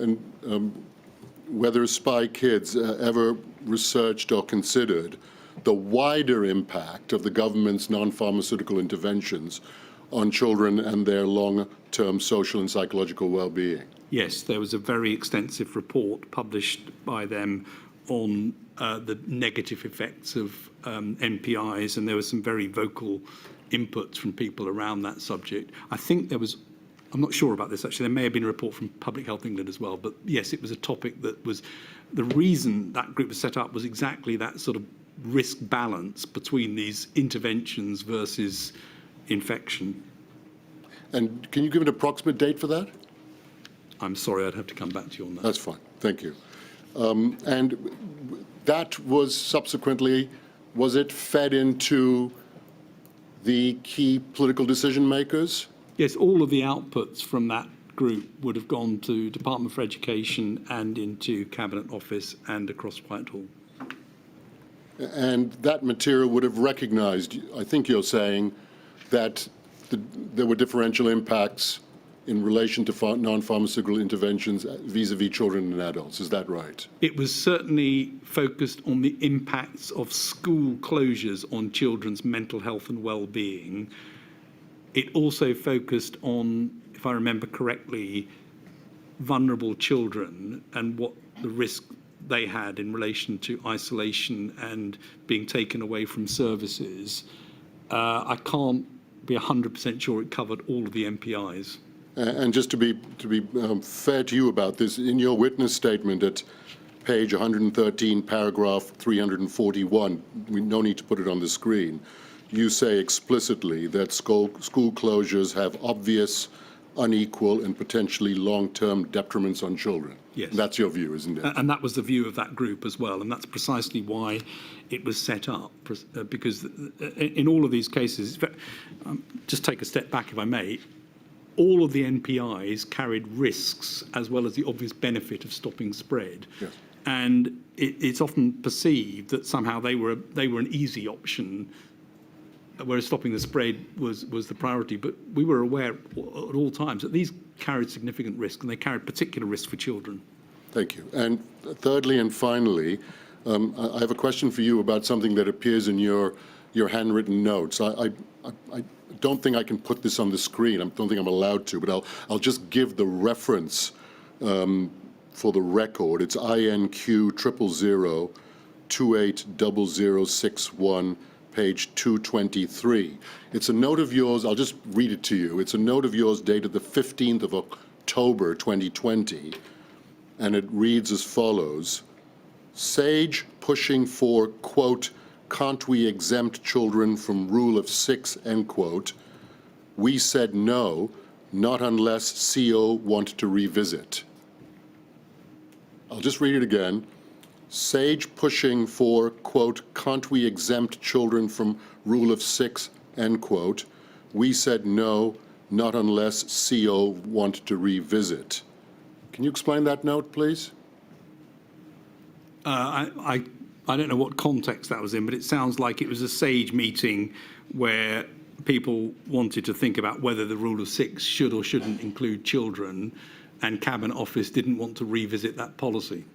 Speaker 9: whether Spy Kids ever researched or considered the wider impact of the government's non-pharmaceutical interventions on children and their long-term social and psychological well-being?
Speaker 3: Yes, there was a very extensive report published by them on the negative effects of NPIs, and there were some very vocal inputs from people around that subject. I think there was, I'm not sure about this actually, there may have been a report from Public Health England as well, but yes, it was a topic that was, the reason that group was set up was exactly that sort of risk balance between these interventions versus infection.
Speaker 9: And can you give an approximate date for that?
Speaker 3: I'm sorry, I'd have to come back to you on that.
Speaker 9: That's fine, thank you. And that was subsequently, was it fed into the key political decision makers?
Speaker 3: Yes, all of the outputs from that group would have gone to Department for Education and into Cabinet Office and across Whitehall.
Speaker 9: And that material would have recognised, I think you're saying, that there were differential impacts in relation to non-pharmaceutical interventions vis-à-vis children and adults. Is that right?
Speaker 3: It was certainly focused on the impacts of school closures on children's mental health and well-being. It also focused on, if I remember correctly, vulnerable children and what the risk they had in relation to isolation and being taken away from services. I can't be 100% sure it covered all of the MPIs.
Speaker 9: And just to be fair to you about this, in your witness statement at page 113, paragraph 341, we no need to put it on the screen, you say explicitly that school closures have obvious, unequal, and potentially long-term detriments on children.
Speaker 3: Yes.
Speaker 9: That's your view, isn't it?
Speaker 3: And that was the view of that group as well, and that's precisely why it was set up, because in all of these cases, just take a step back if I may, all of the NPIs carried risks as well as the obvious benefit of stopping spread.
Speaker 9: Yes.
Speaker 3: And it's often perceived that somehow they were an easy option, whereas stopping the spread was the priority. But we were aware at all times that these carried significant risk, and they carried particular risk for children.
Speaker 9: Thank you. And thirdly and finally, I have a question for you about something that appears in your handwritten notes. I don't think I can put this on the screen. I don't think I'm allowed to, but I'll just give the reference for the record. It's INQ 000280061, page 223. It's a note of yours. I'll just read it to you. It's a note of yours dated the 15th of October 2020, and it reads as follows. SAGE pushing for, quote, can't we exempt children from rule of 6, end quote. We said no, not unless CO want to revisit. I'll just read it again. SAGE pushing for, quote, can't we exempt children from rule of 6, end quote. We said no, not unless CO want to revisit. Can you explain that note, please?
Speaker 3: I don't know what context that was in, but it sounds like it was a SAGE meeting where people wanted to think about whether the rule of 6 should or shouldn't include children, and Cabinet Office didn't want to revisit that policy.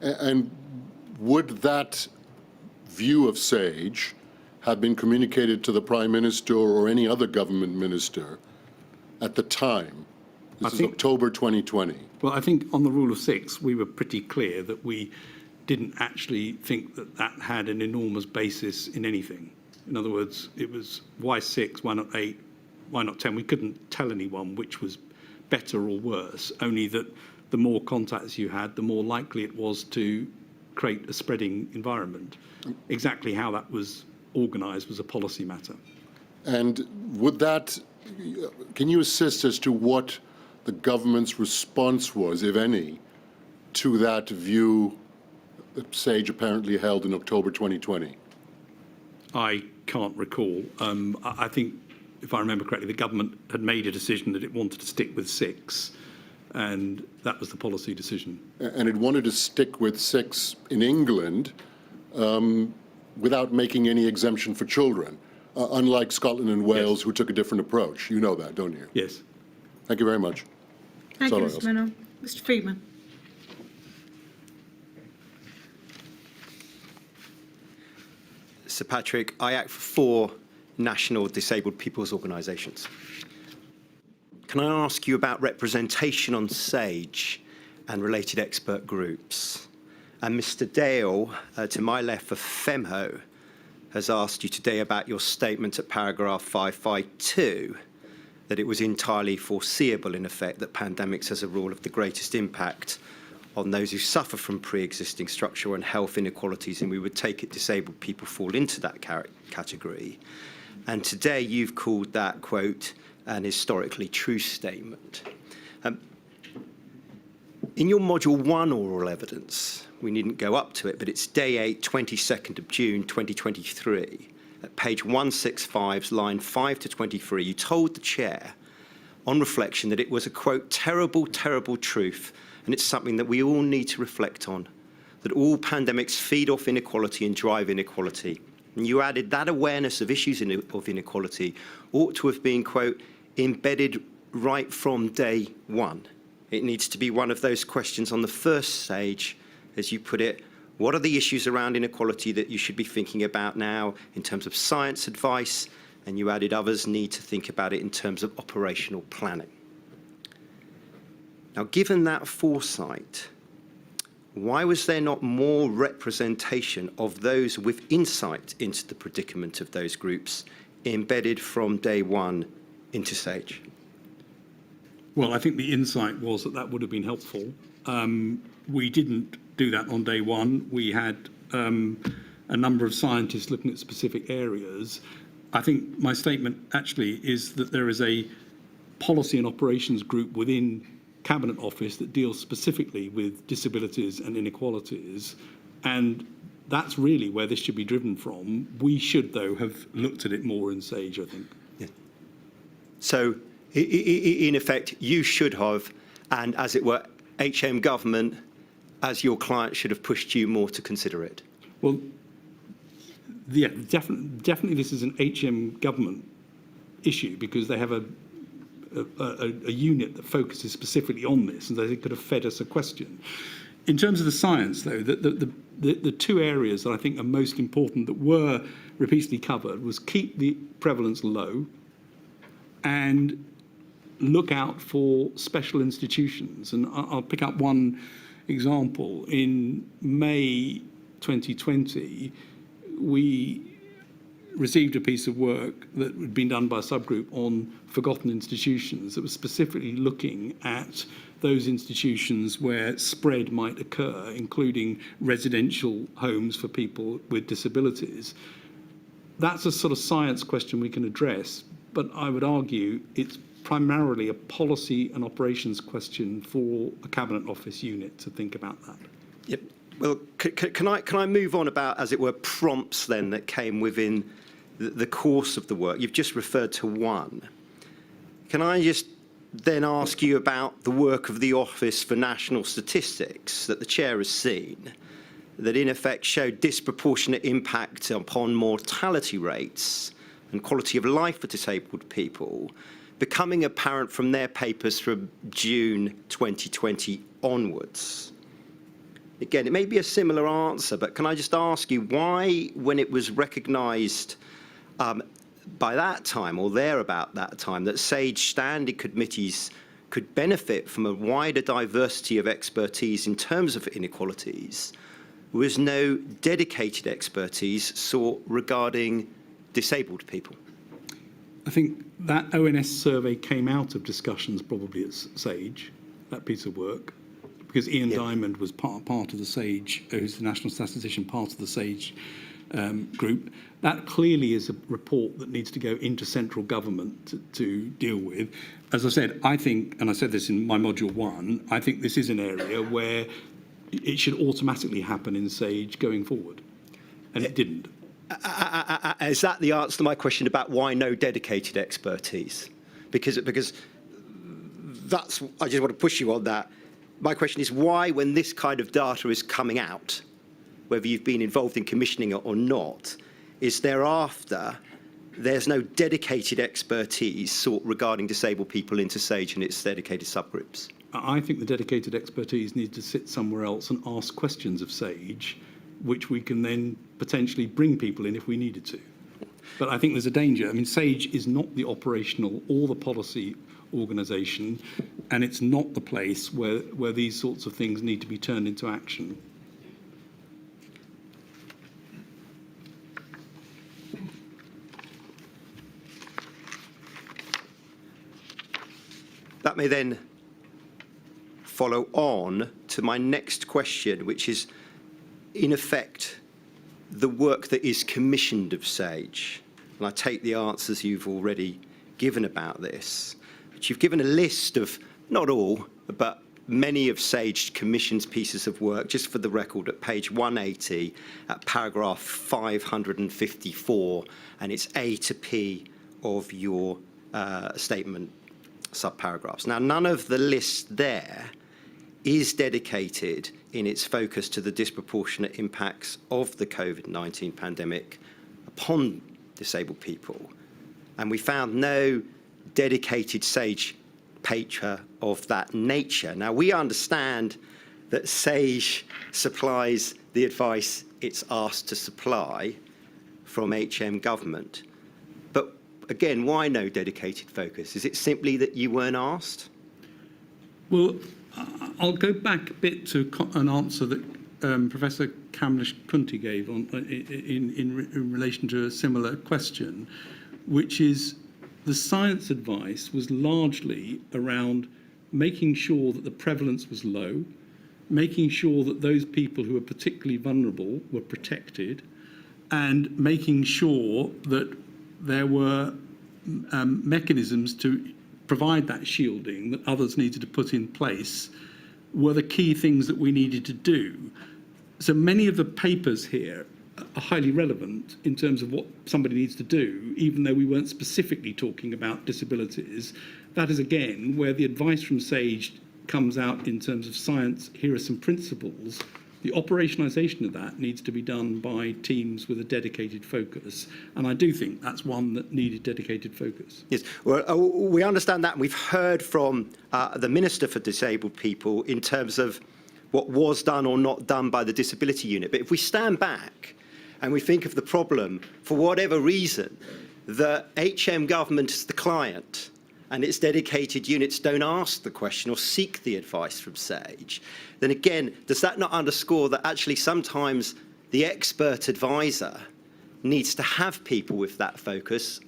Speaker 9: And would that view of SAGE have been communicated to the Prime Minister or any other government minister at the time? This is October 2020.
Speaker 3: Well, I think on the rule of 6, we were pretty clear that we didn't actually think that that had an enormous basis in anything. In other words, it was why 6, why not 8, why not 10? We couldn't tell anyone which was better or worse, only that the more contacts you had, the more likely it was to create a spreading environment. Exactly how that was organised was a policy matter.
Speaker 9: And would that, can you assist as to what the government's response was, if any, to that view that SAGE apparently held in October 2020?
Speaker 3: I can't recall. I think, if I remember correctly, the government had made a decision that it wanted to stick with 6, and that was the policy decision.
Speaker 9: And it wanted to stick with 6 in England without making any exemption for children, unlike Scotland and Wales,
Speaker 3: Yes.
Speaker 9: who took a different approach. You know that, don't you?
Speaker 3: Yes.
Speaker 9: Thank you very much.
Speaker 1: Thank you,
Speaker 9: That's all I
Speaker 1: Mr. Menon. Mr. Freeman.
Speaker 10: Sir Patrick, I act for 4 national disabled people's organisations. Can I ask you about representation on SAGE and related expert groups? And Mr. Dale, to my left for FEMHO, has asked you today about your statement at paragraph 552 that it was entirely foreseeable, in effect, that pandemics as a rule have the greatest impact on those who suffer from pre-existing structural and health inequalities, and we would take it disabled people fall into that category. And today you've called that, quote, an historically true statement. In your Module 1 oral evidence, we needn't go up to it, but it's day 8, 22nd of June, 2023, at page 165, line 5 to 23, you told the chair, on reflection, that it was a, quote, terrible, terrible truth, and it's something that we all need to reflect on, that all pandemics feed off inequality and drive inequality. And you added that awareness of issues of inequality ought to have been, quote, embedded right from day 1. It needs to be one of those questions on the first stage, as you put it. What are the issues around inequality that you should be thinking about now in terms of science advice? And you added others need to think about it in terms of operational planning. Now, given that foresight, why was there not more representation of those with insight into the predicament of those groups embedded from day 1 into SAGE?
Speaker 3: Well, I think the insight was that that would have been helpful. We didn't do that on day 1. We had a number of scientists looking at specific areas. I think my statement actually is that there is a policy and operations group within Cabinet Office that deals specifically with disabilities and inequalities, and that's really where this should be driven from. We should, though, have looked at it more in SAGE, I think.
Speaker 10: Yeah. So, in effect, you should have, and as it were, HM government, as your client, should have pushed you more to consider it.
Speaker 3: Well, yeah, definitely this is an HM government issue because they have a unit that focuses specifically on this, and they could have fed us a question. In terms of the science, though, the 2 areas that I think are most important that were repeatedly covered was keep the prevalence low and look out for special institutions. And I'll pick up one example. In May 2020, we received a piece of work that had been done by a subgroup on forgotten institutions that was specifically looking at those institutions where spread might occur, including residential homes for people with disabilities. That's a sort of science question we can address, but I would argue it's primarily a policy and operations question for a Cabinet Office unit to think about that.
Speaker 10: Yep. Well, can I move on about, as it were, prompts then that came within the course of the work? You've just referred to one. Can I just then ask you about the work of the Office for National Statistics that the chair has seen, that in effect showed disproportionate impact upon mortality rates and quality of life for disabled people, becoming apparent from their papers from June 2020 onwards? Again, it may be a similar answer, but can I just ask you why, when it was recognised by that time, or thereabout that time, that SAGE standing committees could benefit from a wider diversity of expertise in terms of inequalities, was no dedicated expertise sought regarding disabled people?
Speaker 3: I think that ONS survey came out of discussions probably at SAGE, that piece of work, because Ian Diamond was part of the SAGE, who's the national statistician, part of the SAGE group. That clearly is a report that needs to go into central government to deal with. As I said, I think, and I said this in my module 1, I think this is an area where it should automatically happen in SAGE going forward, and it didn't.
Speaker 10: Is that the answer to my question about why no dedicated expertise? Because that's, I just want to push you on that. My question is why, when this kind of data is coming out, whether you've been involved in commissioning it or not, is thereafter there's no dedicated expertise sought regarding disabled people into SAGE and its dedicated subgroups?
Speaker 3: I think the dedicated expertise needs to sit somewhere else and ask questions of SAGE, which we can then potentially bring people in if we needed to. But I think there's a danger. I mean, SAGE is not the operational or the policy organisation, and it's not the place where these sorts of things need to be turned into action.
Speaker 10: That may then follow on to my next question, which is, in effect, the work that is commissioned of SAGE. And I take the answers you've already given about this. But you've given a list of, not all, but many of SAGE commission's pieces of work, just for the record, at page 180, at paragraph 554, and it's A to P of your statement subparagraphs. Now, none of the list there is dedicated in its focus to the disproportionate impacts of the COVID-19 pandemic upon disabled people. And we found no dedicated SAGE paper of that nature. Now, we understand that SAGE supplies the advice it's asked to supply from HM government. But again, why no dedicated focus? Is it simply that you weren't asked?
Speaker 3: Well, I'll go back a bit to an answer that Professor Kamlesh-Kunti gave in relation to a similar question, which is the science advice was largely around making sure that the prevalence was low, making sure that those people who are particularly vulnerable were protected, and making sure that there were mechanisms to provide that shielding that others needed to put in place were the key things that we needed to do. So many of the papers here are highly relevant in terms of what somebody needs to do, even though we weren't specifically talking about disabilities. That is, again, where the advice from SAGE comes out in terms of science. Here are some principles. The operationalisation of that needs to be done by teams with a dedicated focus. And I do think that's one that needed dedicated focus.
Speaker 10: Yes, well, we understand that. We've heard from the Minister for Disabled People in terms of what was done or not done by the Disability Unit. But if we stand back and we think of the problem, for whatever reason, the HM government is the client and its dedicated units don't ask the question or seek the advice from SAGE, then again, does that not underscore that actually sometimes the expert advisor needs to have people with that focus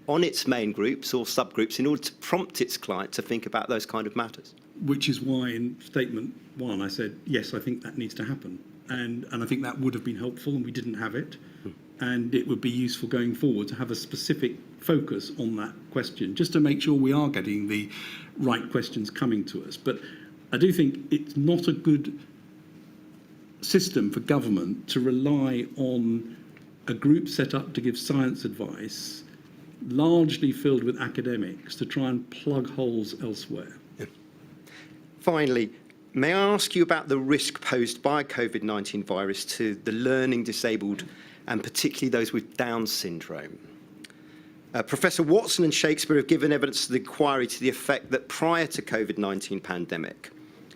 Speaker 10: on its main groups or subgroups in order to prompt its client to think about those kind of matters?
Speaker 3: Which is why in statement one I said, yes, I think that needs to happen. And I think that would have been helpful, and we didn't have it. And it would be useful going forward to have a specific focus on that question, just to make sure we are getting the right questions coming to us. But I do think it's not a good system for government to rely on a group set up to give science advice, largely filled with academics, to try and plug holes elsewhere.
Speaker 10: Finally, may I ask you about the risk posed by COVID-19 virus to the learning disabled and particularly those with Down syndrome? Professor Watson and Shakespeare have given evidence to the inquiry to the effect that prior to COVID-19 pandemic,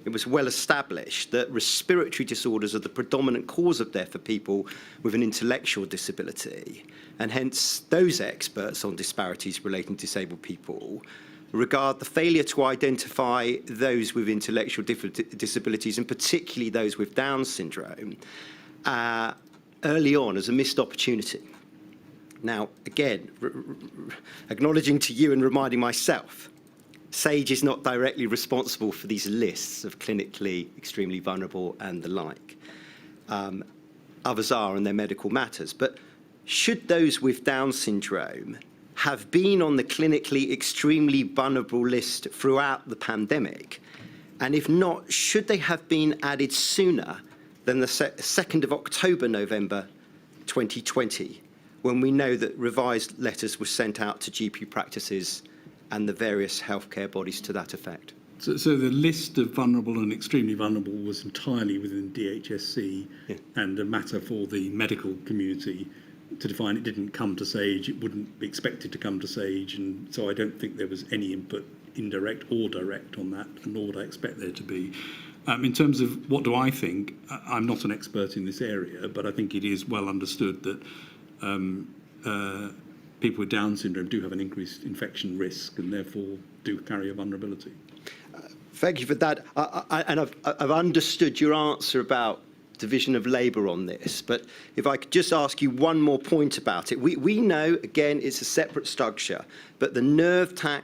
Speaker 10: it was well established that respiratory disorders are the predominant cause of death for people with an intellectual disability, and hence those experts on disparities relating to disabled people regard the failure to identify those with intellectual disabilities, and particularly those with Down syndrome, early on as a missed opportunity. Now, again, acknowledging to you and reminding myself, SAGE is not directly responsible for these lists of clinically extremely vulnerable and the like. Others are in their medical matters. But should those with Down syndrome have been on the clinically extremely vulnerable list throughout the pandemic, And if not, should they have been added sooner than the 2nd of October, November 2020, when we know that revised letters were sent out to GP practices and the various healthcare bodies to that effect?
Speaker 3: So the list of vulnerable and extremely vulnerable was entirely within DHSC and a matter for the medical community to define. It didn't come to SAGE, it wouldn't be expected to come to SAGE, and so I don't think there was any input, indirect or direct, on that, nor would I expect there to be. In terms of what do I think, I'm not an expert in this area, but I think it is well understood that people with Down syndrome do have an increased infection risk and therefore do carry a vulnerability.
Speaker 10: Thank you for that. I've understood your answer about division of labour on this, but if I could just ask you one more point about it. We know, again, it's a separate structure, but the nerve tag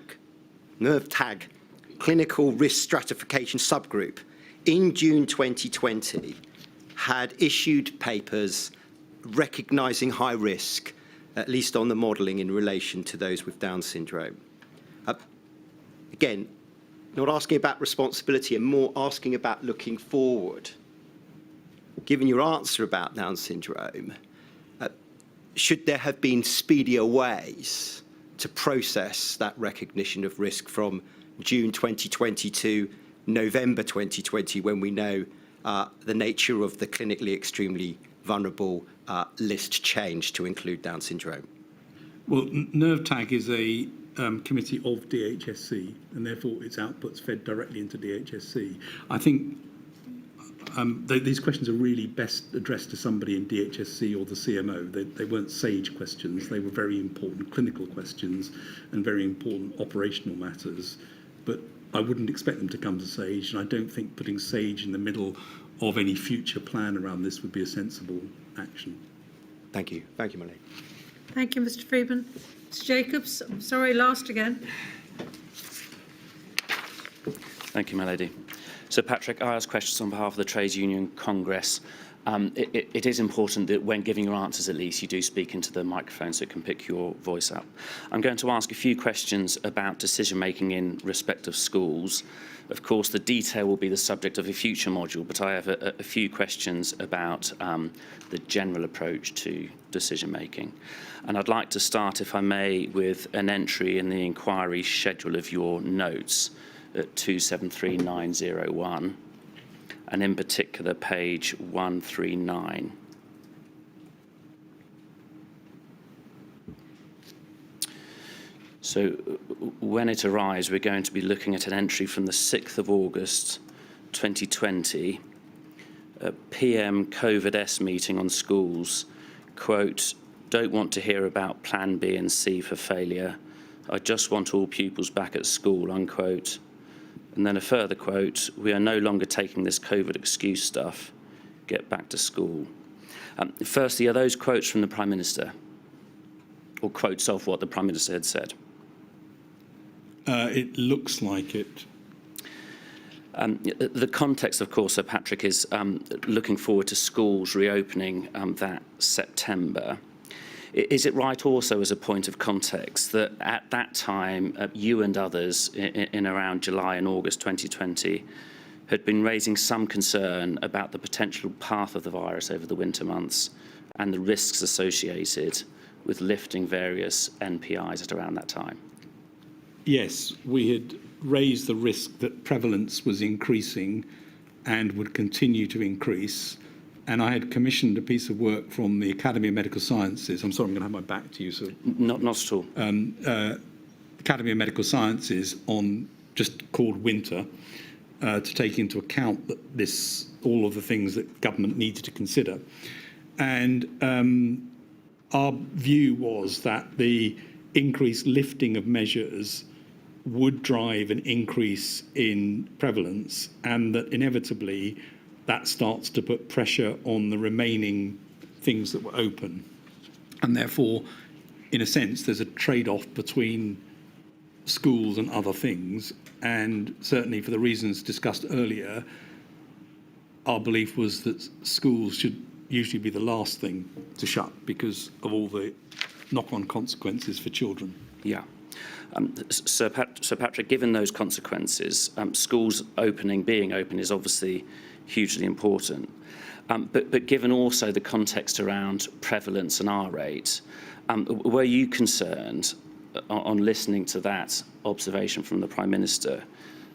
Speaker 10: clinical risk stratification subgroup in June 2020 had issued papers recognising high risk, at least on the modelling in relation to those with Down syndrome. Again, not asking about responsibility and more asking about looking forward. Given your answer about Down syndrome, should there have been speedier ways to process that recognition of risk from June 2020 to November 2020, when we know the nature of the clinically extremely vulnerable list changed to include Down syndrome?
Speaker 3: Well, NerveTag is a committee of DHSC, and therefore its outputs fed directly into DHSC. I think these questions are really best addressed to somebody in DHSC or the CMO. They weren't SAGE questions. They were very important clinical questions and very important operational matters. But I wouldn't expect them to come to SAGE, and I don't think putting SAGE in the middle of any future plan around this would be a sensible action.
Speaker 10: Thank you. Thank you, Malay.
Speaker 1: Thank you, Mr. Freeman. Mr. Jacobs, I'm sorry, last again.
Speaker 11: Thank you, my lady. So, Patrick, I ask questions on behalf of the Trades Union Congress. It is important that when giving your answers, at least, you do speak into the microphone so it can pick your voice up. I'm going to ask a few questions about decision-making in respect of schools. Of course, the detail will be the subject of a future module, but I have a few questions about the general approach to decision-making. And I'd like to start, if I may, with an entry in the inquiry schedule of your notes at 273901, and in particular page 139. So when it arrives, we're going to be looking at an entry from the 6th of August 2020, a PM COVID-S meeting on schools, quote, "Don't want to hear about plan B and C for failure. I just want all pupils back at school," unquote. And then a further quote, "We are no longer taking this COVID excuse stuff. Get back to school." Firstly, are those quotes from the Prime Minister? Or quotes of what the Prime Minister had said?
Speaker 3: It looks like it.
Speaker 11: The context, of course, Sir Patrick, is looking forward to schools reopening that September. Is it right also, as a point of context, that at that time you and others in around July and August 2020 had been raising some concern about the potential path of the virus over the winter months and the risks associated with lifting various NPIs at around that time?
Speaker 3: Yes, we had raised the risk that prevalence was increasing and would continue to increase. And I had commissioned a piece of work from the Academy of Medical Sciences. I'm sorry, I'm going to have my back to you. So
Speaker 11: not at all.
Speaker 3: Academy of Medical Sciences on just called Winter to take into account that all of the things that government needed to consider. And our view was that the increased lifting of measures would drive an increase in prevalence, and that inevitably that starts to put pressure on the remaining things that were open. And therefore, in a sense, there's a trade-off between schools and other things. And certainly for the reasons discussed earlier, our belief was that schools should usually be the last thing to shut because of all the knock-on consequences for children.
Speaker 11: Yeah. Sir Patrick, given those consequences, schools being open is obviously hugely important. But given also the context around prevalence and R rate, were you concerned on listening to that observation from the Prime Minister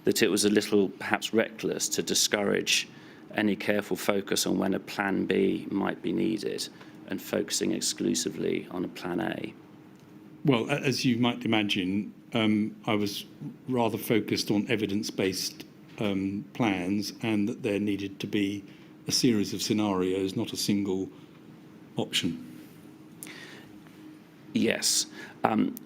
Speaker 11: that it was a little perhaps reckless to discourage any careful focus on when a plan B might be needed and focusing exclusively on a plan A?
Speaker 3: Well, as you might imagine, I was rather focused on evidence-based plans, and that there needed to be a series of scenarios, not a single option.
Speaker 11: Yes. And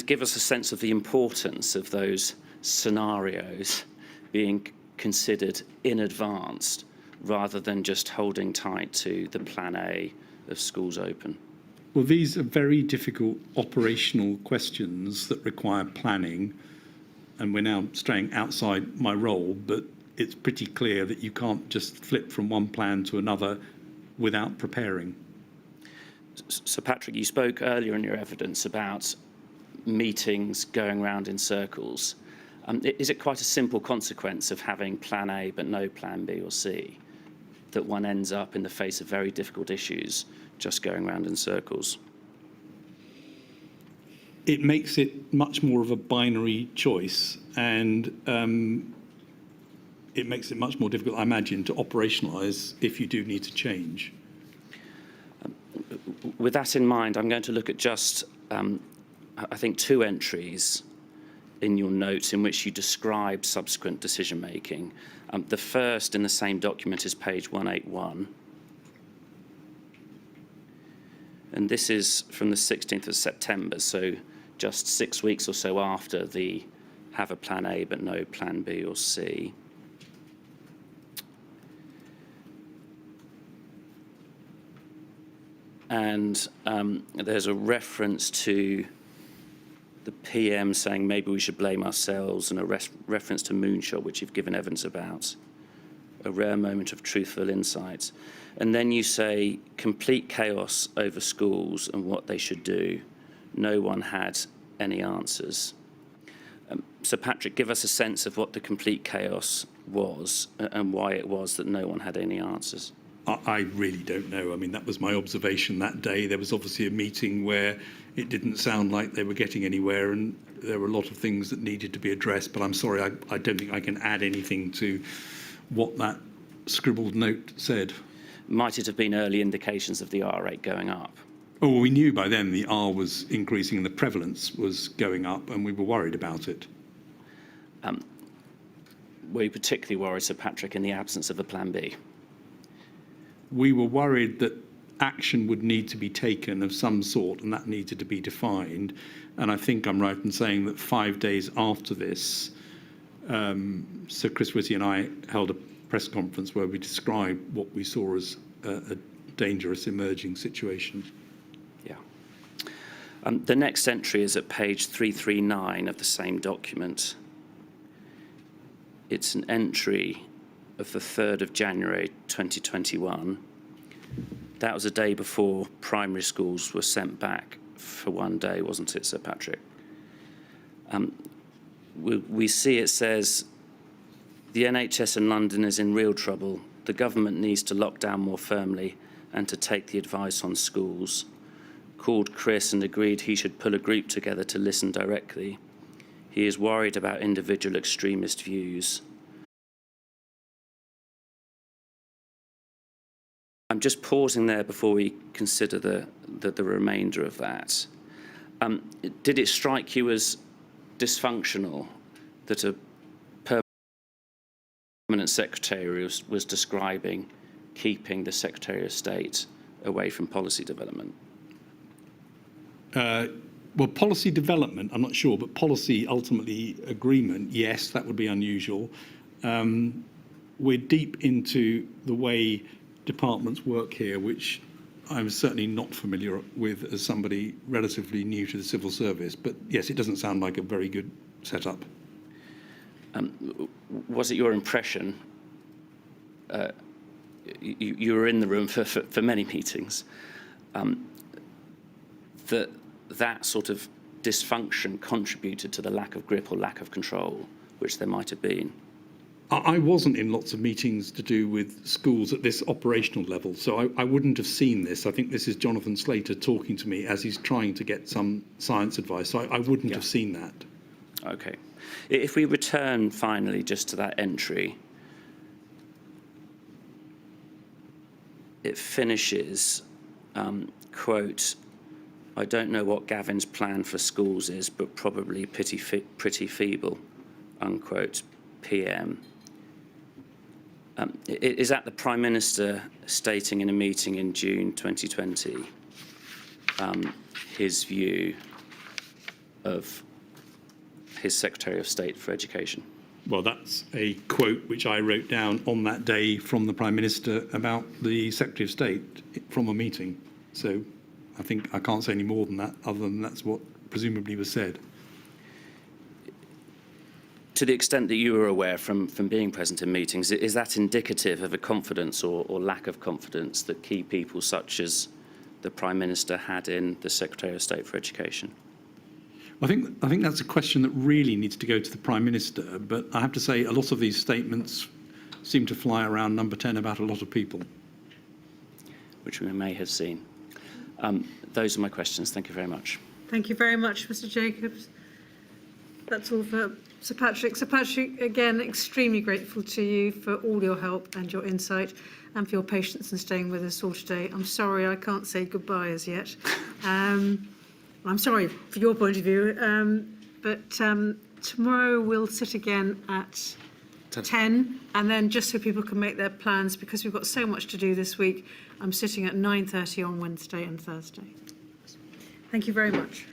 Speaker 11: give us a sense of the importance of those scenarios being considered in advance rather than just holding tight to the plan A of schools open.
Speaker 3: Well, these are very difficult operational questions that require planning, and we're now straying outside my role, but it's pretty clear that you can't just flip from one plan to another without preparing.
Speaker 11: So, Patrick, you spoke earlier in your evidence about meetings going round in circles. Is it quite a simple consequence of having plan A but no plan B or C that one ends up in the face of very difficult issues just going round in circles?
Speaker 3: It makes it much more of a binary choice, and it makes it much more difficult, I imagine, to operationalise if you do need to change.
Speaker 11: With that in mind, I'm going to look at just, I think, 2 entries in your notes in which you describe subsequent decision-making. The first in the same document is page 181. And this is from the 16th of September, so just 6 weeks or so after the have a plan A but no plan B or C. And there's a reference to the PM saying maybe we should blame ourselves, and a reference to moonshot, which you've given evidence about, a rare moment of truthful insight. And then you say complete chaos over schools and what they should do. No one had any answers. So, Patrick, give us a sense of what the complete chaos was and why it was that no one had any answers.
Speaker 3: I really don't know. I mean, that was my observation that day. There was obviously a meeting where it didn't sound like they were getting anywhere, and there were a lot of things that needed to be addressed. But I'm sorry, I don't think I can add anything to what that scribbled note said.
Speaker 11: Might it have been early indications of the R rate going up?
Speaker 3: Oh, well, we knew by then the R was increasing and the prevalence was going up, and we were worried about it.
Speaker 11: Were you particularly worried, Sir Patrick, in the absence of a plan B?
Speaker 3: We were worried that action would need to be taken of some sort, and that needed to be defined. And I think I'm right in saying that 5 days after this, Sir Chris Whitty and I held a press conference where we described what we saw as a dangerous emerging situation.
Speaker 11: Yeah. The next entry is at page 339 of the same document. It's an entry of the 3rd of January 2021. That was a day before primary schools were sent back for 1 day, wasn't it, Sir Patrick? We see it says, the NHS in London is in real trouble. The government needs to lock down more firmly and to take the advice on schools. Called Chris and agreed he should pull a group together to listen directly. He is worried about individual extremist views. I'm just pausing there before we consider the remainder of that. Did it strike you as dysfunctional that a permanent secretary was describing keeping the Secretary of State away from policy development?
Speaker 3: Well, policy development, I'm not sure, but policy ultimately agreement, yes, that would be unusual. We're deep into the way departments work here, which I'm certainly not familiar with as somebody relatively new to the civil service. But yes, it doesn't sound like a very good setup.
Speaker 11: Was it your impression, you were in the room for many meetings, that sort of dysfunction contributed to the lack of grip or lack of control, which there might have been?
Speaker 3: I wasn't in lots of meetings to do with schools at this operational level, so I wouldn't have seen this. I think this is Jonathan Slater talking to me as he's trying to get some science advice, so I wouldn't have seen that.
Speaker 11: Okay. If we return finally just to that entry, it finishes, quote, "I don't know what Gavin's plan for schools is, but probably pretty feeble," unquote, PM. Is that the Prime Minister stating in a meeting in June 2020 his view of his Secretary of State for Education?
Speaker 3: Well, that's a quote which I wrote down on that day from the Prime Minister about the Secretary of State from a meeting. So I think I can't say any more than that, other than that's what presumably was said.
Speaker 11: To the extent that you were aware from being present in meetings, is that indicative of a confidence or lack of confidence that key people such as the Prime Minister had in the Secretary of State for Education?
Speaker 3: I think that's a question that really needs to go to the Prime Minister, but I have to say a lot of these statements seem to fly around number 10 about a lot of people.
Speaker 11: Which we may have seen. Those are my questions. Thank you very much.
Speaker 1: Thank you very much, Mr. Jacobs. That's all for Sir Patrick. Sir Patrick, again, extremely grateful to you for all your help and your insight and for your patience in staying with us all today. I'm sorry I can't say goodbye as yet. I'm sorry for your point of view, but tomorrow we'll sit again at 10, and then just so people can make their plans, because we've got so much to do this week, I'm sitting at 9:30 on Wednesday and Thursday. Thank you very much.